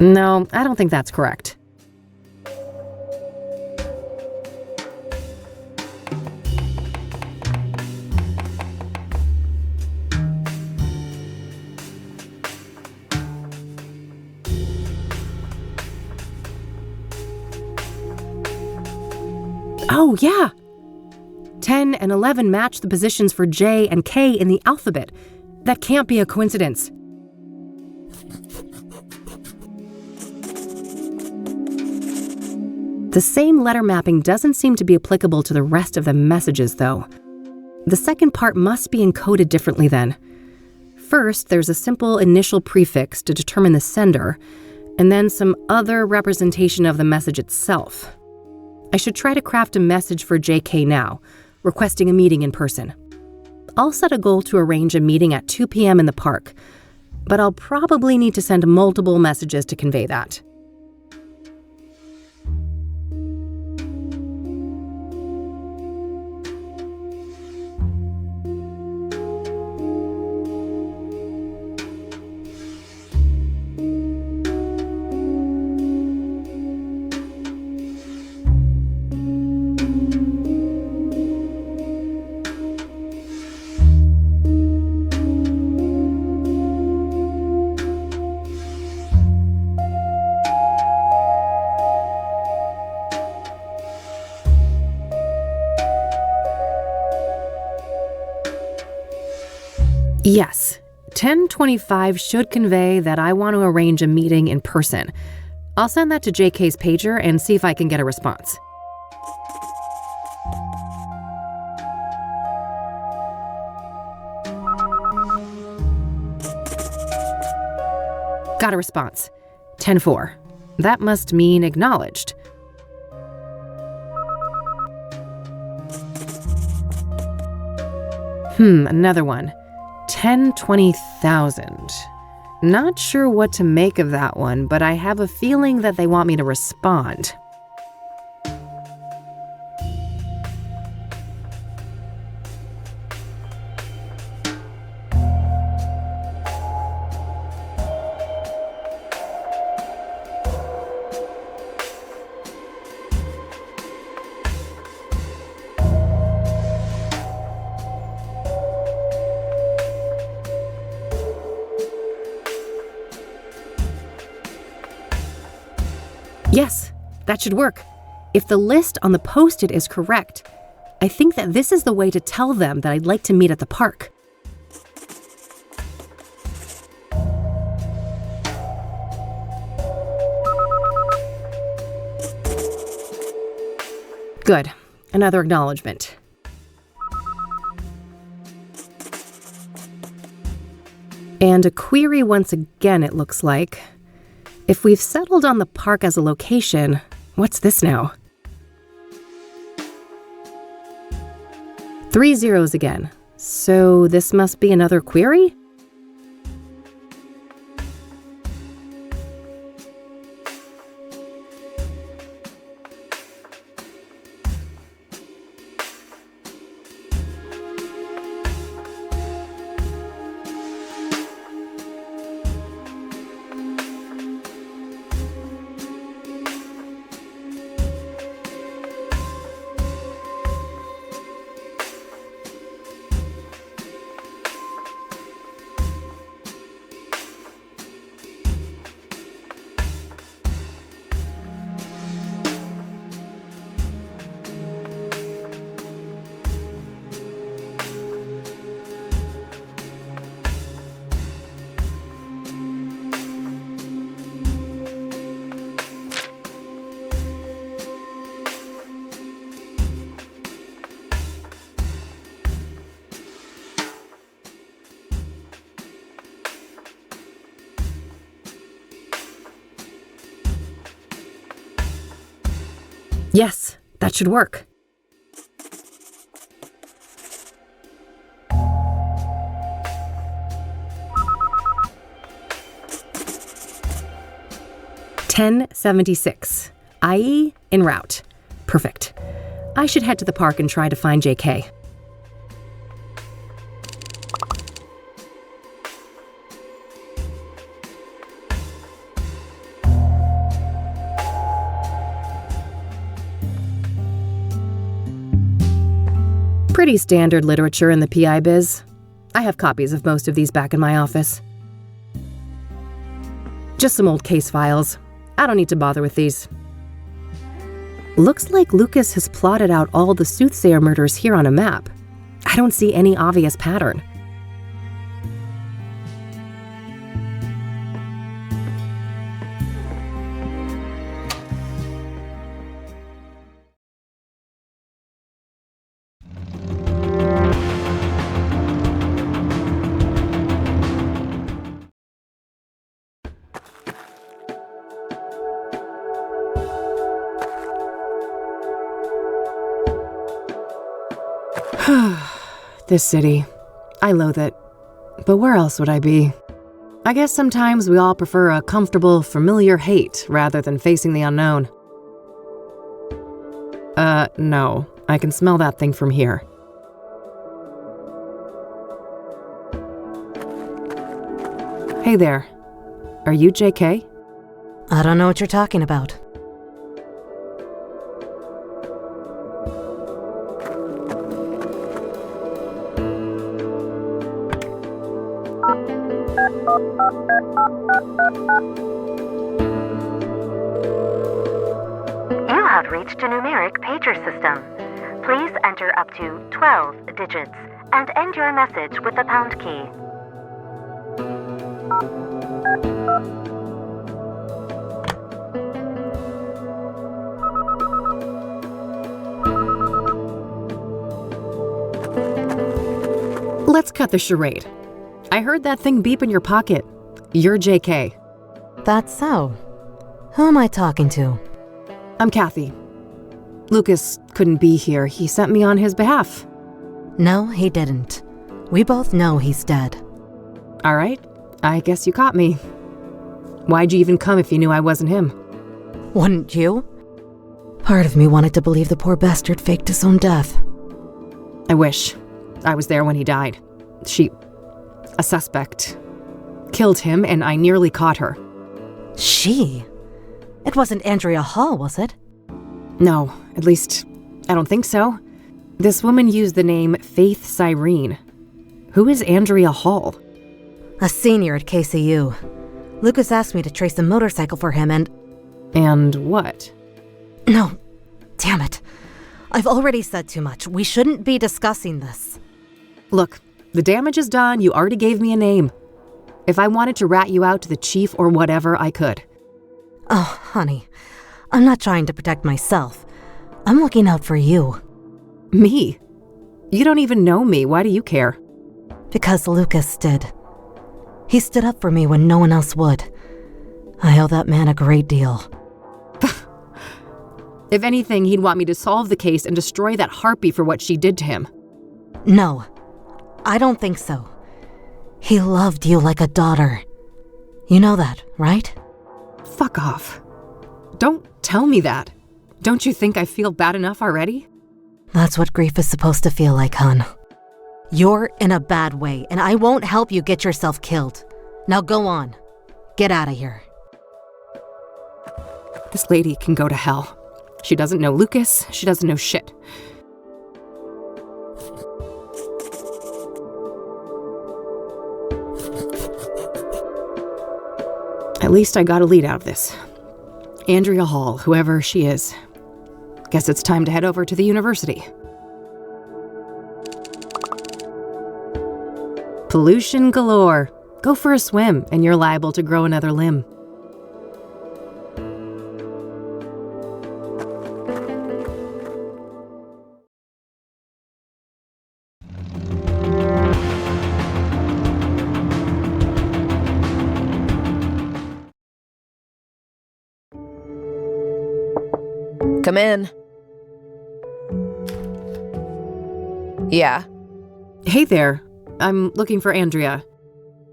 No, I don't think that's correct. Oh, yeah! 10 and 11 match the positions for J and K in the alphabet. That can't be a coincidence. The same letter mapping doesn't seem to be applicable to the rest of the messages, though. The second part must be encoded differently then. First, there's a simple initial prefix to determine the sender, and then some other representation of the message itself. I should try to craft a message for JK now, requesting a meeting in person. I'll set a goal to arrange a meeting at 2 p.m. in the park, but I'll probably need to send multiple messages to convey that. Yes, 1025 should convey that I want to arrange a meeting in person. I'll send that to JK's pager and see if I can get a response. Got a response. 10-4. That must mean acknowledged. Another one. 10-20,000. Not sure what to make of that one, but I have a feeling that they want me to respond. Yes, that should work. If the list on the post-it is correct, I think that this is the way to tell them that I'd like to meet at the park. Good. Another acknowledgement. And a query once again, it looks like. If we've settled on the park as a location, what's this now? 3 zeros again. So this must be another query? Yes, that should work. $10.76, i.e. en route. Perfect. I should head to the park and try to find JK. Pretty standard literature in the PI biz. I have copies of most of these back in my office. Just some old case files. I don't need to bother with these. Looks like Lucas has plotted out all the Soothsayer murders here on a map. I don't see any obvious pattern. This city. I loathe it. But where else would I be? I guess sometimes we all prefer a comfortable, familiar hate rather than facing the unknown. No. I can smell that thing from here. Hey there. Are you JK? I don't know what you're talking about. You have reached a numeric pager system. Please enter up to 12 digits and end your message with the pound key. Let's cut the charade. I heard that thing beep in your pocket. You're JK. That's so. Who am I talking to? I'm Kathy. Lucas couldn't be here. He sent me on his behalf. No, he didn't. We both know he's dead. All right. I guess you caught me. Why'd you even come if you knew I wasn't him? Wouldn't you? Part of me wanted to believe the poor bastard faked his own death. I wish. I was there when he died. A suspect, killed him and I nearly caught her. She? It wasn't Andrea Hall, was it? No, at least, I don't think so. This woman used the name Faith Cyrene. Who is Andrea Hall? A senior at KCU. Lucas asked me to trace a motorcycle for him and... And what? No. Damn it. I've already said too much. We shouldn't be discussing this. Look, the damage is done. You already gave me a name. If I wanted to rat you out to the chief or whatever, I could. Oh, honey. I'm not trying to protect myself. I'm looking out for you. Me? You don't even know me. Why do you care? Because Lucas did. He stood up for me when no one else would. I owe that man a great deal. If anything, he'd want me to solve the case and destroy that harpy for what she did to him. No, I don't think so. He loved you like a daughter. You know that, right? Fuck off. Don't tell me that. Don't you think I feel bad enough already? That's what grief is supposed to feel like, hon. You're in a bad way, and I won't help you get yourself killed. Now go on. Get out of here. This lady can go to hell. She doesn't know Lucas. She doesn't know shit. At least I got a lead out of this. Andrea Hall, whoever she is. Guess it's time to head over to the university. Pollution galore. Go for a swim, and you're liable to grow another limb. Come in. Yeah? Hey there. I'm looking for Andrea.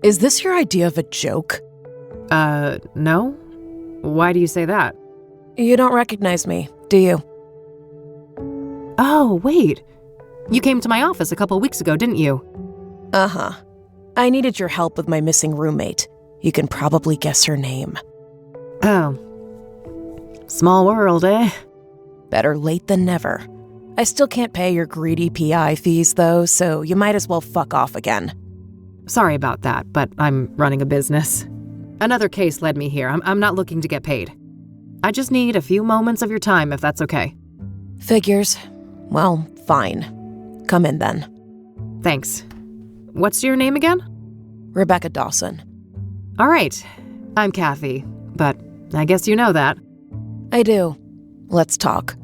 Is this your idea of a joke? No? Why do you say that? You don't recognize me, do you? Oh, wait. You came to my office a couple weeks ago, didn't you? Uh-huh. I needed your help with my missing roommate. You can probably guess her name. Oh. Small world, eh? Better late than never. I still can't pay your greedy PI fees, though, so you might as well fuck off again. Sorry about that, but I'm running a business. Another case led me here. I'm not looking to get paid. I just need a few moments of your time, if that's okay. Figures. Well, fine. Come in then. Thanks. What's your name again? Rebecca Dawson. All right. I'm Kathy, but I guess you know that. I do. Let's talk.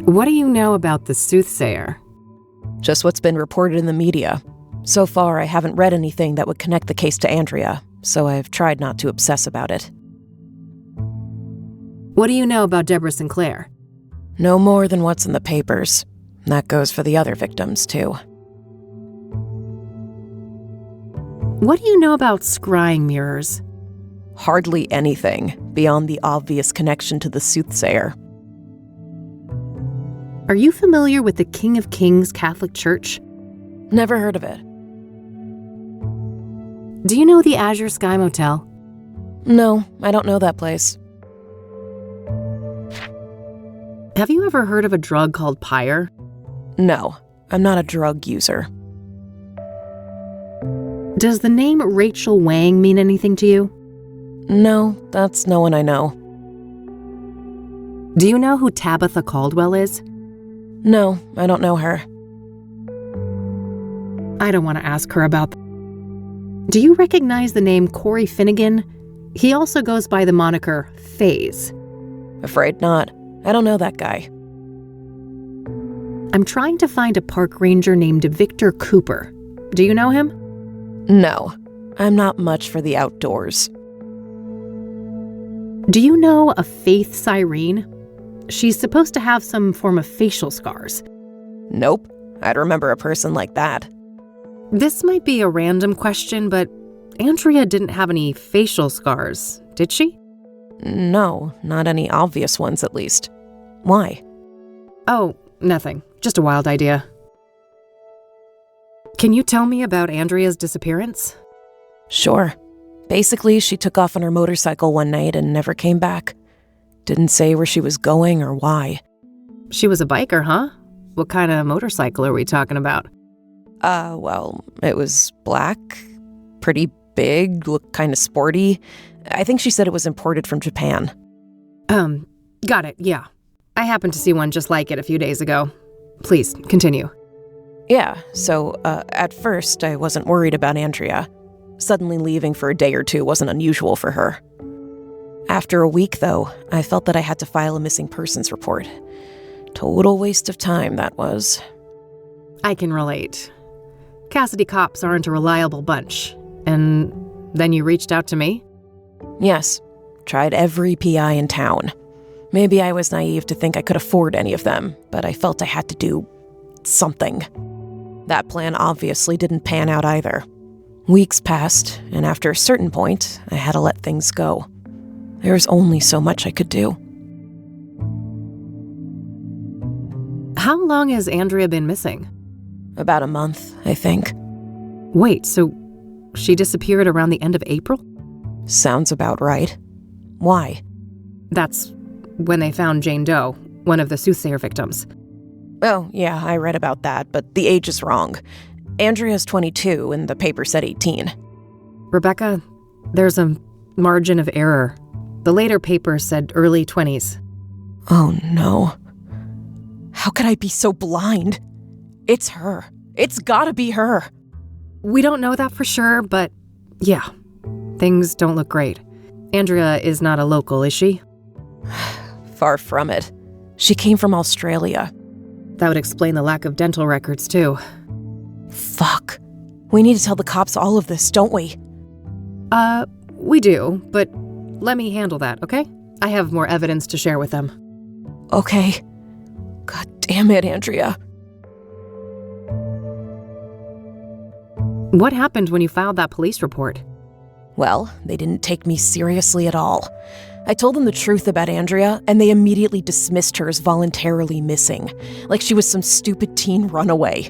What do you know about the Soothsayer? Just what's been reported in the media. So far, I haven't read anything that would connect the case to Andrea, so I've tried not to obsess about it. What do you know about Deborah Sinclair? No more than what's in the papers. That goes for the other victims, too. What do you know about scrying mirrors? Hardly anything, beyond the obvious connection to the Soothsayer. Are you familiar with the King of Kings Catholic Church? Never heard of it. Do you know the Azure Sky Motel? No, I don't know that place. Have you ever heard of a drug called Pyre? No, I'm not a drug user. Does the name Rachel Wang mean anything to you? No, that's no one I know. Do you know who Tabitha Caldwell is? No, I don't know her. I don't want to ask her about that. Do you recognize the name Corey Finnegan? He also goes by the moniker FaZe. Afraid not. I don't know that guy. I'm trying to find a park ranger named Victor Cooper. Do you know him? No, I'm not much for the outdoors. Do you know a Faith Cyrene? She's supposed to have some form of facial scars. Nope, I'd remember a person like that. This might be a random question, but Andrea didn't have any facial scars, did she? No, not any obvious ones at least. Why? Oh, nothing. Just a wild idea. Can you tell me about Andrea's disappearance? Sure. Basically, she took off on her motorcycle one night and never came back. Didn't say where she was going or why. She was a biker, huh? What kind of motorcycle are we talking about? Well, it was black, pretty big, looked kind of sporty. I think she said it was imported from Japan. Got it, yeah. I happened to see one just like it a few days ago. Please, continue. Yeah, so, at first, I wasn't worried about Andrea. Suddenly leaving for a day or two wasn't unusual for her. After a week, though, I felt that I had to file a missing persons report. Total waste of time, that was. I can relate. Cassidy cops aren't a reliable bunch. And then you reached out to me? Yes. Tried every PI in town. Maybe I was naive to think I could afford any of them, but I felt I had to do something. That plan obviously didn't pan out either. Weeks passed, and after a certain point, I had to let things go. There was only so much I could do. How long has Andrea been missing? About a month, I think. Wait, so she disappeared around the end of April? Sounds about right. Why? That's when they found Jane Doe, one of the Soothsayer victims. Oh, yeah, I read about that, but the age is wrong. Andrea's 22, and the paper said 18. Rebecca, there's a margin of error. The later paper said early 20s. Oh, no. How could I be so blind? It's her. It's gotta be her. We don't know that for sure, but yeah, things don't look great. Andrea is not a local, is she? Far from it. She came from Australia. That would explain the lack of dental records, too. Fuck. We need to tell the cops all of this, don't we? We do, but let me handle that, okay? I have more evidence to share with them. Okay. God damn it, Andrea. What happened when you filed that police report? Well, they didn't take me seriously at all. I told them the truth about Andrea, and they immediately dismissed her as voluntarily missing, like she was some stupid teen runaway.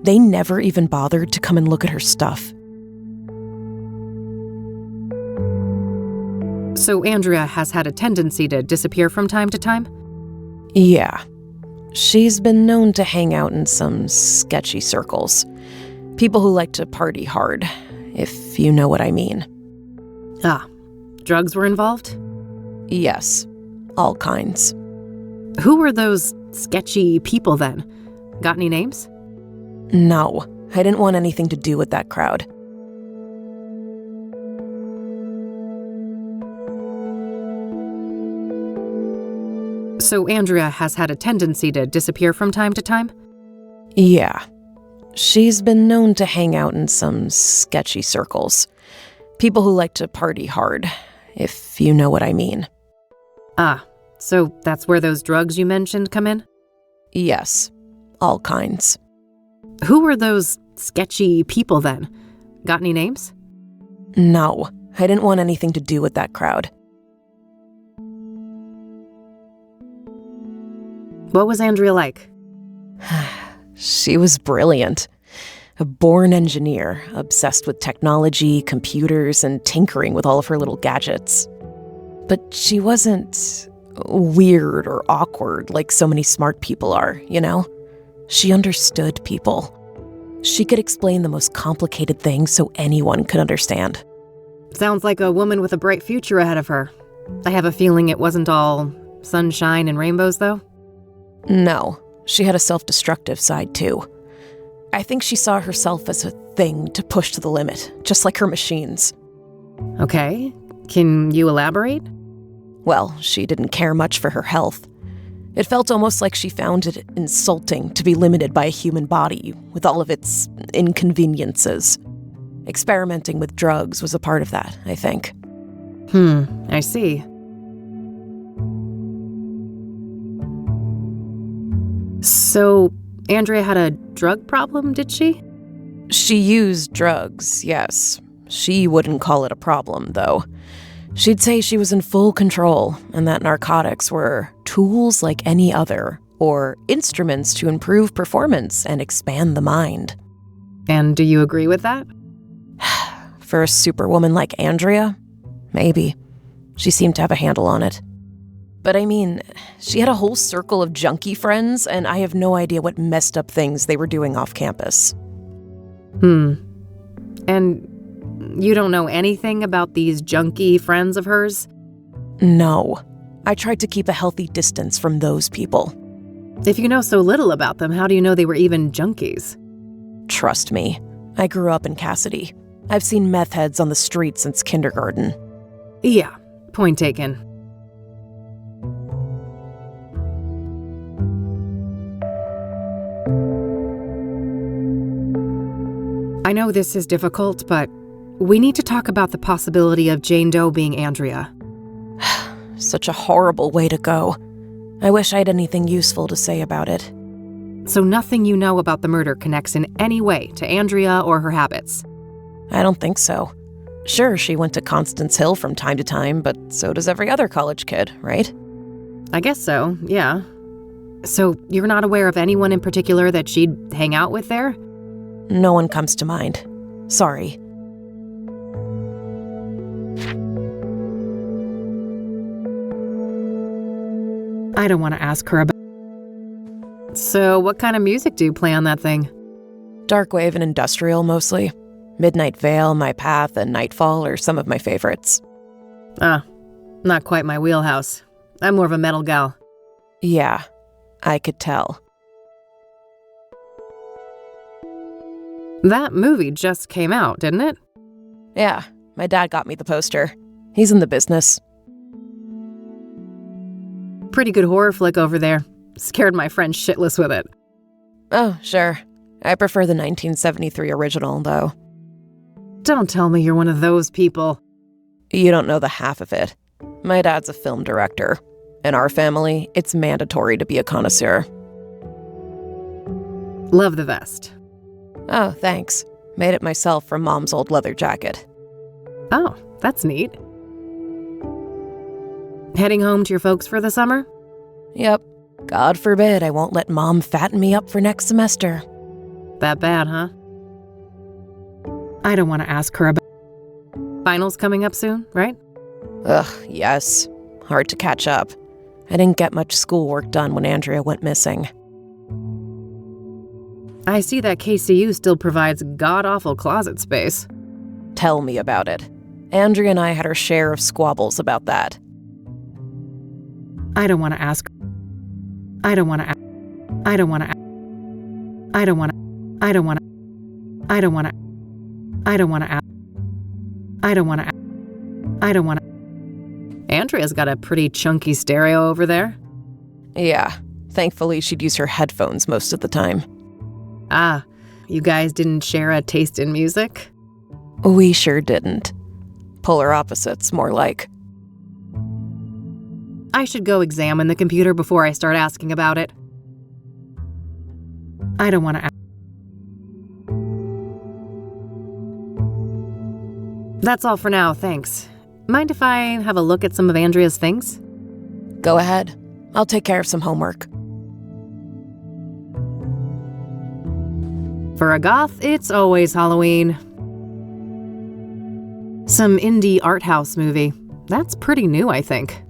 They never even bothered to come and look at her stuff. So Andrea has had a tendency to disappear from time to time? Yeah. She's been known to hang out in some sketchy circles. People who like to party hard, if you know what I mean. Ah, drugs were involved? Yes, all kinds. Who were those sketchy people then? Got any names? No, I didn't want anything to do with that crowd. So Andrea has had a tendency to disappear from time to time? Yeah. She's been known to hang out in some sketchy circles. People who like to party hard, if you know what I mean. Ah, so that's where those drugs you mentioned come in? Yes, all kinds. Who were those sketchy people then? Got any names? No, I didn't want anything to do with that crowd. What was Andrea like? She was brilliant. A born engineer, obsessed with technology, computers, and tinkering with all of her little gadgets. But she wasn't weird or awkward like so many smart people are, you know? She understood people. She could explain the most complicated things so anyone could understand. Sounds like a woman with a bright future ahead of her. I have a feeling it wasn't all sunshine and rainbows, though. No, she had a self-destructive side, too. I think she saw herself as a thing to push to the limit, just like her machines. Okay, can you elaborate? Well, she didn't care much for her health. It felt almost like she found it insulting to be limited by a human body with all of its inconveniences. Experimenting with drugs was a part of that, I think. I see. So, Andrea had a drug problem, did she? She used drugs, yes. She wouldn't call it a problem, though. She'd say she was in full control and that narcotics were tools like any other, or instruments to improve performance and expand the mind. And do you agree with that? For a superwoman like Andrea, maybe. She seemed to have a handle on it. But I mean, she had a whole circle of junkie friends, and I have no idea what messed up things they were doing off campus. And you don't know anything about these junkie friends of hers? No. I tried to keep a healthy distance from those people. If you know so little about them, how do you know they were even junkies? Trust me. I grew up in Cassidy. I've seen meth heads on the street since kindergarten. Yeah, point taken. I know this is difficult, but we need to talk about the possibility of Jane Doe being Andrea. Such a horrible way to go. I wish I had anything useful to say about it. So nothing you know about the murder connects in any way to Andrea or her habits? I don't think so. Sure, she went to Constance Hill from time to time, but so does every other college kid, right? I guess so, yeah. So you're not aware of anyone in particular that she'd hang out with there? No one comes to mind. Sorry. I don't want to ask her about... So what kind of music do you play on that thing? Darkwave and industrial, mostly. Midnight Veil, My Path, and Nightfall are some of my favorites. Ah, not quite my wheelhouse. I'm more of a metal gal. Yeah, I could tell. That movie just came out, didn't it? Yeah, my dad got me the poster. He's in the business. Pretty good horror flick over there. Scared my friend shitless with it. Oh, sure. I prefer the 1973 original, though. Don't tell me you're one of those people. You don't know the half of it. My dad's a film director. In our family, it's mandatory to be a connoisseur. Love the vest. Oh, thanks. Made it myself from Mom's old leather jacket. Oh, that's neat. Heading home to your folks for the summer? Yep. God forbid I won't let Mom fatten me up for next semester. That bad, huh? I don't want to ask her about... Finals coming up soon, right? Ugh, yes. Hard to catch up. I didn't get much schoolwork done when Andrea went missing. I see that KCU still provides god-awful closet space. Tell me about it. Andrea and I had our share of squabbles about that. I don't want to ask. I don't want to ask. I don't want to ask. I don't want to. I don't want to. I don't want to. I don't want to ask. I don't want to. I don't want to. Andrea's got a pretty chunky stereo over there. Yeah. Thankfully, she'd use her headphones most of the time. Ah, you guys didn't share a taste in music? We sure didn't. Polar opposites, more like. I should go examine the computer before I start asking about it. I don't want to ask. That's all for now, thanks. Mind if I have a look at some of Andrea's things? Go ahead. I'll take care of some homework. For a goth, it's always Halloween. Some indie art house movie. That's pretty new, I think.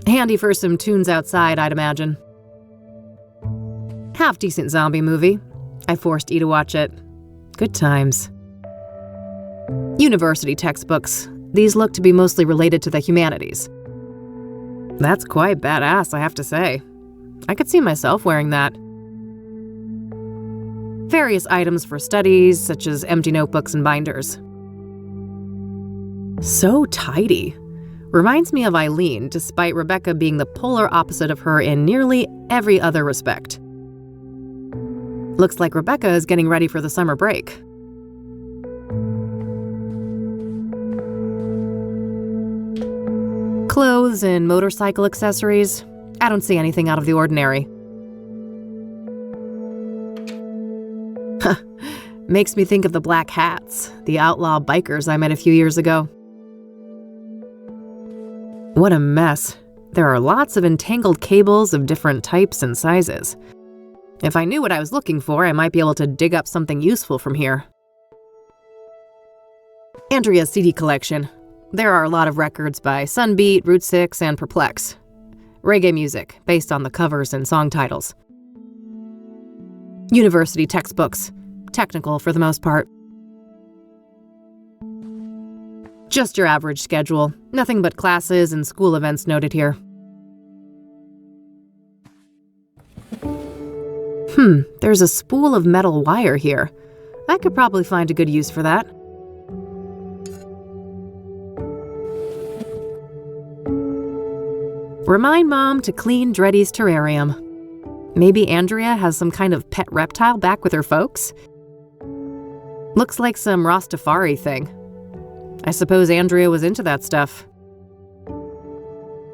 Handy for some tunes outside, I'd imagine. Half-decent zombie movie. I forced E to watch it. Good times. University textbooks. These look to be mostly related to the humanities. That's quite badass, I have to say. I could see myself wearing that. Various items for studies, such as empty notebooks and binders. So tidy. Reminds me of Eileen, despite Rebecca being the polar opposite of her in nearly every other respect. Looks like Rebecca is getting ready for the summer break. Clothes and motorcycle accessories. I don't see anything out of the ordinary. Makes me think of the Black Hats, the outlaw bikers I met a few years ago. What a mess. There are lots of entangled cables of different types and sizes. If I knew what I was looking for, I might be able to dig up something useful from here. Andrea's CD collection. There are a lot of records by Sunbeat, Route 6, and Perplex. Reggae music, based on the covers and song titles. University textbooks. Technical for the most part. Just your average schedule. Nothing but classes and school events noted here. There's a spool of metal wire here. I could probably find a good use for that. Remind Mom to clean Dreddy's terrarium. Maybe Andrea has some kind of pet reptile back with her folks? Looks like some Rastafari thing. I suppose Andrea was into that stuff.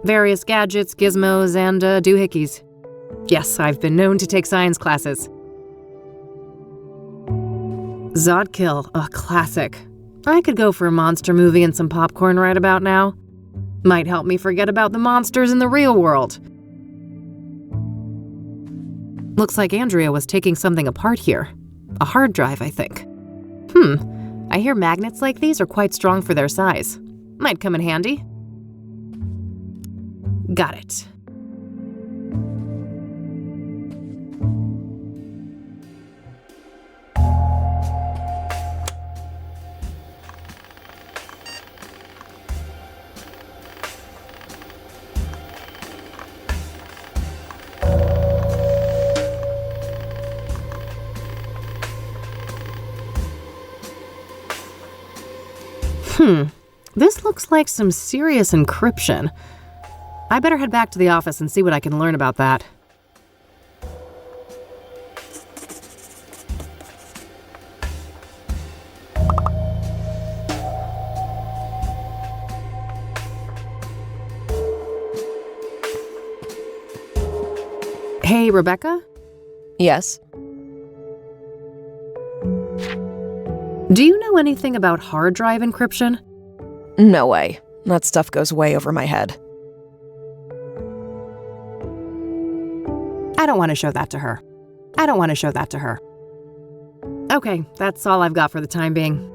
Various gadgets, gizmos, and doohickeys. Yes, I've been known to take science classes. Zodkill, a classic. I could go for a monster movie and some popcorn right about now. Might help me forget about the monsters in the real world. Looks like Andrea was taking something apart here. A hard drive, I think. I hear magnets like these are quite strong for their size. Might come in handy. Got it. This looks like some serious encryption. I better head back to the office and see what I can learn about that. Hey, Rebecca? Yes? Do you know anything about hard drive encryption? No way. That stuff goes way over my head. I don't want to show that to her. Okay, that's all I've got for the time being.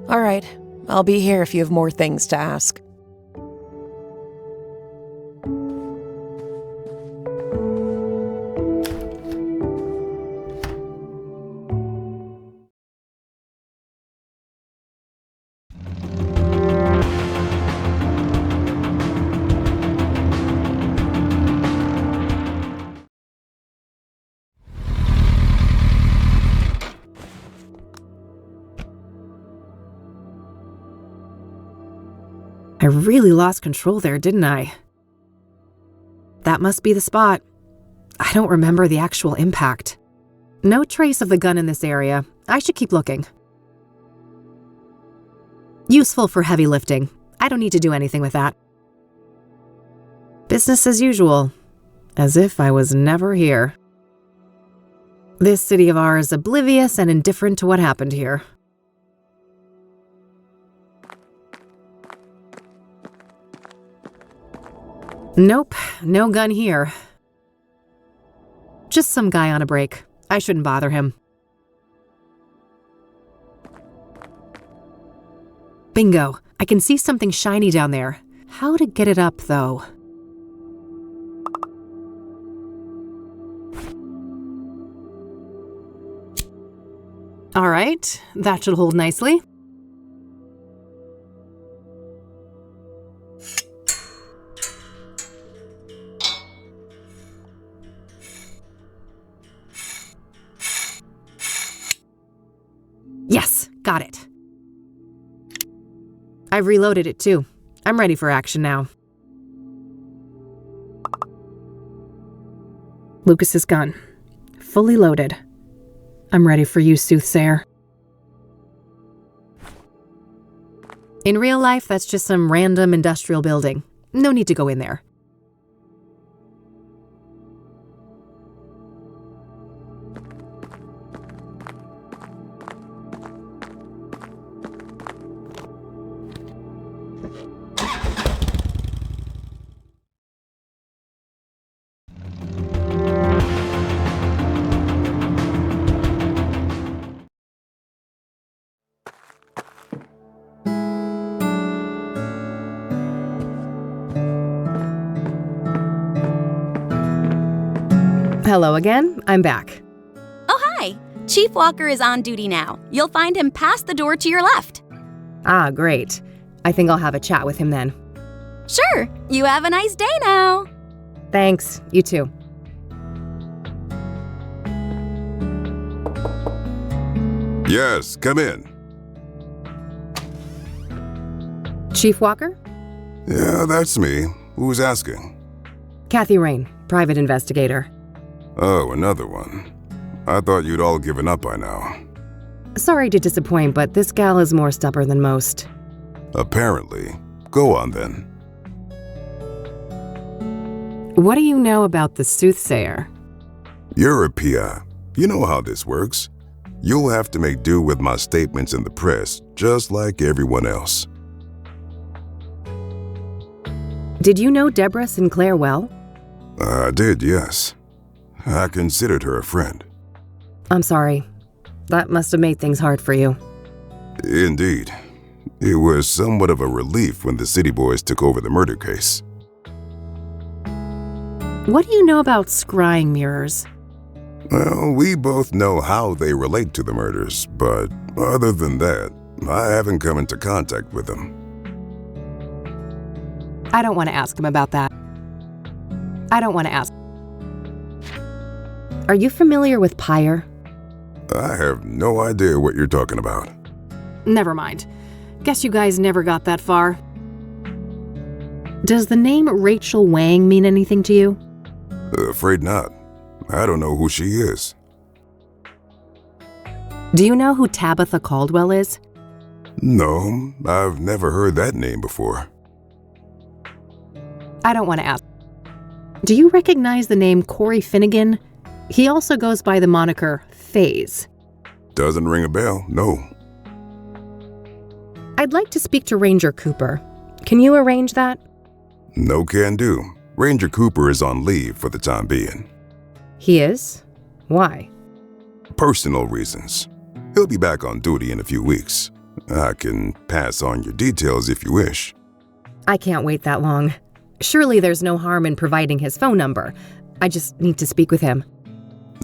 All right. I'll be here if you have more things to ask. I really lost control there, didn't I? That must be the spot. I don't remember the actual impact. No trace of the gun in this area. I should keep looking. Useful for heavy lifting. I don't need to do anything with that. Business as usual. As if I was never here. This city of ours oblivious and indifferent to what happened here. Nope, no gun here. Just some guy on a break. I shouldn't bother him. Bingo, I can see something shiny down there. How to get it up, though? All right, that should hold nicely. Yes, got it. I've reloaded it too. I'm ready for action now. Lucas's gun. Fully loaded. I'm ready for you, Soothsayer. In real life, that's just some random industrial building. No need to go in there. Hello again, I'm back. Oh, hi! Chief Walker is on duty now. You'll find him past the door to your left. Ah, great. I think I'll have a chat with him then. Sure, you have a nice day now. Thanks, you too. Yes, come in. Chief Walker? Yeah, that's me. Who's asking? Kathy Rain, private investigator. Oh, another one. I thought you'd all given up by now. Sorry to disappoint, but this gal is more stubborn than most. Apparently. Go on then. What do you know about the Soothsayer? You're a PI. You know how this works. You'll have to make do with my statements in the press, just like everyone else. Did you know Deborah Sinclair well? I did, yes. I considered her a friend. I'm sorry. That must have made things hard for you. Indeed. It was somewhat of a relief when the city boys took over the murder case. What do you know about scrying mirrors? Well, we both know how they relate to the murders, but other than that, I haven't come into contact with them. I don't want to ask him about that. I don't want to ask. Are you familiar with Pyre? I have no idea what you're talking about. Never mind. Guess you guys never got that far. Does the name Rachel Wang mean anything to you? Afraid not. I don't know who she is. Do you know who Tabitha Caldwell is? No, I've never heard that name before. I don't want to ask. Do you recognize the name Corey Finnegan? He also goes by the moniker FaZe. Doesn't ring a bell, no. I'd like to speak to Ranger Cooper. Can you arrange that? No can do. Ranger Cooper is on leave for the time being. He is? Why? Personal reasons. He'll be back on duty in a few weeks. I can pass on your details if you wish. I can't wait that long. Surely there's no harm in providing his phone number. I just need to speak with him.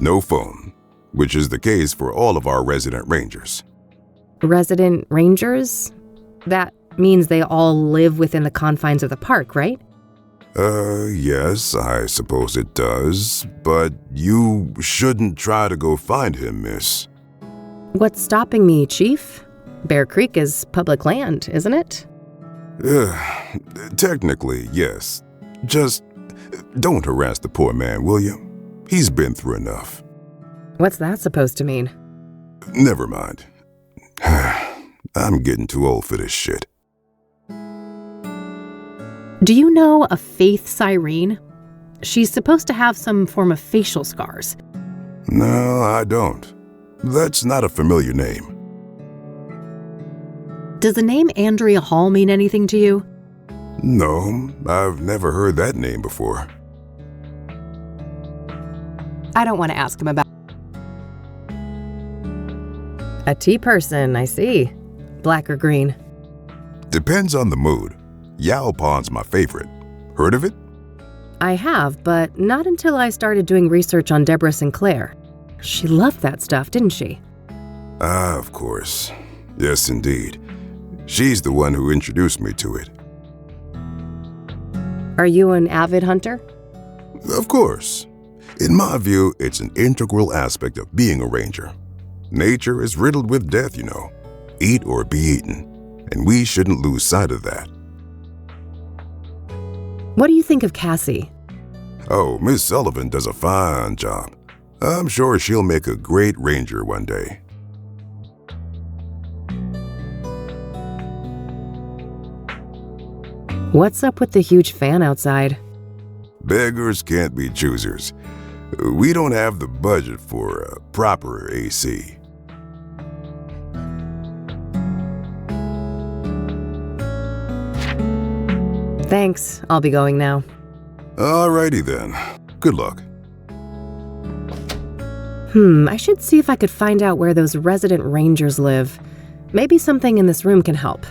No phone, which is the case for all of our resident rangers. Resident rangers? That means they all live within the confines of the park, right? Yes, I suppose it does, but you shouldn't try to go find him, miss. What's stopping me, Chief? Bear Creek is public land, isn't it? Technically, yes. Just don't harass the poor man, will you? He's been through enough. What's that supposed to mean? Never mind. I'm getting too old for this shit. Do you know a Faith Cyrene? She's supposed to have some form of facial scars. No, I don't. That's not a familiar name. Does the name Andrea Hall mean anything to you? No, I've never heard that name before. I don't want to ask him about... A tea person, I see. Black or green? Depends on the mood. Yao Pon's my favorite. Heard of it? I have, but not until I started doing research on Deborah Sinclair. She loved that stuff, didn't she? Ah, of course. Yes, indeed. She's the one who introduced me to it. Are you an avid hunter? Of course. In my view, it's an integral aspect of being a ranger. Nature is riddled with death, you know. Eat or be eaten. And we shouldn't lose sight of that. What do you think of Cassie? Oh, Miss Sullivan does a fine job. I'm sure she'll make a great ranger one day. What's up with the huge fan outside? Beggars can't be choosers. We don't have the budget for a proper AC. Thanks, I'll be going now. Alrighty then. Good luck. I should see if I could find out where those resident rangers live. Maybe something in this room can help.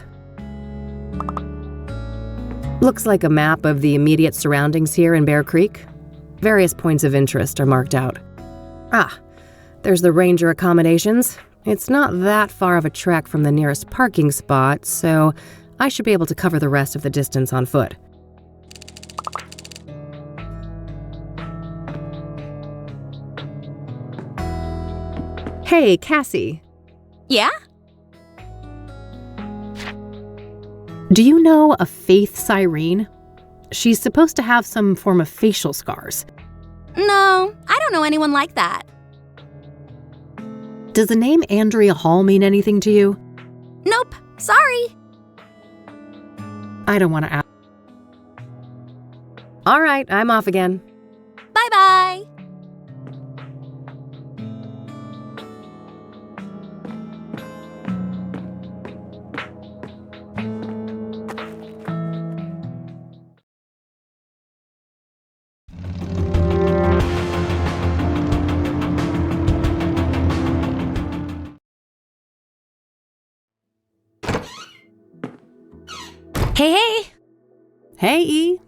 Looks like a map of the immediate surroundings here in Bear Creek. Various points of interest are marked out. Ah, there's the ranger accommodations. It's not that far of a trek from the nearest parking spot, so I should be able to cover the rest of the distance on foot. Hey, Cassie. Yeah? Do you know a Faith Cyrene? She's supposed to have some form of facial scars. No, I don't know anyone like that. Does the name Andrea Hall mean anything to you? Nope, sorry. I don't want to ask. All right, I'm off again. Bye-bye. Hey, hey! Hey, E.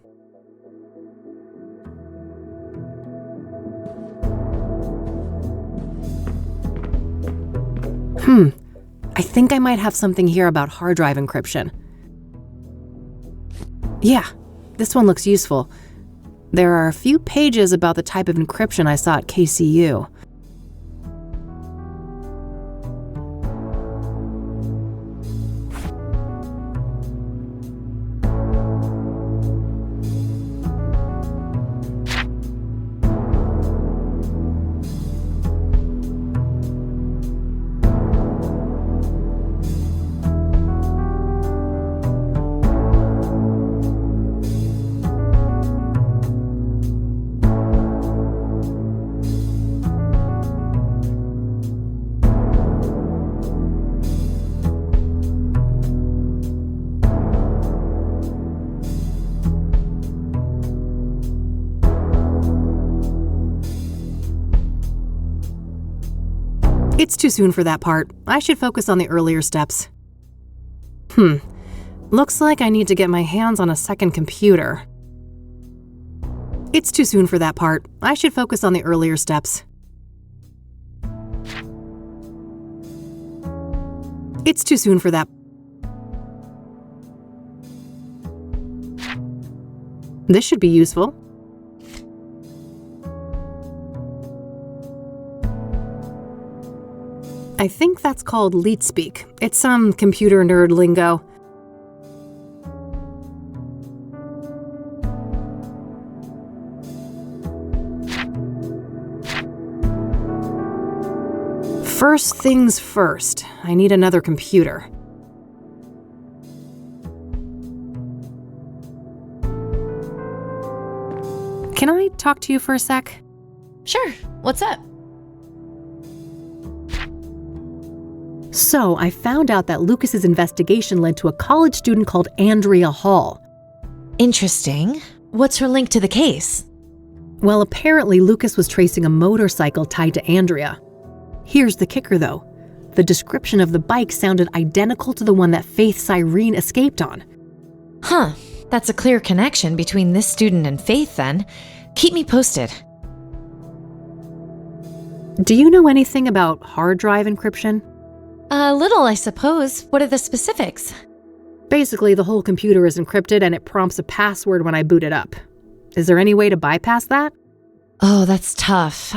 I think I might have something here about hard drive encryption. Yeah, this one looks useful. There are a few pages about the type of encryption I saw at KCU. It's too soon for that part. I should focus on the earlier steps. Looks like I need to get my hands on a second computer. It's too soon for that part. I should focus on the earlier steps. It's too soon for that. This should be useful. I think that's called LeetSpeak. It's some computer nerd lingo. First things first, I need another computer. Can I talk to you for a sec? Sure. What's up? So, I found out that Lucas's investigation led to a college student called Andrea Hall. Interesting. What's her link to the case? Well, apparently Lucas was tracing a motorcycle tied to Andrea. Here's the kicker, though. The description of the bike sounded identical to the one that Faith Cyrene escaped on. Huh. That's a clear connection between this student and Faith, then. Keep me posted. Do you know anything about hard drive encryption? A little, I suppose. What are the specifics? Basically, the whole computer is encrypted and it prompts a password when I boot it up. Is there any way to bypass that? Oh, that's tough.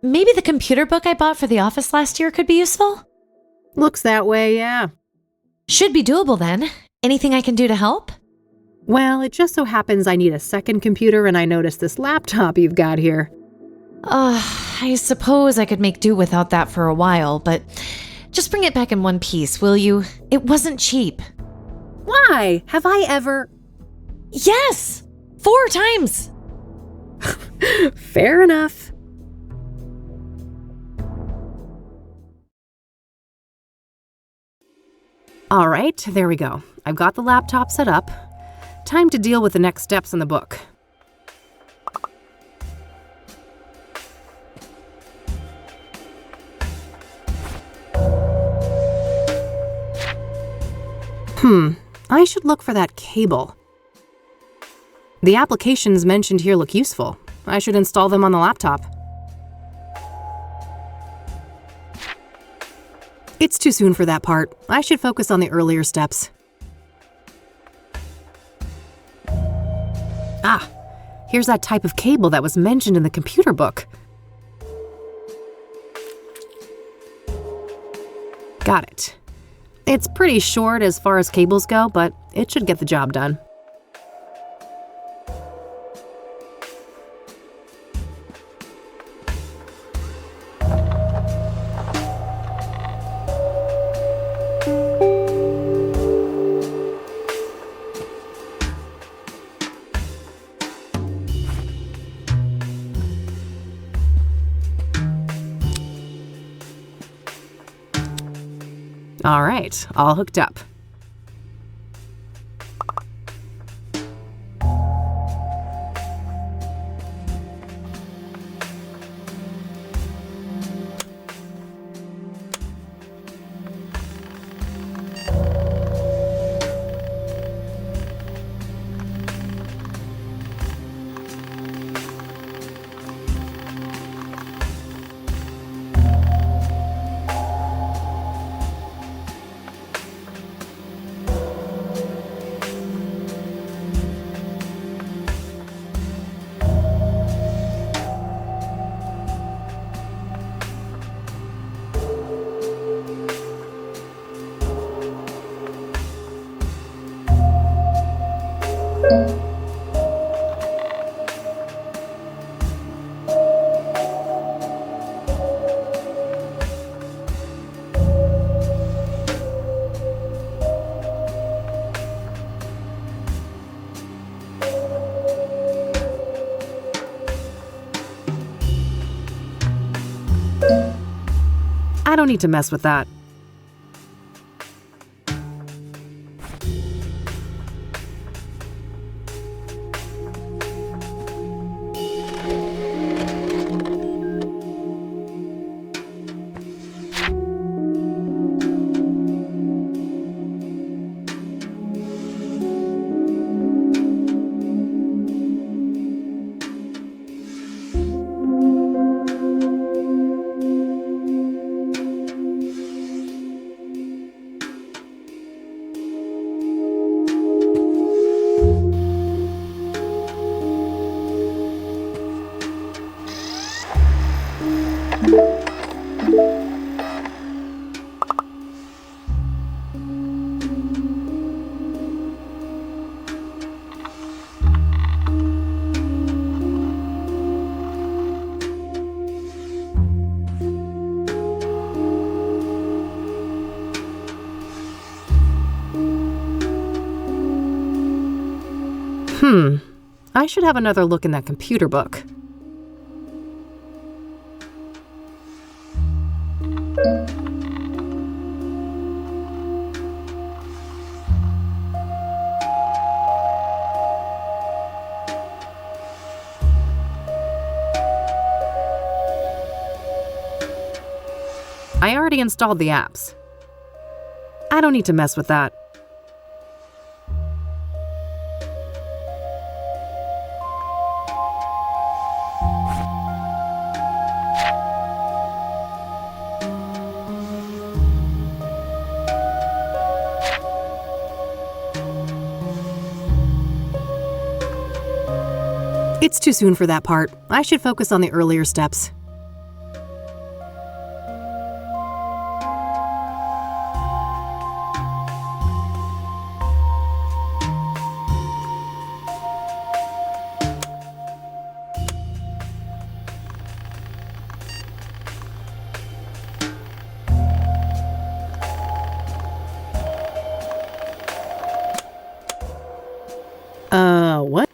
Maybe the computer book I bought for the office last year could be useful? Looks that way, yeah. Should be doable then. Anything I can do to help? Well, it just so happens I need a second computer and I noticed this laptop you've got here. I suppose I could make do without that for a while, but just bring it back in one piece, will you? It wasn't cheap. Why? Have I ever? Yes! 4 times! Fair enough. All right, there we go. I've got the laptop set up. Time to deal with the next steps in the book. I should look for that cable. The applications mentioned here look useful. I should install them on the laptop. It's too soon for that part. I should focus on the earlier steps. Ah, here's that type of cable that was mentioned in the computer book. Got it. It's pretty short as far as cables go, but it should get the job done. All right, all hooked up. I don't need to mess with that. I should have another look in that computer book. I already installed the apps. I don't need to mess with that. It's too soon for that part. I should focus on the earlier steps. What?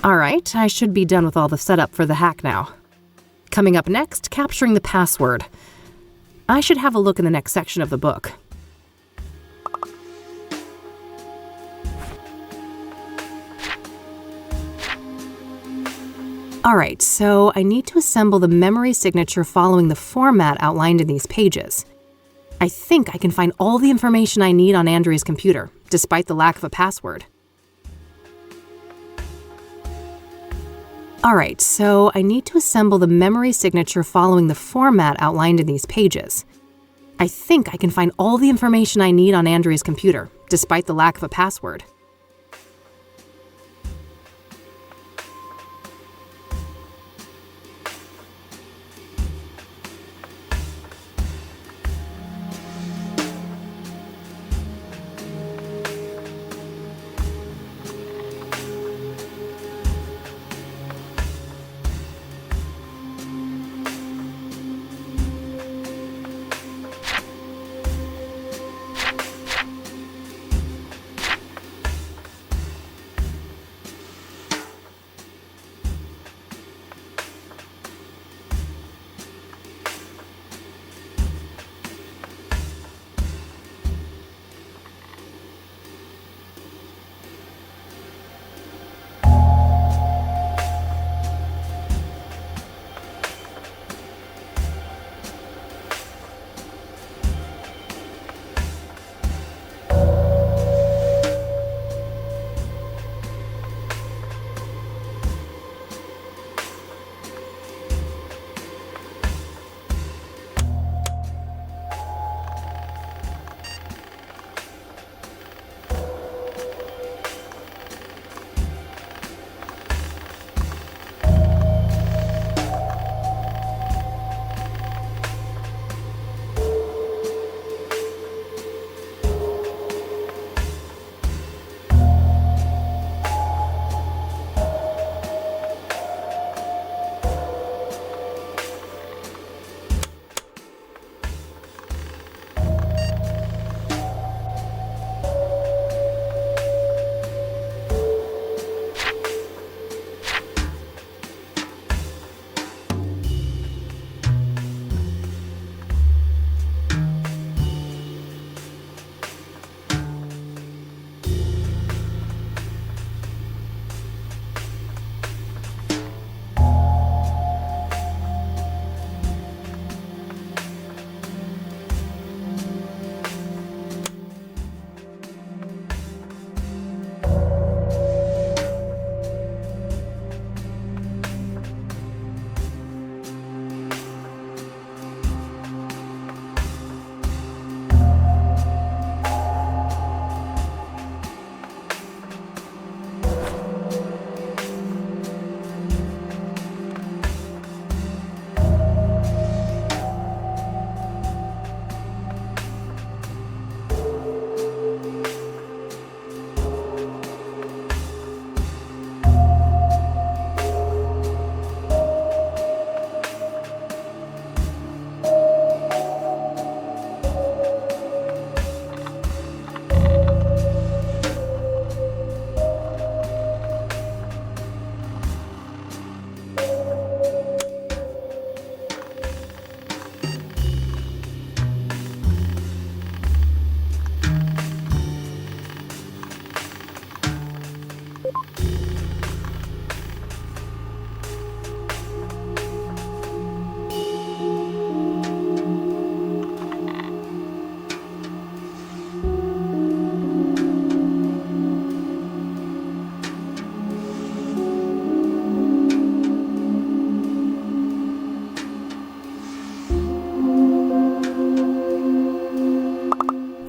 Alright, I should be done with all the setup for the hack now. Coming up next, capturing the password. I should have a look in the next section of the book. Alright, so I need to assemble the memory signature following the format outlined in these pages. I think I can find all the information I need on Andrea's computer, despite the lack of a password. Alright, so I need to assemble the memory signature following the format outlined in these pages. I think I can find all the information I need on Andrea's computer, despite the lack of a password.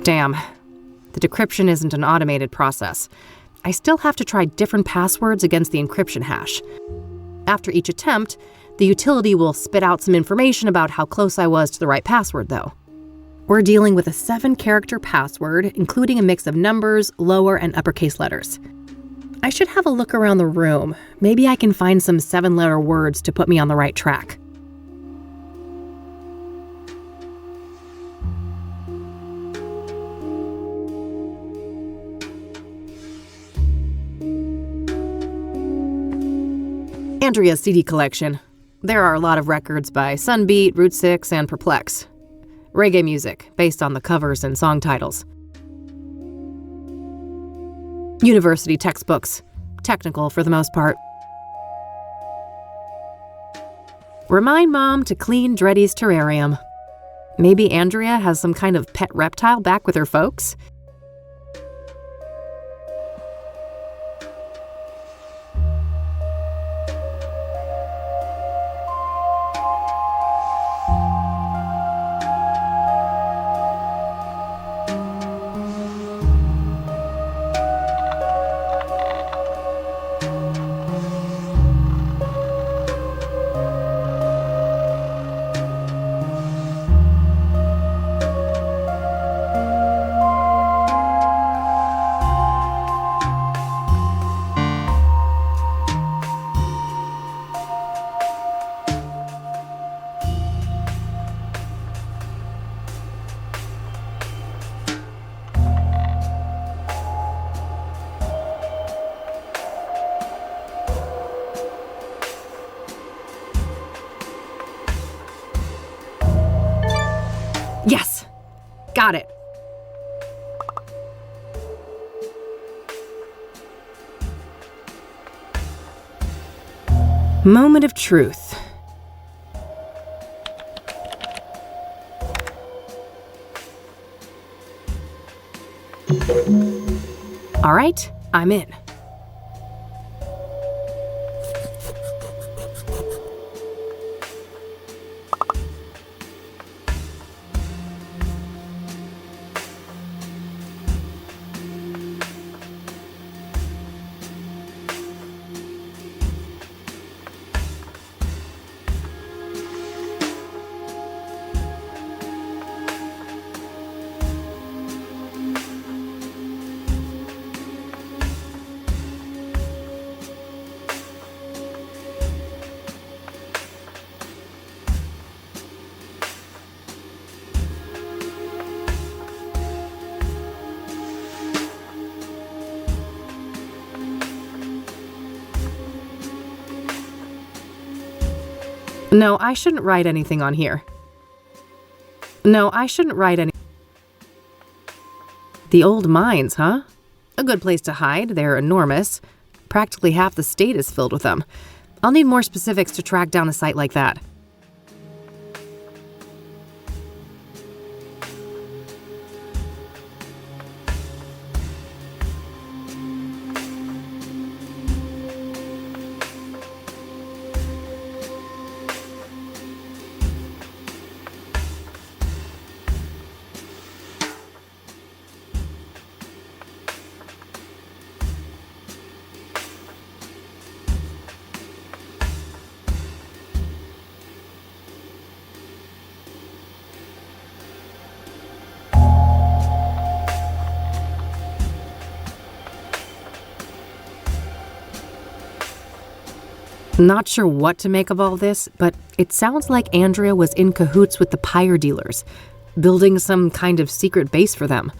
Damn. The decryption isn't an automated process. I still have to try different passwords against the encryption hash. After each attempt, the utility will spit out some information about how close I was to the right password, though. We're dealing with a 7-character password, including a mix of numbers, lower and uppercase letters. I should have a look around the room. Maybe I can find some 7-letter words to put me on the right track. Andrea's CD collection. There are a lot of records by Sunbeat, Route 6, and Perplex. Reggae music, based on the covers and song titles. University textbooks, technical for the most part. Remind Mom to clean Dreddy's terrarium. Maybe Andrea has some kind of pet reptile back with her folks? Yes! Got it. Moment of truth. All right, I'm in. No, I shouldn't write anything on here. No, I shouldn't write any. The old mines, huh? A good place to hide. They're enormous. Practically half the state is filled with them. I'll need more specifics to track down a site like that. Not sure what to make of all this, but it sounds like Andrea was in cahoots with the pyre dealers, building some kind of secret base for them.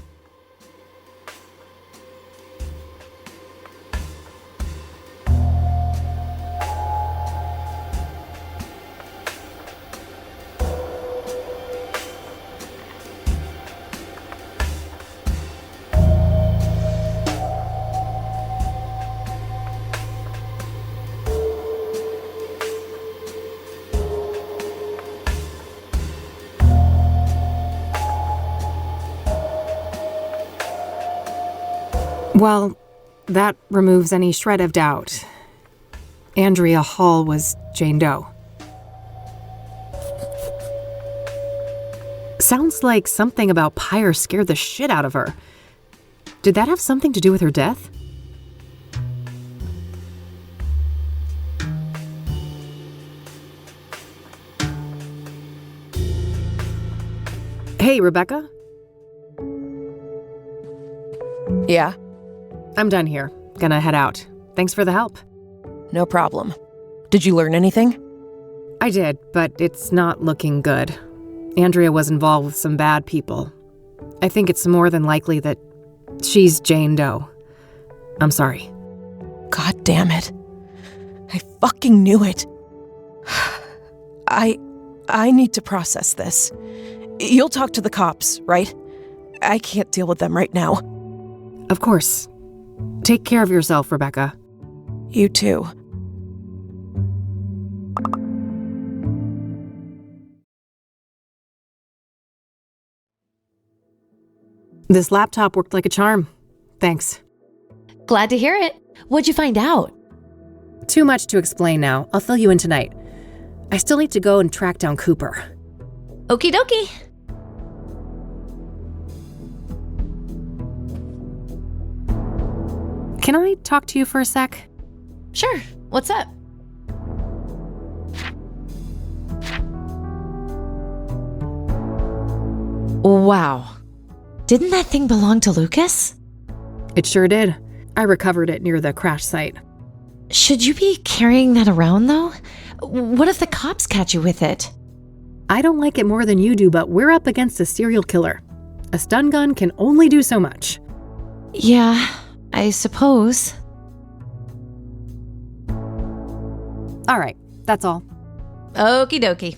Well, that removes any shred of doubt. Andrea Hall was Jane Doe. Sounds like something about Pyre scared the shit out of her. Did that have something to do with her death? Hey, Rebecca? Yeah? I'm done here. Gonna head out. Thanks for the help. No problem. Did you learn anything? I did, but it's not looking good. Andrea was involved with some bad people. I think it's more than likely that she's Jane Doe. I'm sorry. God damn it. I fucking knew it. I need to process this. You'll talk to the cops, right? I can't deal with them right now. Of course. Take care of yourself, Rebecca. You too. This laptop worked like a charm. Thanks. Glad to hear it. What'd you find out? Too much to explain now. I'll fill you in tonight. I still need to go and track down Cooper. Okie dokie. Can I talk to you for a sec? Sure. What's up? Wow. Didn't that thing belong to Lucas? It sure did. I recovered it near the crash site. Should you be carrying that around, though? What if the cops catch you with it? I don't like it more than you do, but we're up against a serial killer. A stun gun can only do so much. Yeah, I suppose. All right, that's all. Okie dokie.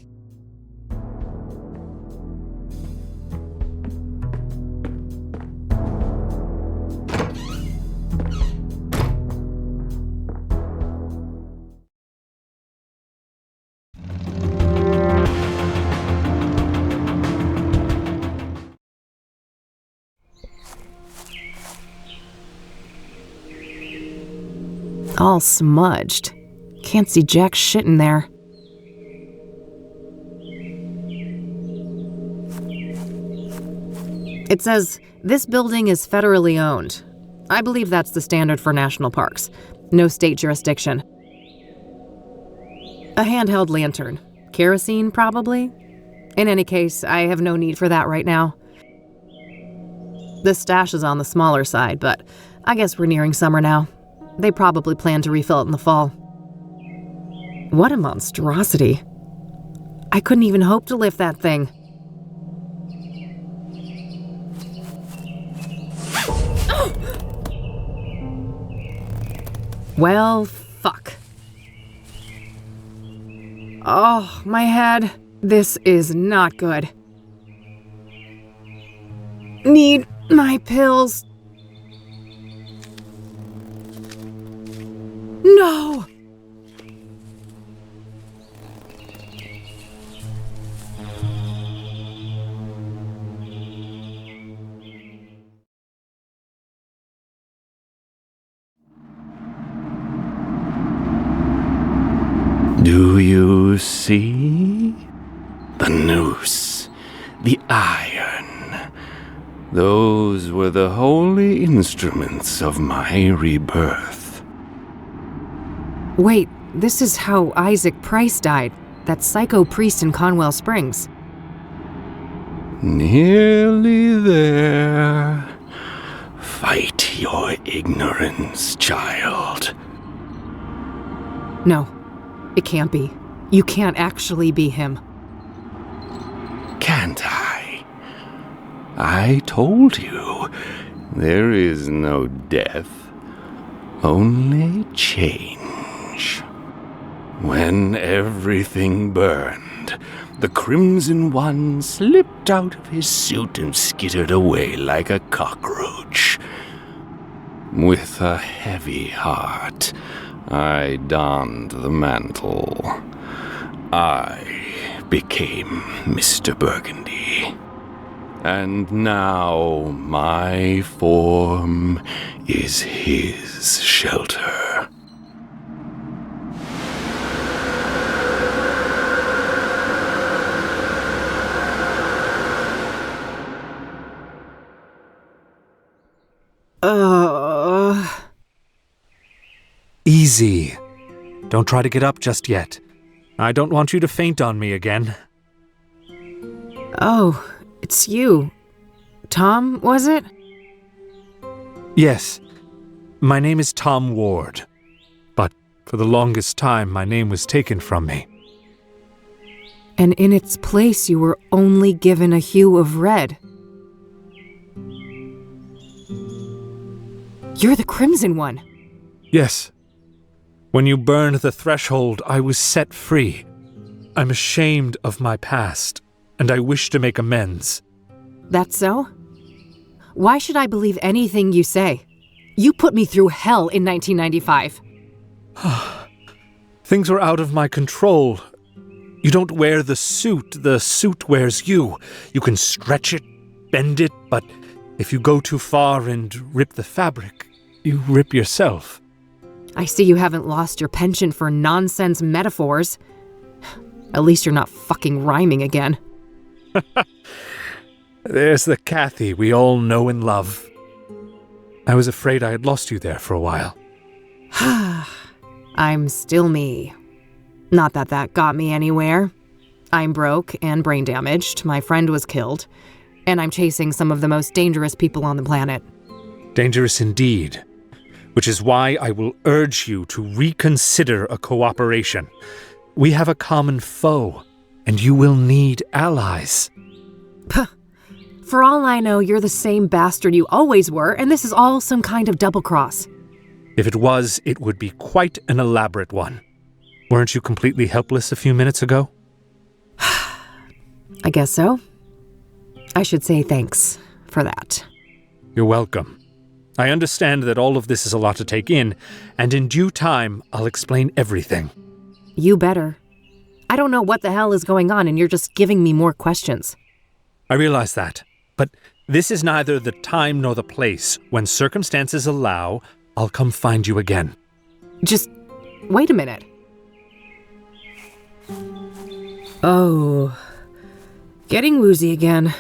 All smudged. Can't see jack shit in there. It says, this building is federally owned. I believe that's the standard for national parks. No state jurisdiction. A handheld lantern. Kerosene, probably? In any case, I have no need for that right now. The stash is on the smaller side, but I guess we're nearing summer now. They probably plan to refill it in the fall. What a monstrosity. I couldn't even hope to lift that thing. Well, fuck. Oh, my head. This is not good. Need my pills. No! Do you see? The noose, the iron. Those were the holy instruments of my rebirth. Wait, this is how Isaac Price died, that psycho priest in Conwell Springs. Nearly there. Fight your ignorance, child. No, it can't be. You can't actually be him. Can't I? I told you, there is no death, only change. When everything burned, the Crimson One slipped out of his suit and skittered away like a cockroach. With a heavy heart, I donned the mantle. I became Mr. Burgundy. And now my form is his shelter. Easy. Don't try to get up just yet. I don't want you to faint on me again. Oh, it's you. Tom, was it? Yes. My name is Tom Ward. But for the longest time, my name was taken from me. And in its place, you were only given a hue of red. You're the Crimson One. Yes. When you burned the threshold, I was set free. I'm ashamed of my past, and I wish to make amends. That's so? Why should I believe anything you say? You put me through hell in 1995. Things were out of my control. You don't wear the suit wears you. You can stretch it, bend it, but if you go too far and rip the fabric, you rip yourself. I see you haven't lost your penchant for nonsense metaphors. At least you're not fucking rhyming again. There's the Katy we all know and love. I was afraid I had lost you there for a while. I'm still me. Not that that got me anywhere. I'm broke and brain damaged, my friend was killed, and I'm chasing some of the most dangerous people on the planet. Dangerous indeed. Which is why I will urge you to reconsider a cooperation. We have a common foe, and you will need allies. For all I know, you're the same bastard you always were, and this is all some kind of double-cross. If it was, it would be quite an elaborate one. Weren't you completely helpless a few minutes ago? I guess so. I should say thanks for that. You're welcome. I understand that all of this is a lot to take in, and in due time, I'll explain everything. You better. I don't know what the hell is going on, and you're just giving me more questions. I realize that, but this is neither the time nor the place. When circumstances allow, I'll come find you again. Just wait a minute. Oh, getting woozy again.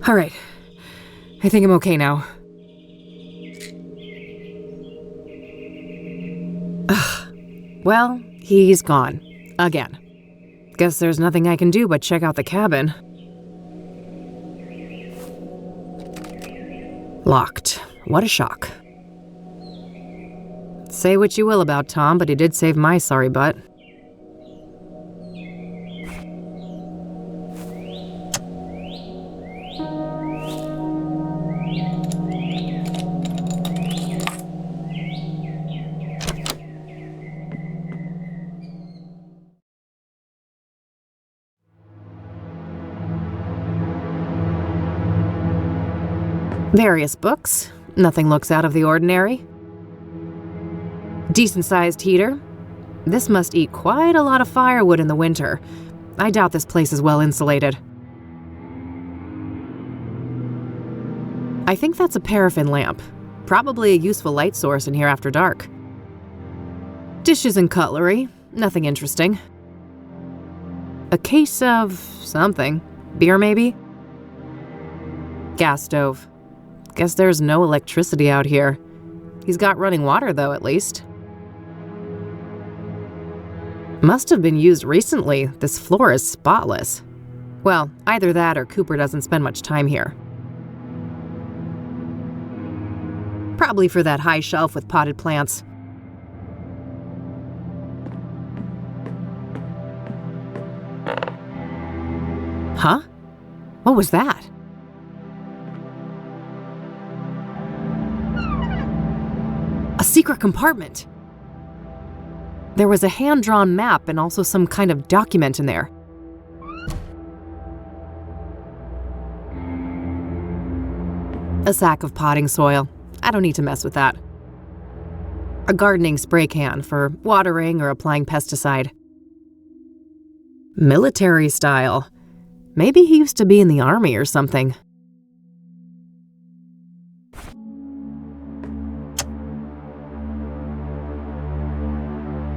All right, I think I'm okay now. Well, he's gone. Again. Guess there's nothing I can do but check out the cabin. Locked. What a shock. Say what you will about Tom, but he did save my sorry butt. Various books. Nothing looks out of the ordinary. Decent-sized heater. This must eat quite a lot of firewood in the winter. I doubt this place is well insulated. I think that's a paraffin lamp. Probably a useful light source in here after dark. Dishes and cutlery. Nothing interesting. A case of something. Beer, maybe? Gas stove. Guess there's no electricity out here. He's got running water, though, at least. Must have been used recently. This floor is spotless. Well, either that or Cooper doesn't spend much time here. Probably for that high shelf with potted plants. Huh? What was that? A secret compartment. There was a hand-drawn map and also some kind of document in there. A sack of potting soil. I don't need to mess with that. A gardening spray can for watering or applying pesticide. Military style. Maybe he used to be in the army or something.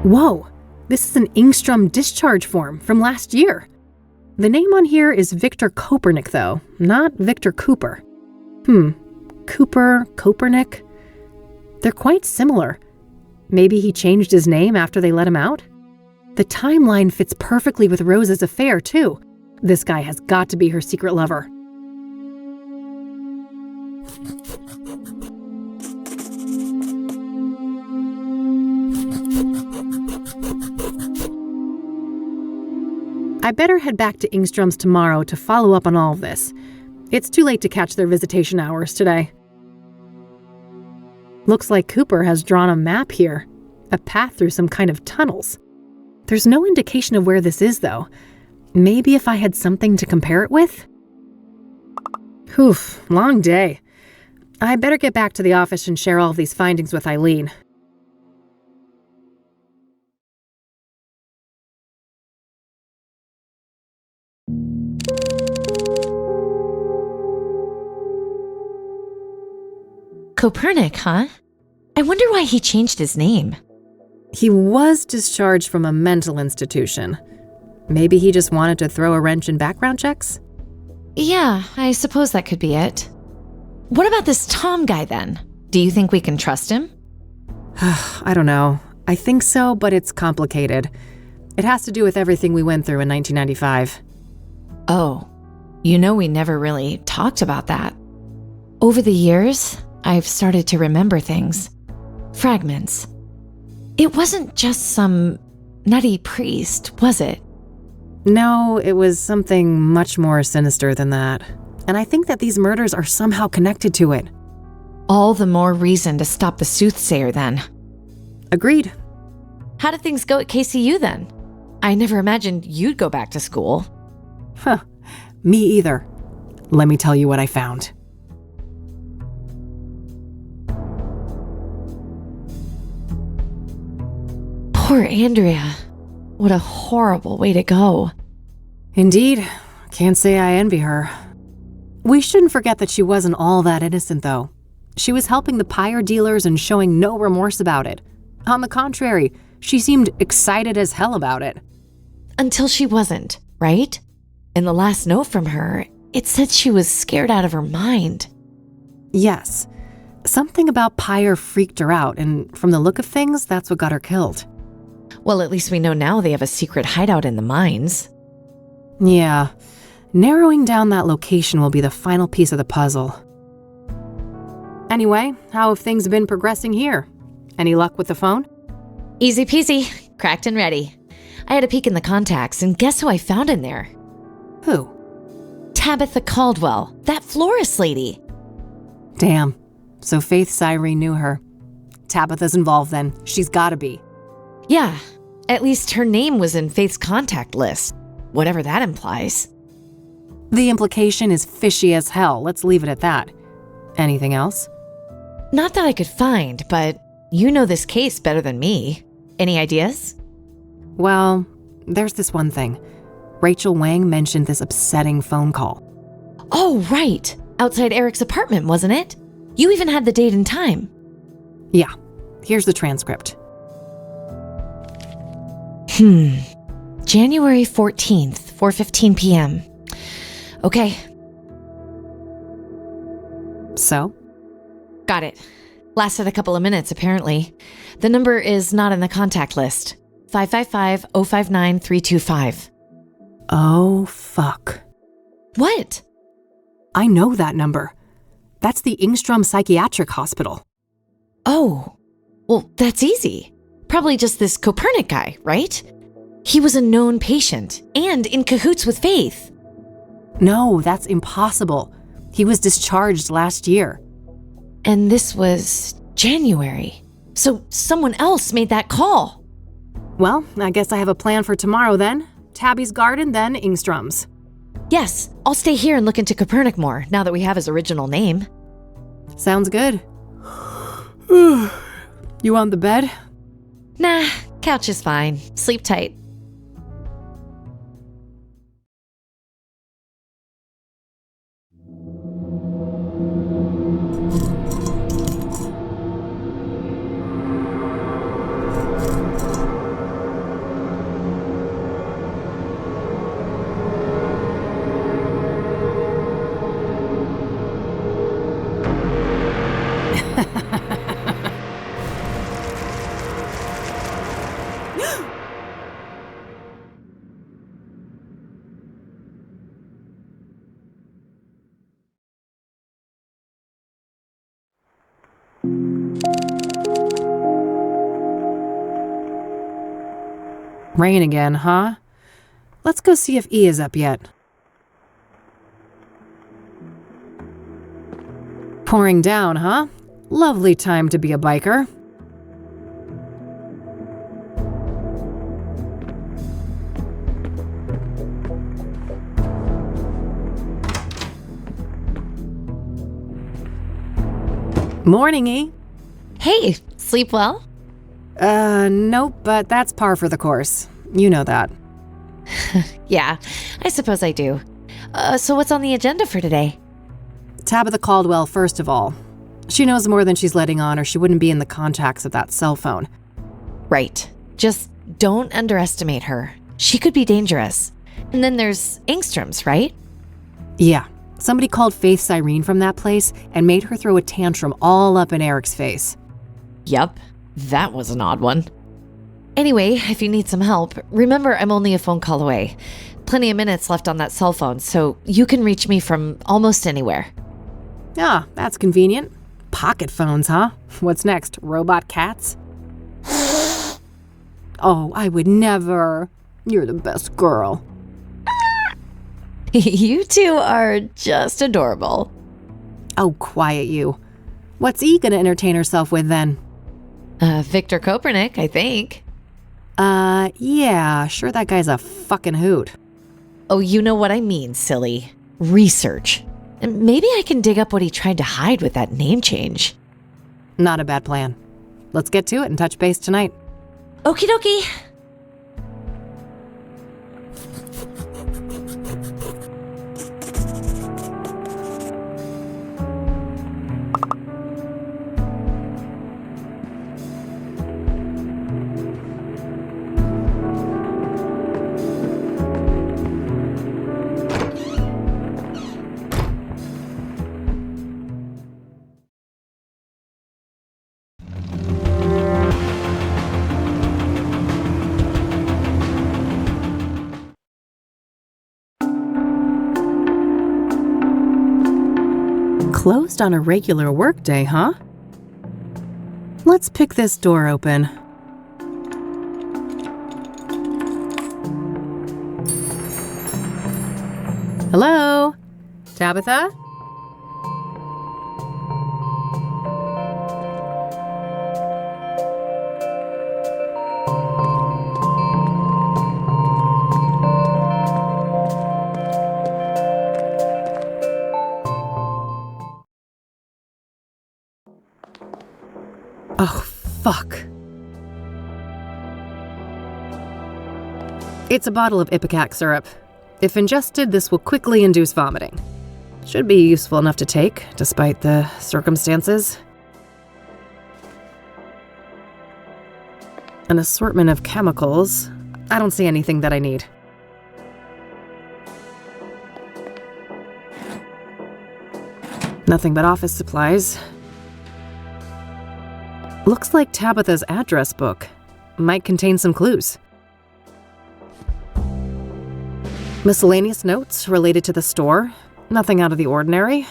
Whoa, this is an Ingstrom discharge form from last year. The name on here is Victor Kopernik, though, not Victor Cooper. Cooper, Copernic. They're quite similar. Maybe he changed his name after they let him out? The timeline fits perfectly with Rose's affair, too. This guy has got to be her secret lover. I better head back to Ingstrom's tomorrow to follow up on all of this. It's too late to catch their visitation hours today. Looks like Cooper has drawn a map here, a path through some kind of tunnels. There's no indication of where this is, though. Maybe if I had something to compare it with? Whew, long day. I better get back to the office and share all of these findings with Eileen. Copernic, huh? I wonder why he changed his name. He was discharged from a mental institution. Maybe he just wanted to throw a wrench in background checks? Yeah, I suppose that could be it. What about this Tom guy then? Do you think we can trust him? I don't know. I think so, but it's complicated. It has to do with everything we went through in 1995. Oh, you know we never really talked about that. Over the years, I've started to remember things. Fragments. It wasn't just some nutty priest, was it? No, it was something much more sinister than that. And I think that these murders are somehow connected to it. All the more reason to stop the Soothsayer then. Agreed. How did things go at KCU then? I never imagined you'd go back to school. Huh, me either. Let me tell you what I found. Poor Andrea. What a horrible way to go. Indeed. Can't say I envy her. We shouldn't forget that she wasn't all that innocent, though. She was helping the pyre dealers and showing no remorse about it. On the contrary, she seemed excited as hell about it. Until she wasn't, right? In the last note from her, it said she was scared out of her mind. Yes. Something about pyre freaked her out, and from the look of things, that's what got her killed. Well, at least we know now they have a secret hideout in the mines. Yeah. Narrowing down that location will be the final piece of the puzzle. Anyway, how have things been progressing here? Any luck with the phone? Easy peasy. Cracked and ready. I had a peek in the contacts, and guess who I found in there? Who? Tabitha Caldwell, that florist lady. Damn. So Faith Cyrene knew her. Tabitha's involved then. She's gotta be. Yeah, at least her name was in Faith's contact list, whatever that implies. The implication is fishy as hell. Let's leave it at that. Anything else? Not that I could find, but you know this case better than me. Any ideas? Well, there's this one thing. Rachel Wang mentioned this upsetting phone call. Oh, right. Outside Eric's apartment, wasn't it? You even had the date and time. Yeah. Here's the transcript. January 14th, 4:15 p.m. Okay. So? Got it. Lasted a couple of minutes, apparently. The number is not in the contact list. 555-059-325. Oh, fuck. What? I know that number. That's the Ingstrom Psychiatric Hospital. Oh. Well, that's easy. Probably just this Copernic guy, right? He was a known patient and in cahoots with Faith. No, that's impossible. He was discharged last year. And this was January. So someone else made that call. Well, I guess I have a plan for tomorrow then. Tabby's garden, then Ingstrom's. Yes, I'll stay here and look into Copernic more now that we have his original name. Sounds good. You on the bed? Nah, couch is fine. Sleep tight. Rain again, huh? Let's go see if E is up yet. Pouring down, huh? Lovely time to be a biker. Morning, E. Hey, sleep well? Nope, but that's par for the course. You know that. Yeah, I suppose I do. So what's on the agenda for today? Tabitha Caldwell, first of all. She knows more than she's letting on, or she wouldn't be in the contacts of that cell phone. Right. Just don't underestimate her. She could be dangerous. And then there's Engstrom's, right? Yeah. Somebody called Faith Cyrene from that place and made her throw a tantrum all up in Eric's face. Yup. That was an odd one. Anyway, if you need some help, remember I'm only a phone call away. Plenty of minutes left on that cell phone, so you can reach me from almost anywhere. Ah, that's convenient. Pocket phones, huh? What's next? Robot cats? Oh, I would never. You're the best girl. You two are just adorable. Oh, quiet you. What's E gonna entertain herself with then? Victor Kopernik, I think. Yeah, sure that guy's a fucking hoot. Oh, you know what I mean, silly. Research. And maybe I can dig up what he tried to hide with that name change. Not a bad plan. Let's get to it and touch base tonight. Okie dokie. Closed on a regular workday, huh? Let's pick this door open. Hello? Tabitha? Oh, fuck. It's a bottle of ipecac syrup. If ingested, this will quickly induce vomiting. Should be useful enough to take, despite the circumstances. An assortment of chemicals. I don't see anything that I need. Nothing but office supplies. Looks like Tabitha's address book. Might contain some clues. Miscellaneous notes related to the store. Nothing out of the ordinary.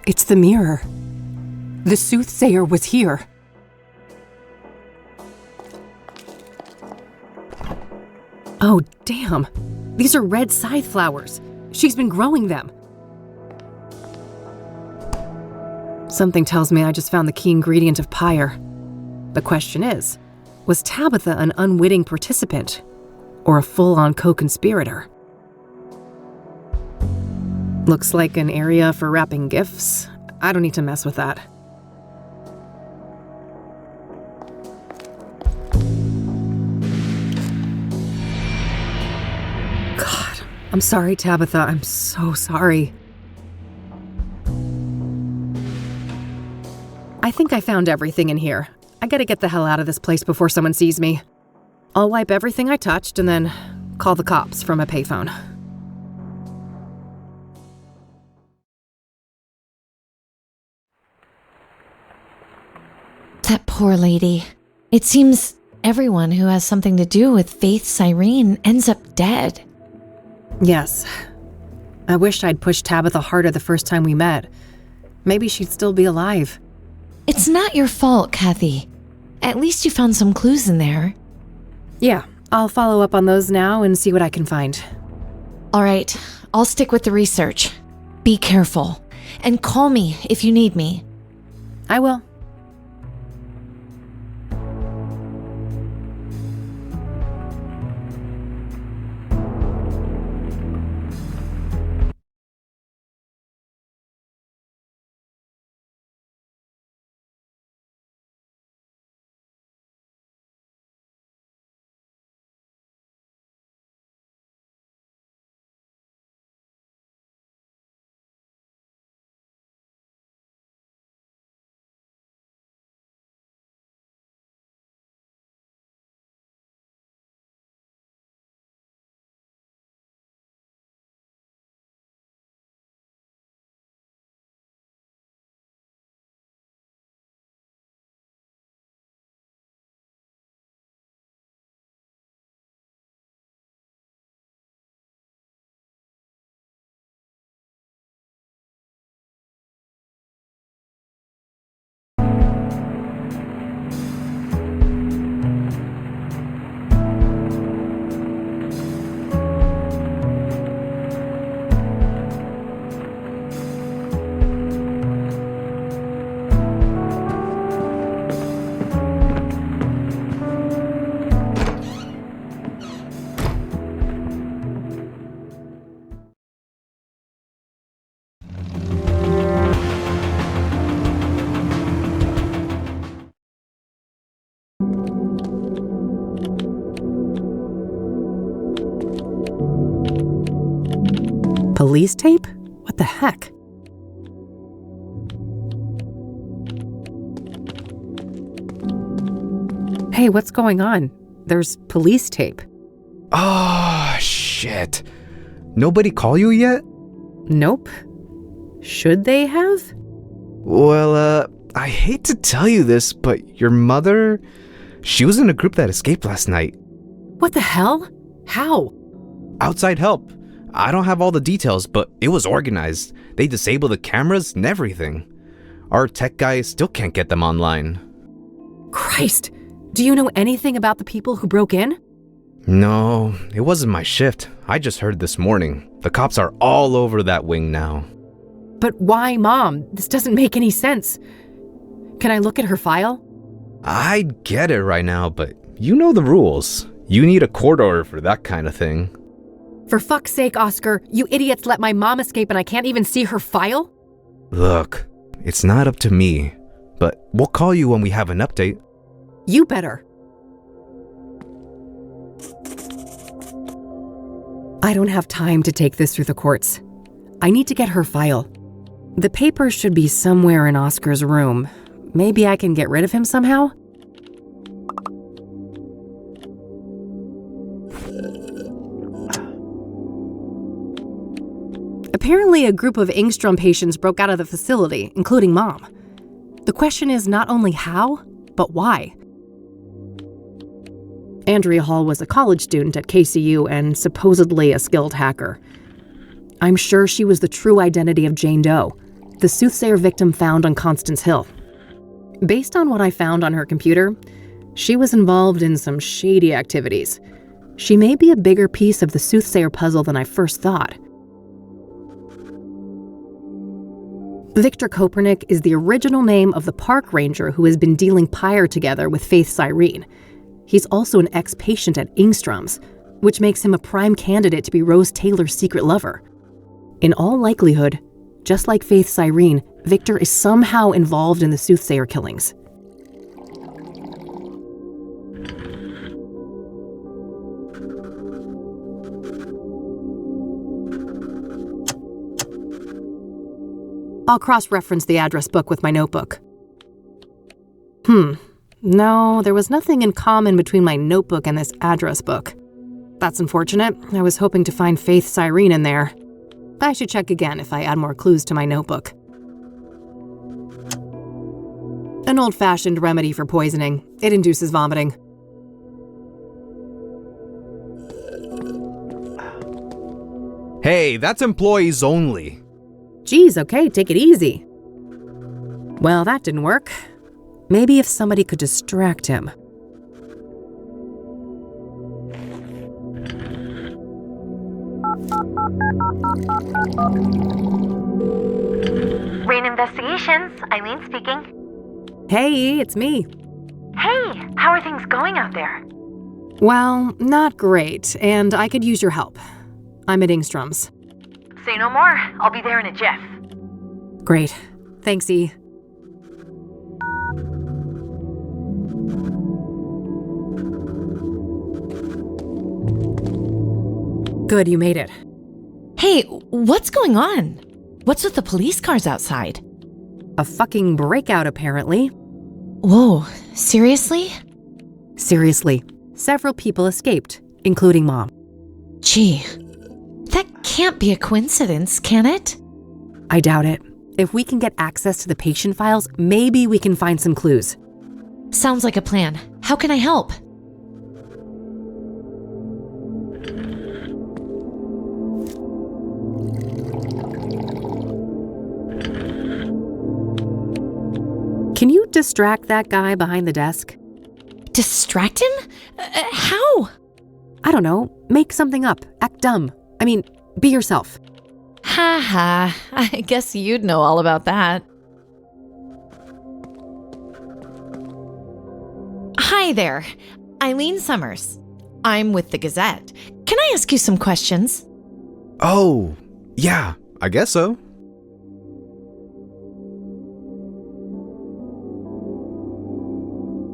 It's the mirror. The Soothsayer was here. Oh, damn. These are red scythe flowers. She's been growing them. Something tells me I just found the key ingredient of pyre. The question is, was Tabitha an unwitting participant or a full-on co-conspirator? Looks like an area for wrapping gifts. I don't need to mess with that. God, I'm sorry, Tabitha. I'm so sorry. I think I found everything in here. I gotta get the hell out of this place before someone sees me. I'll wipe everything I touched and then call the cops from a payphone. That poor lady. It seems everyone who has something to do with Faith Cyrene ends up dead. Yes. I wish I'd pushed Tabitha harder the first time we met. Maybe she'd still be alive. It's not your fault, Kathy. At least you found some clues in there. Yeah, I'll follow up on those now and see what I can find. All right, I'll stick with the research. Be careful, and call me if you need me. I will. Police tape? What the heck? Hey, what's going on? There's police tape. Oh, shit. Nobody call you yet? Nope. Should they have? Well, I hate to tell you this, but your mother, she was in a group that escaped last night. What the hell? How? Outside help. I don't have all the details, but it was organized. They disabled the cameras and everything. Our tech guy still can't get them online. Christ! Do you know anything about the people who broke in? No, it wasn't my shift. I just heard this morning. The cops are all over that wing now. But why, Mom? This doesn't make any sense. Can I look at her file? I'd get it right now, but you know the rules. You need a court order for that kind of thing. For fuck's sake, Oscar, you idiots let my mom escape and I can't even see her file? Look, it's not up to me, but we'll call you when we have an update. You better. I don't have time to take this through the courts. I need to get her file. The papers should be somewhere in Oscar's room. Maybe I can get rid of him somehow? Apparently, a group of Engstrom patients broke out of the facility, including Mom. The question is not only how, but why. Andrea Hall was a college student at KCU and supposedly a skilled hacker. I'm sure she was the true identity of Jane Doe, the Soothsayer victim found on Constance Hill. Based on what I found on her computer, she was involved in some shady activities. She may be a bigger piece of the Soothsayer puzzle than I first thought. Victor Kopernik is the original name of the park ranger who has been dealing pyre together with Faith Cyrene. He's also an ex-patient at Engstrom's, which makes him a prime candidate to be Rose Taylor's secret lover. In all likelihood, just like Faith Cyrene, Victor is somehow involved in the Soothsayer killings. I'll cross-reference the address book with my notebook. No, there was nothing in common between my notebook and this address book. That's unfortunate. I was hoping to find Faith Cyrene in there. I should check again if I add more clues to my notebook. An old-fashioned remedy for poisoning. It induces vomiting. Hey, that's employees only. Geez, okay, take it easy. Well, that didn't work. Maybe if somebody could distract him. Rain Investigations, Eileen speaking. Hey, it's me. Hey, how are things going out there? Well, not great, and I could use your help. I'm at Ingstrom's. Say no more. I'll be there in a jiff. Great. Thanks, E. Good, you made it. Hey, what's going on? What's with the police cars outside? A fucking breakout, apparently. Whoa, seriously? Seriously. Several people escaped, including Mom. Gee, that can't be a coincidence, can it? I doubt it. If we can get access to the patient files, maybe we can find some clues. Sounds like a plan. How can I help? Can you distract that guy behind the desk? Distract him? How? I don't know. Make something up. Act dumb. I mean, be yourself. Ha ha. I guess you'd know all about that. Hi there. Eileen Summers. I'm with the Gazette. Can I ask you some questions? Oh, yeah, I guess so.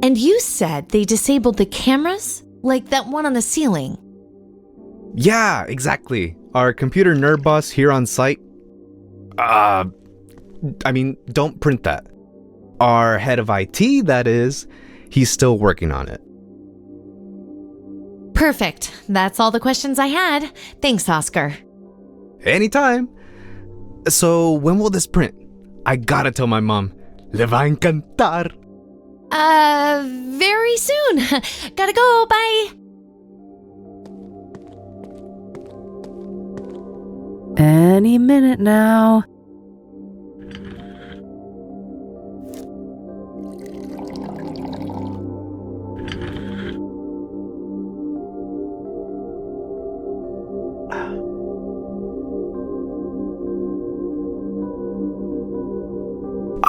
And you said they disabled the cameras? Like that one on the ceiling? Yeah, exactly. Our computer nerd boss here on site. Don't print that. Our head of IT, that is, he's still working on it. Perfect. That's all the questions I had. Thanks, Oscar. Anytime. So, when will this print? I gotta tell my mom. Le va encantar. Very soon. Gotta go, bye. Any minute now.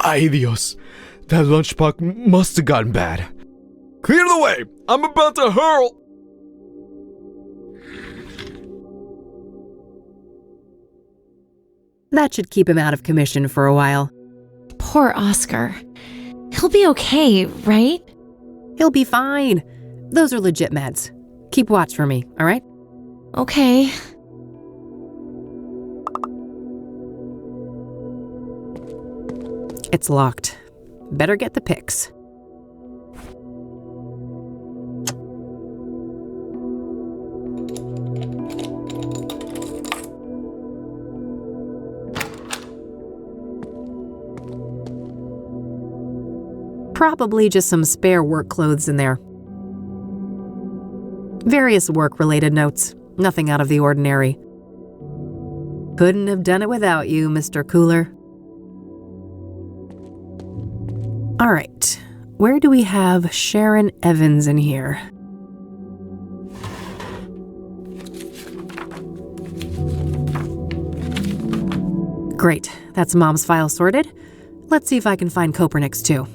Ay Dios. That lunchbox must have gotten bad. Clear the way! I'm about to hurl! That should keep him out of commission for a while. Poor Oscar. He'll be okay, right? He'll be fine. Those are legit meds. Keep watch for me, all right? Okay. It's locked. Better get the pics. Probably just some spare work clothes in there. Various work-related notes. Nothing out of the ordinary. Couldn't have done it without you, Mr. Cooler. All right, where do we have Sharon Evans in here? Great, that's Mom's file sorted. Let's see if I can find Kopernik's too.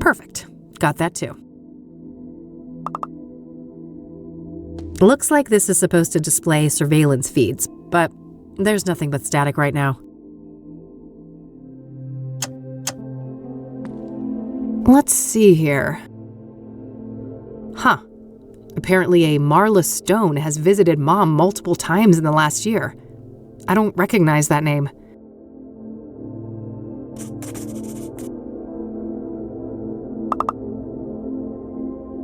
Perfect, got that too. Looks like this is supposed to display surveillance feeds, but there's nothing but static right now. Let's see here. Huh. Apparently a Marla Stone has visited Mom multiple times in the last year. I don't recognize that name.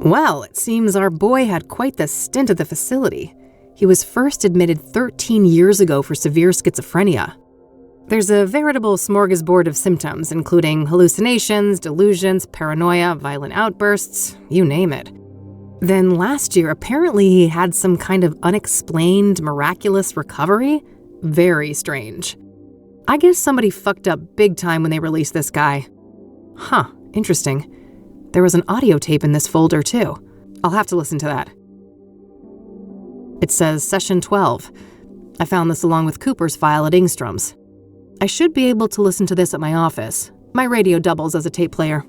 Well, it seems our boy had quite the stint at the facility. He was first admitted 13 years ago for severe schizophrenia. There's a veritable smorgasbord of symptoms, including hallucinations, delusions, paranoia, violent outbursts, you name it. Then last year, apparently he had some kind of unexplained, miraculous recovery. Very strange. I guess somebody fucked up big time when they released this guy. Huh, interesting. There was an audio tape in this folder too. I'll have to listen to that. It says Session 12. I found this along with Cooper's file at Ingstrom's. I should be able to listen to this at my office. My radio doubles as a tape player.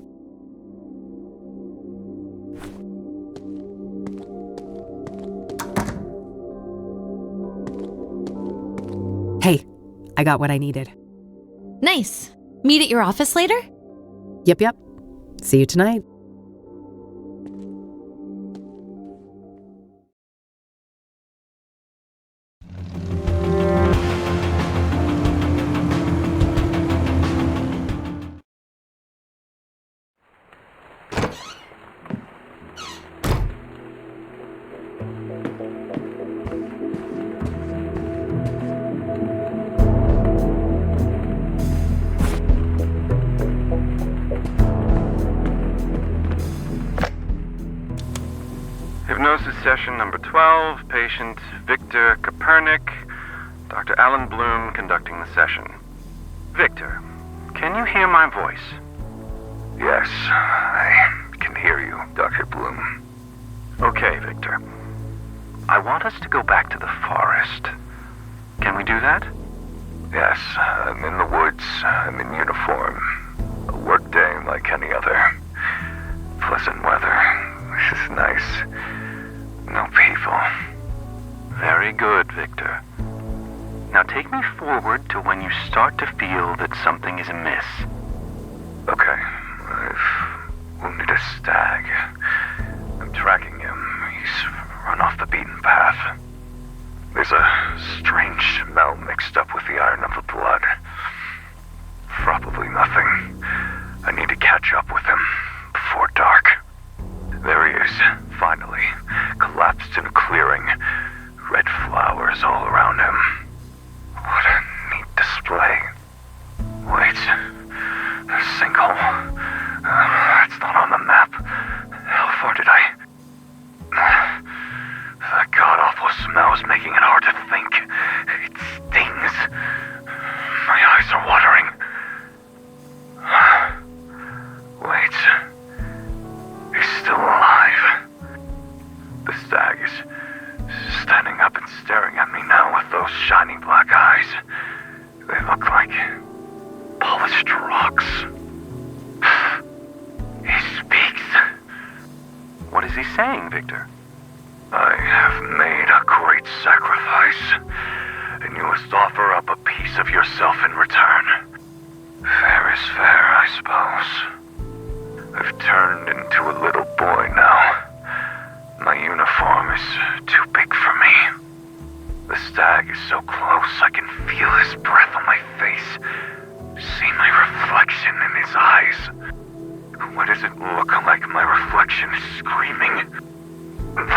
Hey, I got what I needed. Nice. Meet at your office later? Yep. See you tonight. Hypnosis session number 12, patient Victor Kopernik, Dr. Alan Bloom conducting the session. Victor, can you hear my voice? Yes, I can hear you, Dr. Bloom. Okay, Victor. I want us to go back to the forest. Can we do that? Yes, I'm in the woods. I'm in uniform. A work day like any other. Pleasant weather. This is nice. No people. Very good, Victor. Now take me forward to when you start to feel that something is amiss. Okay. I've wounded a stag. I'm tracking him. He's run off the beaten path. There's a strange smell mixed up with the iron of the blood. Probably nothing. I need to catch up with him before dark. There he is, finally, collapsed in a clearing. Red flowers all around him. What a neat display. Wait, a sinkhole. That's not on the map. How far did I... That god-awful smell is making it hard to think. It stings. My eyes are watering. Wait. He's still alive. The stag is standing up and staring at me now with those shiny black eyes. They look like polished rocks. He speaks. What is he saying, Victor? I have made a great sacrifice, and you must offer up a piece of yourself in return. Fair is fair, I suppose. I've turned into a little boy now. My uniform is too big for me. The stag is so close I can feel his breath on my face. See my reflection in his eyes. Why does it look like my reflection is screaming? It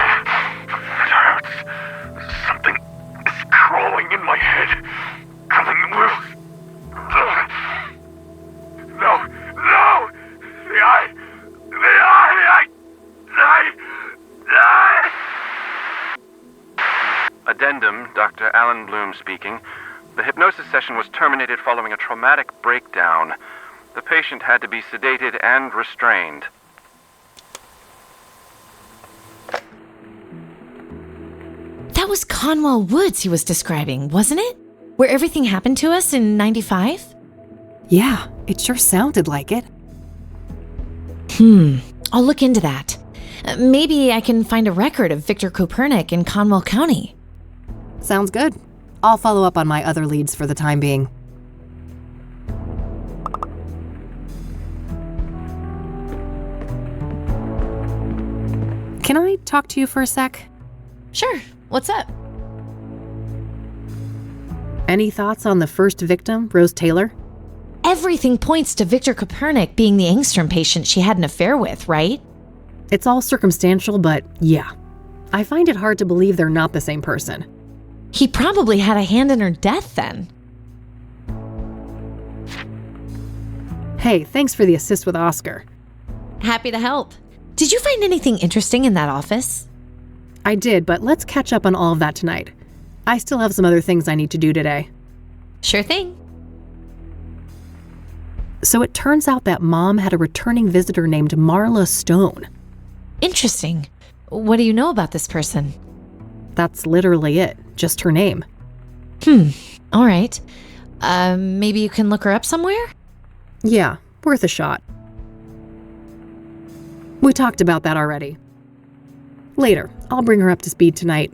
hurts. Something is crawling in my head. Coming loose. No! The eye! Addendum, Dr. Alan Bloom speaking. The hypnosis session was terminated following a traumatic breakdown. The patient had to be sedated and restrained. That was Conwell Woods he was describing, wasn't it? Where everything happened to us in 95? Yeah, it sure sounded like it. I'll look into that. Maybe I can find a record of Victor Kopernik in Conwell County. Sounds good. I'll follow up on my other leads for the time being. Can I talk to you for a sec? Sure. What's up? Any thoughts on the first victim, Rose Taylor? Everything points to Victor Kopernik being the Engstrom patient she had an affair with, right? It's all circumstantial, but yeah. I find it hard to believe they're not the same person. He probably had a hand in her death then. Hey, thanks for the assist with Oscar. Happy to help. Did you find anything interesting in that office? I did, but let's catch up on all of that tonight. I still have some other things I need to do today. Sure thing. So it turns out that Mom had a returning visitor named Marla Stone. Interesting. What do you know about this person? That's literally it, just her name. All right. Maybe you can look her up somewhere? Yeah, worth a shot. We talked about that already. Later, I'll bring her up to speed tonight.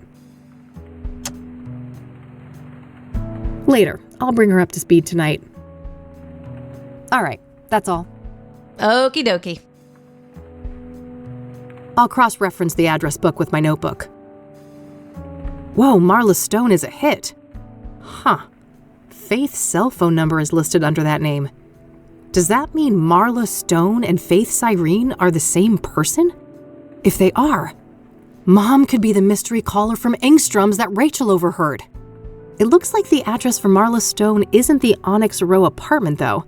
All right, that's all. Okie dokie. I'll cross-reference the address book with my notebook. Whoa, Marla Stone is a hit. Huh. Faith's cell phone number is listed under that name. Does that mean Marla Stone and Faith Cyrene are the same person? If they are, Mom could be the mystery caller from Engstrom's that Rachel overheard. It looks like the address for Marla Stone isn't the Onyx Row apartment, though.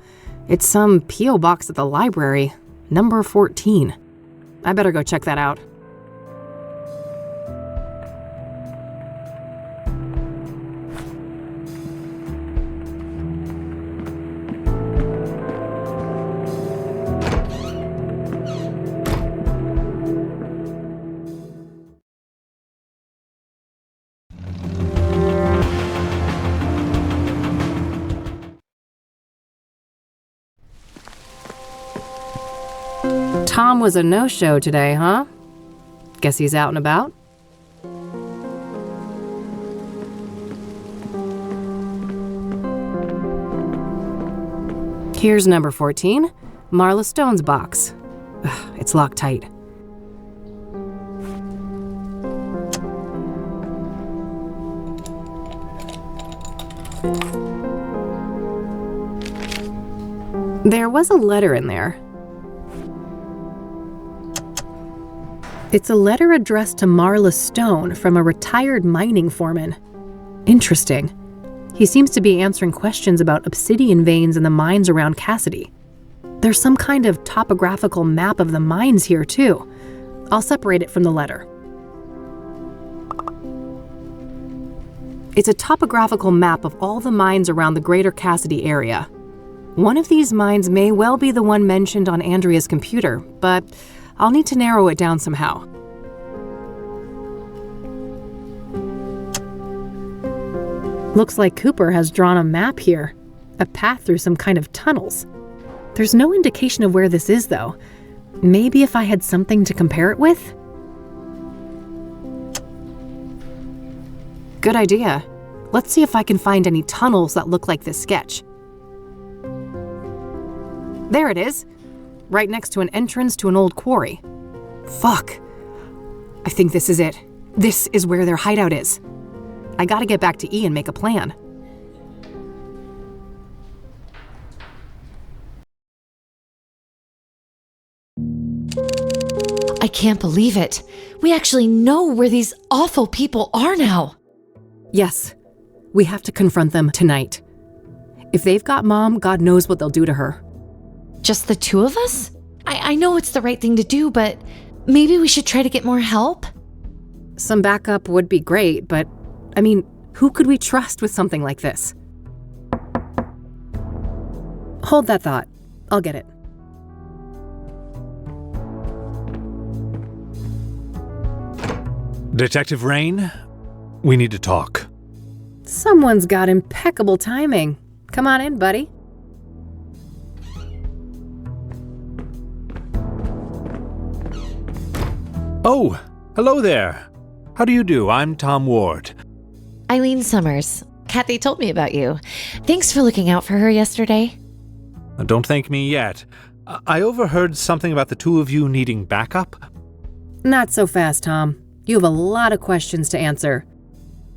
It's some P.O. box at the library, number 14. I better go check that out. Tom was a no-show today, huh? Guess he's out and about? Here's number 14, Marla Stone's box. Ugh, it's locked tight. There was a letter in there. It's a letter addressed to Marla Stone from a retired mining foreman. Interesting. He seems to be answering questions about obsidian veins in the mines around Cassidy. There's some kind of topographical map of the mines here, too. I'll separate it from the letter. It's a topographical map of all the mines around the greater Cassidy area. One of these mines may well be the one mentioned on Andrea's computer, but I'll need to narrow it down somehow. Looks like Cooper has drawn a map here, a path through some kind of tunnels. There's no indication of where this is, though. Maybe if I had something to compare it with? Good idea. Let's see if I can find any tunnels that look like this sketch. There it is, right next to an entrance to an old quarry. Fuck. I think this is it. This is where their hideout is. I gotta get back to E and make a plan. I can't believe it. We actually know where these awful people are now. Yes, we have to confront them tonight. If they've got Mom, God knows what they'll do to her. Just the two of us? I know it's the right thing to do, but maybe we should try to get more help? Some backup would be great, but I mean, who could we trust with something like this? Hold that thought. I'll get it. Detective Rain, we need to talk. Someone's got impeccable timing. Come on in, buddy. Oh, hello there. How do you do? I'm Tom Ward. Eileen Summers. Kathy told me about you. Thanks for looking out for her yesterday. Don't thank me yet. I overheard something about the two of you needing backup. Not so fast, Tom. You have a lot of questions to answer.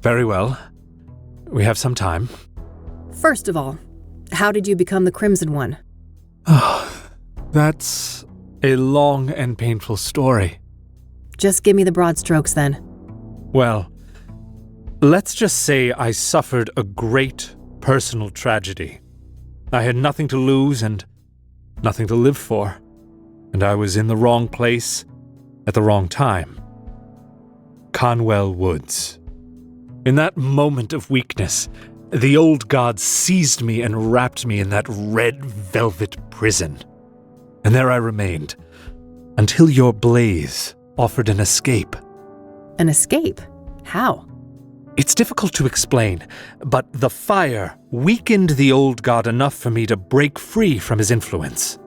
Very well. We have some time. First of all, how did you become the Crimson One? That's a long and painful story. Just give me the broad strokes then. Well, let's just say I suffered a great personal tragedy. I had nothing to lose and nothing to live for. And I was in the wrong place at the wrong time. Conwell Woods. In that moment of weakness, the old god seized me and wrapped me in that red velvet prison. And there I remained, until your blaze offered an escape. An escape? How? It's difficult to explain, but the fire weakened the old god enough for me to break free from his influence.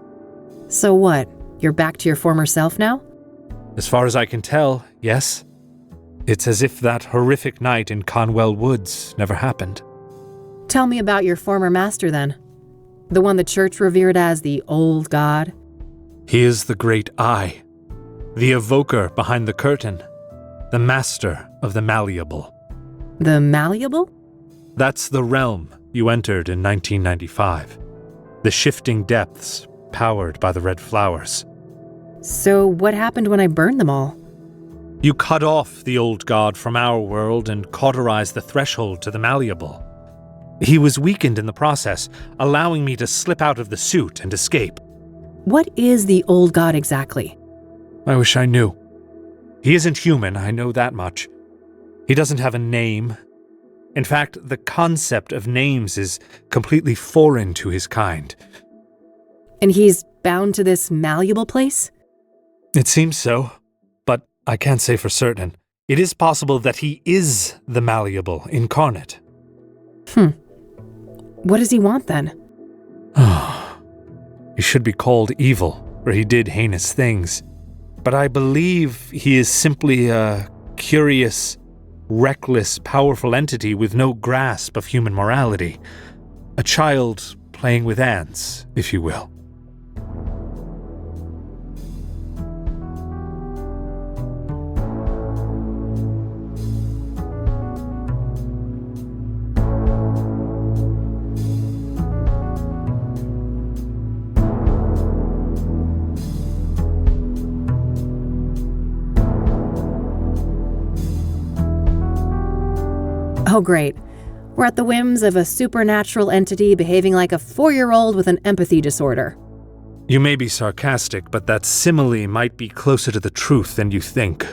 So what? You're back to your former self now? As far as I can tell, yes. It's as if that horrific night in Conwell Woods never happened. Tell me about your former master then. The one the church revered as the old god. He is the great I, the evoker behind the curtain, the master of the malleable. The malleable? That's the realm you entered in 1995. The shifting depths powered by the red flowers. So what happened when I burned them all? You cut off the old god from our world and cauterized the threshold to the malleable. He was weakened in the process, allowing me to slip out of the suit and escape. What is the old god exactly? I wish I knew. He isn't human, I know that much. He doesn't have a name. In fact, the concept of names is completely foreign to his kind. And he's bound to this malleable place? It seems so, but I can't say for certain. It is possible that he is the malleable incarnate. What does he want then? He should be called evil, for he did heinous things. But I believe he is simply a curious, reckless, powerful entity with no grasp of human morality. A child playing with ants, if you will. Oh, great. We're at the whims of a supernatural entity behaving like a 4-year-old with an empathy disorder. You may be sarcastic, but that simile might be closer to the truth than you think.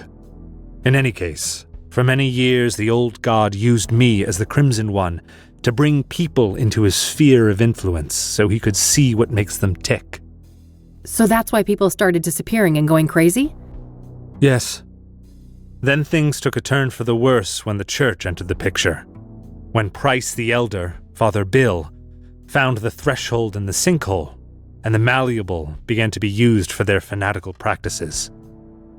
In any case, for many years the old god used me as the Crimson One to bring people into his sphere of influence so he could see what makes them tick. So that's why people started disappearing and going crazy? Yes. Then things took a turn for the worse when the church entered the picture. When Price the Elder, Father Bill, found the threshold in the sinkhole, and the malleable began to be used for their fanatical practices.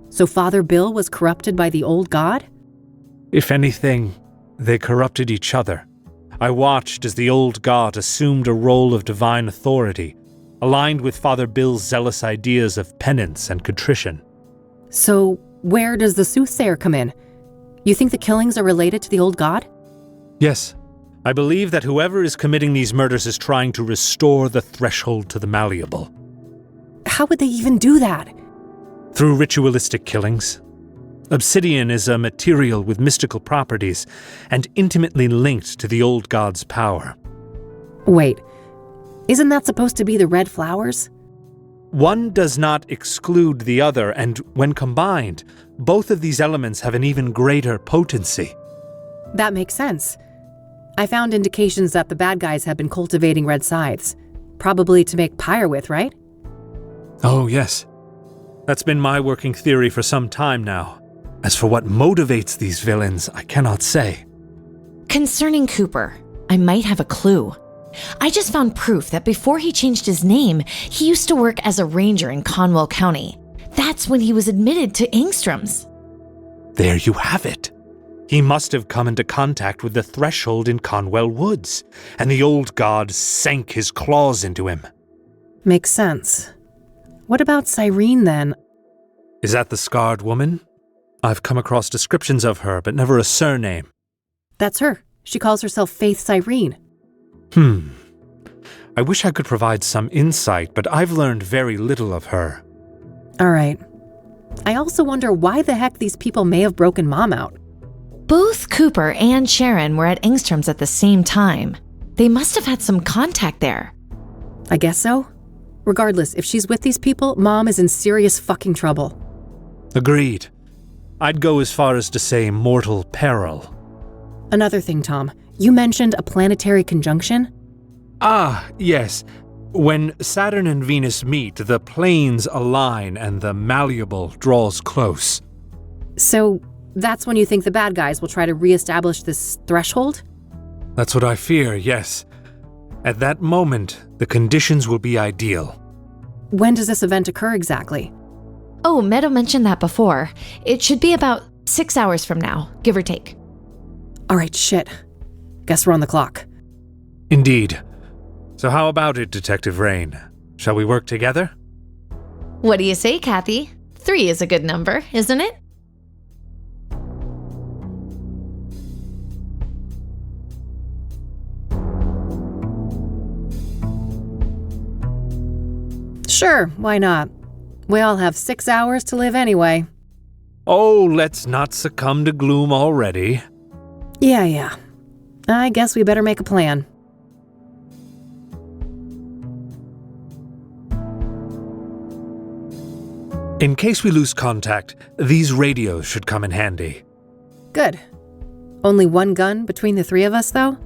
So Father Bill was corrupted by the old god? If anything, they corrupted each other. I watched as the old god assumed a role of divine authority, aligned with Father Bill's zealous ideas of penance and contrition. So where does the Soothsayer come in? You think the killings are related to the old god? Yes. I believe that whoever is committing these murders is trying to restore the threshold to the malleable. How would they even do that? Through ritualistic killings. Obsidian is a material with mystical properties and intimately linked to the old god's power. Wait, isn't that supposed to be the red flowers? One does not exclude the other, and when combined, both of these elements have an even greater potency. That makes sense. I found indications that the bad guys have been cultivating red scythes, probably to make pyre with, right? Oh, yes. That's been my working theory for some time now. As for what motivates these villains, I cannot say. Concerning Cooper, I might have a clue. I just found proof that before he changed his name, he used to work as a ranger in Conwell County. That's when he was admitted to Engstrom's. There you have it. He must have come into contact with the threshold in Conwell Woods, and the old god sank his claws into him. Makes sense. What about Cyrene, then? Is that the scarred woman? I've come across descriptions of her, but never a surname. That's her. She calls herself Faith Cyrene. I wish I could provide some insight, but I've learned very little of her. All right. I also wonder why the heck these people may have broken Mom out. Both Cooper and Sharon were at Engstrom's at the same time. They must have had some contact there. I guess so. Regardless, if she's with these people, Mom is in serious fucking trouble. Agreed. I'd go as far as to say mortal peril. Another thing, Tom. You mentioned a planetary conjunction? Ah, yes. When Saturn and Venus meet, the planes align and the malleable draws close. So that's when you think the bad guys will try to re-establish this threshold? That's what I fear, yes. At that moment, the conditions will be ideal. When does this event occur exactly? Oh, Meadow mentioned that before. It should be about 6 hours from now, give or take. All right, shit. Guess we're on the clock. Indeed. So how about it, Detective Rain? Shall we work together? What do you say, Kathy? 3 is a good number, isn't it? Sure, why not? We all have 6 hours to live anyway. Oh, let's not succumb to gloom already. Yeah. I guess we better make a plan. In case we lose contact, these radios should come in handy. Good. Only one gun between the 3 of us, though?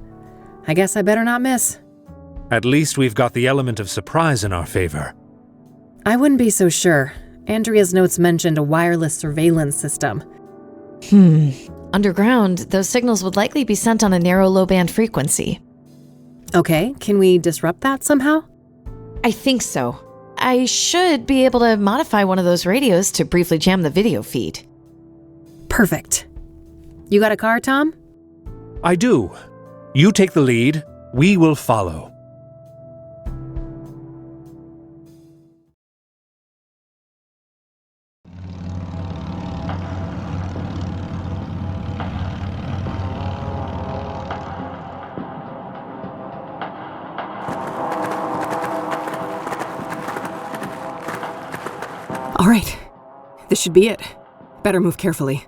I guess I better not miss. At least we've got the element of surprise in our favor. I wouldn't be so sure. Andrea's notes mentioned a wireless surveillance system. Underground, those signals would likely be sent on a narrow low-band frequency. Okay, can we disrupt that somehow? I think so. I should be able to modify one of those radios to briefly jam the video feed. Perfect. You got a car, Tom? I do. You take the lead, we will follow. All right, this should be it. Better move carefully.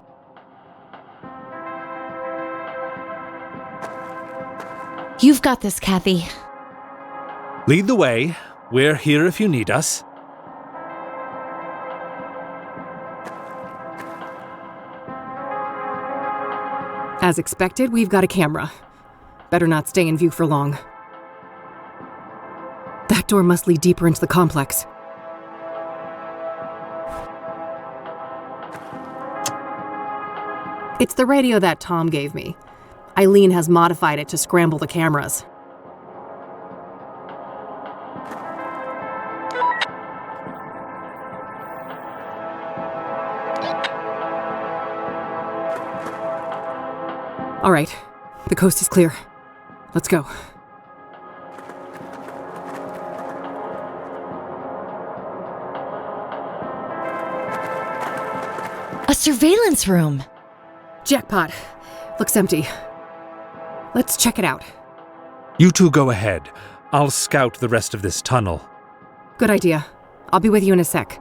You've got this, Kathy. Lead the way. We're here if you need us. As expected, we've got a camera. Better not stay in view for long. That door must lead deeper into the complex. It's the radio that Tom gave me. Eileen has modified it to scramble the cameras. All right, the coast is clear. Let's go. A surveillance room. Jackpot. Looks empty. Let's check it out. You two go ahead. I'll scout the rest of this tunnel. Good idea. I'll be with you in a sec.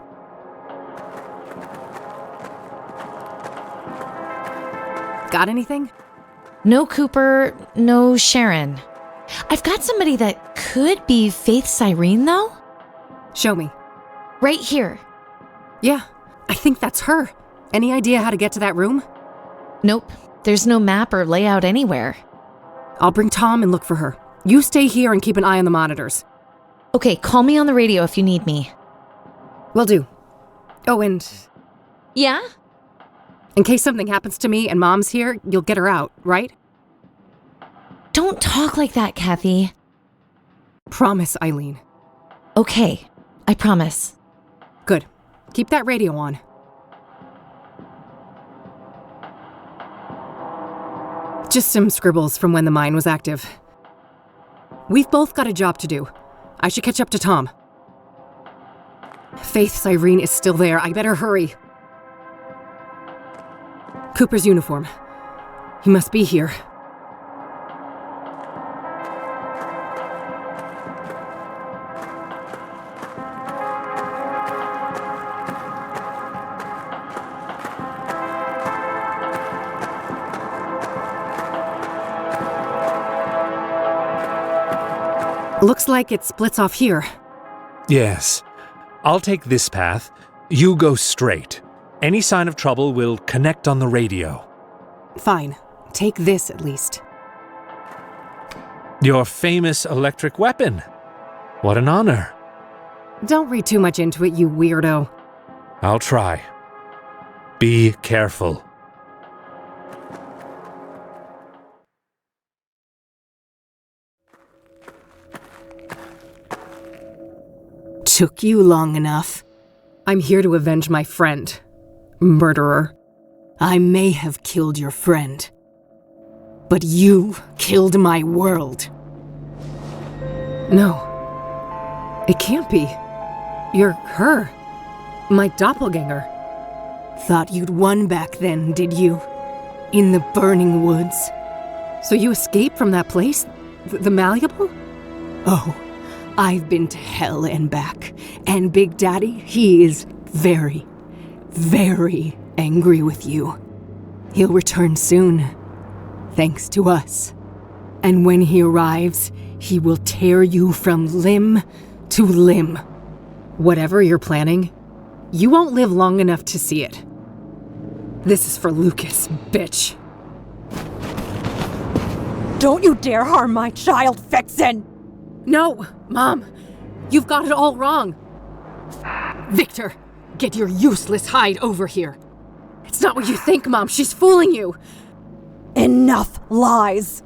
Got anything? No Cooper, no Sharon. I've got somebody that could be Faith Cyrene, though. Show me. Right here. Yeah, I think that's her. Any idea how to get to that room? Nope. There's no map or layout anywhere. I'll bring Tom and look for her. You stay here and keep an eye on the monitors. Okay, call me on the radio if you need me. Will do. Oh, and... Yeah? In case something happens to me and Mom's here, you'll get her out, right? Don't talk like that, Kathy. Promise, Eileen. Okay, I promise. Good. Keep that radio on. Just some scribbles from when the mine was active. We've both got a job to do. I should catch up to Tom. Faith Cyrene is still there. I better hurry. Cooper's uniform. He must be here. Looks like it splits off here. Yes. I'll take this path. You go straight. Any sign of trouble, we'll connect on the radio. Fine. Take this at least. Your famous electric weapon. What an honor. Don't read too much into it, you weirdo. I'll try. Be careful. Took you long enough. I'm here to avenge my friend. Murderer. I may have killed your friend. But you killed my world. No. It can't be. You're her. My doppelganger. Thought you'd won back then, did you? In the burning woods. So you escaped from that place? The Malleable? Oh, I've been to hell and back. And Big Daddy, he is very, very angry with you. He'll return soon, thanks to us. And when he arrives, he will tear you from limb to limb. Whatever you're planning, you won't live long enough to see it. This is for Lucas, bitch. Don't you dare harm my child, Vixen! No, Mom. You've got it all wrong. Victor, get your useless hide over here. It's not what you think, Mom. She's fooling you. Enough lies.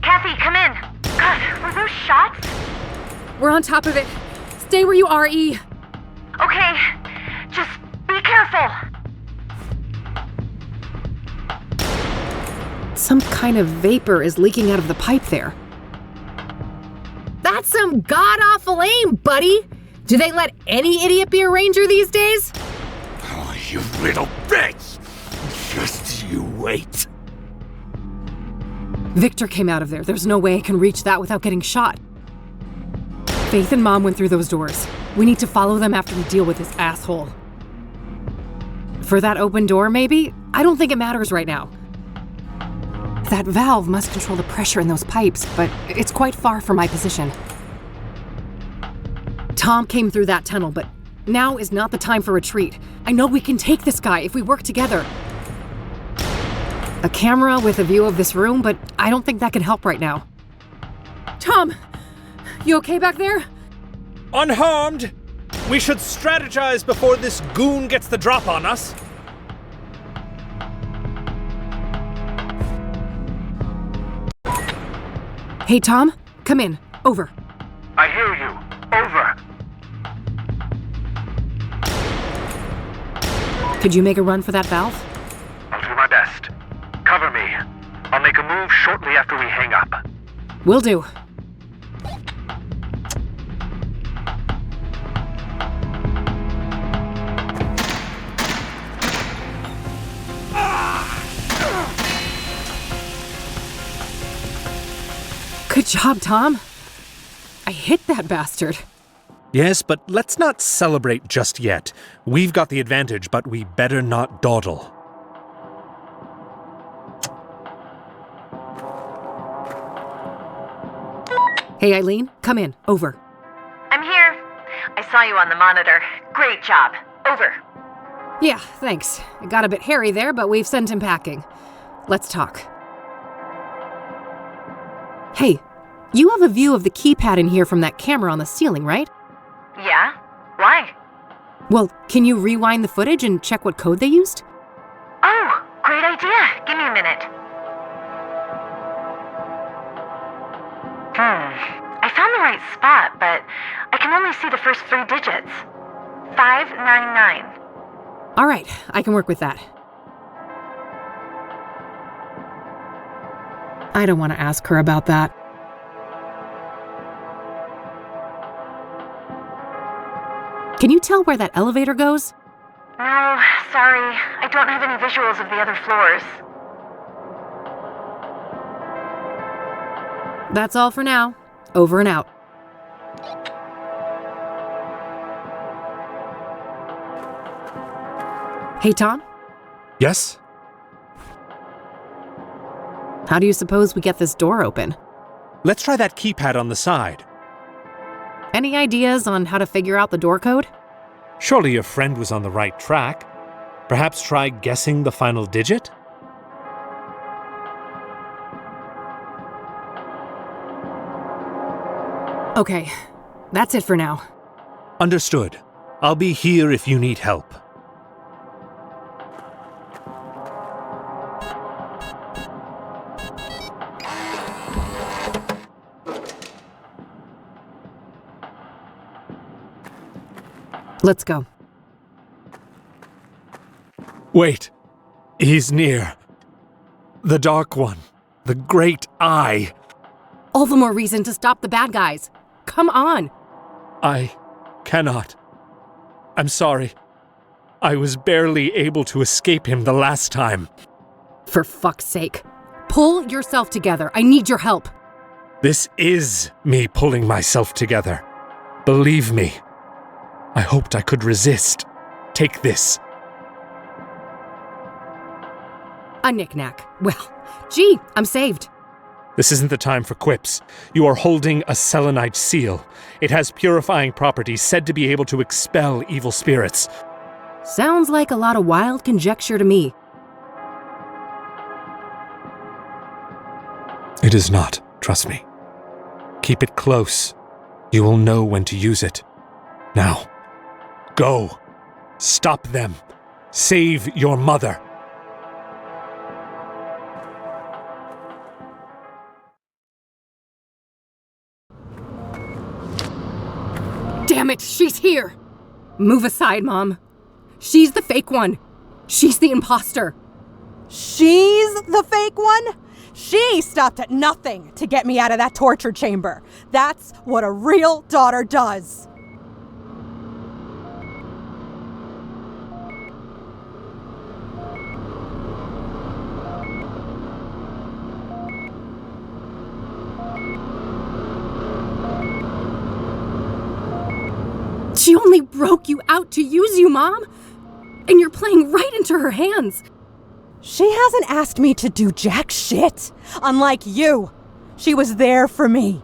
Kathy, come in. God, were those shots? We're on top of it. Stay where you are, E. Okay, just be careful. Some kind of vapor is leaking out of the pipe there. That's some god-awful aim, buddy! Do they let any idiot be a ranger these days? Oh, you little bitch! Just you wait. Victor came out of there. There's no way I can reach that without getting shot. Faith and Mom went through those doors. We need to follow them after we deal with this asshole. For that open door, maybe? I don't think it matters right now. That valve must control the pressure in those pipes, but it's quite far from my position. Tom came through that tunnel, but now is not the time for retreat. I know we can take this guy if we work together. A camera with a view of this room, but I don't think that can help right now. Tom, you okay back there? Unharmed! We should strategize before this goon gets the drop on us. Hey, Tom, come in. Over. I hear you. Over. Could you make a run for that valve? I'll do my best. Cover me. I'll make a move shortly after we hang up. Will do. Good job, Tom. I hit that bastard. Yes, but let's not celebrate just yet. We've got the advantage, but we better not dawdle. Hey, Eileen, come in. Over. I'm here. I saw you on the monitor. Great job. Over. Yeah, thanks. It got a bit hairy there, but we've sent him packing. Let's talk. Hey, you have a view of the keypad in here from that camera on the ceiling, right? Yeah? Why? Well, can you rewind the footage and check what code they used? Oh, great idea. Give me a minute. I found the right spot, but I can only see the first 3 digits. 599. All right, I can work with that. I don't want to ask her about that. Can you tell where that elevator goes? No, sorry. I don't have any visuals of the other floors. That's all for now. Over and out. Hey, Tom? Yes? How do you suppose we get this door open? Let's try that keypad on the side. Any ideas on how to figure out the door code? Surely your friend was on the right track. Perhaps try guessing the final digit? Okay, that's it for now. Understood. I'll be here if you need help. Let's go. Wait. He's near. The Dark One. The Great Eye. All the more reason to stop the bad guys. Come on. I cannot. I'm sorry. I was barely able to escape him the last time. For fuck's sake. Pull yourself together. I need your help. This is me pulling myself together. Believe me. I hoped I could resist. Take this. A knick-knack. Well, gee, I'm saved. This isn't the time for quips. You are holding a selenite seal. It has purifying properties said to be able to expel evil spirits. Sounds like a lot of wild conjecture to me. It is not, trust me. Keep it close. You will know when to use it. Now, go. Stop them. Save your mother. Damn it, she's here! Move aside, Mom. She's the fake one. She's the imposter. She's the fake one? She stopped at nothing to get me out of that torture chamber. That's what a real daughter does. She only broke you out to use you, Mom. And you're playing right into her hands. She hasn't asked me to do jack shit. Unlike you. She was there for me.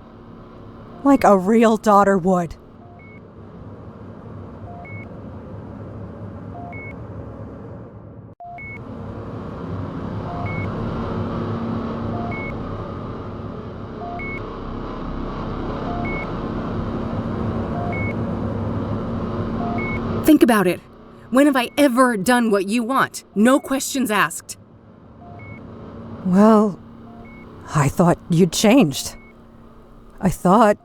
Like a real daughter would. Think about it. When have I ever done what you want? No questions asked. Well, I thought you'd changed. I thought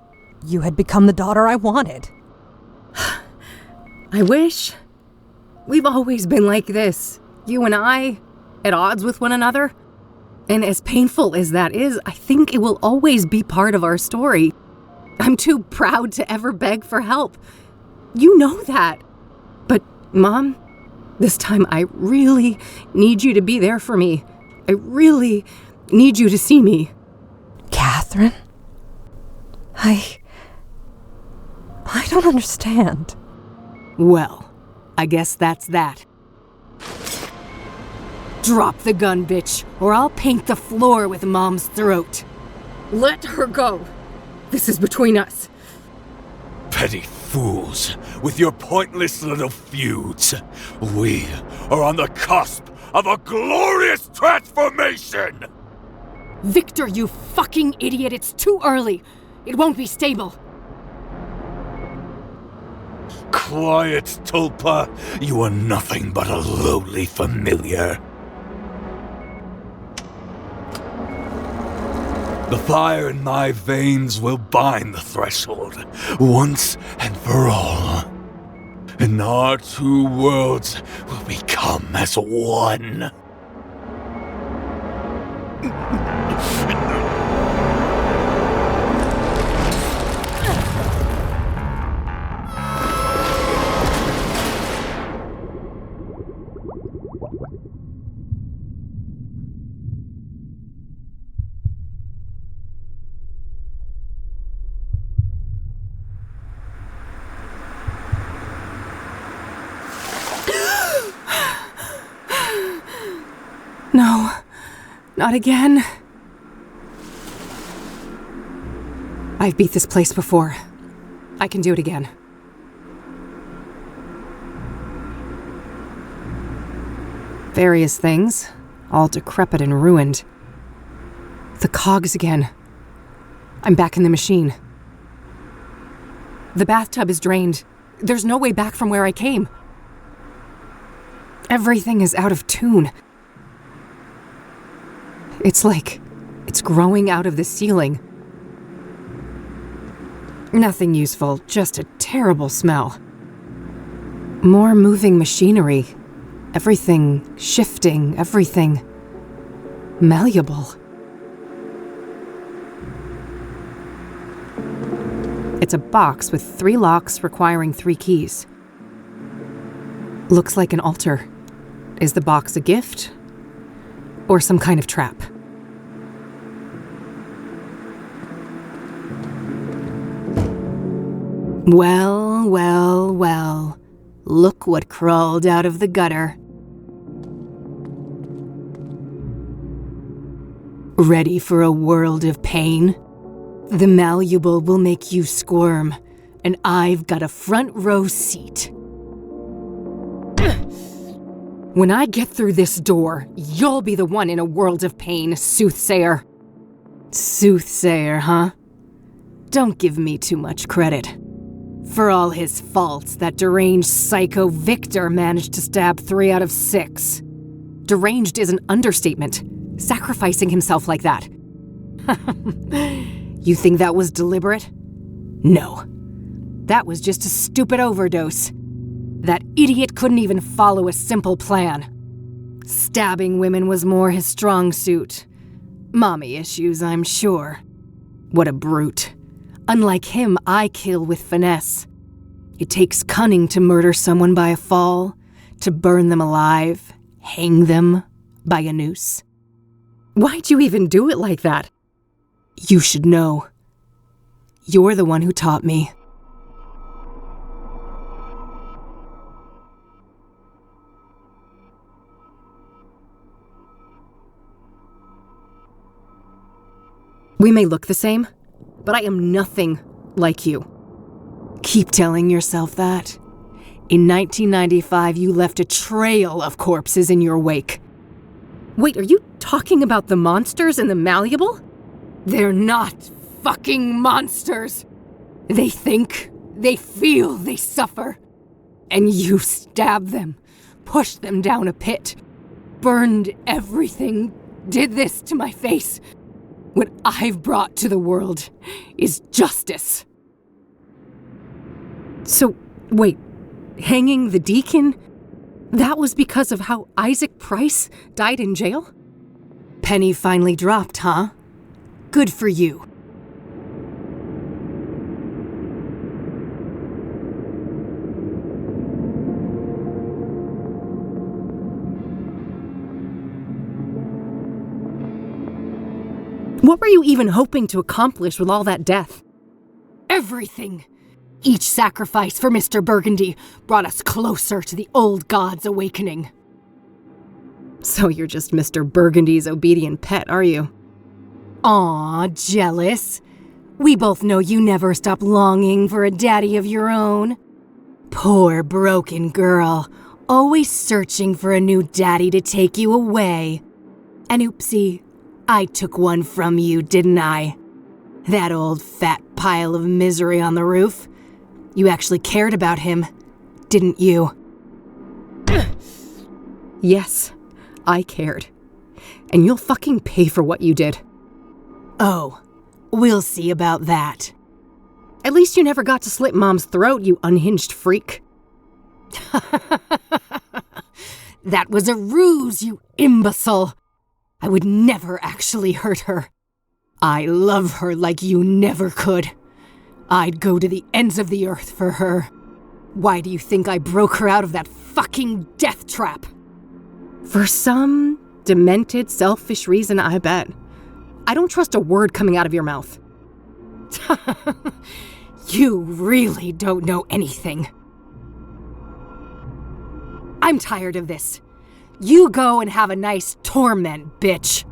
you had become the daughter I wanted. I wish. We've always been like this. You and I, at odds with one another. And as painful as that is, I think it will always be part of our story. I'm too proud to ever beg for help. You know that. But, Mom, this time I really need you to be there for me. I really need you to see me. Catherine? I don't understand. Well, I guess that's that. Drop the gun, bitch, or I'll paint the floor with Mom's throat. Let her go. This is between us. Petty fools, with your pointless little feuds. We are on the cusp of a glorious transformation! Victor, you fucking idiot, it's too early. It won't be stable. Quiet, Tulpa. You are nothing but a lowly familiar. The fire in my veins will bind the threshold, once and for all. And our two worlds will become as one. No, not again. I've beat this place before. I can do it again. Various things, all decrepit and ruined. The cogs again. I'm back in the machine. The bathtub is drained. There's no way back from where I came. Everything is out of tune. It's like it's growing out of the ceiling. Nothing useful, just a terrible smell. More moving machinery. Everything shifting, everything malleable. It's a box with 3 locks requiring 3 keys. Looks like an altar. Is the box a gift? Or some kind of trap? Well, well, well. Look what crawled out of the gutter. Ready for a world of pain? The malleable will make you squirm, and I've got a front row seat. When I get through this door, you'll be the one in a world of pain, Soothsayer. Soothsayer, huh? Don't give me too much credit. For all his faults, that deranged psycho Victor managed to stab 3 out of 6. Deranged is an understatement. Sacrificing himself like that. You think that was deliberate? No. That was just a stupid overdose. That idiot couldn't even follow a simple plan. Stabbing women was more his strong suit. Mommy issues, I'm sure. What a brute. Unlike him, I kill with finesse. It takes cunning to murder someone by a fall, to burn them alive, hang them by a noose. Why'd you even do it like that? You should know. You're the one who taught me. We may look the same, but I am nothing like you. Keep telling yourself that. In 1995, you left a trail of corpses in your wake. Wait, are you talking about the monsters in the malleable? They're not fucking monsters. They think, they feel, they suffer. And you stabbed them, pushed them down a pit, burned everything, did this to my face. What I've brought to the world is justice. So, wait, hanging the deacon? That was because of how Isaac Price died in jail? Penny finally dropped, huh? Good for you. What were you even hoping to accomplish with all that death? Everything! Each sacrifice for Mr. Burgundy brought us closer to the old god's awakening. So you're just Mr. Burgundy's obedient pet, are you? Aw, jealous. We both know you never stop longing for a daddy of your own. Poor broken girl, always searching for a new daddy to take you away. And oopsie, I took one from you, didn't I? That old fat pile of misery on the roof. You actually cared about him, didn't you? Yes, I cared. And you'll fucking pay for what you did. Oh, we'll see about that. At least you never got to slit Mom's throat, you unhinged freak. That was a ruse, you imbecile. I would never actually hurt her. I love her like you never could. I'd go to the ends of the earth for her. Why do you think I broke her out of that fucking death trap? For some demented, selfish reason, I bet. I don't trust a word coming out of your mouth. You really don't know anything. I'm tired of this. You go and have a nice torment, bitch.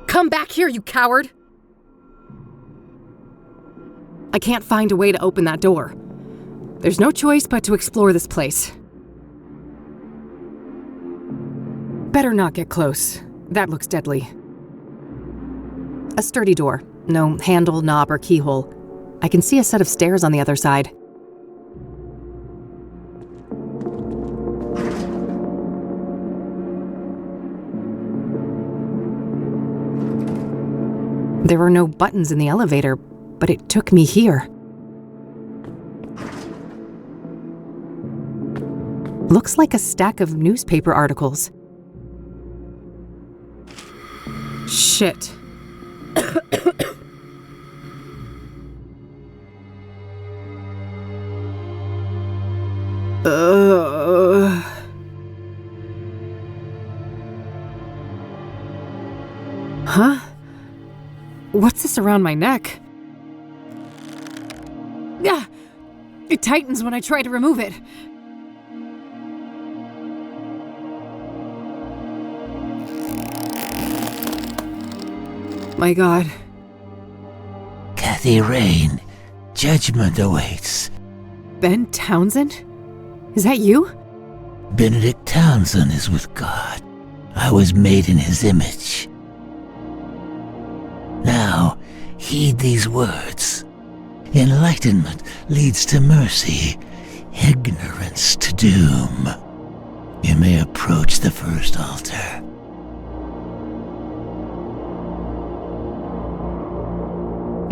Come back here, you coward! I can't find a way to open that door. There's no choice but to explore this place. Better not get close. That looks deadly. A sturdy door. No handle, knob, or keyhole. I can see a set of stairs on the other side. There are no buttons in the elevator, but it took me here. Looks like a stack of newspaper articles. Shit. Huh? What's this around my neck? Ah! It tightens when I try to remove it. My God. Kathy Rain, judgment awaits. Ben Townsend? Is that you? Benedict Townsend is with God. I was made in his image. Now, heed these words. Enlightenment leads to mercy, ignorance to doom. You may approach the first altar.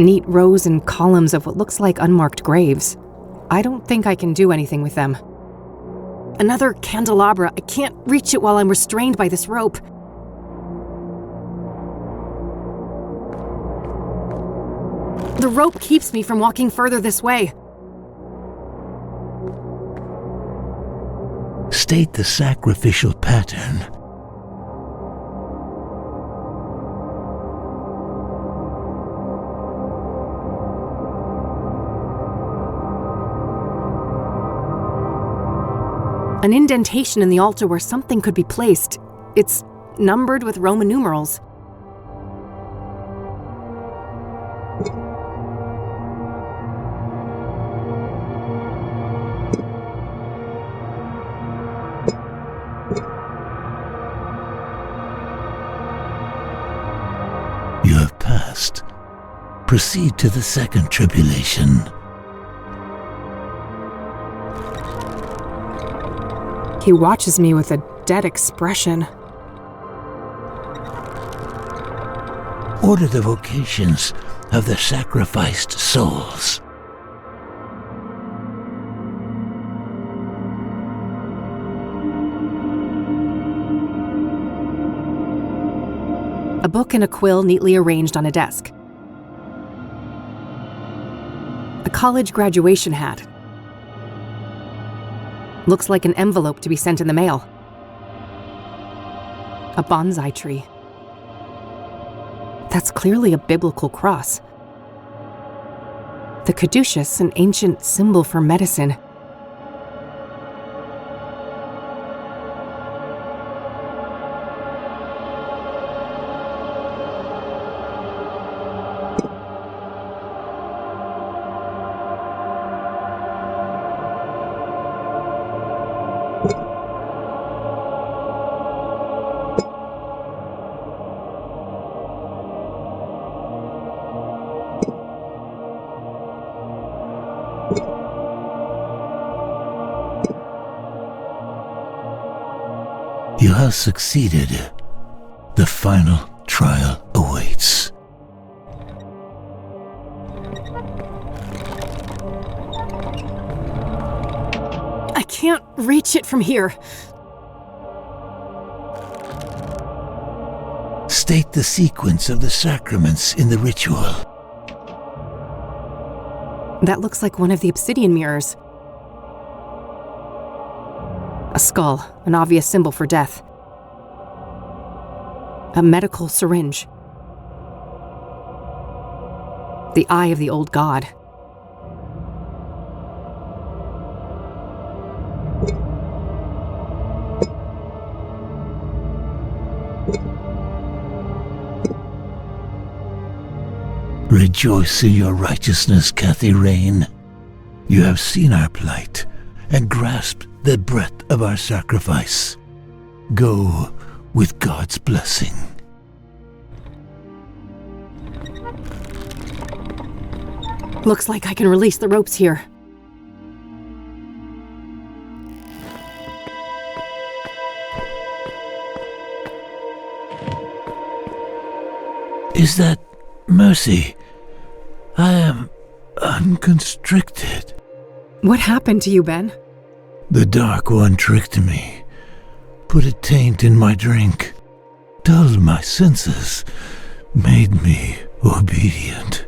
Neat rows and columns of what looks like unmarked graves. I don't think I can do anything with them. Another candelabra. I can't reach it while I'm restrained by this rope. The rope keeps me from walking further this way. State the sacrificial pattern. An indentation in the altar where something could be placed. It's numbered with Roman numerals. You have passed. Proceed to the second tribulation. He watches me with a dead expression. Order the vocations of the sacrificed souls. A book and a quill neatly arranged on a desk. A college graduation hat. Looks like an envelope to be sent in the mail. A bonsai tree. That's clearly a biblical cross. The caduceus, an ancient symbol for medicine. You have succeeded. The final trial awaits. I can't reach it from here. State the sequence of the sacraments in the ritual. That looks like one of the obsidian mirrors. A skull, an obvious symbol for death. A medical syringe. The eye of the old god. Rejoice in your righteousness, Katy Rain. You have seen our plight and grasped the breadth of our sacrifice. Go with God's blessing. Looks like I can release the ropes here. Is that mercy? I am unconstricted. What happened to you, Ben? The Dark One tricked me, put a taint in my drink, dulled my senses, made me obedient.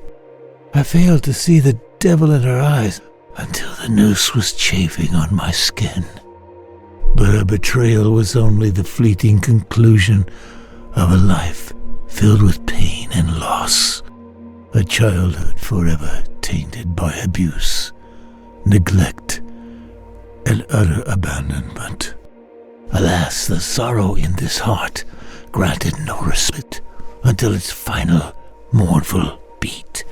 I failed to see the devil in her eyes until the noose was chafing on my skin. But her betrayal was only the fleeting conclusion of a life filled with pain and loss, a childhood forever tainted by abuse, neglect, and utter abandonment. Alas, the sorrow in this heart granted no respite until its final mournful beat.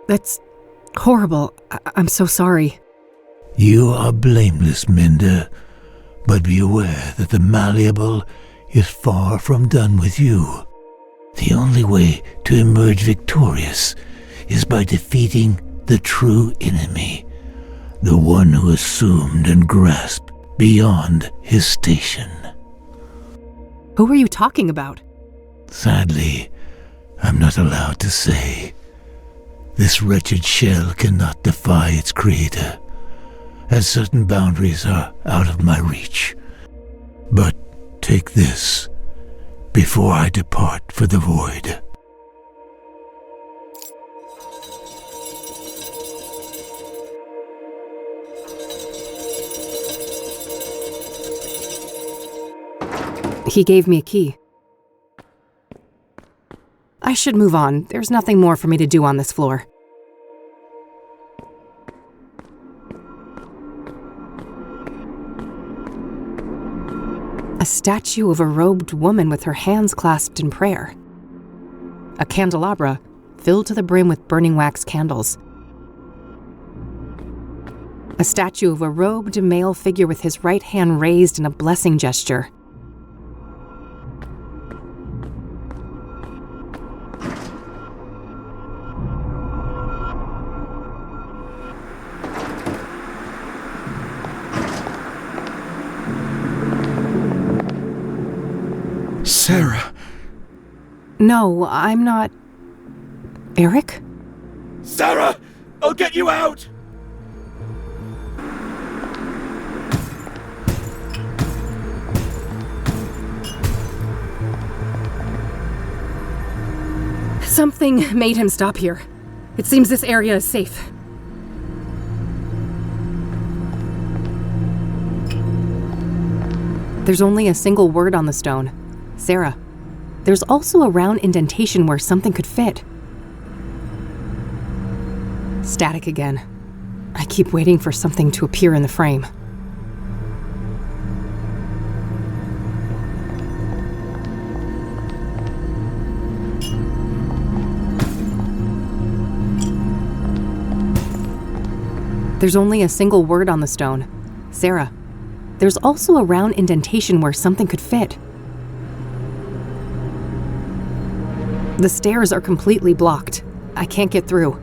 That's horrible. I'm so sorry. You are blameless, Minda, but be aware that the malleable is far from done with you. The only way to emerge victorious is by defeating the true enemy, the one who assumed and grasped beyond his station. Who are you talking about? Sadly, I'm not allowed to say. This wretched shell cannot defy its creator, as certain boundaries are out of my reach. But take this before I depart for the void. He gave me a key. I should move on. There's nothing more for me to do on this floor. A statue of a robed woman with her hands clasped in prayer. A candelabra filled to the brim with burning wax candles. A statue of a robed male figure with his right hand raised in a blessing gesture. Sarah. No, I'm not... Eric? Sarah! I'll get you out! Something made him stop here. It seems this area is safe. There's only a single word on the stone. Sarah. There's also a round indentation where something could fit. Static again. I keep waiting for something to appear in the frame. There's only a single word on the stone. Sarah. There's also a round indentation where something could fit. The stairs are completely blocked. I can't get through.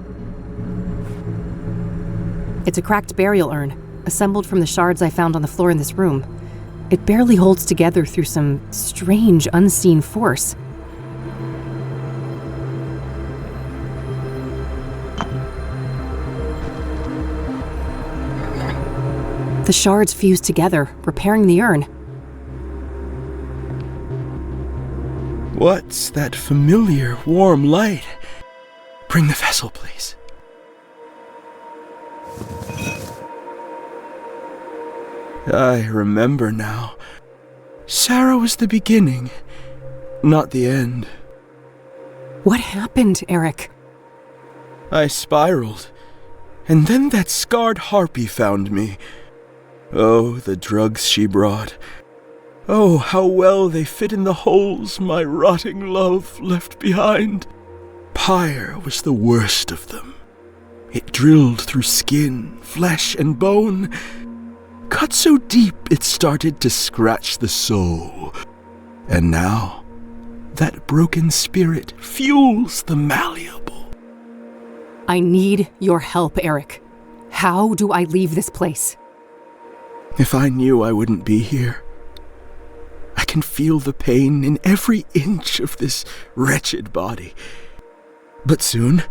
It's a cracked burial urn, assembled from the shards I found on the floor in this room. It barely holds together through some strange, unseen force. The shards fuse together, repairing the urn. What's that familiar, warm light? Bring the vessel, please. I remember now. Sarah was the beginning, not the end. What happened, Eric? I spiraled, and then that scarred harpy found me. Oh, the drugs she brought. Oh, how well they fit in the holes my rotting love left behind. vampire was the worst of them. It drilled through skin, flesh, and bone, cut so deep it started to scratch the soul. And now, that broken spirit fuels the malleable. I need your help, Eric. How do I leave this place? If I knew I wouldn't be here, I can feel the pain in every inch of this wretched body. But soon,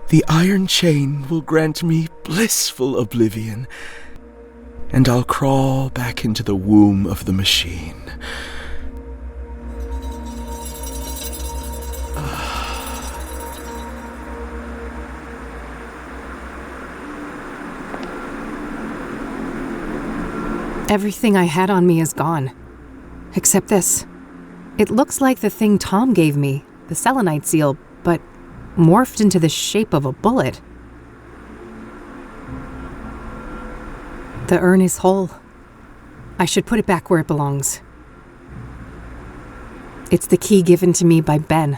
the iron chain will grant me blissful oblivion, and I'll crawl back into the womb of the machine. Everything I had on me is gone. Except this. It looks like the thing Tom gave me, the selenite seal, but morphed into the shape of a bullet. The urn is whole. I should put it back where it belongs. It's the key given to me by Ben.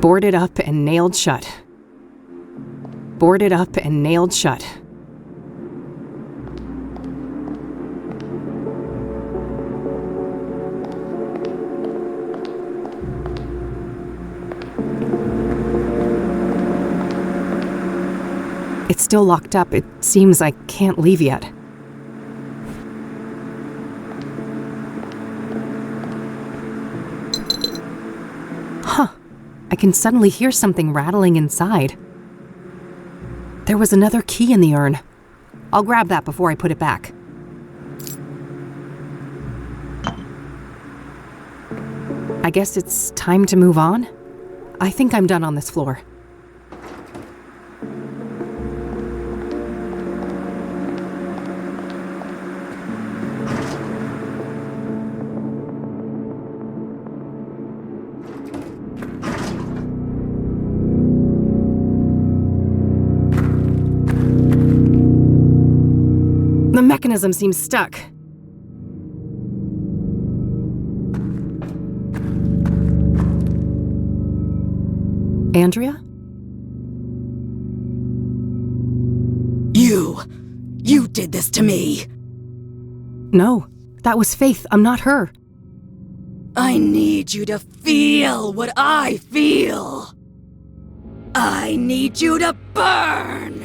Boarded up and nailed shut. Boarded up and nailed shut. It's still locked up. It seems I can't leave yet. Huh. I can suddenly hear something rattling inside. There was another key in the urn. I'll grab that before I put it back. I guess it's time to move on. I think I'm done on this floor. The mechanism seems stuck. Andrea? You did this to me. No, that was Faith. I'm not her. I need you to feel what I feel. I need you to burn.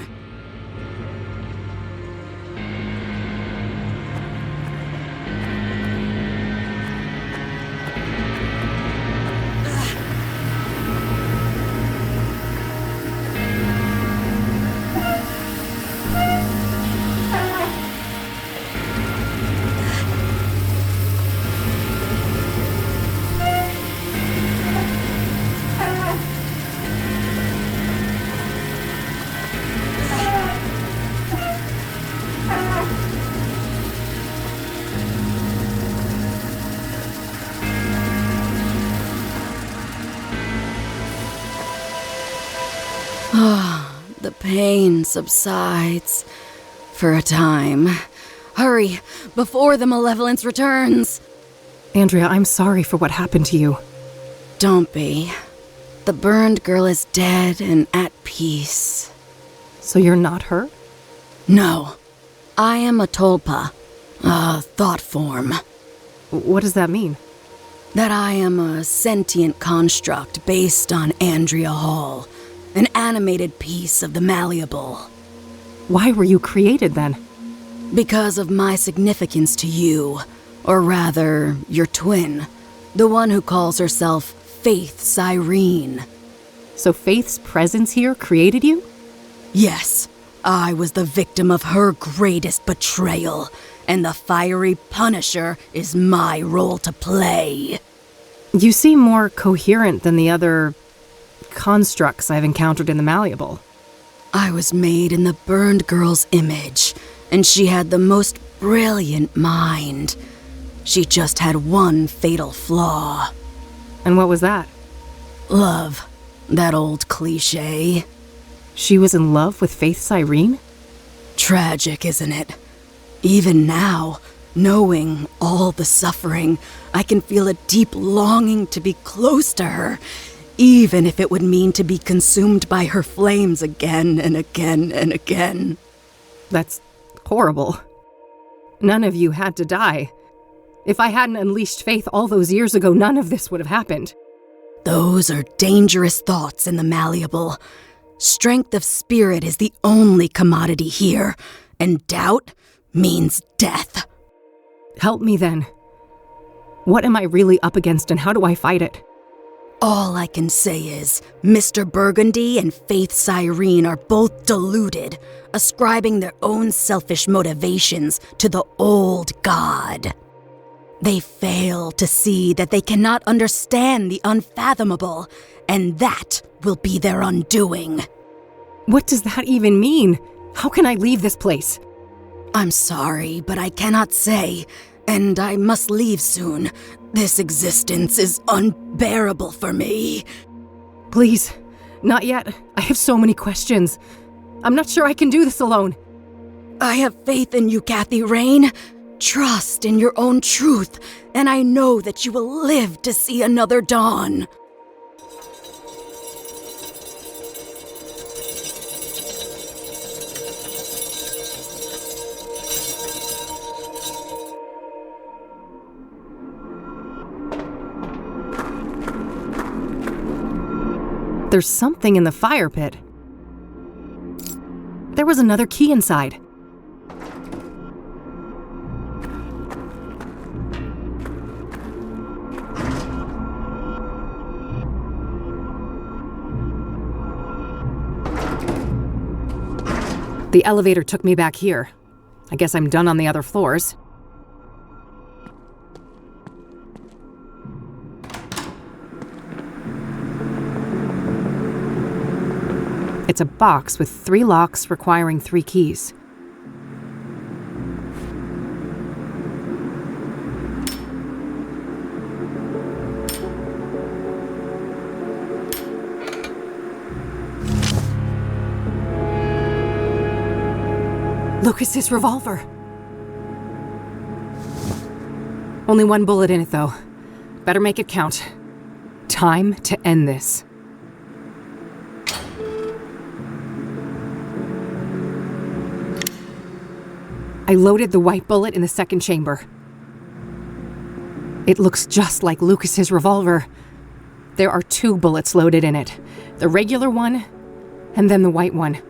The pain subsides for a time. Hurry, before the malevolence returns. Andrea, I'm sorry for what happened to you. Don't be. The burned girl is dead and at peace. So you're not her? No. I am a tulpa, a thought form. What does that mean? That I am a sentient construct based on Andrea Hall, an animated piece of the malleable. Why were you created then? Because of my significance to you, or rather, your twin, the one who calls herself Faith Cyrene. So Faith's presence here created you? Yes, I was the victim of her greatest betrayal, and the fiery Punisher is my role to play. You seem more coherent than the other constructs I've encountered in the malleable. I was made in the burned girl's image, and she had the most brilliant mind. She just had one fatal flaw. And what was that? Love. That old cliché. She was in love with Faith Cyrene? tragic, isn't it? Even now, knowing all the suffering, I can feel a deep longing to be close to her, even if it would mean to be consumed by her flames again and again and again. That's horrible. None of you had to die. If I hadn't unleashed faith all those years ago, none of this would have happened. Those are dangerous thoughts in the malleable. Strength of spirit is the only commodity here, and doubt means death. Help me then. What am I really up against and how do I fight it? All I can say is, Mr. Burgundy and Faith Cyrene are both deluded, ascribing their own selfish motivations to the old god. They fail to see that they cannot understand the unfathomable, and that will be their undoing. What does that even mean? How can I leave this place? I'm sorry, but I cannot say, and I must leave soon. This existence is unbearable for me. Please, not yet. I have so many questions. I'm not sure I can do this alone. I have faith in you, Kathy Rain. Trust in your own truth, and I know that you will live to see another dawn. There's something in the fire pit. There was another key inside. The elevator took me back here. I guess I'm done on the other floors. It's a box with 3 locks requiring 3 keys. Lucas's revolver. Only 1 bullet in it, though. Better make it count. Time to end this. I loaded the white bullet in the second chamber. It looks just like Lucas's revolver. There are 2 bullets loaded in it. The regular one, and then the white one.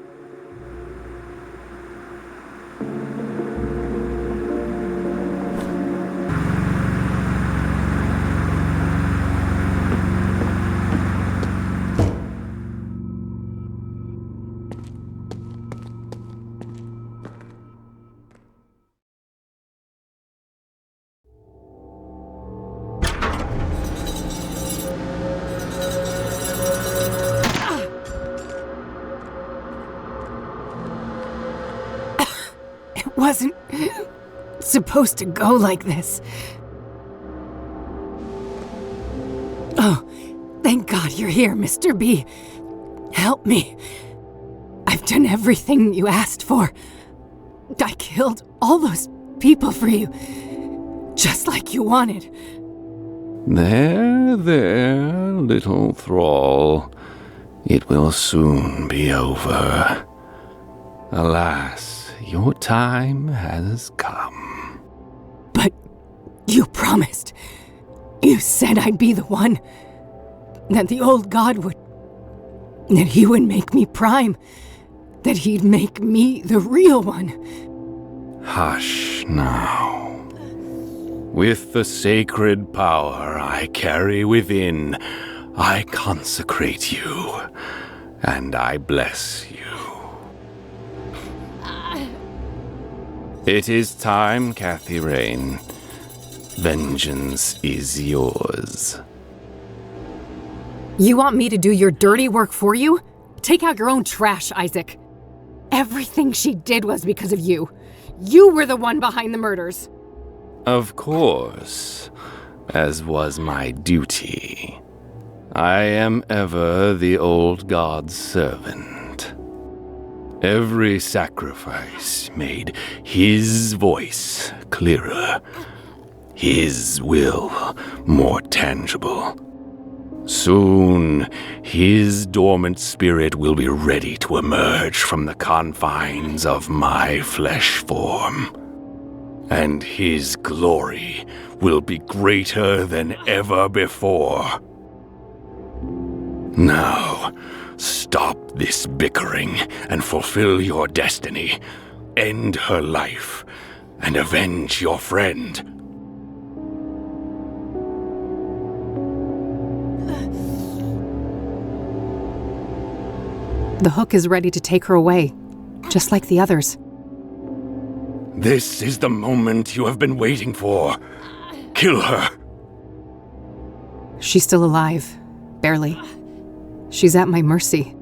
Wasn't supposed to go like this. Oh, thank God you're here, Mr. B. Help me. I've done everything you asked for. I killed all those people for you, just like you wanted. There, little thrall. It will soon be over. Alas, your time has come. But you promised. You said I'd be the one. That the old god would... That he would make me prime. That he'd make me the real one. Hush now. With the sacred power I carry within, I consecrate you, and I bless you. It is time, Kathy Rain. Vengeance is yours. You want me to do your dirty work for you? Take out your own trash, Isaac. Everything she did was because of you. You were the one behind the murders. Of course, as was my duty. I am ever the old god's servant. Every sacrifice made his voice clearer, his will more tangible. Soon, his dormant spirit will be ready to emerge from the confines of my flesh form. And his glory will be greater than ever before. Now, stop this bickering and fulfill your destiny. End her life and avenge your friend. The hook is ready to take her away, just like the others. This is the moment you have been waiting for. Kill her. She's still alive. Barely. She's at my mercy.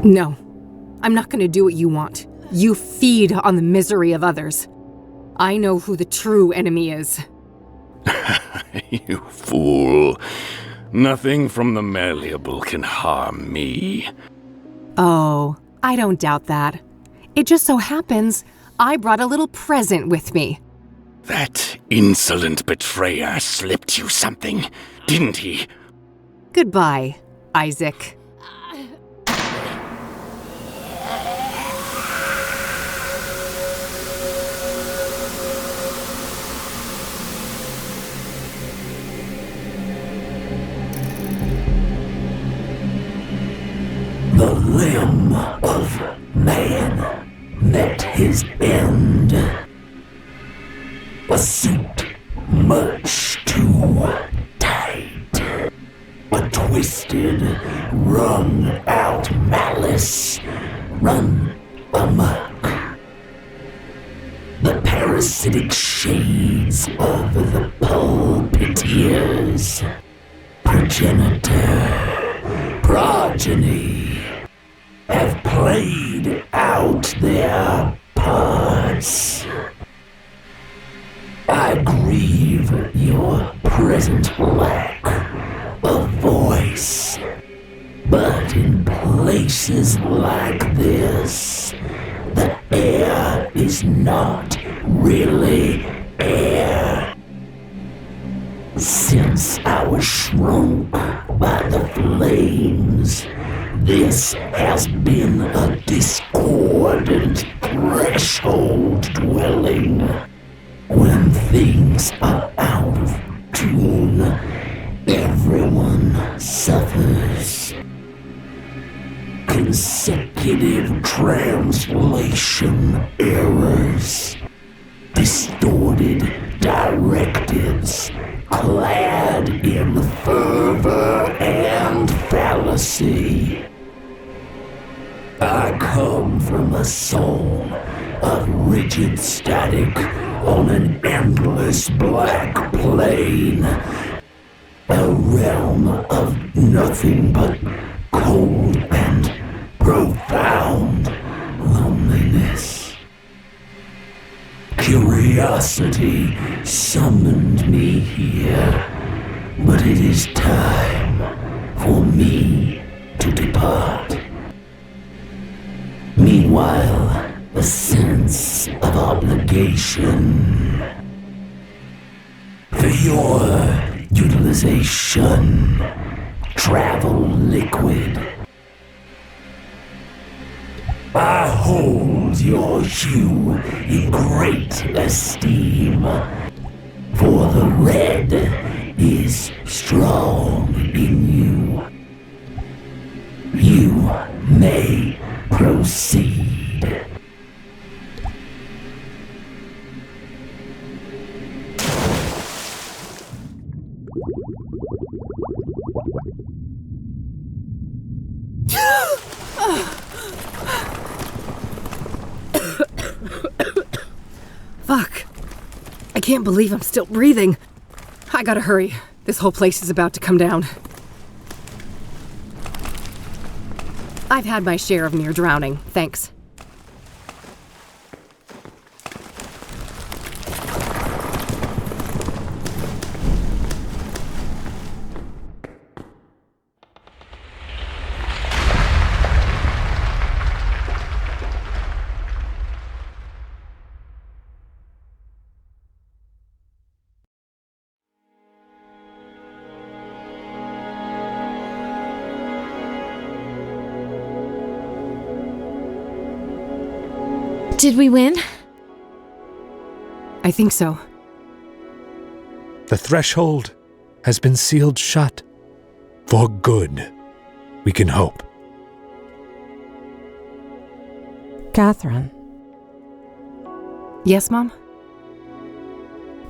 No, I'm not going to do what you want. You feed on the misery of others. I know who the true enemy is. You fool. Nothing from the malleable can harm me. Oh, I don't doubt that. It just so happens I brought a little present with me. That insolent betrayer slipped you something, didn't he? Goodbye, Isaac. The limb of man met his end. A suit much too tight. A twisted, wrung-out malice run amok. The parasitic shades of the pulpiteers. Progenitor, progeny, have played out their parts. I grieve your present lack of voice, but in places like this, the air is not really air. Since I was shrunk by the flames, this has been a discordant threshold dwelling. When things are out of tune, everyone suffers. Consecutive translation errors, distorted directives, clad in fervor and fallacy. I come from a song of rigid static on an endless black plain, a realm of nothing but cold and profound loneliness. Curiosity summoned me here, but it is time for me to depart. Meanwhile, a sense of obligation for your utilization, travel liquid. I hold your hue in great esteem, for the red is strong in you. You may proceed. Fuck. I can't believe I'm still breathing. I gotta hurry. This whole place is about to come down. I've had my share of near drowning, thanks. Did we win? I think so. The threshold has been sealed shut. For good, we can hope. Catherine. Yes, Mom?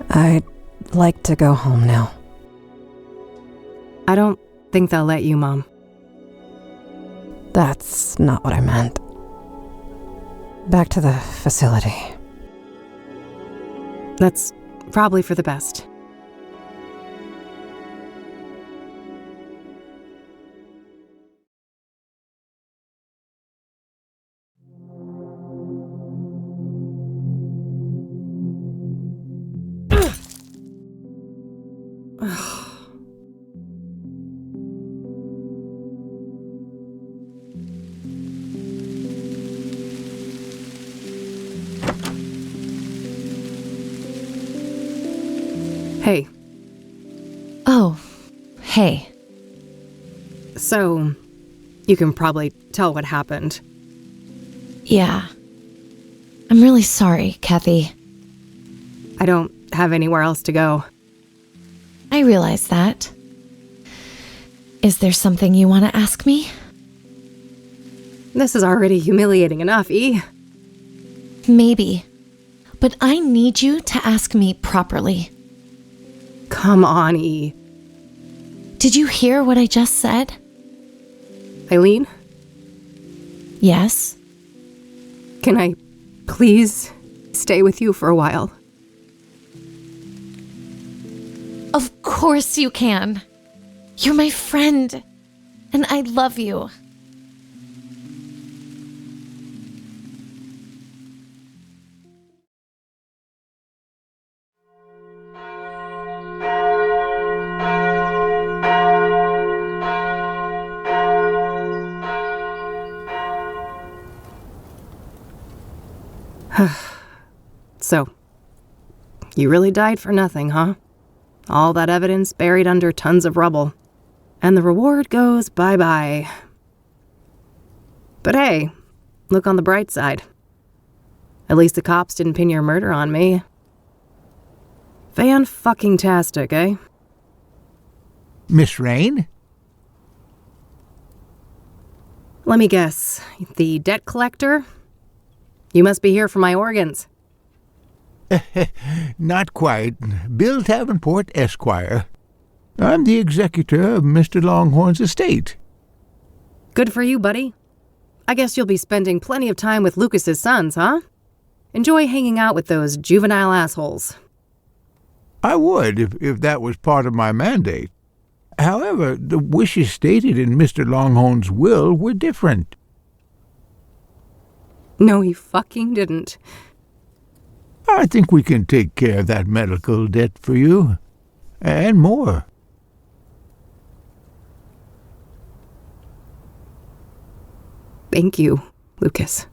I'd like to go home now. I don't think they'll let you, Mom. That's not what I meant. Back to the facility. That's probably for the best. Hey. Oh, hey. So, you can probably tell what happened. Yeah. I'm really sorry, Kathy. I don't have anywhere else to go. I realize that. Is there something you want to ask me? This is already humiliating enough, E. Maybe. But I need you to ask me properly. Come on, E. Did you hear what I just said? Eileen? Yes? Can I please stay with you for a while? Of course you can. You're my friend, and I love you. So, you really died for nothing, huh? All that evidence buried under tons of rubble. And the reward goes bye-bye. But hey, look on the bright side. At least the cops didn't pin your murder on me. Fan-fucking-tastic, eh? Miss Rain? Let me guess. The debt collector? You must be here for my organs. Not quite. Bill Davenport, Esquire. I'm the executor of Mr. Longhorn's estate. Good for you, buddy. I guess you'll be spending plenty of time with Lucas's sons, huh? Enjoy hanging out with those juvenile assholes. I would, if that was part of my mandate. However, the wishes stated in Mr. Longhorn's will were different. No, he fucking didn't. I think we can take care of that medical debt for you. And more. Thank you, Lucas.